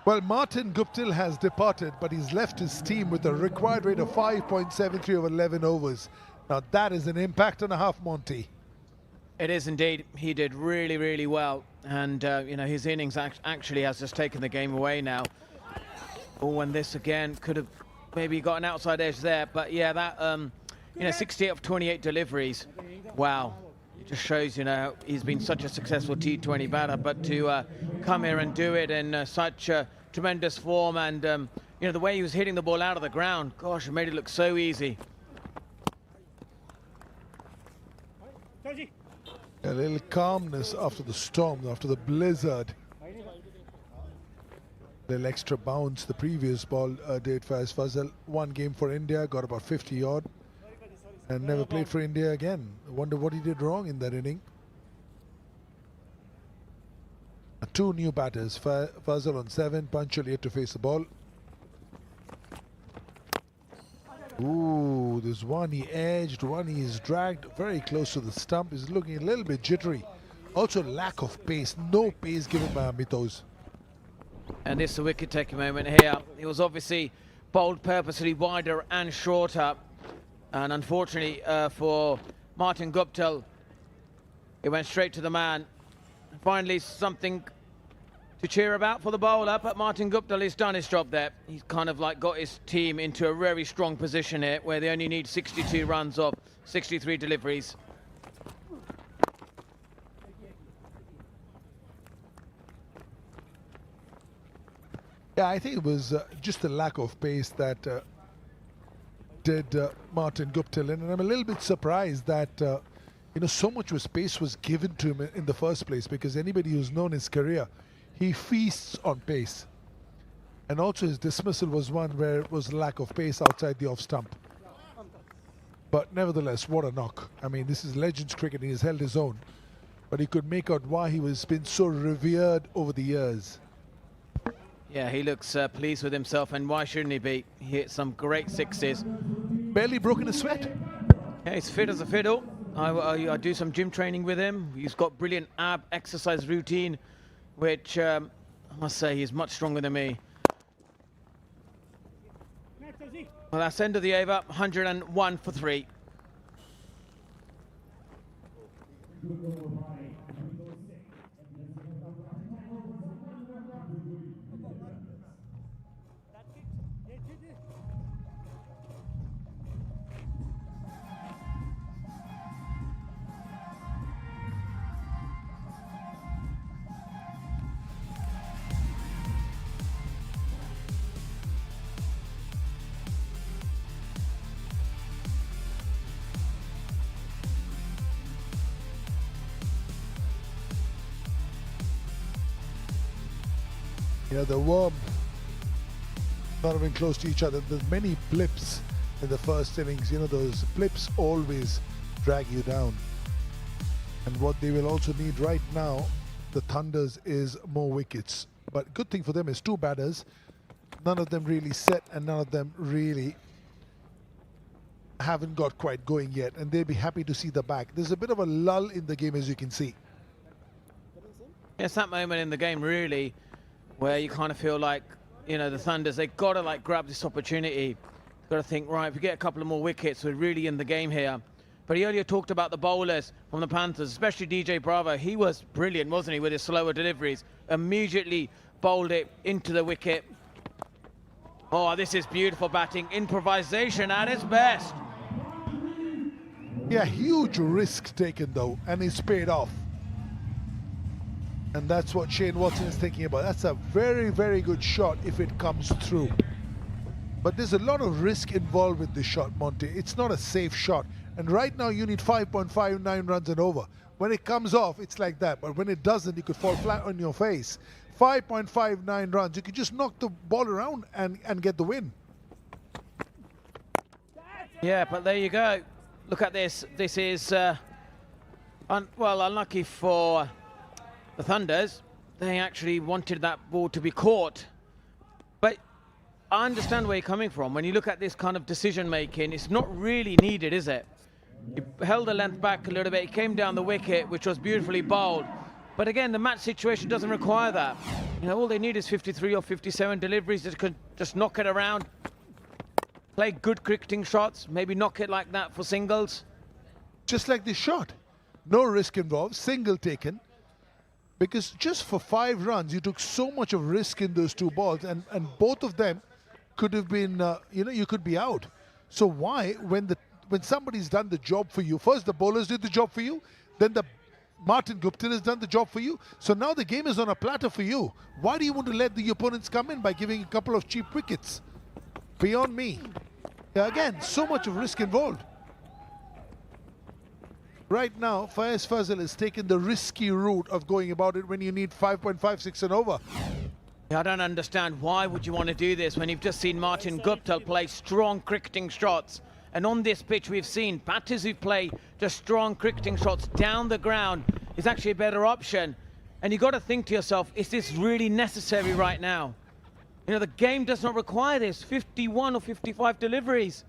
Well, Martin Guptill has departed, but he's left his team with a required rate of 5.73 over 11 overs. Now that is an impact and a half, Monty. It is indeed. He did really, really well. And, you know, his innings actually has just taken the game away now. Oh, and this again could have maybe got an outside edge there. But, yeah, that, you know, 68 of 28 deliveries. Wow. It just shows, you know, he's been such a successful T20 batter. But to come here and do it in such tremendous form and, you know, the way he was hitting the ball out of the ground, gosh, it made it look so easy. A little calmness after the storm, after the blizzard. A little extra bounce. The previous ball did Faiz Fazal. One game for India, got about 50 odd, and never played for India again. I wonder what he did wrong in that inning. Two new batters, Fazal on 7, Panchal yet to face the ball. Ooh, there's one he edged, one he is dragged very close to the stump. He's looking a little bit jittery. Also lack of pace, no pace given by Amitos. And this is a wicket-taking moment here. It was obviously bowled purposely wider and shorter. And unfortunately for Martin Guptill, it went straight to the man. Finally, something to cheer about for the bowler, but Martin Guptill has done his job there. He's kind of like got his team into a very strong position here, where they only need 62 runs of 63 deliveries. Yeah, I think it was just the lack of pace that did Martin Guptill in, and I'm a little bit surprised that you know, so much space was given to him in the first place, because anybody who's known his career, he feasts on pace. And also his dismissal was one where it was lack of pace outside the off stump. But nevertheless, what a knock. I mean, this is Legends cricket. He has held his own. But he could make out why he was been so revered over the years. Yeah, he looks pleased with himself, and why shouldn't he be? He hit some great sixes. Barely broken a sweat. Yeah, he's fit as a fiddle. I do some gym training with him. He's got brilliant ab exercise routine, which I must say he's much stronger than me. Well, that's end of the over, 101 for 3. You know, the warm, not even close to each other. There's many blips in the first innings. You know, those blips always drag you down. And what they will also need right now, the Thunders, is more wickets. But good thing for them is 2 batters. None of them really set, and none of them really haven't got quite going yet. And they'll be happy to see the back. There's a bit of a lull in the game, as you can see. It's that moment in the game, really, where you kind of feel like, you know, the Thunders, they've got to like grab this opportunity. Got to think, right, if we get a couple of more wickets, we're really in the game here. But he earlier talked about the bowlers from the Panthers, especially DJ Bravo. He was brilliant, wasn't he, with his slower deliveries. Immediately bowled it into the wicket. Oh, this is beautiful batting. Improvisation at its best. Yeah, huge risk taken though, and it's paid off. And that's what Shane Watson is thinking about. That's a very, very good shot if it comes through. But there's a lot of risk involved with this shot, Monty. It's not a safe shot. And right now you need 5.59 runs and over. When it comes off, it's like that. But when it doesn't, you could fall flat on your face. 5.59 runs. You could just knock the ball around and get the win. Yeah, but there you go. Look at this. This is, well, unlucky for the Thunders. They actually wanted that ball to be caught. But I understand where you're coming from. When you look at this kind of decision making, it's not really needed, is it? You held the length back a little bit. He came down the wicket, which was beautifully bowled. But again, the match situation doesn't require that. You know, all they need is 53 or 57 deliveries that can just knock it around. Play good cricketing shots, maybe knock it like that for singles. Just like this shot. No risk involved, single taken. Because just for 5 runs, you took so much of risk in those 2 balls, and both of them could have been, you know, you could be out. So why, when somebody's done the job for you, first the bowlers did the job for you, then the Martin Guptill has done the job for you, so now the game is on a platter for you. Why do you want to let the opponents come in by giving a couple of cheap wickets? Beyond me. Yeah, again, so much of risk involved. Right now, Faiz Fazal has taken the risky route of going about it when you need 5.56 and over. I don't understand, why would you want to do this when you've just seen Martin Guptill play strong cricketing shots? And on this pitch we've seen batters who play just strong cricketing shots down the ground is actually a better option. And you've got to think to yourself, is this really necessary right now? You know, the game does not require this, 51 or 55 deliveries.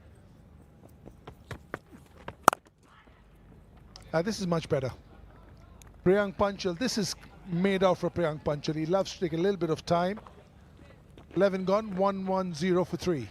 This is much better. Priyank Panchal, this is made out for Priyank Panchal. He loves to take a little bit of time. 11 gone, 1-1-0 for 3.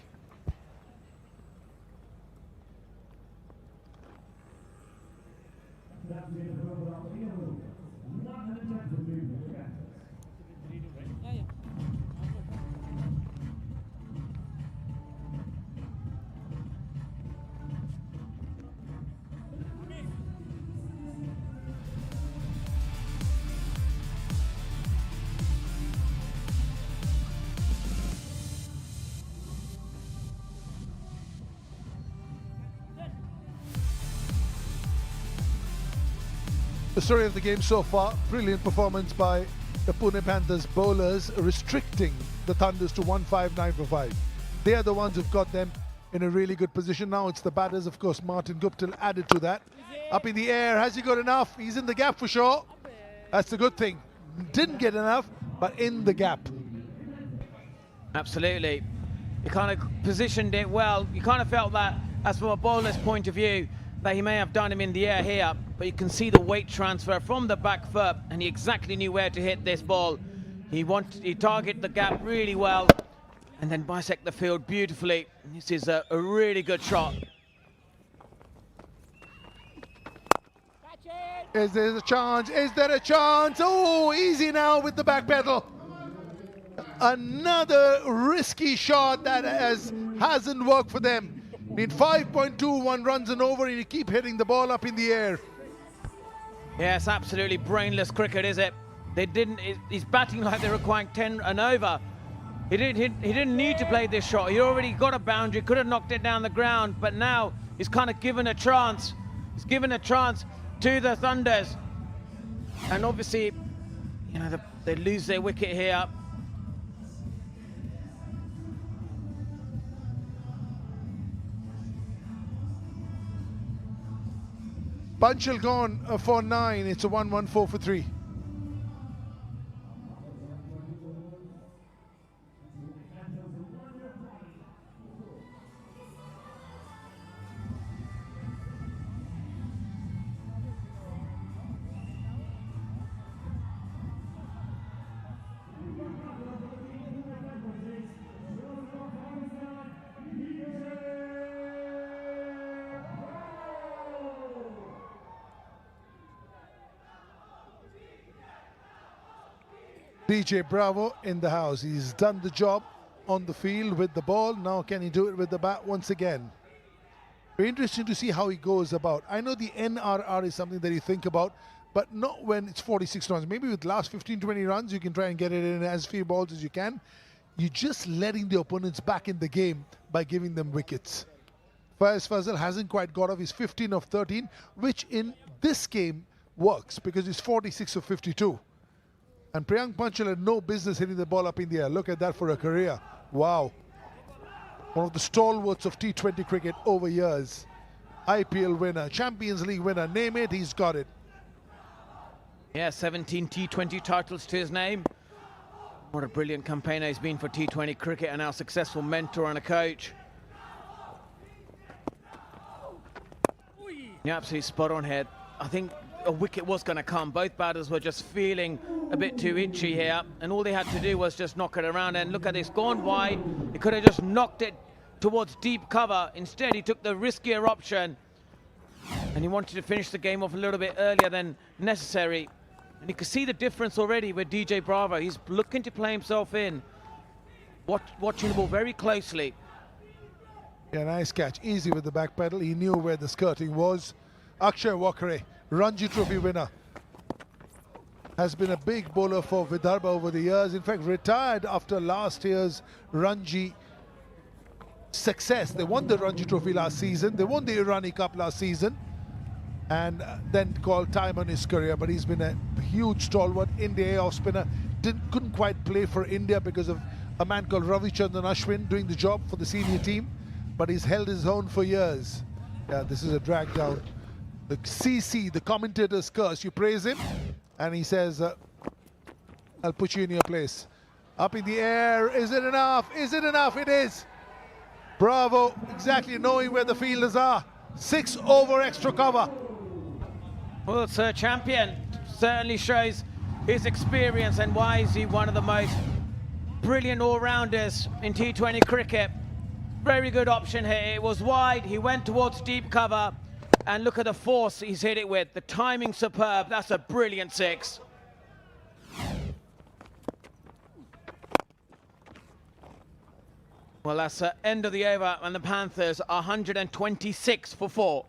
The story of the game so far, brilliant performance by the Pune Panthers bowlers, restricting the Thunders to 159 for 5. They are the ones who've got them in a really good position. Now it's the batters, of course. Martin Guptill added to that. Up in the air, has he got enough? He's in the gap for sure. That's the good thing. Didn't get enough, but in the gap. Absolutely. He kind of positioned it well. You kind of felt that, as from a bowler's point of view, that he may have done him in the air here, but you can see the weight transfer from the back foot, and he exactly knew where to hit this ball. He targeted the gap really well, and then bisect the field beautifully. This is a really good shot. Is there a chance? Is there a chance? Oh, easy now with the back pedal. Another risky shot that hasn't worked for them. Need 5.21 runs and over, and you keep hitting the ball up in the air. Yes, absolutely brainless cricket, is it? He's batting like they're requiring 10 and over. He didn't need to play this shot. He already got a boundary, could have knocked it down the ground, but now he's kind of given a chance. He's given a chance to the Thunders, and obviously, you know, they lose their wicket here. Panchal gone for 9. It's a 1-1-4 for 3. DJ Bravo in the house. He's done the job on the field with the ball. Now can he do it with the bat once again? Very interesting to see how he goes about. I know the NRR is something that you think about, but not when it's 46 runs. Maybe with last 15-20 runs, you can try and get it in as few balls as you can. You're just letting the opponents back in the game by giving them wickets. Faiz Fazal hasn't quite got off. He's 15 of 13, which in this game works because he's 46 of 52. And Priyank Panchal had no business hitting the ball up in the air. Look at that for a career. Wow. One of the stalwarts of T20 cricket over years. IPL winner, Champions League winner, name it, he's got it. Yeah, 17 T20 titles to his name. What a brilliant campaigner he's been for T20 cricket, and our successful mentor and a coach. You're absolutely spot on here. I think a wicket was going to come. Both batters were just feeling a bit too itchy here, and all they had to do was just knock it around. And look at this, gone wide. He could have just knocked it towards deep cover. Instead, he took the riskier option, and he wanted to finish the game off a little bit earlier than necessary. And you can see the difference already with DJ Bravo. He's looking to play himself in, watching the ball very closely. Yeah, nice catch. Easy with the back pedal. He knew where the skirting was. Akshay Wakare, Ranji Trophy winner, has been a big bowler for Vidarbha over the years. In fact, retired after last year's Ranji success. They won the Ranji Trophy last season. They won the Irani Cup last season, and then called time on his career. But he's been a huge stalwart. India off spinner. Couldn't quite play for India because of a man called Ravichandran Ashwin doing the job for the senior team. But he's held his own for years. Yeah, this is a drag down. The CC, the commentator's curse. You praise him, and he says, I'll put you in your place. Up in the air. Is it enough? Is it enough? It is. Bravo, exactly knowing where the fielders are. 6 over extra cover. Well, Sir Champion certainly shows his experience and why is he one of the most brilliant all-rounders in T20 cricket. Very good option here. It was wide. He went towards deep cover. And look at the force he's hit it with. The timing superb. That's a brilliant 6. Well, that's the end of the over, and the Panthers are 126 for 4.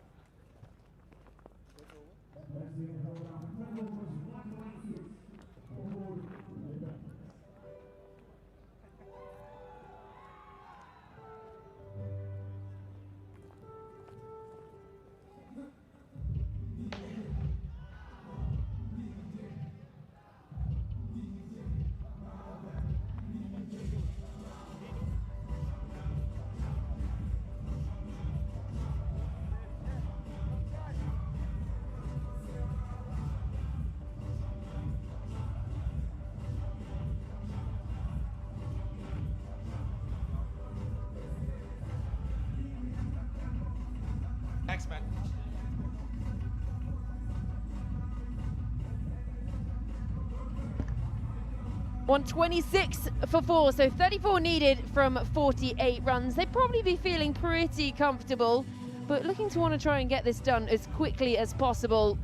126 for 4, so 34 needed from 48 runs. They'd probably be feeling pretty comfortable, but looking to want to try and get this done as quickly as possible.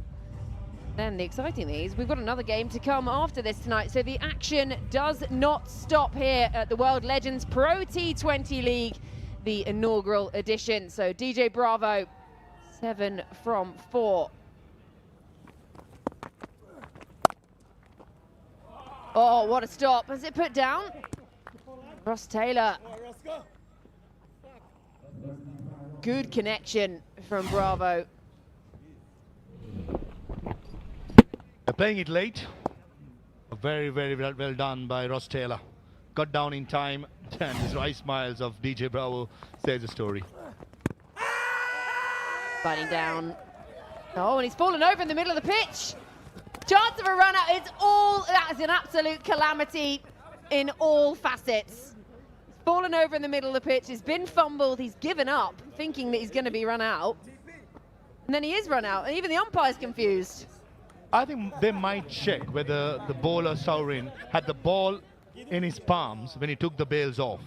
And the exciting thing is we've got another game to come after this tonight, so the action does not stop here at the World Legends Pro T20 League, the inaugural edition. So DJ Bravo, 7 from 4. Oh, what a stop. Has it put down? Ross Taylor. Good connection from Bravo. They're playing it late. Very, very well done by Ross Taylor. Got down in time, and his dry smiles of DJ Bravo says the story. Sliding down. Oh, and he's fallen over in the middle of the pitch. Chance of a run out. That is an absolute calamity in all facets. He's fallen over in the middle of the pitch. He's been fumbled. He's given up, thinking that he's going to be run out. And then he is run out, and even the umpire's confused. I think they might check whether the bowler Saurin had the ball in his palms when he took the bails off.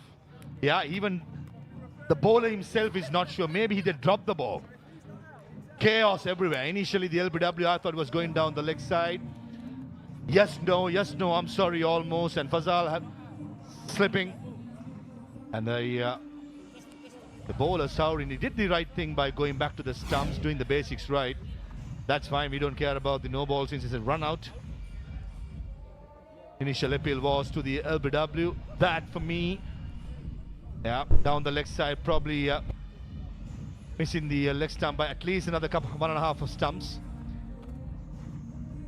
Yeah, even the bowler himself is not sure. Maybe he did drop the ball. Chaos everywhere. Initially, the LBW I thought was going down the leg side. Yes, no, I'm sorry, almost. And Fazal slipping. And the bowler Saurin, he did the right thing by going back to the stumps, doing the basics right. That's fine. We don't care about the no ball since it's a run out. Initial appeal was to the LBW. That for me, yeah, down the leg side, probably missing the leg stump by at least another couple, 1.5 of stumps.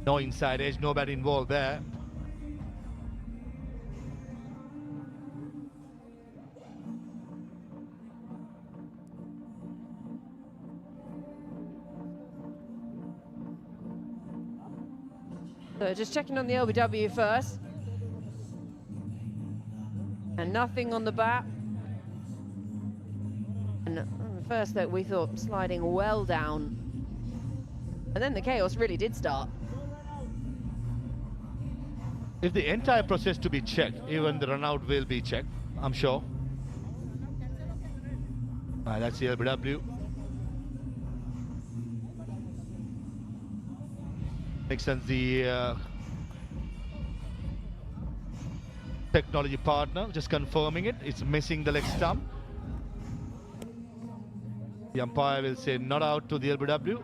No inside edge, no bat involved there. So just checking on the LBW first. And nothing on the bat. And on the first look, we thought sliding well down. And then the chaos really did start. If the entire process to be checked, even the run out will be checked, I'm sure. That's the LBW. Makes sense, the technology partner just confirming it. It's missing the leg stump. The umpire will say not out to the LBW.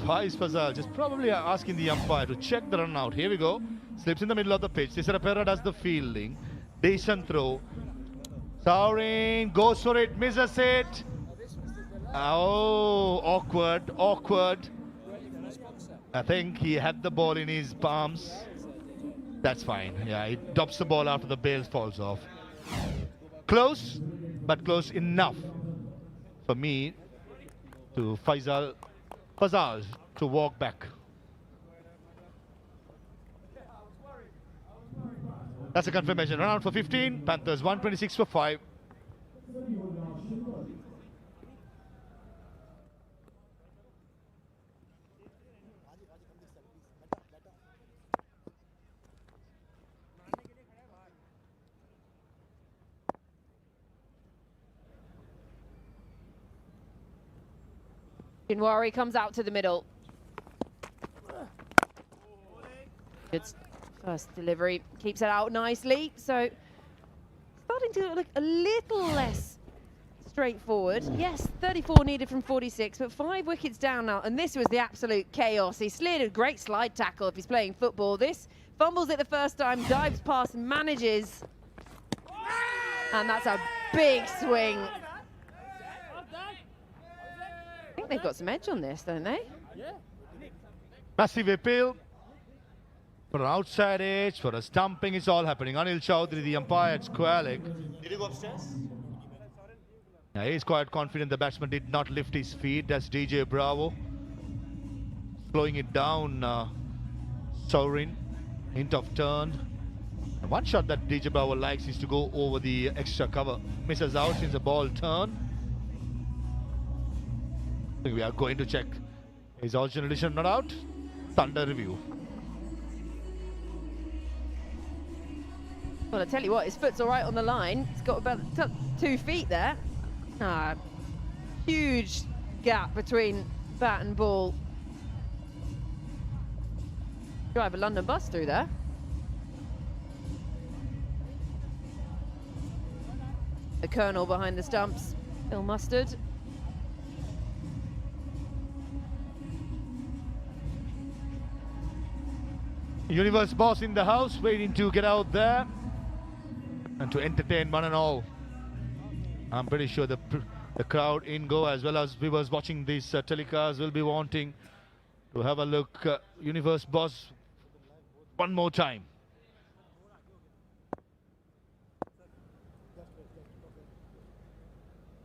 Faiz Fazal just probably asking the umpire to check the run out. Here we go. Slips in the middle of the pitch. Tisarapera does the fielding. Decent throw. Saurin goes for it, misses it. Oh, awkward. I think he had the ball in his palms. That's fine. Yeah, he drops the ball after the bail falls off. Close, but close enough for me to Fazal to walk back. That's a confirmation. Run out for 15. Panthers 126 for 5. Jinwari comes out to the middle. Good first delivery, keeps it out nicely. So starting to look a little less straightforward. Yes, 34 needed from 46, but 5 wickets down now. And this was the absolute chaos. He slid a great slide tackle if he's playing football. This fumbles it the first time, dives past, manages. And that's a big swing. I think they've got some edge on this, don't they? Massive appeal. For an outside edge, for a stumping, it's all happening. Anil Chowdhury, the umpire at square leg. Did you go upstairs? Yeah, he's quite confident the batsman did not lift his feet. That's DJ Bravo. Slowing it down, Saurin. Hint of turn. And one shot that DJ Bravo likes is to go over the extra cover. Misses out since the ball turned. We are going to check. Is original edition not out? Thunder review. Well, I tell you what, his foot's all right on the line. He's got about 2 feet there. Huge gap between bat and ball. Drive a London bus through there. The Colonel behind the stumps, Phil Mustard. Universe boss in the house, waiting to get out there and to entertain one and all. I'm pretty sure the crowd in Goa, as well as viewers watching these telecasts, will be wanting to have a look. Universe boss one more time.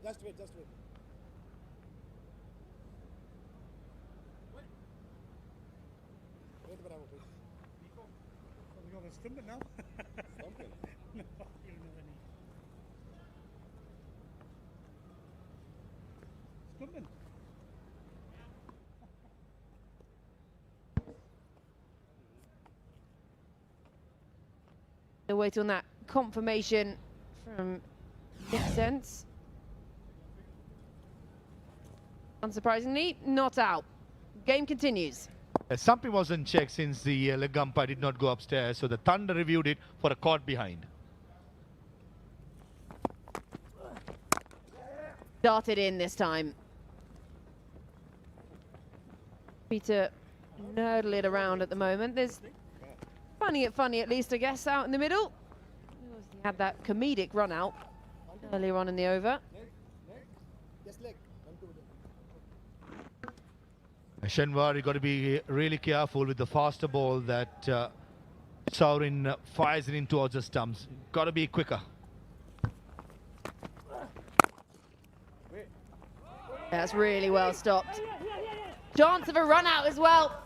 Just wait, just wait. Wait, bravo, wait. We got a stumble now. Stumble? No, you don't know any. Stumble. They're waiting on that confirmation from Sense. Unsurprisingly, not out. Game continues. Something wasn't checked since the leg umpire did not go upstairs, so the Thunder reviewed it for a caught behind. Darted in this time. Peter nurdle it around at the moment. There's funny at least, I guess, out in the middle. He had that comedic run out earlier on in the over. Shenwar, you got to be really careful with the faster ball that Saurin fires it in towards the stumps. Got to be quicker. That's really well stopped. Chance of a run out as well.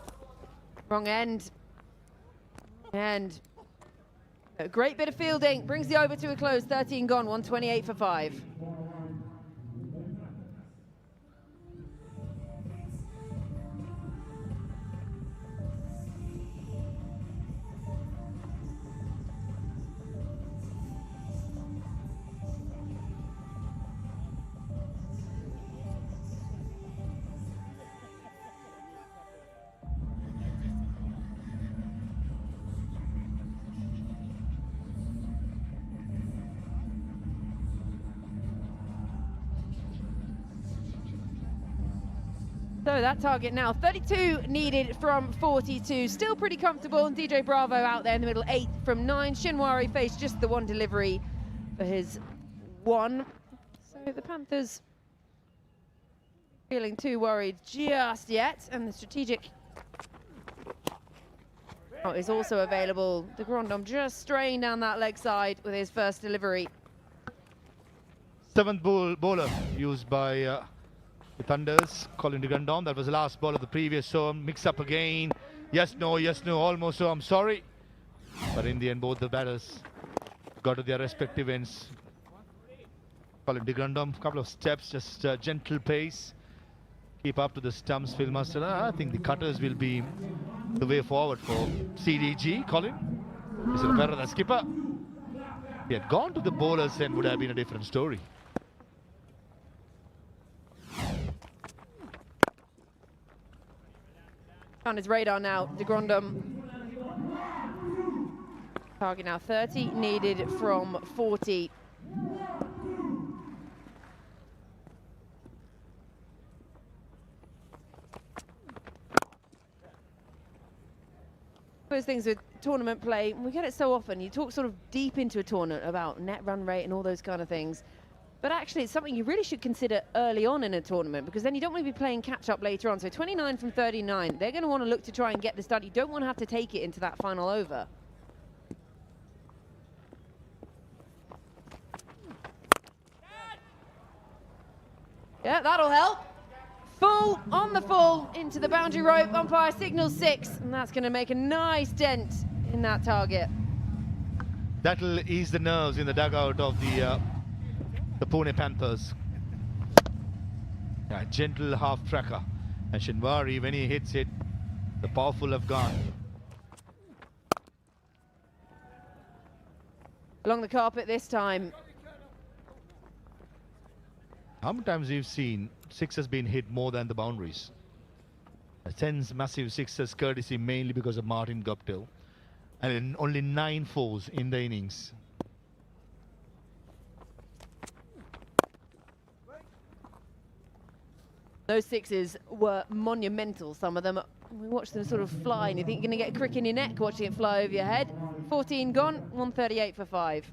Wrong end. And a great bit of fielding brings the over to a close. 13 gone, 128 for 5. So that target now, 32 needed from 42. Still pretty comfortable, and DJ Bravo out there in the middle, 8 from 9. Shinwari faced just the one delivery for his 1. So the Panthers feeling too worried just yet, and the strategic is also available. De Grandhomme just straying down that leg side with his first delivery. 7th bowler used by the Thunders, Colin De Grandhomme. That was the last ball of the previous over. Mix up again. Yes, no, almost so. I'm sorry. But in the end, both the batters got to their respective ends. Colin De Grandhomme, couple of steps, just gentle pace. Keep up to the stumps, Phil Mustard. I think the cutters will be the way forward for CDG. Colin, is it better than skipper? If he had gone to the bowlers, then would have been a different story. On his radar now, De Grandhomme. Target now 30, needed from 40. Those things with tournament play, we get it so often. You talk sort of deep into a tournament about net run rate and all those kind of things. But actually, it's something you really should consider early on in a tournament, because then you don't want to be playing catch-up later on. So 29 from 39, they're going to want to look to try and get this done. You don't want to have to take it into that final over. Yeah, that'll help. Full, on the full, into the boundary rope. Umpire signals 6, and that's going to make a nice dent in that target. That'll ease the nerves in the dugout of the Pune Panthers. A gentle half tracker. And Shinwari, when he hits it, the powerful have gone. Along the carpet this time. How many times we've seen sixes being hit more than the boundaries? 10 massive sixes courtesy mainly because of Martin Guptill. And only 9 fours in the innings. Those sixes were monumental, some of them. We watched them sort of fly, and you think you're going to get a crick in your neck watching it fly over your head. 14 gone, 138 for 5.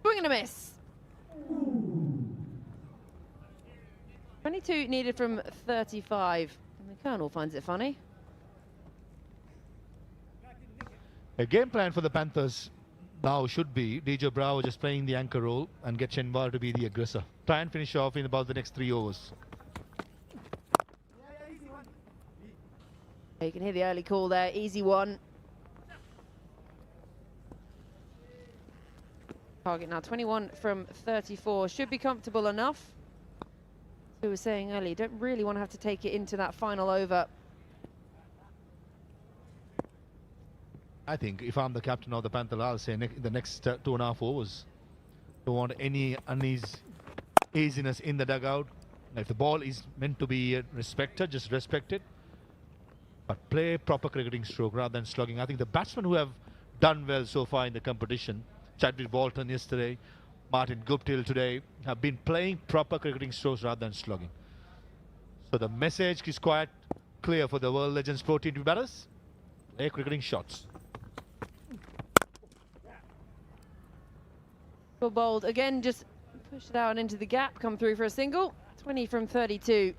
Swing and a miss. 22 needed from 35. And the Colonel finds it funny. A game plan for the Panthers now should be DJ Bravo just playing the anchor role and get Shenwar to be the aggressor. Try and finish off in about the next 3 overs. You can hear the early call there, easy one. Target now 21 from 34, should be comfortable enough. As we were saying earlier, you don't really want to have to take it into that final over. I think if I'm the captain of the Panthers, I'll say the next 2.5 overs. Don't want any uneasiness in the dugout. If the ball is meant to be respected, just respect it. But play proper cricketing stroke rather than slugging. I think the batsmen who have done well so far in the competition, Chadwick Walton yesterday, Martin Guptill today, have been playing proper cricketing strokes rather than slugging. So the message is quite clear for the World Legends Pro T20 batters. Play cricketing shots. Bowled again, just push it out into the gap, come through for a single. 20 from 32.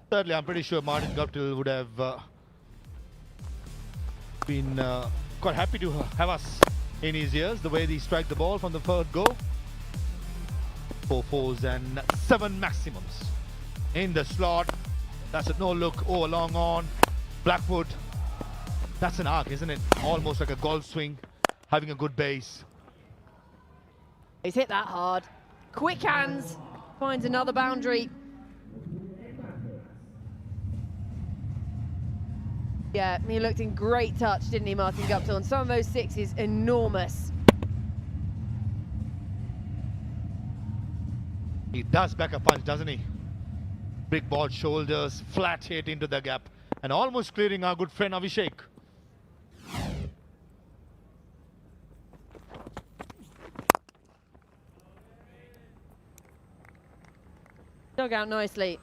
Thirdly, I'm pretty sure Martin Guptill would have been quite happy to have us in his ears, the way they strike the ball from the third go. 4 fours and 7 maximums in the slot. That's a no look. Oh, long on. Blackwood. That's an arc, isn't it? Almost like a golf swing, having a good base. He's hit that hard. Quick hands, finds another boundary. Yeah, he looked in great touch, didn't he, Martin Guptill? And some of those sixes, enormous. He does back a punch, doesn't he? Big broad shoulders, flat hit into the gap, and almost clearing our good friend Abhishek. Dug out nicely.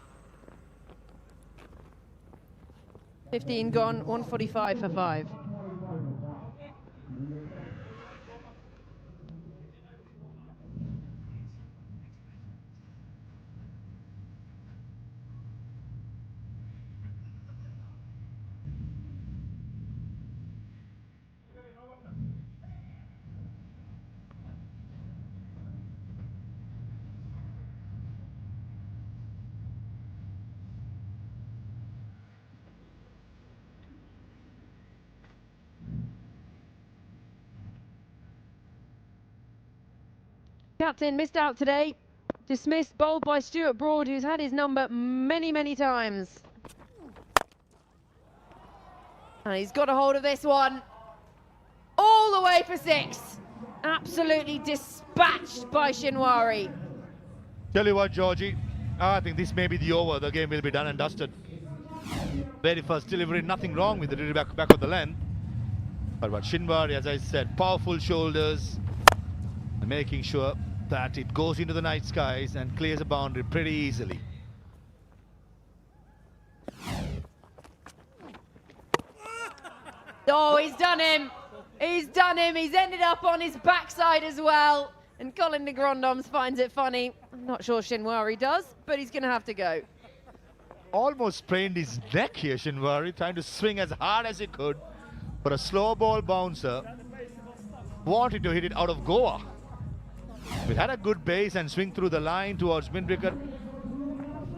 15 gone, 145 for 5. Captain missed out today. Dismissed, bowled by Stuart Broad, who's had his number many, many times. And he's got a hold of this one. All the way for 6. Absolutely dispatched by Shinwari. Tell you what, Georgie, I think this may be the over. The game will be done and dusted. Very first delivery, nothing wrong with the delivery back of the length. But Shinwari, as I said, powerful shoulders, and making sure that it goes into the night skies and clears a boundary pretty easily. Oh, he's done him. He's done him. He's ended up on his backside as well. And Colin de Grandoms finds it funny. I'm not sure Shinwari does, but he's going to have to go. Almost sprained his neck here, Shinwari, trying to swing as hard as he could for a slow ball bouncer. Wanted to hit it out of Goa. It had a good base and swing through the line towards mid-wicket.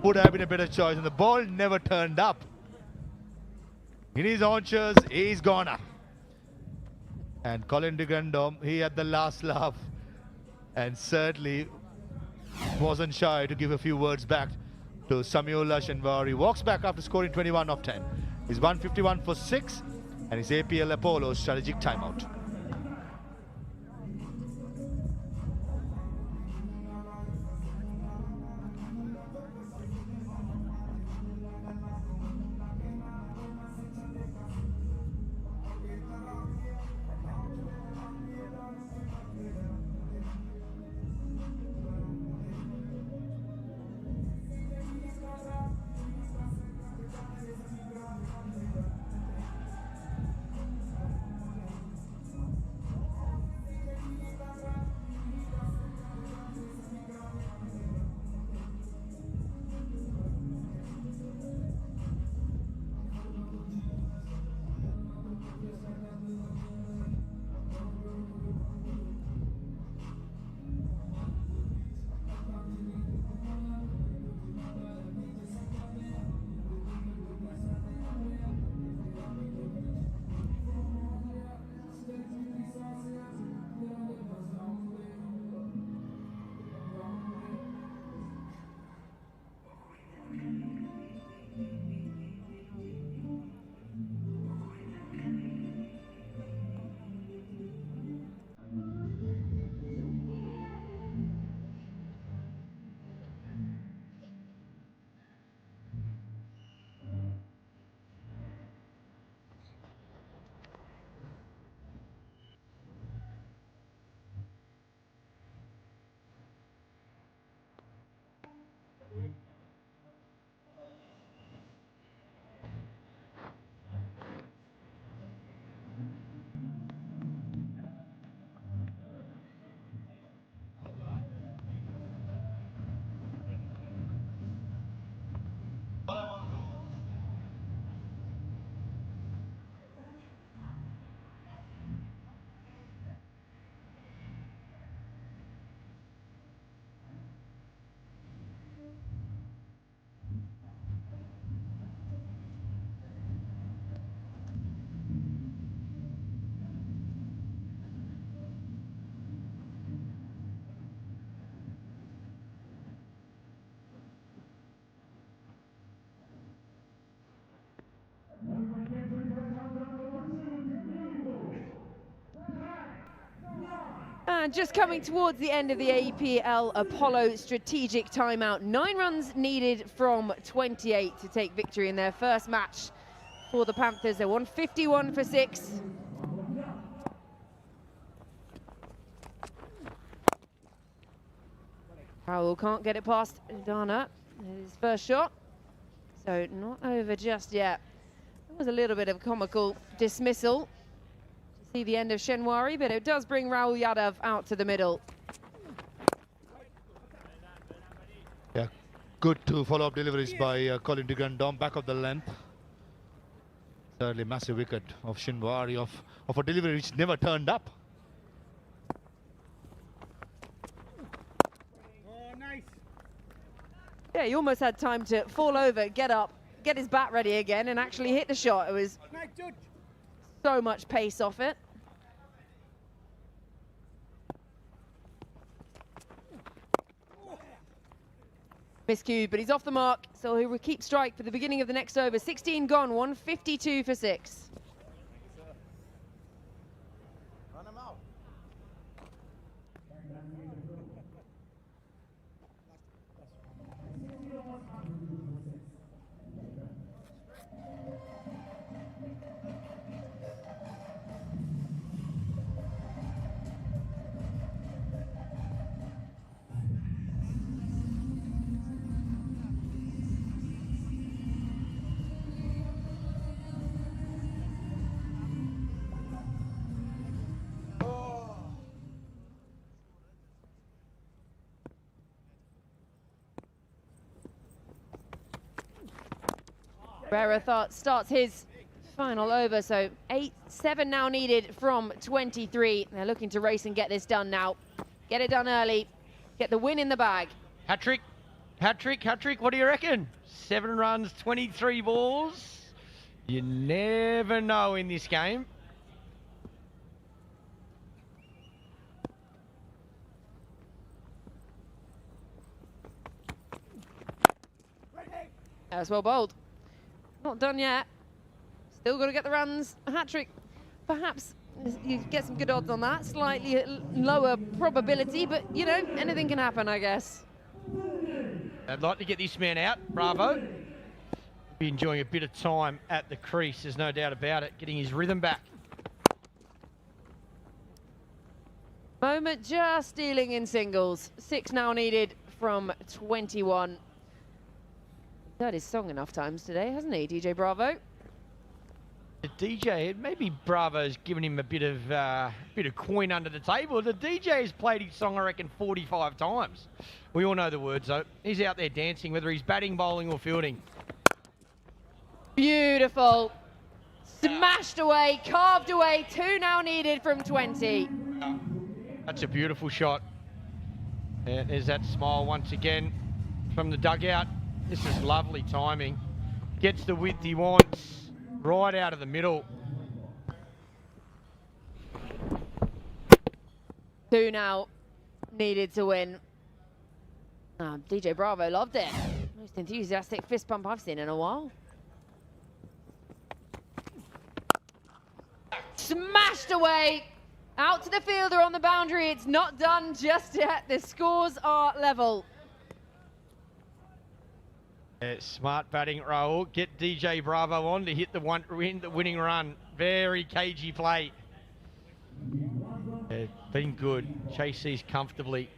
Would have been a better choice, and the ball never turned up. In his haunches, he's gone up. And Colin de Grandom, he had the last laugh and certainly wasn't shy to give a few words back to Samiullah Shinwari. Walks back after scoring 21 of 10. He's 151 for 6 and his APL Apollo strategic timeout. And just coming towards the end of the APL Apollo strategic timeout. 9 runs needed from 28 to take victory in their first match for the Panthers. They're 151 for 6. Powell can't get it past Dana. His first shot. So not over just yet. There was a little bit of comical dismissal. See the end of Shinwari, but it does bring Rahul Yadav out to the middle. Yeah, good two follow-up deliveries by Colin de Grandom, back of the length. Certainly massive wicket of Shinwari of a delivery which never turned up. Oh, nice. Yeah, he almost had time to fall over, get up, get his bat ready again, and actually hit the shot. It was so much pace off it. Miscued, but he's off the mark, so he will keep strike for the beginning of the next over. 16 gone, 152 for 6. Berra starts his final over, so 7 now needed from 23. They're looking to race and get this done now. Get it done early, get the win in the bag. Hat-trick, hat-trick, hat-trick, what do you reckon? 7 runs, 23 balls. You never know in this game. As well bowled. Not done yet. Still got to get the runs. A hat-trick, perhaps you get some good odds on that. Slightly lower probability, but you know, anything can happen, I guess. I'd like to get this man out. Bravo. Be enjoying a bit of time at the crease, there's no doubt about it. Getting his rhythm back. Moment just stealing in singles. 6 now needed from 21. Heard his song enough times today, hasn't he, DJ Bravo? The DJ, maybe Bravo's given him a bit of coin under the table. The DJ has played his song, I reckon, 45 times. We all know the words, though. He's out there dancing, whether he's batting, bowling, or fielding. Beautiful. Smashed away, carved away. 2 now needed from 20. That's a beautiful shot. And there's that smile once again from the dugout. This is lovely timing. Gets the width he wants. Right out of the middle. 2 now needed to win. DJ Bravo loved it. Most enthusiastic fist pump I've seen in a while. Smashed away. Out to the fielder on the boundary. It's not done just yet. The scores are level. Smart batting, Raul. Get DJ Bravo on to hit the winning run. Very cagey play. Been good. Chase these comfortably.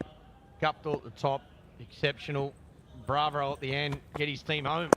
Guptill at the top. Exceptional. Bravo at the end. Get his team home.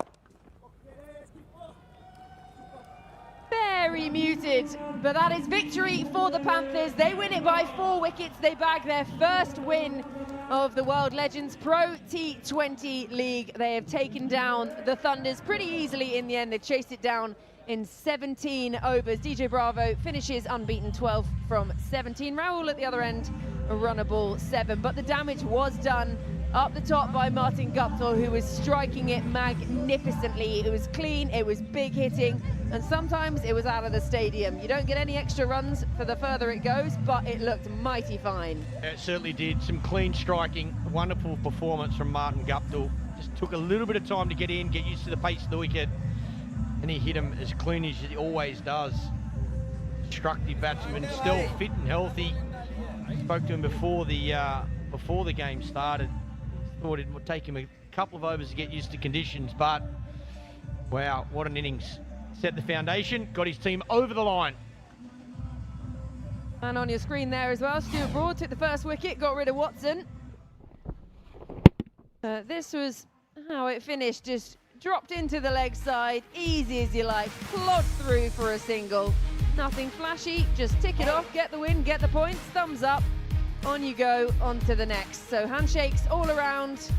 Very muted, but that is victory for the Panthers. They win it by 4 wickets. They bag their first win of the World Legends Pro T20 League. They have taken down the Thunders pretty easily in the end. They chased it down in 17 overs. DJ Bravo finishes unbeaten, 12 from 17. Raul at the other end, a runnable 7. But the damage was done up the top by Martin Guptill, who was striking it magnificently. It was clean, it was big hitting, and sometimes it was out of the stadium. You don't get any extra runs for the further it goes, but it looked mighty fine. It certainly did. Some clean striking, wonderful performance from Martin Guptill. Just took a little bit of time to get in, get used to the pace of the wicket, and he hit him as clean as he always does. Constructive batsman, still fit and healthy. Spoke to him before the game started. Thought it would take him a couple of overs to get used to conditions, but wow, what an innings. Set the foundation, got his team over the line. And on your screen there as well, Stuart Broad took the first wicket, got rid of Watson. This was how it finished, just dropped into the leg side, easy as you like, plod through for a single. Nothing flashy, just tick it off, get the win, get the points, thumbs up. On you go, on to the next. So handshakes all around.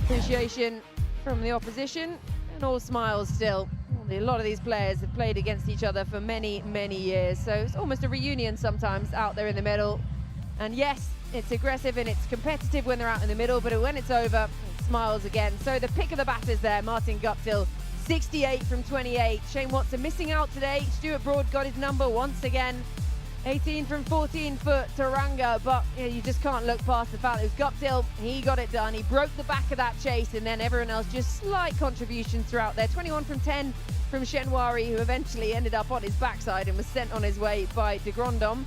Appreciation from the opposition, and all smiles still. A lot of these players have played against each other for many, many years. So it's almost a reunion sometimes out there in the middle. And yes, it's aggressive and it's competitive when they're out in the middle, but when it's over, it smiles again. So the pick of the batters there, Martin Guptill, 68 from 28. Shane Watson missing out today. Stuart Broad got his number once again. 18 from 14 for Taranga, but you just can't look past the fact it was Guptill. He got it done. He broke the back of that chase, and then everyone else just slight contributions throughout there. 21 from 10 from Shenwari, who eventually ended up on his backside and was sent on his way by de Grandhomme.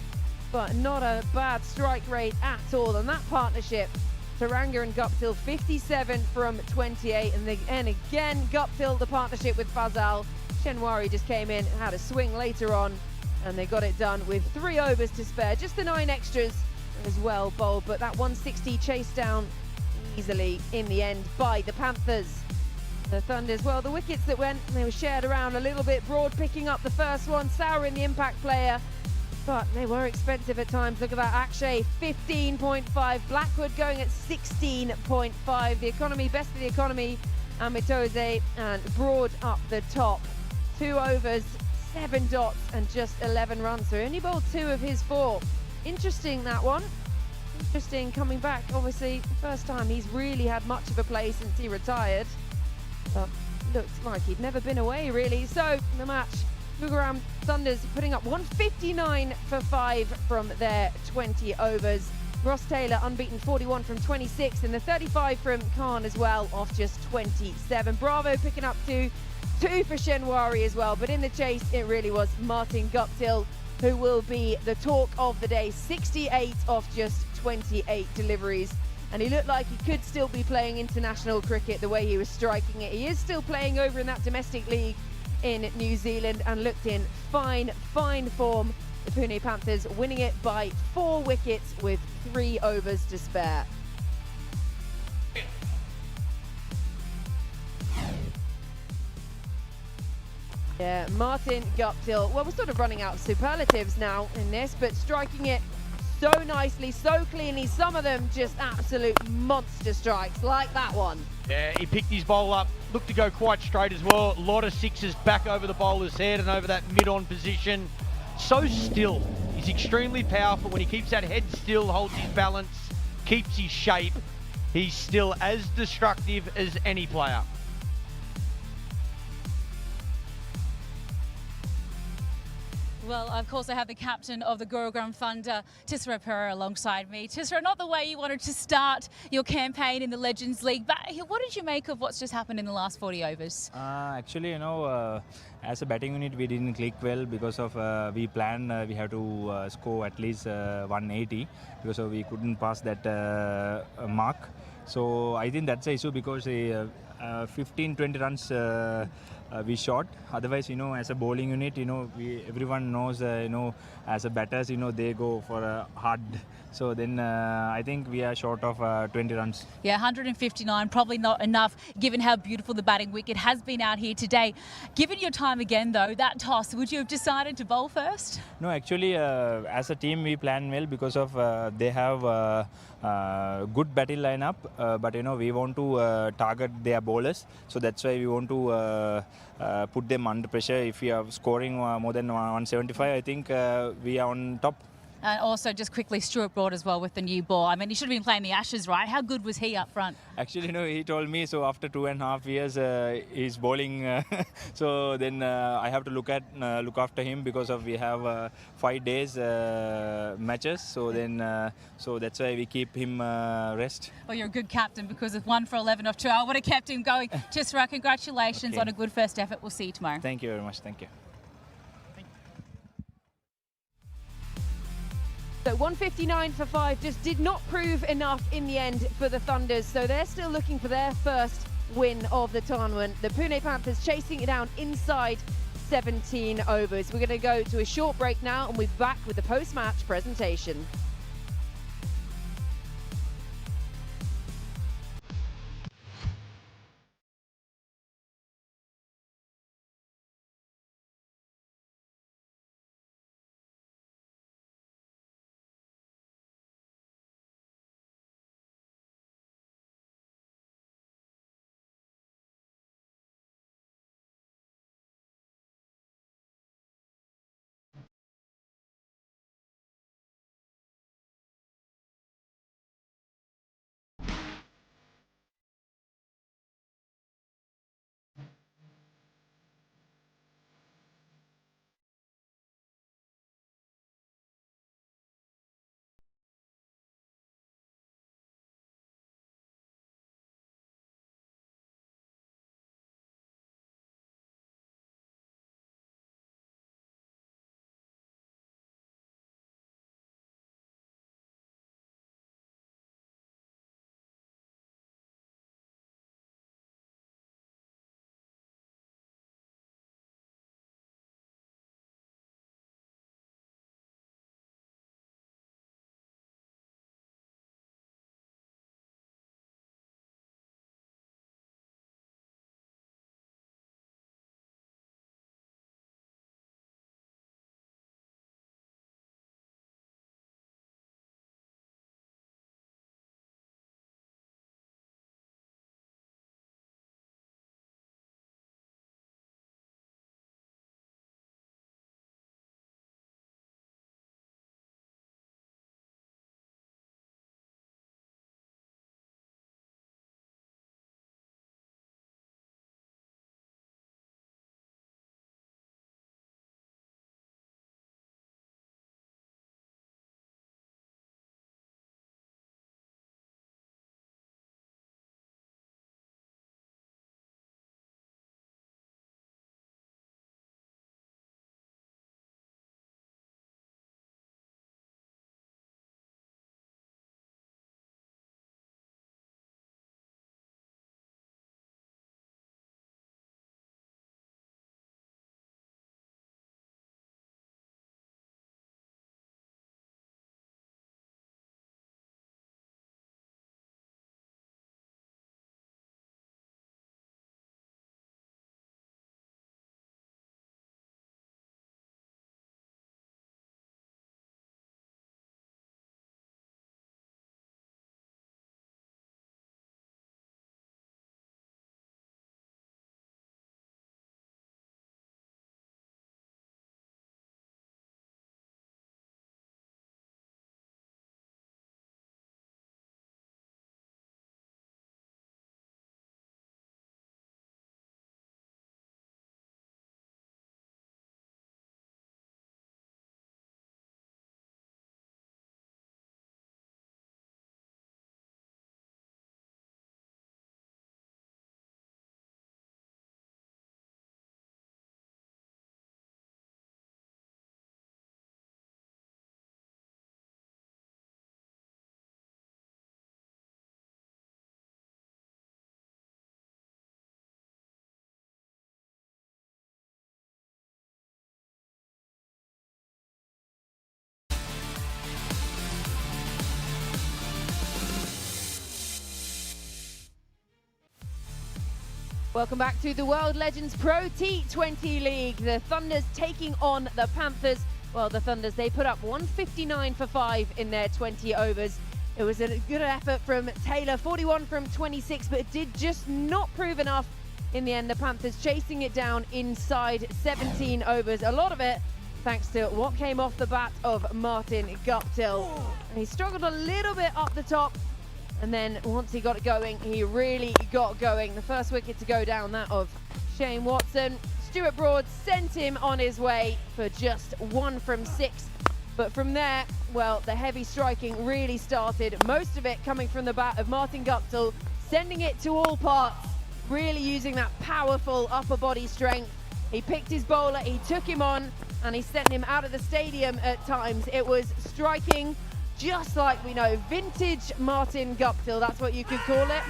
But not a bad strike rate at all. And that partnership, Taranga and Guptill, 57 from 28. And again, Guptill, the partnership with Fazal. Shenwari just came in and had a swing later on, and they got it done with 3 overs to spare. Just the 9 extras as well bowled, but that 160 chased down easily in the end by the Panthers. The Thunders, well, the wickets that went, they were shared around a little bit. Broad picking up the first one, Sauer in the impact player. But they were expensive at times. Look at that, Akshay, 15.5. Blackwood going at 16.5. The economy, best of the economy, and Mitose and Broad up the top. 2 overs, 7 dots, and just 11 runs. So he only bowled 2 of his 4. Interesting, that one. Interesting coming back. Obviously, first time he's really had much of a play since he retired. But looked like he'd never been away, really. So the match, Gurugram Thunders putting up 159 for 5 from their 20 overs. Ross Taylor unbeaten 41 from 26, and the 35 from Khan as well off just 27. Bravo picking up 2 for Shenwari as well, but in the chase it really was Martin Guptill who will be the talk of the day. 68 off just 28 deliveries, and he looked like he could still be playing international cricket the way he was striking it. He is still playing over in that domestic league in New Zealand and looked in fine form. The Pune Panthers winning it by 4 wickets with 3 overs to spare. Yeah, Martin Guptill. Well, we're sort of running out of superlatives now in this, but striking it so nicely, so cleanly. Some of them just absolute monster strikes, like that one. Yeah, he picked his bowl up, looked to go quite straight as well. A lot of sixes back over the bowler's head and over that mid-on position. So still. He's extremely powerful when he keeps that head still, holds his balance, keeps his shape. He's still as destructive as any player. Well, of course, I have the captain of the Gurugram Thunder, Tisra Pereira, alongside me. Tisra, not the way you wanted to start your campaign in the Legends League, but what did you make of what's just happened in the last 40 overs? Actually, as a batting unit, we didn't click well because of we planned we have to score at least 180 because we couldn't pass that mark. So I think that's the issue because 15-20 runs we shot. Otherwise, as a bowling unit, everyone knows, as a batters, they go for a hard. So then I think we are short of 20 runs. Yeah, 159, probably not enough given how beautiful the batting wicket has been out here today. Given your time again, though, that toss, would you have decided to bowl first? No, actually, as a team, we plan well because of they have good batting lineup, but we want to target their bowlers. So that's why we want to put them under pressure. If we are scoring more than 175, I think we are on top. And also, just quickly, Stuart Broad as well with the new ball. I mean, he should have been playing the Ashes, right? How good was he up front? Actually, he told me, so after 2.5 years, he's bowling. So then I have to look after him because of we have 5 days matches. So then, so that's why we keep him rest. Well, you're a good captain because of 1 for 11 off 2. I would have kept him going. Tisra, congratulations on a good first effort. We'll see you tomorrow. Thank you very much. Thank you. So 159 for 5 just did not prove enough in the end for the Thunders. So they're still looking for their first win of the tournament. The Pune Panthers chasing it down inside 17 overs. We're going to go to a short break now and we're back with the post-match presentation. Welcome back to the World Legends Pro T20 League. The Thunders taking on the Panthers. Well, the Thunders, they put up 159 for 5 in their 20 overs. It was a good effort from Taylor, 41 from 26, but it did just not prove enough in the end. The Panthers chasing it down inside 17 overs. A lot of it thanks to what came off the bat of Martin Guptill. He struggled a little bit up the top, and then once he got it going, he really got going. The first wicket to go down, that of Shane Watson. Stuart Broad sent him on his way for just 1 from 6. But from there, well, the heavy striking really started. Most of it coming from the bat of Martin Guptill, sending it to all parts, really using that powerful upper body strength. He picked his bowler, he took him on, and he sent him out of the stadium at times. It was striking just like we know, vintage Martin Guptill, that's what you could call it.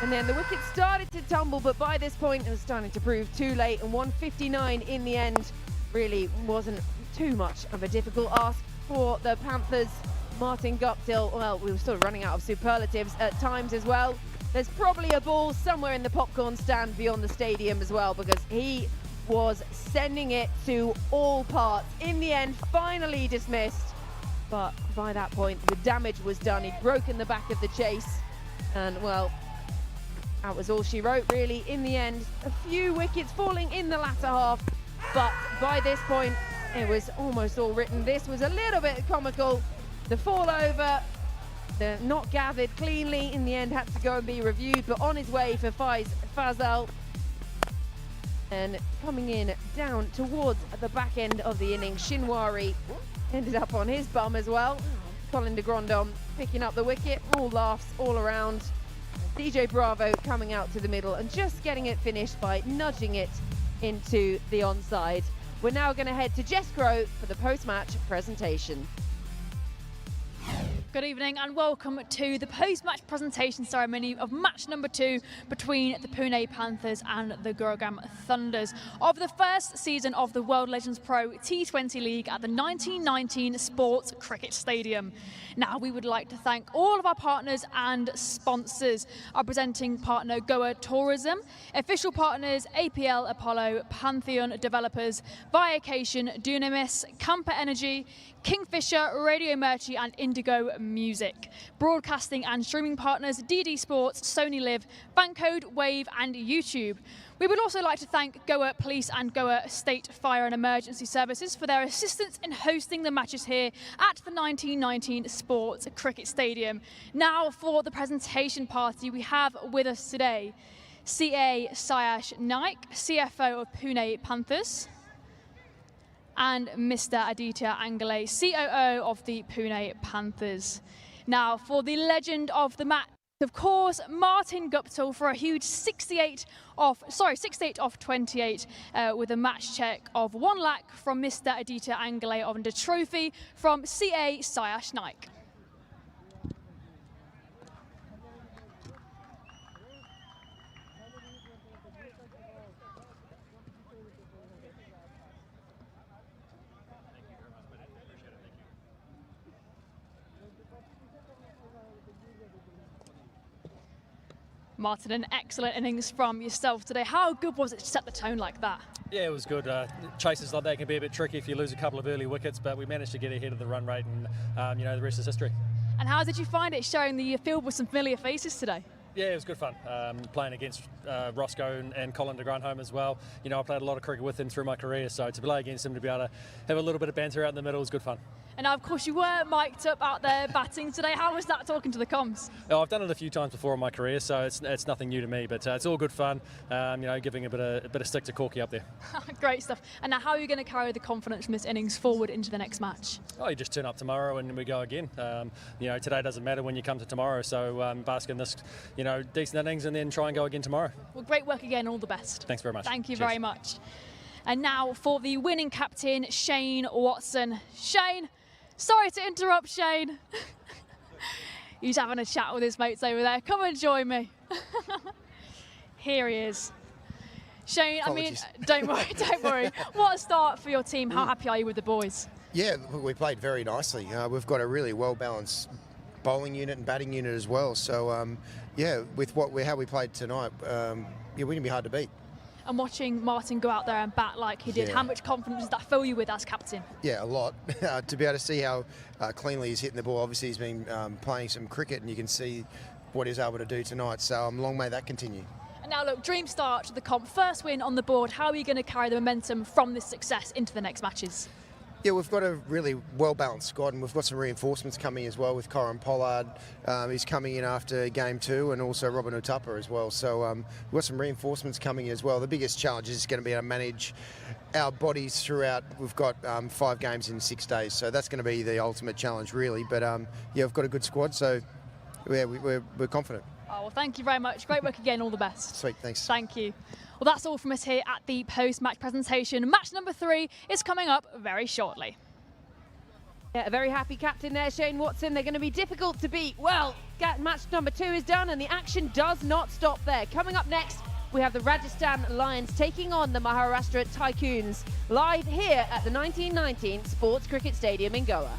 And then the wicket started to tumble, but by this point it was starting to prove too late, and 159 in the end really wasn't too much of a difficult ask for the Panthers. Martin Guptill, well, we were sort of running out of superlatives at times as well. There's probably a ball somewhere in the popcorn stand beyond the stadium as well, because he was sending it to all parts. In the end, finally dismissed. But by that point, the damage was done. He'd broken the back of the chase. And, well, that was all she wrote, really. In the end, a few wickets falling in the latter half. But by this point, it was almost all written. This was a little bit comical. The fall over, the not gathered cleanly, in the end had to go and be reviewed. But on his way for Fazal. And coming in down towards the back end of the innings, Shinwari ended up on his bum as well. Colin de Grandhomme picking up the wicket, all laughs all around. DJ Bravo coming out to the middle and just getting it finished by nudging it into the onside. We're now going to head to Jess Crow for the post-match presentation. Good evening and welcome to the post-match presentation ceremony of match number 2 between the Pune Panthers and the Gurugram Thunders of the first season of the World Legends Pro T20 League at the 1919 Sports Cricket Stadium. Now, we would like to thank all of our partners and sponsors. Our presenting partner, Goa Tourism, official partners, APL Apollo, Pantheon Developers, Viacation, Dunamis, Camper Energy, Kingfisher, Radio Merchie and Indigo Music. Broadcasting and streaming partners, DD Sports, Sony Live, Bankcode, Wave and YouTube. We would also like to thank Goa Police and Goa State Fire and Emergency Services for their assistance in hosting the matches here at the 1919 Sports Cricket Stadium. Now for the presentation party, we have with us today CA Sayash Naik, CFO of Pune Panthers, and Mr. Aditya Angle, COO of the Pune Panthers. Now, for the legend of the match, of course, Martin Guptill for a huge 68 off 28 with a match check of 1 lakh from Mr. Aditya Angle and a trophy from CA Sayash Naik. Martin, an excellent innings from yourself today. How good was it to set the tone like that? Yeah, it was good. Chases like that can be a bit tricky if you lose a couple of early wickets, but we managed to get ahead of the run rate, and the rest is history. And how did you find it showing the field with some familiar faces today? Yeah, it was good fun. Playing against Roscoe and Colin de Grandhomme as well. You know, I played a lot of cricket with him through my career, so to play against him, to be able to have a little bit of banter out in the middle was good fun. And now, of course, you were mic'd up out there batting today. How was that talking to the comms? Oh, I've done it a few times before in my career, so it's nothing new to me, but it's all good fun, giving a bit of stick to Corky up there. Great stuff. And now, how are you going to carry the confidence from this innings forward into the next match? Oh, you just turn up tomorrow and we go again. Today doesn't matter when you come to tomorrow, so bask in this, decent innings and then try and go again tomorrow. Well, great work again. All the best. Thanks very much. Thank you Cheers. very much. And now for the winning captain, Shane Watson. Shane, sorry to interrupt, Shane. He's having a chat with his mates over there. Come and join me. Here he is. Shane, Apologies. don't worry. What a start for your team. How happy are you with the boys? Yeah, we played very nicely. We've got a really well-balanced bowling unit and batting unit as well. So, with how we played tonight, we're going to be hard to beat. And watching Martin go out there and bat like he did, Yeah. how much confidence does that fill you with as captain? Yeah, a lot. To be able to see how cleanly he's hitting the ball. Obviously, he's been playing some cricket, and you can see what he's able to do tonight. So long may that continue. And now look, dream start to the comp, first win on the board. How are you going to carry the momentum from this success into the next matches? Yeah, we've got a really well-balanced squad, and we've got some reinforcements coming as well with Corin Pollard. He's coming in after game 2, and also Robin Utapa as well. So we've got some reinforcements coming as well. The biggest challenge is going to be to manage our bodies throughout. We've got 5 games in 6 days, so that's going to be the ultimate challenge, really. But yeah, we've got a good squad, so yeah, we're confident. Oh, well, thank you very much. Great work again. All the best. Sweet, thanks. Thank you. Well, that's all from us here at the post-match presentation. Match number 3 is coming up very shortly. Yeah, a very happy captain there, Shane Watson. They're going to be difficult to beat. Well, match number 2 is done, and the action does not stop there. Coming up next, we have the Rajasthan Lions taking on the Maharashtra Tycoons, live here at the 1919 Sports Cricket Stadium in Goa.